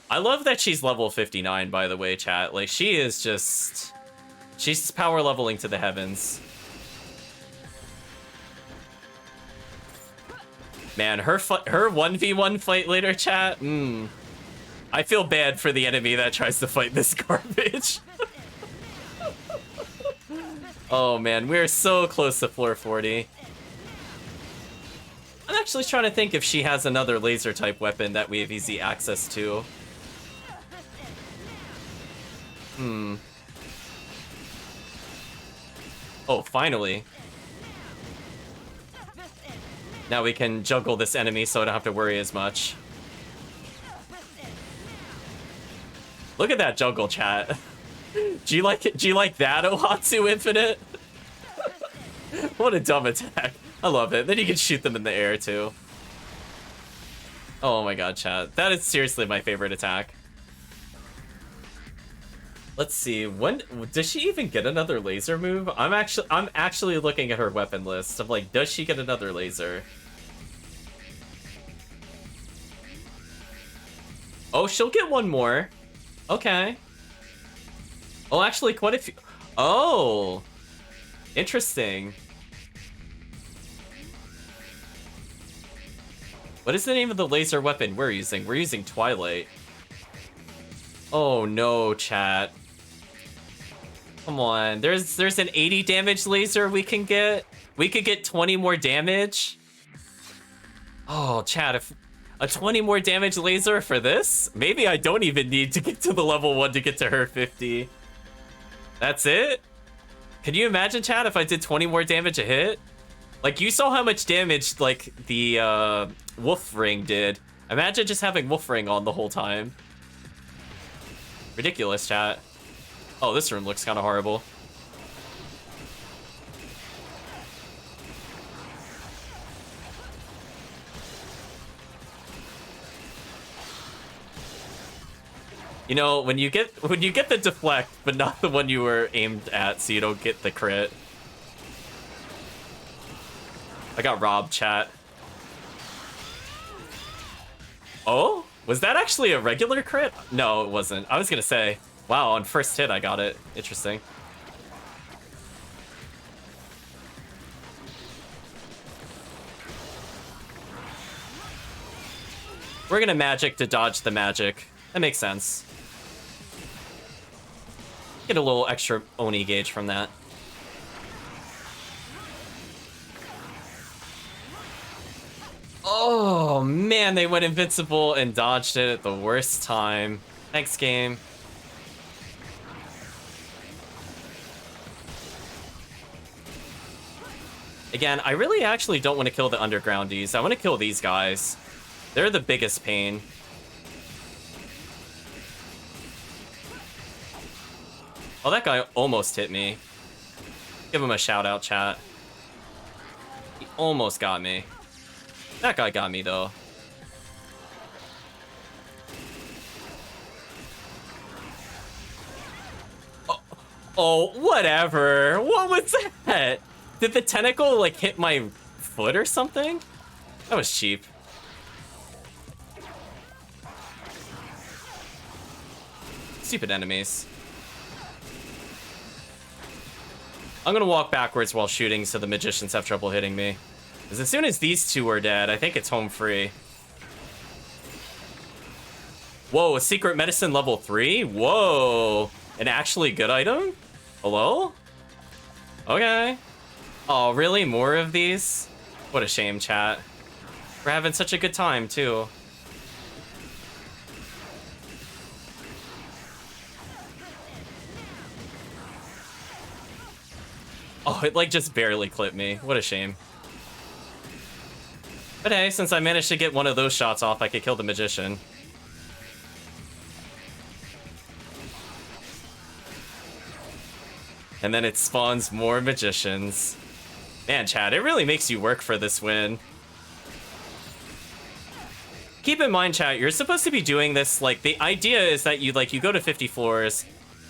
S1: I love that she's level 59, by the way, chat. Like, she is just... She's power leveling to the heavens. Man, her 1v1 fight later, chat? I feel bad for the enemy that tries to fight this garbage. Oh man, we're so close to floor 40. I'm actually trying to think if she has another laser type weapon that we have easy access to. Oh, finally. Now we can juggle this enemy so I don't have to worry as much. Look at that juggle, chat. Do you like it? Do you like that, Ohatsu Infinite? What a dumb attack. I love it. Then you can shoot them in the air too. Oh my god, chat. That is seriously my favorite attack. Let's see. When does she even get another laser move? I'm actually looking at her weapon list. I'm like, does she get another laser? Oh, she'll get one more. Okay. Oh, actually, quite a few. Oh, interesting. What is the name of the laser weapon we're using? We're using Twilight. Oh no, chat. Come on. There's an 80 damage laser we can get. We could get 20 more damage. Oh, chat, if a 20 more damage laser for this? Maybe I don't even need to get to the level 1 to get to her 50. That's it? Can you imagine, chat, if I did 20 more damage a hit? Like, you saw how much damage, like, the Wolf Ring did. Imagine just having Wolf Ring on the whole time. Ridiculous, chat. Oh, this room looks kind of horrible. You know, when you get the deflect, but not the one you were aimed at, so you don't get the crit. I got robbed, chat. Oh? Was that actually a regular crit? No, it wasn't. I was gonna say, wow, on first hit I got it. Interesting. We're gonna magic to dodge the magic. That makes sense. Get a little extra Oni gauge from that. Oh, man, they went invincible and dodged it at the worst time. Thanks, game. Again, I really actually don't want to kill the undergroundies. I want to kill these guys. They're the biggest pain. Oh, that guy almost hit me. Give him a shout out, chat. He almost got me. That guy got me, though. Oh, whatever. What was that? Did the tentacle, like, hit my foot or something? That was cheap. Stupid enemies. I'm gonna walk backwards while shooting so the magicians have trouble hitting me. Because as soon as these two are dead, I think it's home free. Whoa, a secret medicine level 3? Whoa. An actually good item? Hello? Okay. Oh, really? More of these? What a shame, chat. We're having such a good time, too. Oh, it like just barely clipped me. What a shame. But hey, since I managed to get one of those shots off, I could kill the magician. And then it spawns more magicians. Man, chat, it really makes you work for this win. Keep in mind, chat, you're supposed to be doing this, like, the idea is that you go to 50 floors,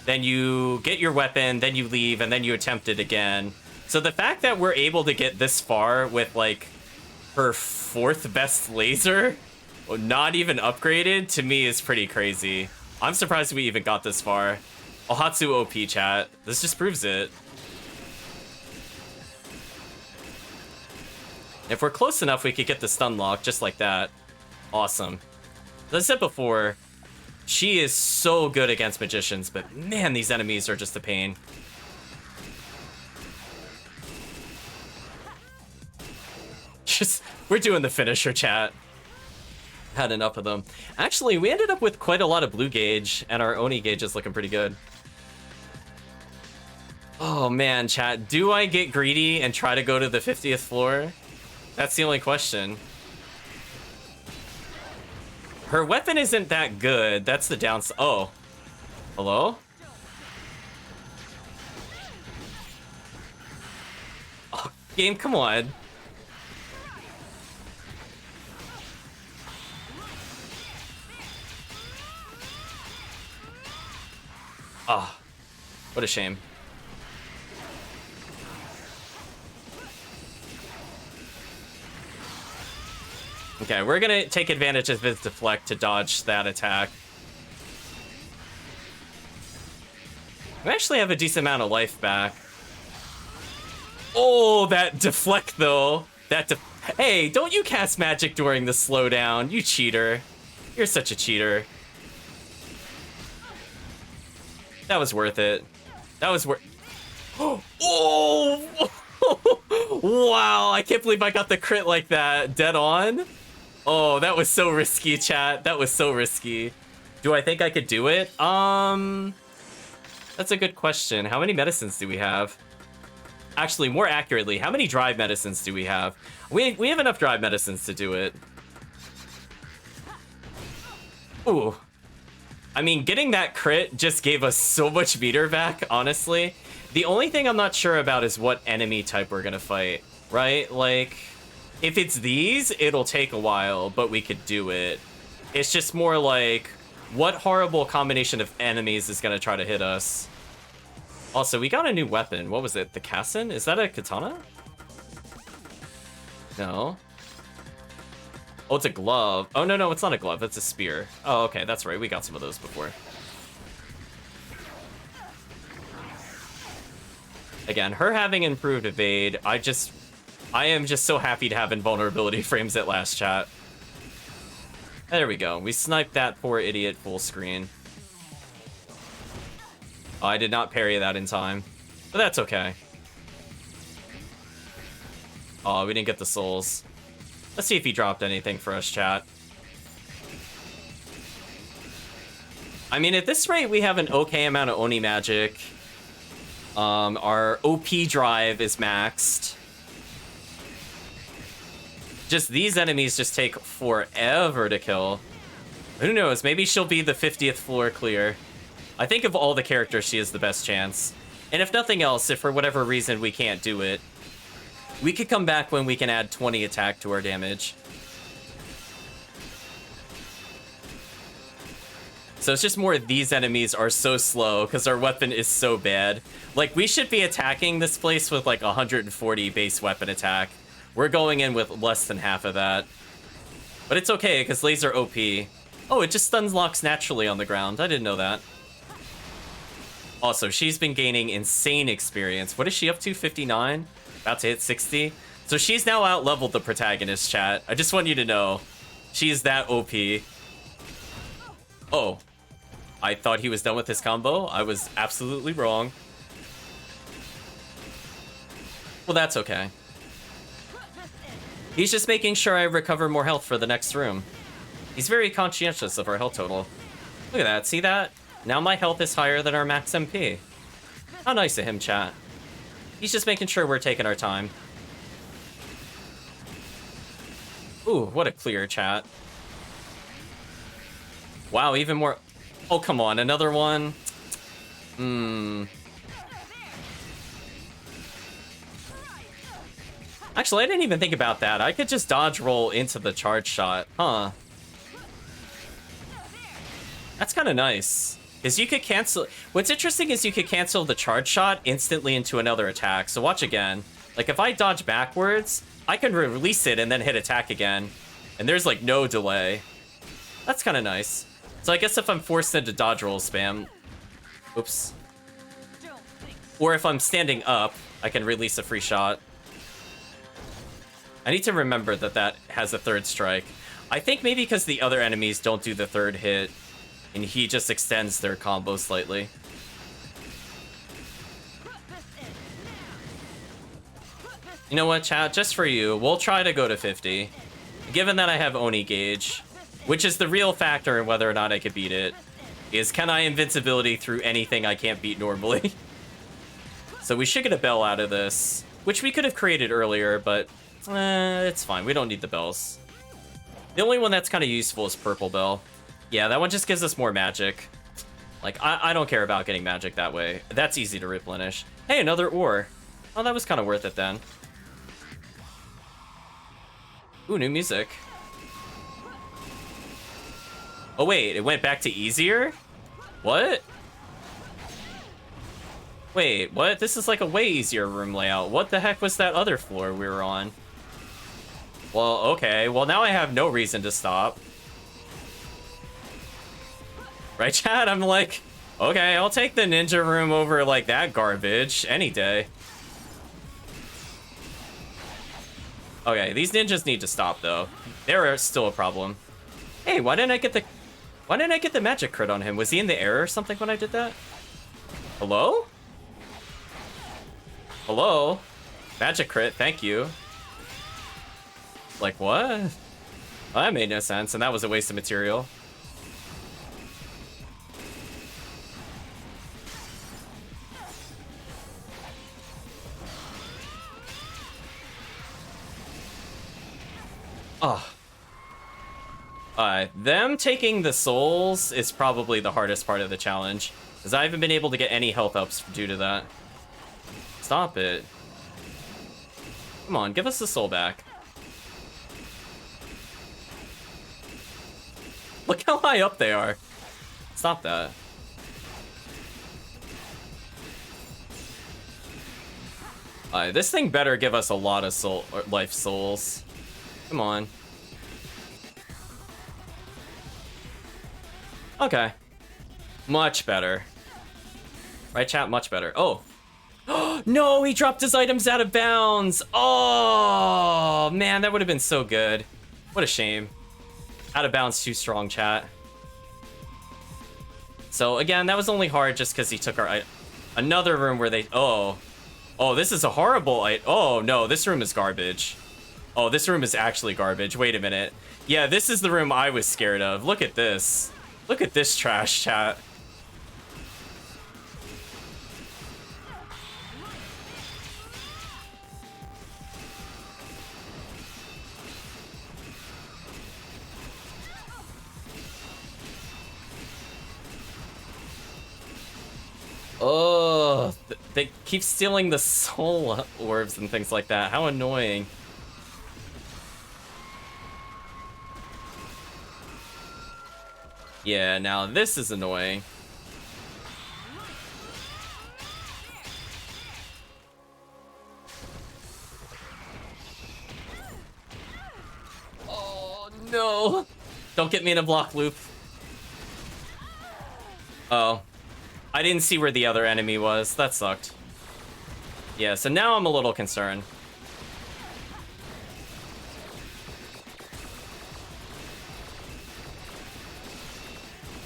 S1: then you get your weapon, then you leave, and then you attempt it again. So the fact that we're able to get this far with, like, her 4th best laser, not even upgraded, to me is pretty crazy. I'm surprised we even got this far. Ohatsu OP, chat. This just proves it. If we're close enough, we could get the stun lock just like that. Awesome. As I said before, she is so good against magicians, but man, these enemies are just a pain. We're doing the finisher, chat. Had enough of them. Actually, we ended up with quite a lot of blue gauge, and our Oni gauge is looking pretty good. Oh man, chat, do I get greedy and try to go to the 50th floor? That's the only question. Her weapon isn't that good. That's the downside. Oh. Hello? Oh, game, come on. Oh, what a shame. Okay, we're gonna take advantage of his deflect to dodge that attack. We actually have a decent amount of life back. Oh, that deflect though. Hey, don't you cast magic during the slowdown, you cheater. You're such a cheater. That was worth it. That was worth... Oh! Wow, I can't believe I got the crit like that. Dead on? Oh, that was so risky, chat. That was so risky. Do I think I could do it? That's a good question. How many medicines do we have? Actually, more accurately, how many drive medicines do we have? We have enough drive medicines to do it. Ooh. I mean, getting that crit just gave us so much meter back, honestly. The only thing I'm not sure about is what enemy type we're gonna fight, right? Like, if it's these, it'll take a while, but we could do it. It's just more like, what horrible combination of enemies is gonna try to hit us? Also, we got a new weapon. What was it? The Kassen? Is that a katana? No. Oh, it's a glove. Oh, no, it's not a glove. It's a spear. Oh, okay, that's right. We got some of those before. Again, her having improved evade, I am just so happy to have invulnerability frames at last, chat. There we go. We sniped that poor idiot full screen. Oh, I did not parry that in time, but that's okay. Oh, we didn't get the souls. Let's see if he dropped anything for us, chat. I mean, at this rate, we have an okay amount of Oni magic. Our OP drive is maxed. Just these enemies just take forever to kill. Who knows? Maybe she'll be the 50th floor clear. I think of all the characters, she has the best chance. And if nothing else, if for whatever reason we can't do it, we could come back when we can add 20 attack to our damage. So it's just more these enemies are so slow because our weapon is so bad. Like, we should be attacking this place with like 140 base weapon attack. We're going in with less than half of that. But it's okay because laser OP. Oh, it just stuns locks naturally on the ground. I didn't know that. Also, she's been gaining insane experience. What is she up to? 59? About to hit 60? So she's now out-leveled the protagonist, chat. I just want you to know. She's that OP. Oh. I thought he was done with his combo. I was absolutely wrong. Well, that's okay. He's just making sure I recover more health for the next room. He's very conscientious of our health total. Look at that. See that? Now my health is higher than our max MP. How nice of him, chat. He's just making sure we're taking our time. Ooh, what a clear, chat. Wow, even more... Oh, come on, another one? Actually, I didn't even think about that. I could just dodge roll into the charge shot. Huh. That's kind of nice. Because you could cancel... What's interesting is you could cancel the charge shot instantly into another attack. So watch again. Like, if I dodge backwards, I can release it and then hit attack again. And there's, like, no delay. That's kind of nice. So I guess if I'm forced into dodge roll spam... Oops. Or if I'm standing up, I can release a free shot. I need to remember that that has a third strike. I think maybe because the other enemies don't do the third hit, and he just extends their combo slightly. You know what, chat? Just for you, we'll try to go to 50. Given that I have Oni gauge, which is the real factor in whether or not I could beat it, is can I invincibility through anything I can't beat normally? So we should get a bell out of this, which we could have created earlier, but it's fine. We don't need the bells. The only one that's kind of useful is purple bell. Yeah, that one just gives us more magic. Like, I don't care about getting magic that way. That's easy to replenish. Hey, another ore. Oh, that was kind of worth it then. Ooh, new music. Oh, wait, it went back to easier? What? Wait, what? This is like a way easier room layout. What the heck was that other floor we were on? Well, okay. Well, now I have no reason to stop. Right, chat? I'm like, okay, I'll take the ninja room over, like, that garbage any day. Okay, these ninjas need to stop though. They're still a problem. Hey, why didn't I get the magic crit on him? Was he in the air or something when I did that? Hello? Hello? Magic crit, thank you. Like, what? Well, that made no sense, and that was a waste of material. Oh. Them taking the souls is probably the hardest part of the challenge, because I haven't been able to get any health ups due to that. Stop it. Come on, give us the soul back. Look how high up they are. Stop that. This thing better give us a lot of soul or life souls. Come on. Okay. Much better. Right, chat? Much better. Oh. No, he dropped his items out of bounds. Oh, man, that would have been so good. What a shame. Out of bounds too strong, chat. So, again, that was only hard just because he took our... Another room where they... Oh. Oh, this is a horrible... Oh, no, this room is garbage. Oh, this room is actually garbage. Wait a minute. Yeah, this is the room I was scared of. Look at this. Look at this trash, chat. Oh, they keep stealing the soul orbs and things like that. How annoying. Yeah, now this is annoying. Oh, no. Don't get me in a block loop. Oh. I didn't see where the other enemy was. That sucked. Yeah, so now I'm a little concerned.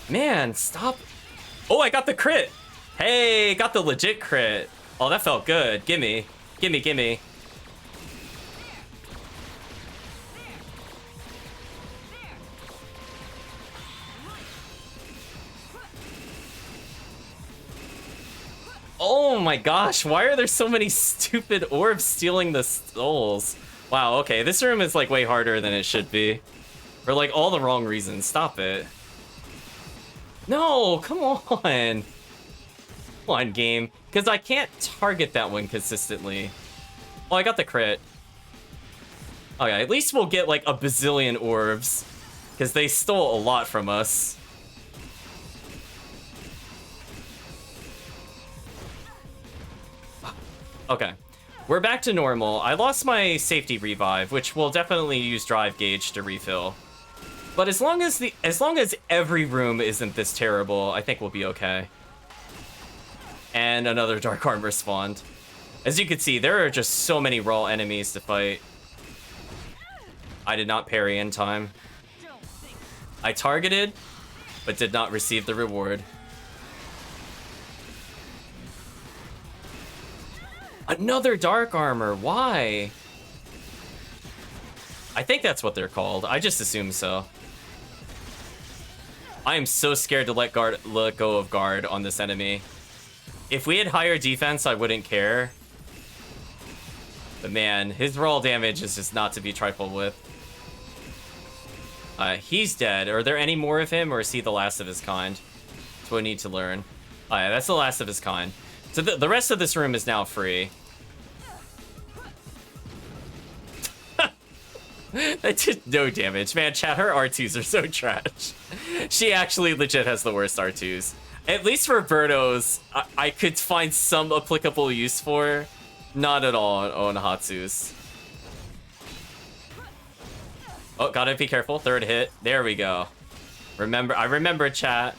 S1: Man, stop. Oh, I got the crit. Hey, got the legit crit. Oh, that felt good. Gimme. Gimme, gimme. Oh my gosh, why are there so many stupid orbs stealing the souls? Wow, okay, this room is like way harder than it should be. For like all the wrong reasons. Stop it. No, come on. Come on, game. Because I can't target that one consistently. Oh, I got the crit. Okay, at least we'll get like a bazillion orbs. Because they stole a lot from us. Okay, we're back to normal. I lost my safety revive, which we'll definitely use drive gauge to refill. But as long as every room isn't this terrible, I think we'll be okay. And another dark armor spawned. As you can see, there are just so many raw enemies to fight. I did not parry in time. I targeted, but did not receive the reward. Another dark armor, why? I think that's what they're called. I just assume so. I am so scared to let go of guard on this enemy. If we had higher defense, I wouldn't care. But man, his raw damage is just not to be trifled with. He's dead. Are there any more of him, or is he the last of his kind? That's what I need to learn. Yeah, that's the last of his kind. So the rest of this room is now free. That did no damage. Man, chat, her R2s are so trash. She actually legit has the worst R2s. At least for Birdos, I could find some applicable use for. Not at all on Hatsu's. Oh, gotta be careful. Third hit. There we go. I remember, chat.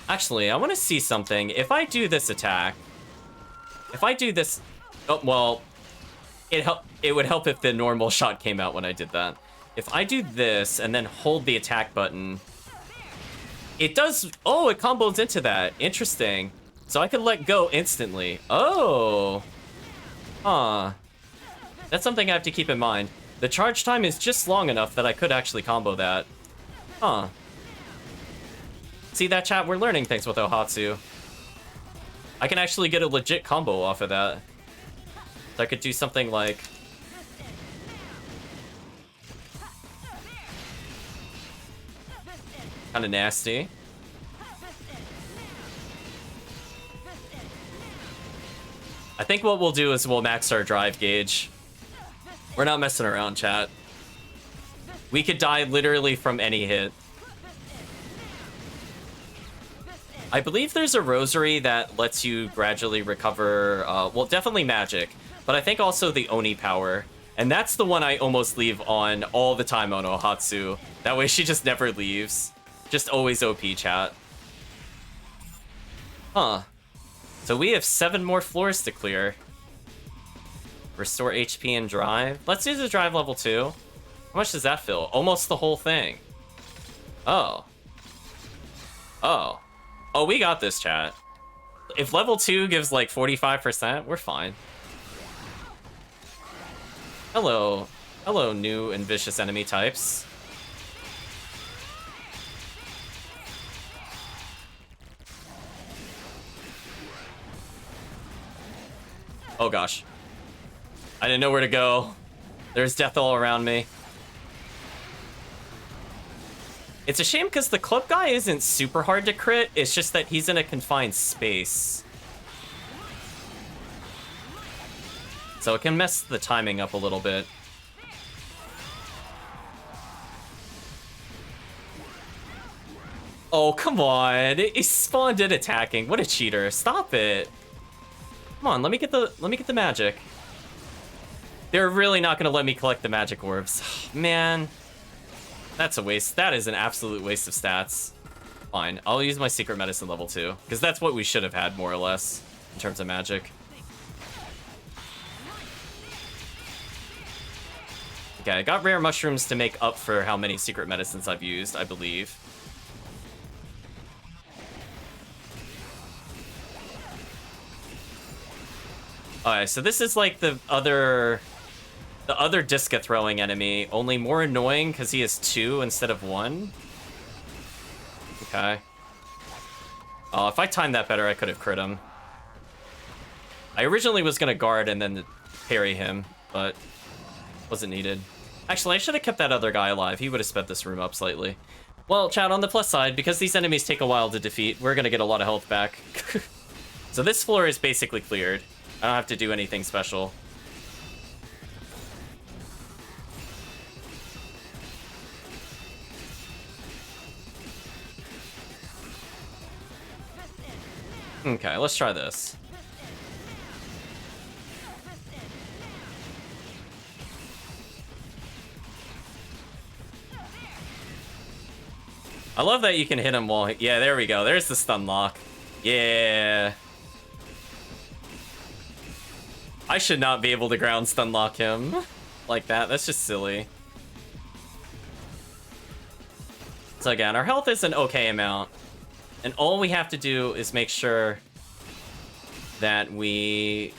S1: Actually, I want to see something. If I do this attack... If I do this... Oh, well... It would help if the normal shot came out when I did that. If I do this and then hold the attack button... It does... Oh, it combos into that. Interesting. So I could let go instantly. Oh. Huh. That's something I have to keep in mind. The charge time is just long enough that I could actually combo that. Huh. See that, chat? We're learning things with Ohatsu. I can actually get a legit combo off of that. So I could do something like... Kind of nasty. I think what we'll do is we'll max our drive gauge. We're not messing around, chat. We could die literally from any hit. I believe there's a rosary that lets you gradually recover, well, definitely magic, but I think also the Oni power. And that's the one I almost leave on all the time on Ohatsu. That way she just never leaves. Just always OP, chat. Huh. So we have 7 more floors to clear. Restore HP and drive. Let's do the drive level 2. How much does that fill? Almost the whole thing. Oh. Oh. Oh, we got this, chat. If level 2 gives like 45%, we're fine. Hello. Hello, new and vicious enemy types. Oh gosh. I didn't know where to go. There's death all around me. It's a shame because the club guy isn't super hard to crit. It's just that he's in a confined space. So it can mess the timing up a little bit. Oh, come on. He spawned in attacking. What a cheater. Stop it. Come on, let me get the magic. They're really not gonna let me collect the magic orbs. Man. That's a waste. That is an absolute waste of stats. Fine, I'll use my secret medicine level 2, because that's what we should have had, more or less, in terms of magic. Okay, I got rare mushrooms to make up for how many secret medicines I've used, I believe. Alright, so this is like the other Disca throwing enemy, only more annoying because he has 2 instead of 1. Okay. Oh, if I timed that better, I could have crit him. I originally was gonna guard and then parry him, but wasn't needed. Actually, I should have kept that other guy alive. He would have sped this room up slightly. Well, chat, on the plus side, because these enemies take a while to defeat, we're gonna get a lot of health back. So this floor is basically cleared. I don't have to do anything special. Okay, let's try this. I love that you can hit him while... Yeah, there we go. There's the stun lock. Yeah. I should not be able to ground stun lock him like that. That's just silly. So again, our health is an okay amount. And all we have to do is make sure that we,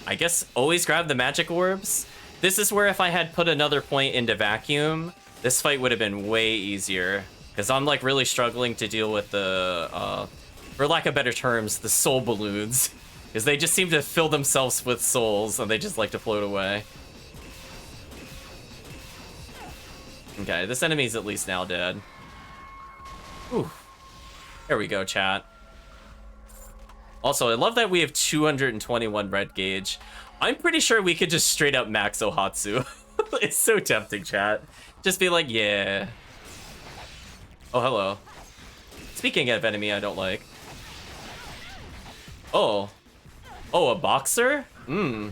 S1: I guess, always grab the magic orbs. This is where if I had put another point into vacuum, this fight would have been way easier. Because I'm like really struggling to deal with the, for lack of better terms, the soul balloons. Because they just seem to fill themselves with souls and they just like to float away. Okay, this enemy's at least now dead. Whew. There we go, chat. Also, I love that we have 221 red gauge. I'm pretty sure we could just straight up max Ohatsu. It's so tempting, chat. Just be like, yeah. Oh, hello. Speaking of enemy I don't like. Oh. Oh, a boxer? Hmm.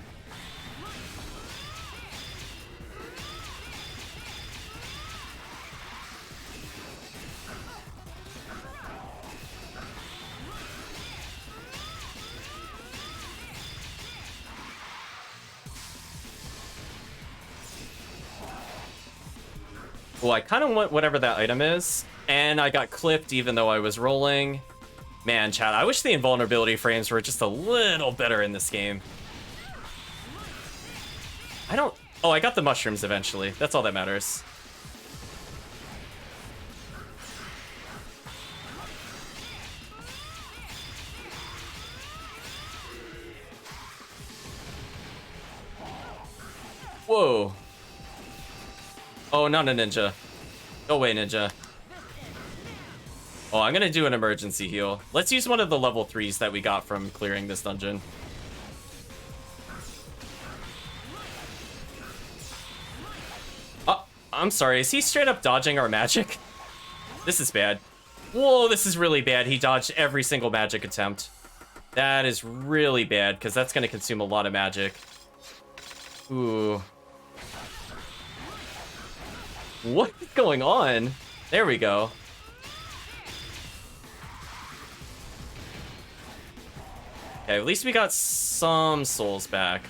S1: Oh, I kind of want whatever that item is. And I got clipped even though I was rolling. Man, chat, I wish the invulnerability frames were just a little better in this game. I don't... Oh, I got the mushrooms eventually. That's all that matters. Whoa. Oh, not a ninja. Go away, ninja. Oh, I'm gonna do an emergency heal. Let's use one of the level 3s that we got from clearing this dungeon. Oh, I'm sorry. Is he straight up dodging our magic? This is bad. Whoa, this is really bad. He dodged every single magic attempt. That is really bad, because that's gonna consume a lot of magic. Ooh. What is going on? There we go. Okay, at least we got some souls back.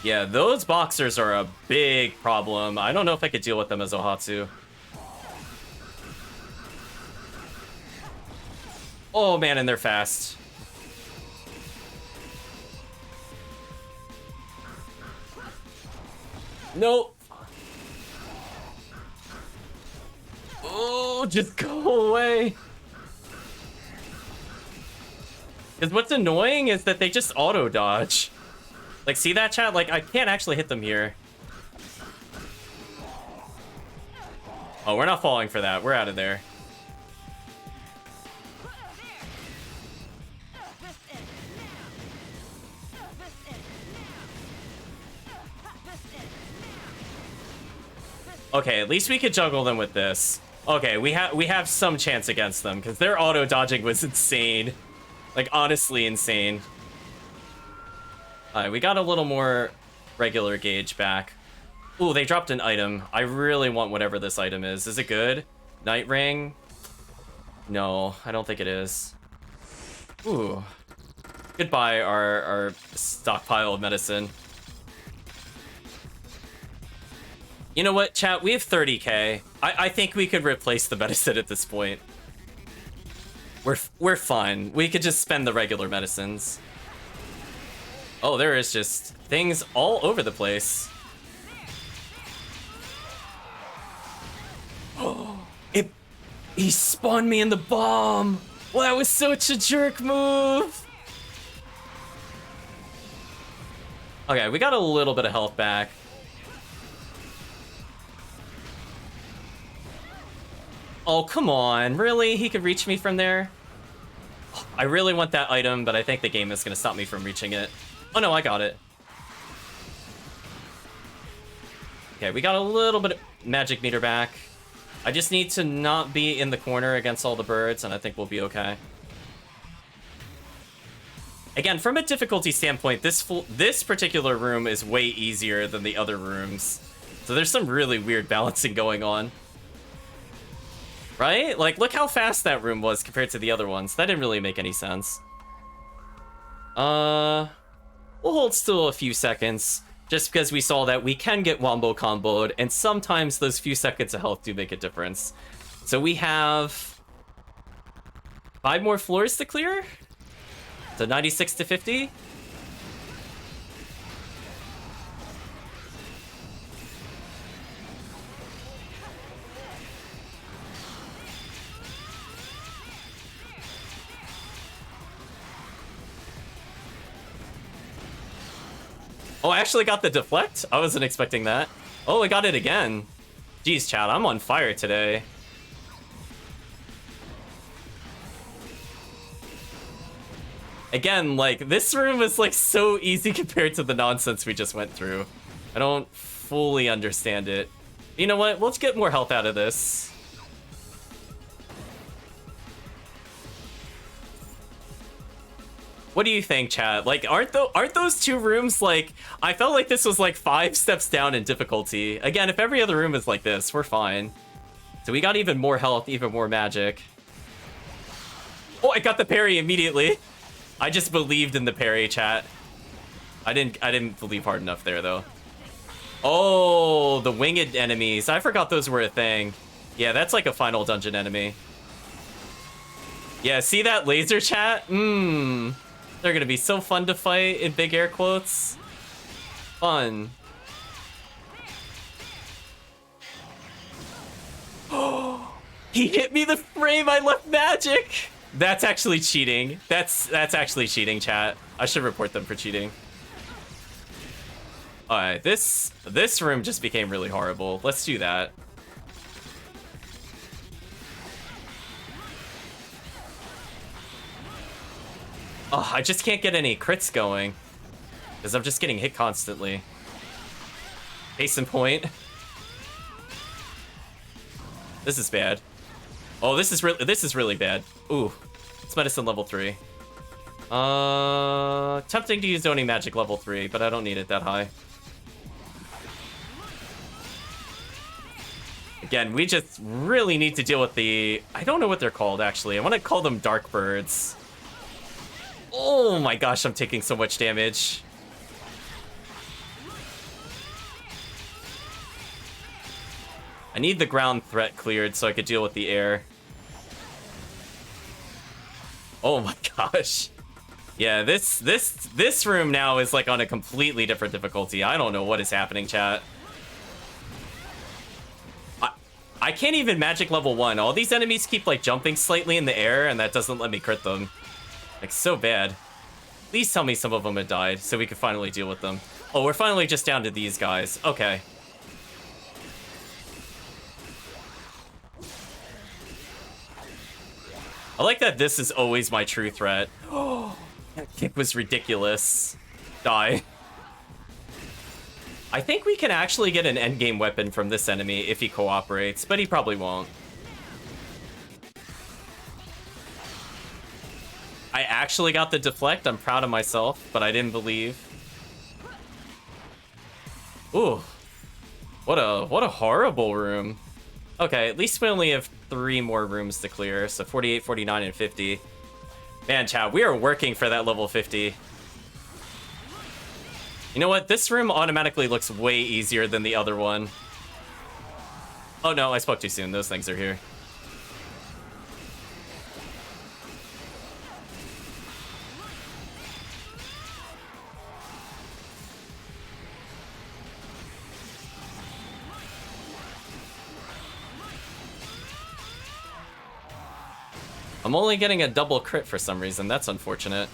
S1: Yeah, those boxers are a big problem. I don't know if I could deal with them as Ohatsu. Oh man, and they're fast. Nope. Oh, just go away. Because what's annoying is that they just auto dodge. Like, see that, chat? Like, I can't actually hit them here. Oh, we're not falling for that. We're out of there. Okay, at least we could juggle them with this. Okay, we have some chance against them, because their auto dodging was insane. Like, honestly insane. Alright, we got a little more regular gauge back. Ooh, they dropped an item. I really want whatever this item is. Is it good? Night ring? No, I don't think it is. Ooh. Goodbye, our stockpile of medicine. You know what, chat? We have 30k. I think we could replace the medicine at this point. We're fine. We could just spend the regular medicines. Oh, there is just things all over the place. Oh, he spawned me in the bomb. Well, that was such a jerk move. Okay, we got a little bit of health back. Oh, come on. Really? He could reach me from there? I really want that item, but I think the game is going to stop me from reaching it. Oh, no, I got it. Okay, we got a little bit of magic meter back. I just need to not be in the corner against all the birds, and I think we'll be okay. Again, from a difficulty standpoint, this particular room is way easier than the other rooms. So there's some really weird balancing going on. Right? Like, look how fast that room was compared to the other ones. That didn't really make any sense. We'll hold still a few seconds, just because we saw that we can get wombo comboed, and sometimes those few seconds of health do make a difference. So we have 5 more floors to clear? So 96 to 50? Oh, I actually got the deflect? I wasn't expecting that. Oh, I got it again. Jeez, chat, I'm on fire today. Again, like, this room was, like, so easy compared to the nonsense we just went through. I don't fully understand it. You know what? Let's get more health out of this. What do you think, chat? Like, aren't those two rooms, like, I felt like this was, like, 5 steps down in difficulty. Again, if every other room is like this, we're fine. So we got even more health, even more magic. Oh, I got the parry immediately. I just believed in the parry, chat. I didn't believe hard enough there though. Oh, the winged enemies. I forgot those were a thing. Yeah, that's like a final dungeon enemy. Yeah, see that laser, chat? They're gonna be so fun to fight in big air quotes. Fun. He hit me the frame I left magic. That's actually cheating. That's actually cheating, chat. I should report them for cheating. All right, this room just became really horrible. Let's do that. Oh, I just can't get any crits going because I'm just getting hit constantly. Case in point. This is bad. Oh, this is really bad. Ooh, it's medicine level 3. Tempting to use zoning magic level 3, but I don't need it that high. Again, we just really need to deal with the... I don't know what they're called, actually. I want to call them dark birds. Oh my gosh, I'm taking so much damage. I need the ground threat cleared so I could deal with the air. Oh my gosh. Yeah, this room now is like on a completely different difficulty. I don't know what is happening, chat. I can't even magic level 1. All these enemies keep like jumping slightly in the air and that doesn't let me crit them. Like so bad. Please tell me some of them had died so we could finally deal with them. Oh, we're finally just down to these guys. Okay. I like that this is always my true threat. Oh, that kick was ridiculous. Die. I think we can actually get an endgame weapon from this enemy if he cooperates, but he probably won't. I actually got the deflect. I'm proud of myself, but I didn't believe. Ooh. What a horrible room. Okay, at least we only have 3 more rooms to clear, so 48, 49, and 50. Man, chat, we are working for that level 50. You know what? This room automatically looks way easier than the other one. Oh no, I spoke too soon. Those things are here. I'm only getting a double crit for some reason. That's unfortunate.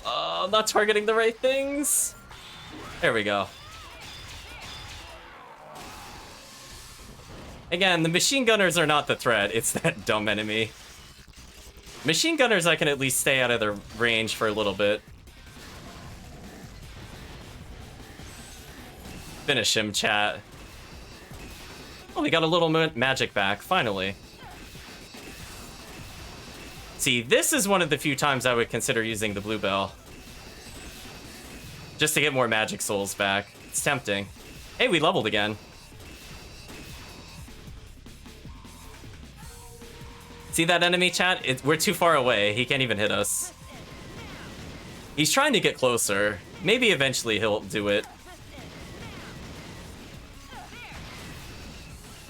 S1: I'm not targeting the right things. There we go. Again, the machine gunners are not the threat. It's that dumb enemy. Machine gunners, I can at least stay out of their range for a little bit. Finish him, chat. Oh, we got a little magic back, finally. See, this is one of the few times I would consider using the blue bell. Just to get more magic souls back. It's tempting. Hey, we leveled again. See that enemy, chat? We're too far away. He can't even hit us. He's trying to get closer. Maybe eventually he'll do it.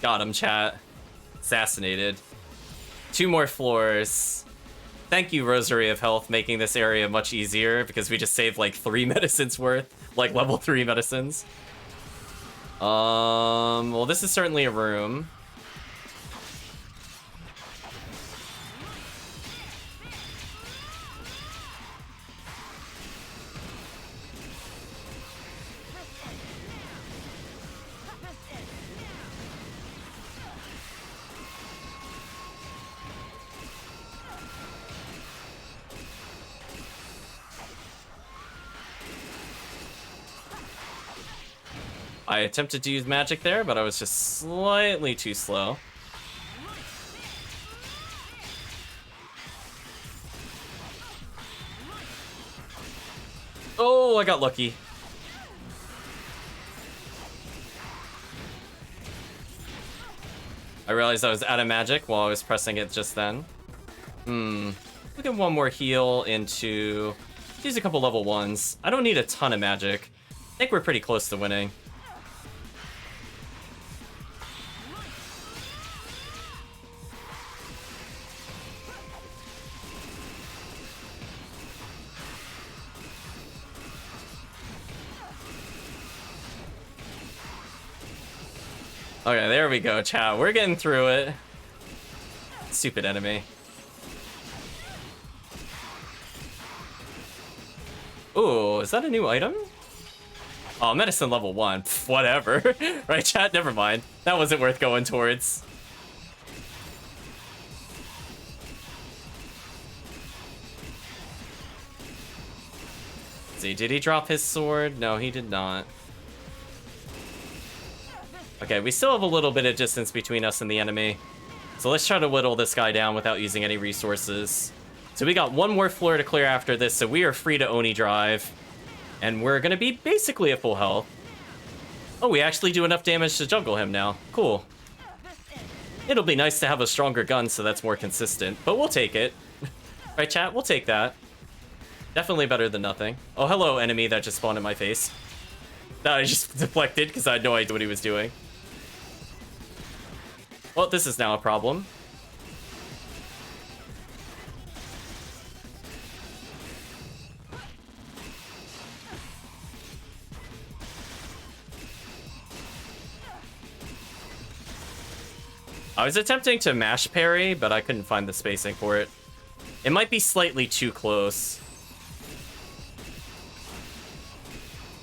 S1: Got him, chat. Assassinated. 2 more floors. Thank you, Rosary of Health, making this area much easier because we just saved like 3 medicines worth. Like level 3 medicines. Well, this is certainly a room. I attempted to use magic there, but I was just slightly too slow. Oh, I got lucky. I realized I was out of magic while I was pressing it just then. We'll get one more heal into... Use a couple level 1s. I don't need a ton of magic. I think we're pretty close to winning. Okay, there we go, chat. We're getting through it. Stupid enemy. Ooh, is that a new item? Oh, medicine level 1. Pff, whatever. Right, chat? Never mind. That wasn't worth going towards. Let's see, did he drop his sword? No, he did not. Okay, we still have a little bit of distance between us and the enemy. So let's try to whittle this guy down without using any resources. So we got one more floor to clear after this, so we are free to Oni drive. And we're gonna be basically at full health. Oh, we actually do enough damage to juggle him now. Cool. It'll be nice to have a stronger gun so that's more consistent, but we'll take it. Right, chat? We'll take that. Definitely better than nothing. Oh, hello, enemy that just spawned in my face. That I just deflected because I had no idea what he was doing. Well, this is now a problem. I was attempting to mash parry, but I couldn't find the spacing for it. It might be slightly too close.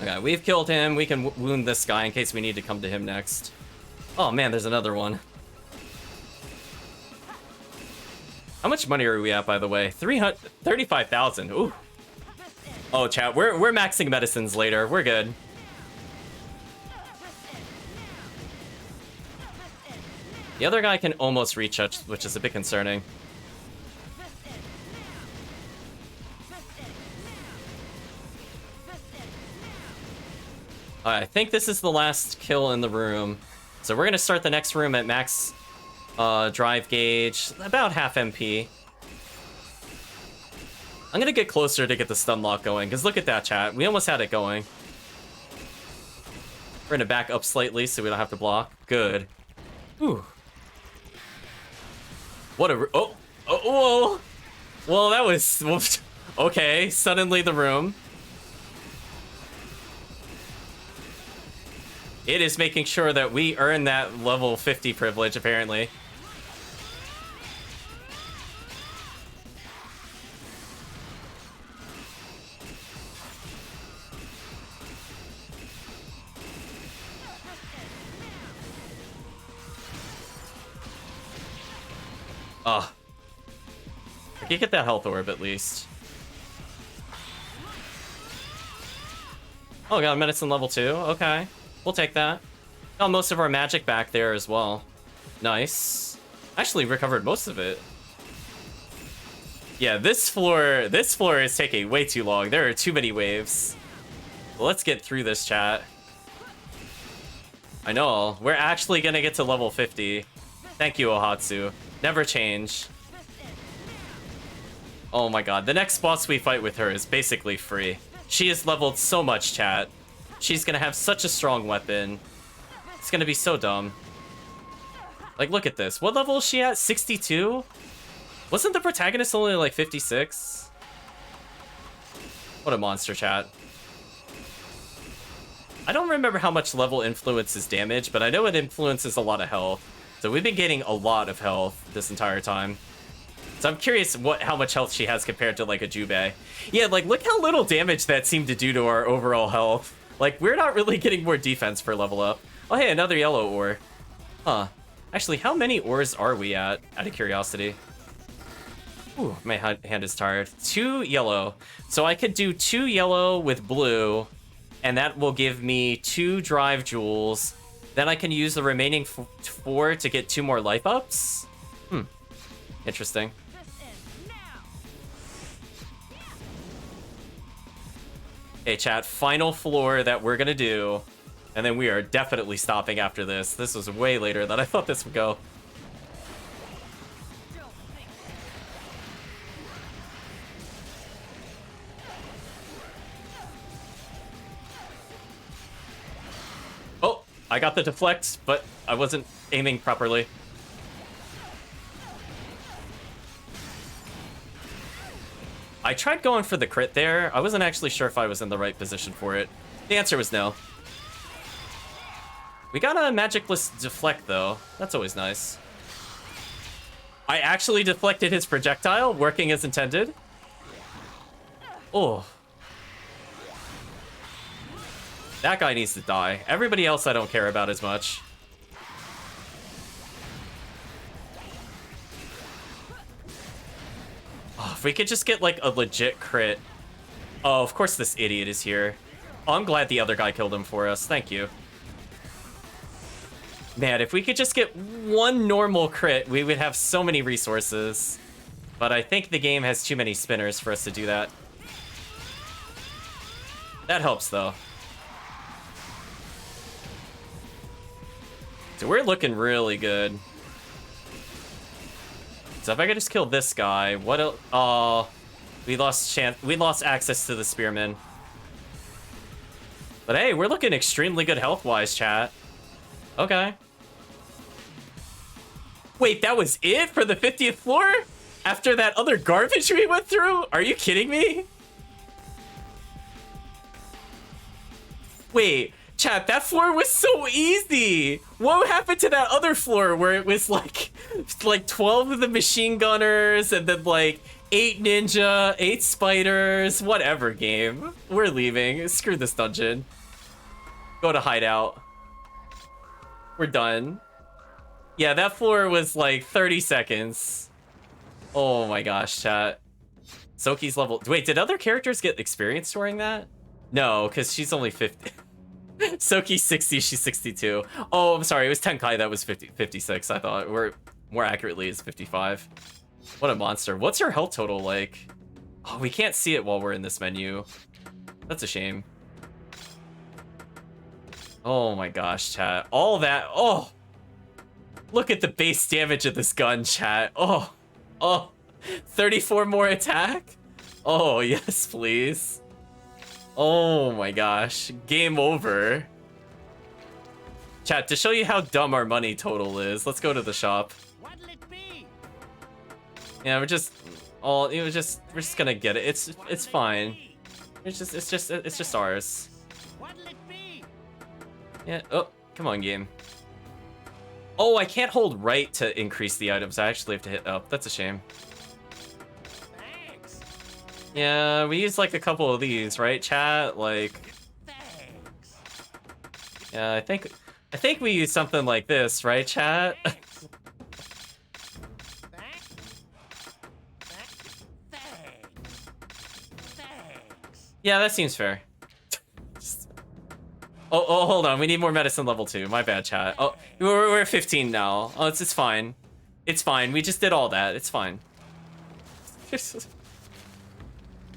S1: Okay, we've killed him. We can wound this guy in case we need to come to him next. Oh man, there's another one. How much money are we at, by the way? 35,000. Ooh. Oh, chat, we're maxing medicines later. We're good. The other guy can almost reach us, which is a bit concerning. I think this is the last kill in the room. So we're going to start the next room at max drive gauge, about half MP. I'm going to get closer to get the stun lock going, because look at that, chat. We almost had it going. We're going to back up slightly so we don't have to block. Good. Whew. What a... Oh! Oh! Whoa! Well, that was... Okay, suddenly the room. It is making sure that we earn that level 50 privilege, apparently. Ah. I can get that health orb at least. Oh, got a medicine level 2. Okay. We'll take that. Got most of our magic back there as well. Nice. Actually recovered most of it. Yeah, this floor is taking way too long. There are too many waves. Let's get through this, chat. I know. We're actually gonna get to level 50. Thank you, Ohatsu. Never change. Oh my god. The next boss we fight with her is basically free. She is leveled so much, chat. She's gonna have such a strong weapon. It's gonna be so dumb. Like, look at this. What level is she at? 62? Wasn't the protagonist only like 56? What a monster, chat. I don't remember how much level influences damage, but I know it influences a lot of health. So we've been getting a lot of health this entire time. So I'm curious how much health she has compared to like a Jubei. Yeah, like look how little damage that seemed to do to our overall health. Like we're not really getting more defense per level up. Oh hey, another yellow ore. Huh. Actually, how many ores are we at? Out of curiosity. Ooh, my hand is tired. 2 yellow. So I could do 2 yellow with blue, and that will give me 2 drive jewels. Then I can use the remaining 4 to get 2 more life ups. Interesting. Hey, chat, final floor that we're gonna do. And then we are definitely stopping after this. This was way later than I thought this would go. Oh, I got the deflect, but I wasn't aiming properly. I tried going for the crit there. I wasn't actually sure if I was in the right position for it. The answer was no. We got a magicless deflect, though. That's always nice. I actually deflected his projectile, working as intended. Oh. That guy needs to die. Everybody else I don't care about as much. Oh, if we could just get, like, a legit crit. Oh, of course this idiot is here. Oh, I'm glad the other guy killed him for us. Thank you. Man, if we could just get one normal crit, we would have so many resources. But I think the game has too many spinners for us to do that. That helps, though. So we're looking really good. So if I could just kill this guy, what else? Oh, we lost access to the spearman. But hey, we're looking extremely good health-wise, chat. Okay. Wait, that was it for the 50th floor? After that other garbage we went through? Are you kidding me? Wait, chat, that floor was so easy. What happened to that other floor where it was like 12 of the machine gunners and then like 8 ninja, 8 spiders, whatever game. We're leaving. Screw this dungeon. Go to hideout. We're done. Yeah, that floor was like 30 seconds. Oh my gosh, chat. Soki's level... Wait, did other characters get experience during that? No, because she's only 50. Soki's 60, she's 62. Oh, I'm sorry, it was Tenkai that was 56, I thought. Or more accurately, is 55. What a monster. What's her health total like? Oh, we can't see it while we're in this menu. That's a shame. Oh my gosh, chat. All that... Oh! Look at the base damage of this gun, chat. Oh, 34 more attack? Oh, yes, please. Oh my gosh, game over. Chat, to show you how dumb our money total is, let's go to the shop.
S11: What'll it be?
S1: Yeah, we're just gonna get it. It's fine. It's just ours.
S11: What'll it be?
S1: Yeah, oh, come on, game. Oh, I can't hold right to increase the items. I actually have to hit up. That's a shame.
S11: Thanks.
S1: Yeah, we used like a couple of these, right, chat? Like,
S11: Thanks.
S1: yeah, I think we used something like this, right, chat?
S11: Thanks. Thanks.
S1: Yeah, that seems fair. Oh, hold on. We need more medicine level 2. My bad, chat. Oh, we're at 15 now. Oh, it's fine. It's fine. We just did all that. It's fine.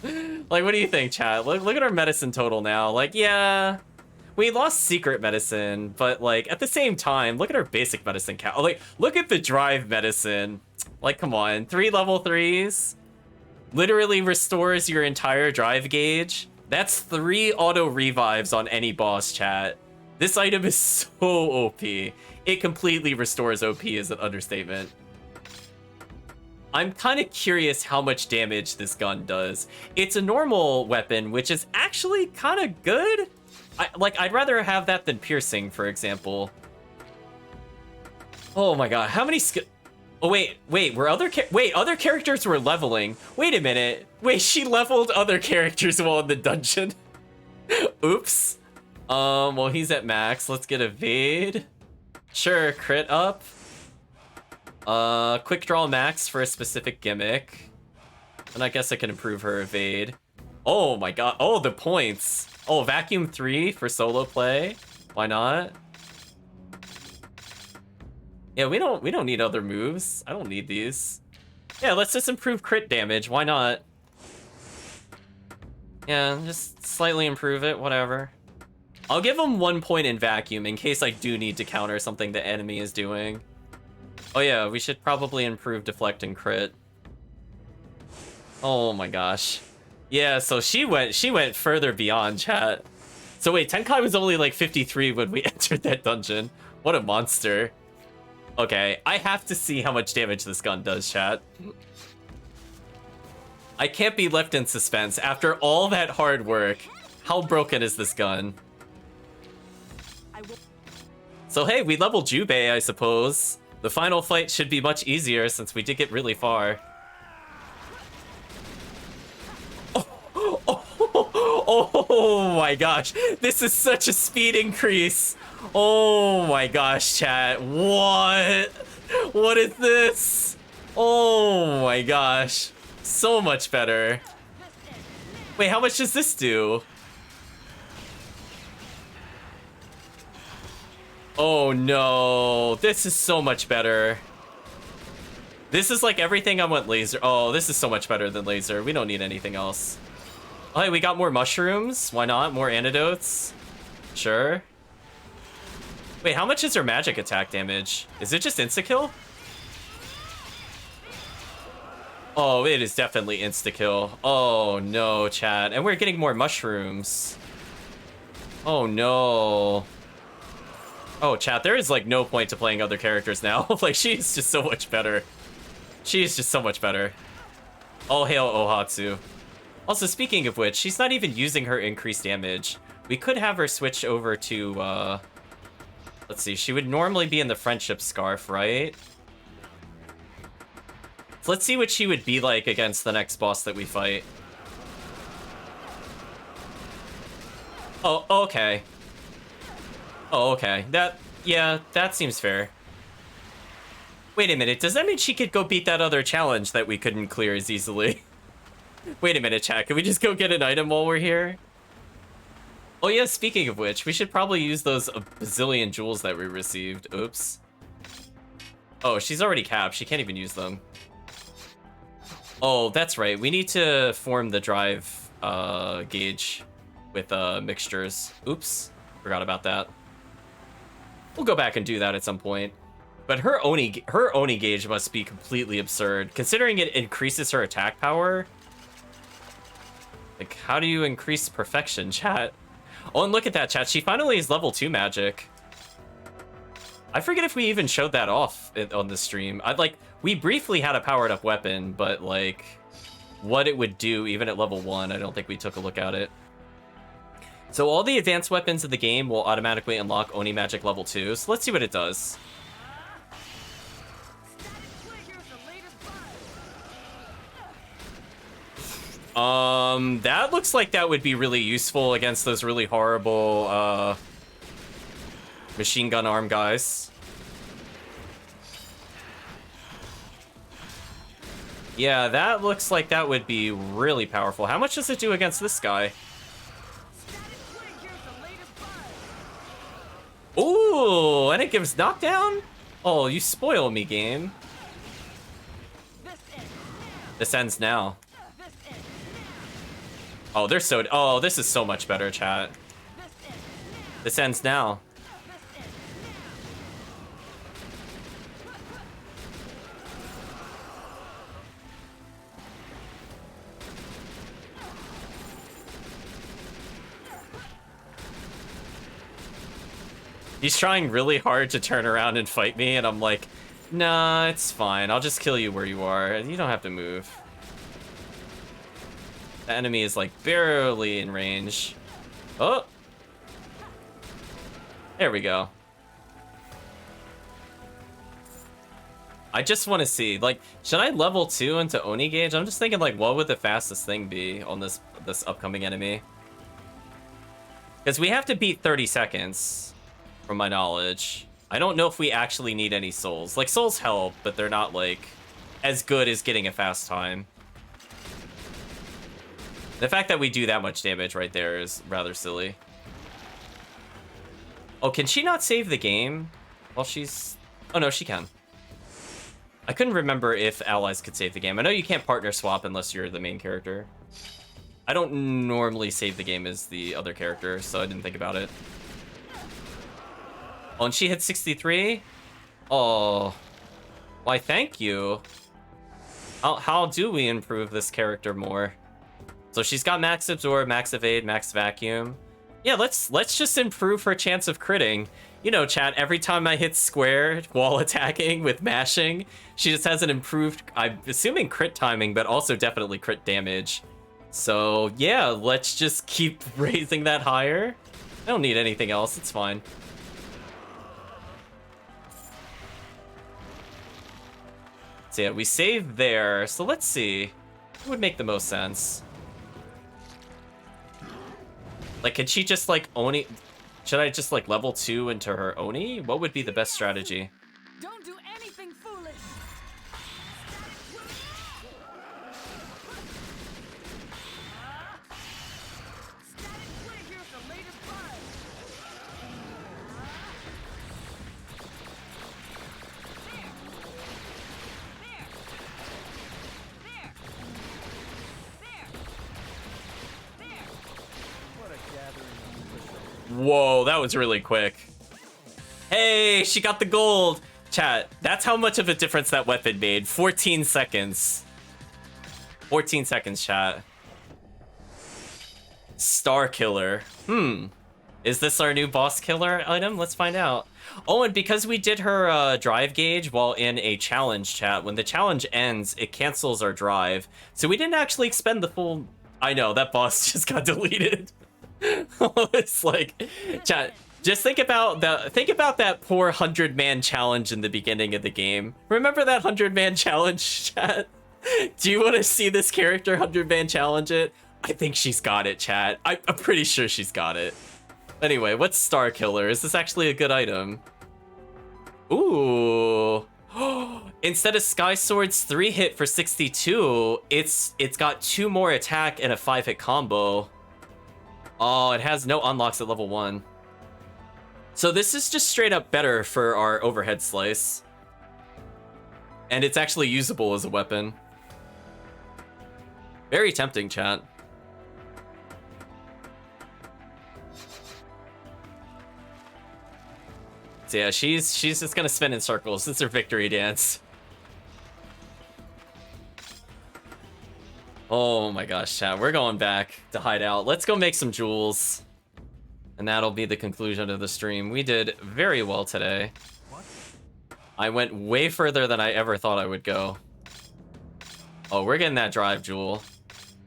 S1: Like, what do you think, chat? Look at our medicine total now. Like, yeah, we lost secret medicine, but like at the same time, look at our basic medicine count. Like, look at the drive medicine. Like, come on, 3 level 3s literally restores your entire drive gauge. That's 3 auto revives on any boss, chat. This item is so OP. It completely restores OP is an understatement. I'm kind of curious how much damage this gun does. It's a normal weapon, which is actually kind of good. I'd rather have that than piercing, for example. Oh my god, how many skill... Oh, wait, other characters were leveling. Wait a minute. Wait, she leveled other characters while in the dungeon. Oops. Well, he's at max. Let's get evade. Sure, crit up. Quick draw max for a specific gimmick. And I guess I can improve her evade. Oh my god. Oh, the points. Oh, vacuum 3 for solo play. Why not? Yeah, we don't need other moves. I don't need these. Yeah, let's just improve crit damage. Why not? Yeah, just slightly improve it, whatever. I'll give him 1 point in vacuum in case I do need to counter something the enemy is doing. Oh yeah, we should probably improve deflect and crit. Oh my gosh. Yeah, so she went further beyond, chat. So wait, Tenkai was only like 53 when we entered that dungeon. What a monster. Okay, I have to see how much damage this gun does, chat. I can't be left in suspense. After all that hard work, how broken is this gun? So hey, we leveled Jubei, I suppose. The final fight should be much easier since we did get really far. Oh my gosh, this is such a speed increase. Oh my gosh, chat. What? What is this? Oh my gosh. So much better. Wait, how much does this do? Oh no, this is so much better. This is like everything I want laser. Oh, this is so much better than laser. We don't need anything else. Oh, hey, we got more mushrooms. Why not? More antidotes. Sure. Wait, how much is her magic attack damage? Is it just insta-kill? Oh, it is definitely insta-kill. Oh no, chat. And we're getting more mushrooms. Oh no. Oh, chat, there is like no point to playing other characters now. Like, she's just so much better. She's just so much better. All hail Ohatsu. Also, speaking of which, she's not even using her increased damage. We could have her switch over to, let's see, she would normally be in the Friendship Scarf, right? So let's see what she would be like against the next boss that we fight. Oh, okay. Oh, okay. Yeah, that seems fair. Wait a minute, does that mean she could go beat that other challenge that we couldn't clear as easily? Wait a minute, chat, can we just go get an item while we're here? Oh yeah, speaking of which, we should probably use those bazillion jewels that we received. Oops. Oh, she's already capped, she can't even use them. Oh, that's right, we need to form the drive gauge with mixtures. Oops, forgot about that. We'll go back and do that at some point. But her Oni gauge must be completely absurd, considering it increases her attack power. Like, how do you increase perfection, chat? Oh, and look at that, chat. She finally is level 2 magic. I forget if we even showed that off on the stream. We briefly had a powered up weapon, but like, what it would do even at level 1, I don't think we took a look at it. So all the advanced weapons of the game will automatically unlock Oni magic level 2. So let's see what it does. That looks like that would be really useful against those really horrible, machine gun arm guys. Yeah, that looks like that would be really powerful. How much does it do against this guy? Ooh, and it gives knockdown? Oh, you spoil me, game. This ends now. Oh, they're so... Oh, this is so much better, chat. This ends now. He's trying really hard to turn around and fight me, and I'm like, nah, it's fine. I'll just kill you where you are. You don't have to move. The enemy is like barely in range. Oh! There we go. I just want to see, like, should I level 2 into Oni gauge? I'm just thinking, like, what would the fastest thing be on this upcoming enemy? Because we have to beat 30 seconds, from my knowledge. I don't know if we actually need any souls. Like, souls help, but they're not, like, as good as getting a fast time. The fact that we do that much damage right there is rather silly. Oh, can she not save the game while she's... Oh, no, she can. I couldn't remember if allies could save the game. I know you can't partner swap unless you're the main character. I don't normally save the game as the other character, so I didn't think about it. Oh, and she hit 63? Oh. Why, thank you. How do we improve this character more? So she's got max absorb, max evade, max vacuum. Yeah, let's just improve her chance of critting. You know, chat, every time I hit square while attacking with mashing, she just has an improved, I'm assuming crit timing, but also definitely crit damage. So yeah, let's just keep raising that higher. I don't need anything else, it's fine. So yeah, we saved there, so let's see. What would make the most sense? Like, could she just, like, Oni... Should I just, like, level 2 into her Oni? What would be the best strategy?
S2: Don't do anything foolish.
S1: Whoa, that was really quick. Hey, she got the gold. Chat, that's how much of a difference that weapon made. 14 seconds. 14 seconds, chat. Star Killer. Is this our new boss killer item? Let's find out. Oh, and because we did her drive gauge while in a challenge, chat, when the challenge ends, it cancels our drive. So we didn't actually expend the full... I know, that boss just got deleted. It's like, chat, just think about that poor 100-man challenge in the beginning of the game. Remember that 100-man challenge, chat? Do you want to see this character 100-man challenge it? I think she's got it, chat. I'm pretty sure she's got it. Anyway, what's Star Killer? Is this actually a good item? Ooh. Instead of Sky Sword's 3-hit for 62, it's got 2 more attack and a 5-hit combo. Oh, it has no unlocks at level 1. So this is just straight up better for our overhead slice. And it's actually usable as a weapon. Very tempting, chat. So yeah, she's just gonna spin in circles. It's her victory dance. Oh my gosh, chat. We're going back to Hideout. Let's go make some jewels. And that'll be the conclusion of the stream. We did very well today. I went way further than I ever thought I would go. Oh, we're getting that drive jewel.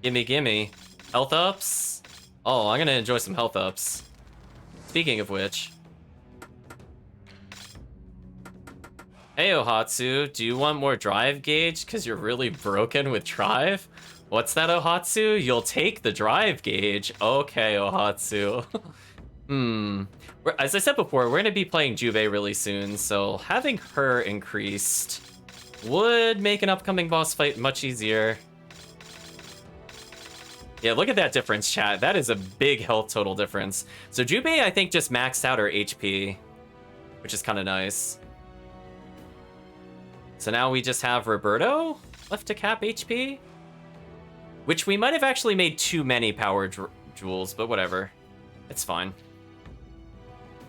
S1: Gimme, gimme. Health ups? Oh, I'm gonna enjoy some health ups. Speaking of which. Hey, Ohatsu, do you want more drive gauge? Because you're really broken with drive? What's that, Ohatsu? You'll take the drive gauge. Okay, Ohatsu. As I said before, we're going to be playing Jubei really soon, so having her increased would make an upcoming boss fight much easier. Yeah, look at that difference, chat. That is a big health total difference. So Jubei, I think, just maxed out her HP, which is kind of nice. So now we just have Roberto left to cap HP, which we might have actually made too many power jewels, but whatever. It's fine.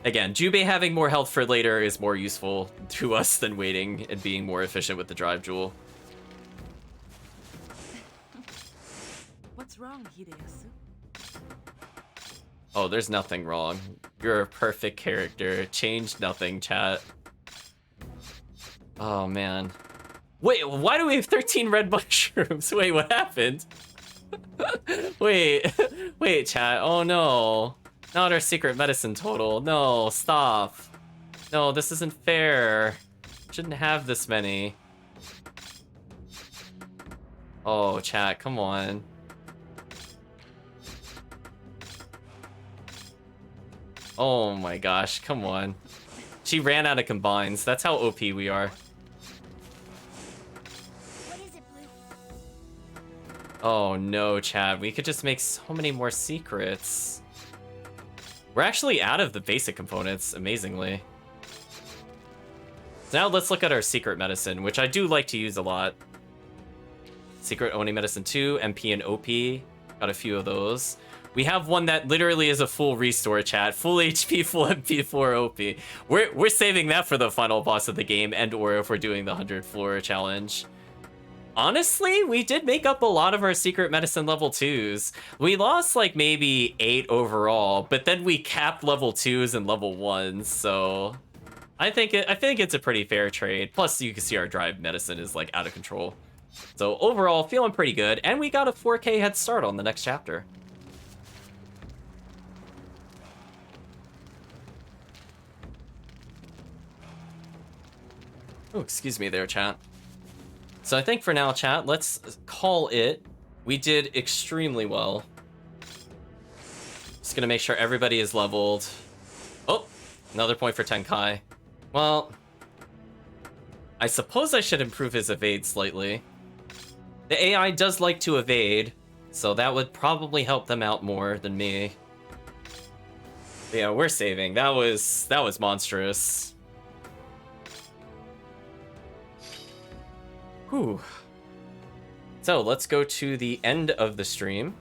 S1: Again, Jubei having more health for later is more useful to us than waiting and being more efficient with the drive jewel.
S2: What's wrong, Hideyasu?
S1: Oh, there's nothing wrong. You're a perfect character. Change nothing, chat. Oh, man. Wait, why do we have 13 red mushrooms? Wait, what happened? Wait, chat. Oh, no. Not our secret medicine total. No, stop. No, this isn't fair. Shouldn't have this many. Oh, chat, come on. Oh my gosh, come on. She ran out of combines. That's how OP we are.
S10: What is it, Blue?
S1: Oh no, chat. We could just make so many more secrets. We're actually out of the basic components, amazingly. Now let's look at our secret medicine, which I do like to use a lot. Secret Oni Medicine 2, MP and OP. Got a few of those. We have one that literally is a full restore, chat. Full HP, full MP, 4 OP. We're saving that for the final boss of the game, and or if we're doing the 100 floor challenge. Honestly, we did make up a lot of our secret medicine level 2s. We lost like maybe 8 overall, but then we capped level 2s and level 1s, so I think it's a pretty fair trade. Plus, you can see our drive medicine is like out of control. So overall, feeling pretty good, and we got a 4K head start on the next chapter. Oh, excuse me there, chat. So I think for now, chat, let's call it. We did extremely well. Just gonna make sure everybody is leveled. Oh, another point for Tenkai. Well, I suppose I should improve his evade slightly. The AI does like to evade, so that would probably help them out more than me. But yeah, we're saving. That was monstrous. Whew. So let's go to the end of the stream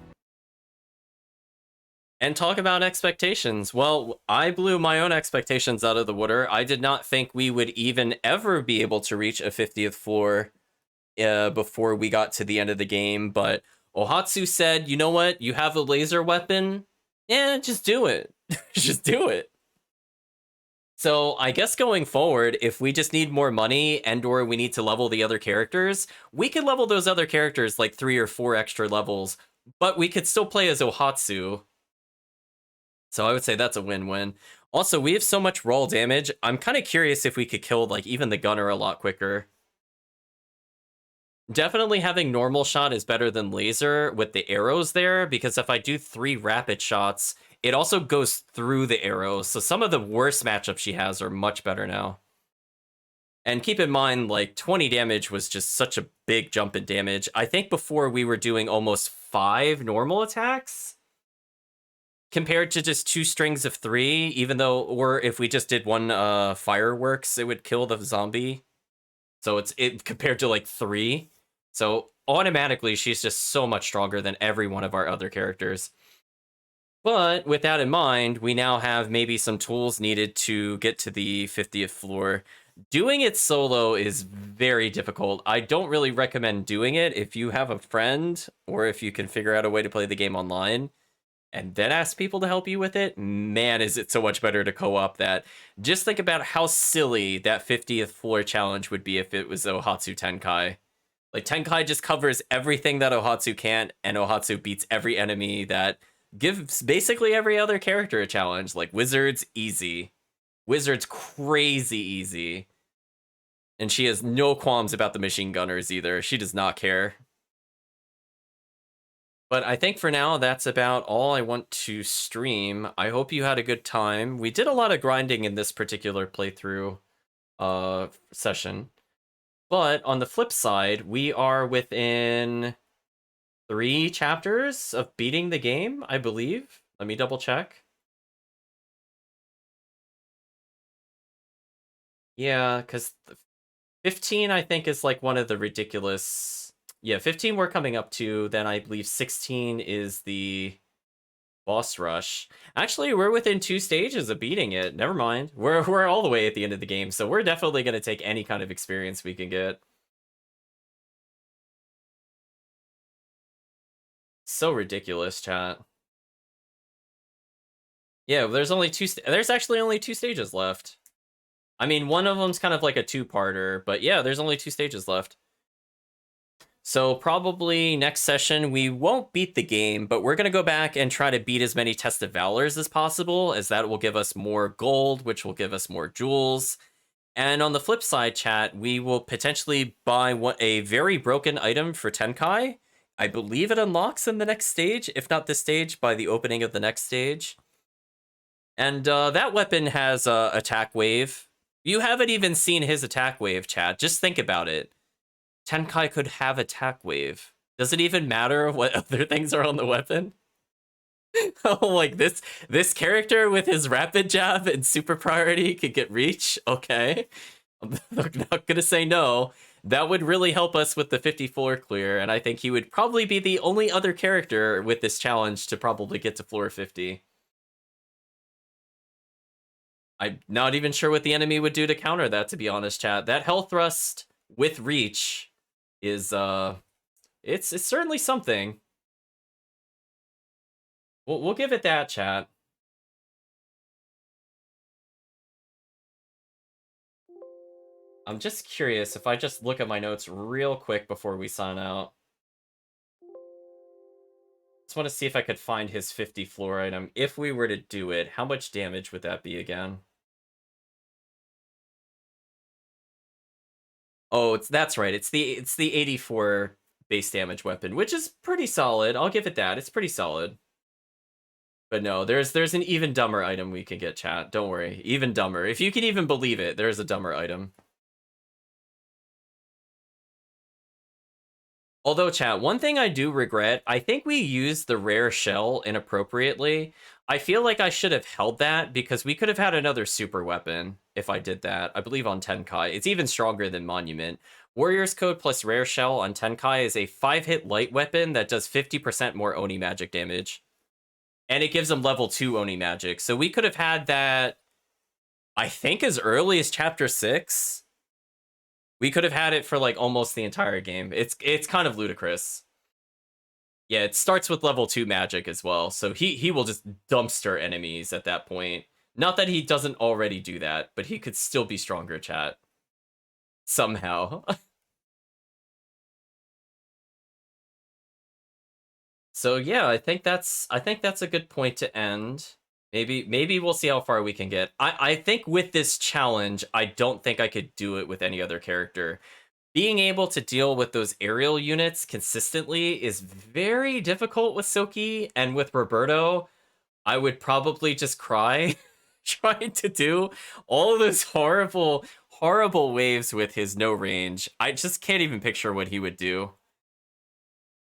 S1: and talk about expectations. Well, I blew my own expectations out of the water. I did not think we would even ever be able to reach a 50th floor before we got to the end of the game, but Ohatsu said, you know what, you have a laser weapon? Yeah, just do it. Just do it. So I guess going forward, if we just need more money and or we need to level the other characters, we could level those other characters like 3 or 4 extra levels, but we could still play as Ohatsu. So I would say that's a win-win. Also, we have so much raw damage. I'm kind of curious if we could kill like even the gunner a lot quicker. Definitely having normal shot is better than laser with the arrows there, because if I do 3 rapid shots, it also goes through the arrows. So some of the worst matchups she has are much better now. And keep in mind, like 20 damage was just such a big jump in damage. I think before we were doing almost 5 normal attacks compared to just 2 strings of 3, even though, or if we just did 1 fireworks, it would kill the zombie. So it's compared to like 3. So automatically, she's just so much stronger than every one of our other characters. But with that in mind, we now have maybe some tools needed to get to the 50th floor. Doing it solo is very difficult. I don't really recommend doing it if you have a friend or if you can figure out a way to play the game online and then ask people to help you with it. Man, is it so much better to co-op that. Just think about how silly that 50th floor challenge would be if it was Ohatsu Tenkai. Like, Tenkai just covers everything that Ohatsu can't, and Ohatsu beats every enemy that gives basically every other character a challenge. Like, Wizard's easy. Wizard's crazy easy. And she has no qualms about the machine gunners either. She does not care. But I think for now, that's about all I want to stream. I hope you had a good time. We did a lot of grinding in this particular playthrough session. But on the flip side, we are within 3 chapters of beating the game, I believe. Let me double check. Yeah, because 15, I think, is like one of the ridiculous... Yeah, 15 we're coming up to, then I believe 16 is the boss rush. Actually, we're within 2 stages of beating it. Never mind. We're all the way at the end of the game, so we're definitely going to take any kind of experience we can get. So ridiculous, chat. Yeah, there's only 2... There's actually only 2 stages left. I mean, one of them's kind of like a 2-parter, but yeah, there's only 2 stages left. So probably next session, we won't beat the game, but we're going to go back and try to beat as many Test of Valors as possible, as that will give us more gold, which will give us more jewels. And on the flip side, chat, we will potentially buy a very broken item for Tenkai. I believe it unlocks in the next stage, if not this stage, by the opening of the next stage. And that weapon has attack wave. You haven't even seen his attack wave, chat. Just think about it. Tenkai could have attack wave. Does it even matter what other things are on the weapon? Oh, like this character with his rapid jab and super priority could get reach? Okay. I'm not gonna say no. That would really help us with the 50 floor clear, and I think he would probably be the only other character with this challenge to probably get to floor 50. I'm not even sure what the enemy would do to counter that, to be honest, chat. That health thrust with reach is, it's certainly something. We'll give it that, chat. I'm just curious if I just look at my notes real quick before we sign out. Just want to see if I could find his 50 floor item. If we were to do it, how much damage would that be again? Oh, that's right. It's the 84 base damage weapon, which is pretty solid. I'll give it that. It's pretty solid. But no, there's an even dumber item we can get, chat. Don't worry. Even dumber. If you can even believe it, there's a dumber item. Although, chat, one thing I do regret, I think we used the rare shell inappropriately. I feel like I should have held that because we could have had another super weapon if I did that. I believe on Tenkai. It's even stronger than Monument. Warrior's Code plus rare shell on Tenkai is a 5-hit light weapon that does 50% more Oni magic damage. And it gives them level 2 Oni magic. So we could have had that, I think, as early as chapter 6. We could have had it for like almost the entire game. It's kind of ludicrous. Yeah, it starts with level 2 magic as well. So he will just dumpster enemies at that point. Not that he doesn't already do that, but he could still be stronger, chat. Somehow. So yeah, I think that's a good point to end. Maybe we'll see how far we can get. I think with this challenge, I don't think I could do it with any other character. Being able to deal with those aerial units consistently is very difficult with Silky, and with Roberto, I would probably just cry trying to do all of those horrible waves with his no range. I just can't even picture what he would do.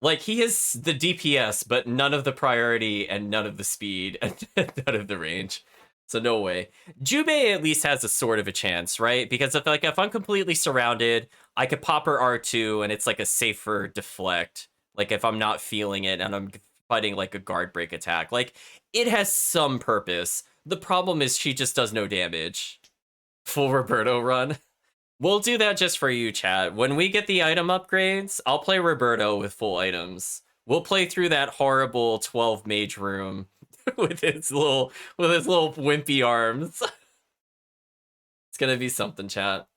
S1: Like, he has the DPS, but none of the priority and none of the speed and none of the range. So no way. Jubei at least has a sort of a chance, right? Because if I'm completely surrounded, I could pop her R2 and it's like a safer deflect. Like if I'm not feeling it and I'm fighting like a guard break attack. Like, it has some purpose. The problem is she just does no damage. Full Roberto run. We'll do that just for you, chat. When we get the item upgrades, I'll play Roberto with full items. We'll play through that horrible 12 mage room with his little wimpy arms. It's gonna be something, chat.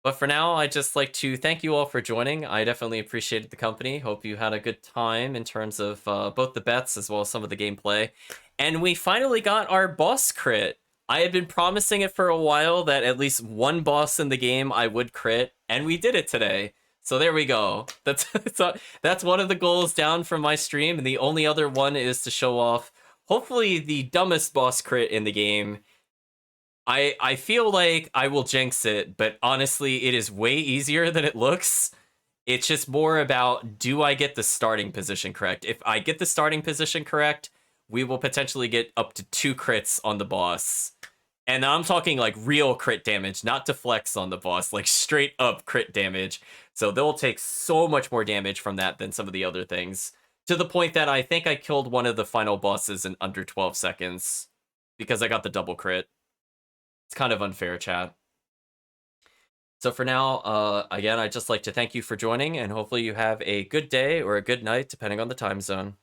S1: But for now, I'd just like to thank you all for joining. I definitely appreciated the company. Hope you had a good time in terms of both the bets as well as some of the gameplay. And we finally got our boss crit. I had been promising it for a while that at least one boss in the game I would crit, and we did it today. So there we go. That's one of the goals down from my stream, and the only other one is to show off, hopefully, the dumbest boss crit in the game. I feel like I will jinx it, but honestly, it is way easier than it looks. It's just more about, do I get the starting position correct? If I get the starting position correct, we will potentially get up to 2 crits on the boss. And I'm talking like real crit damage, not deflects on the boss, like straight up crit damage. So they'll take so much more damage from that than some of the other things. To the point that I think I killed one of the final bosses in under 12 seconds because I got the double crit. It's kind of unfair, chat. So for now, again, I'd just like to thank you for joining, and hopefully you have a good day or a good night, depending on the time zone.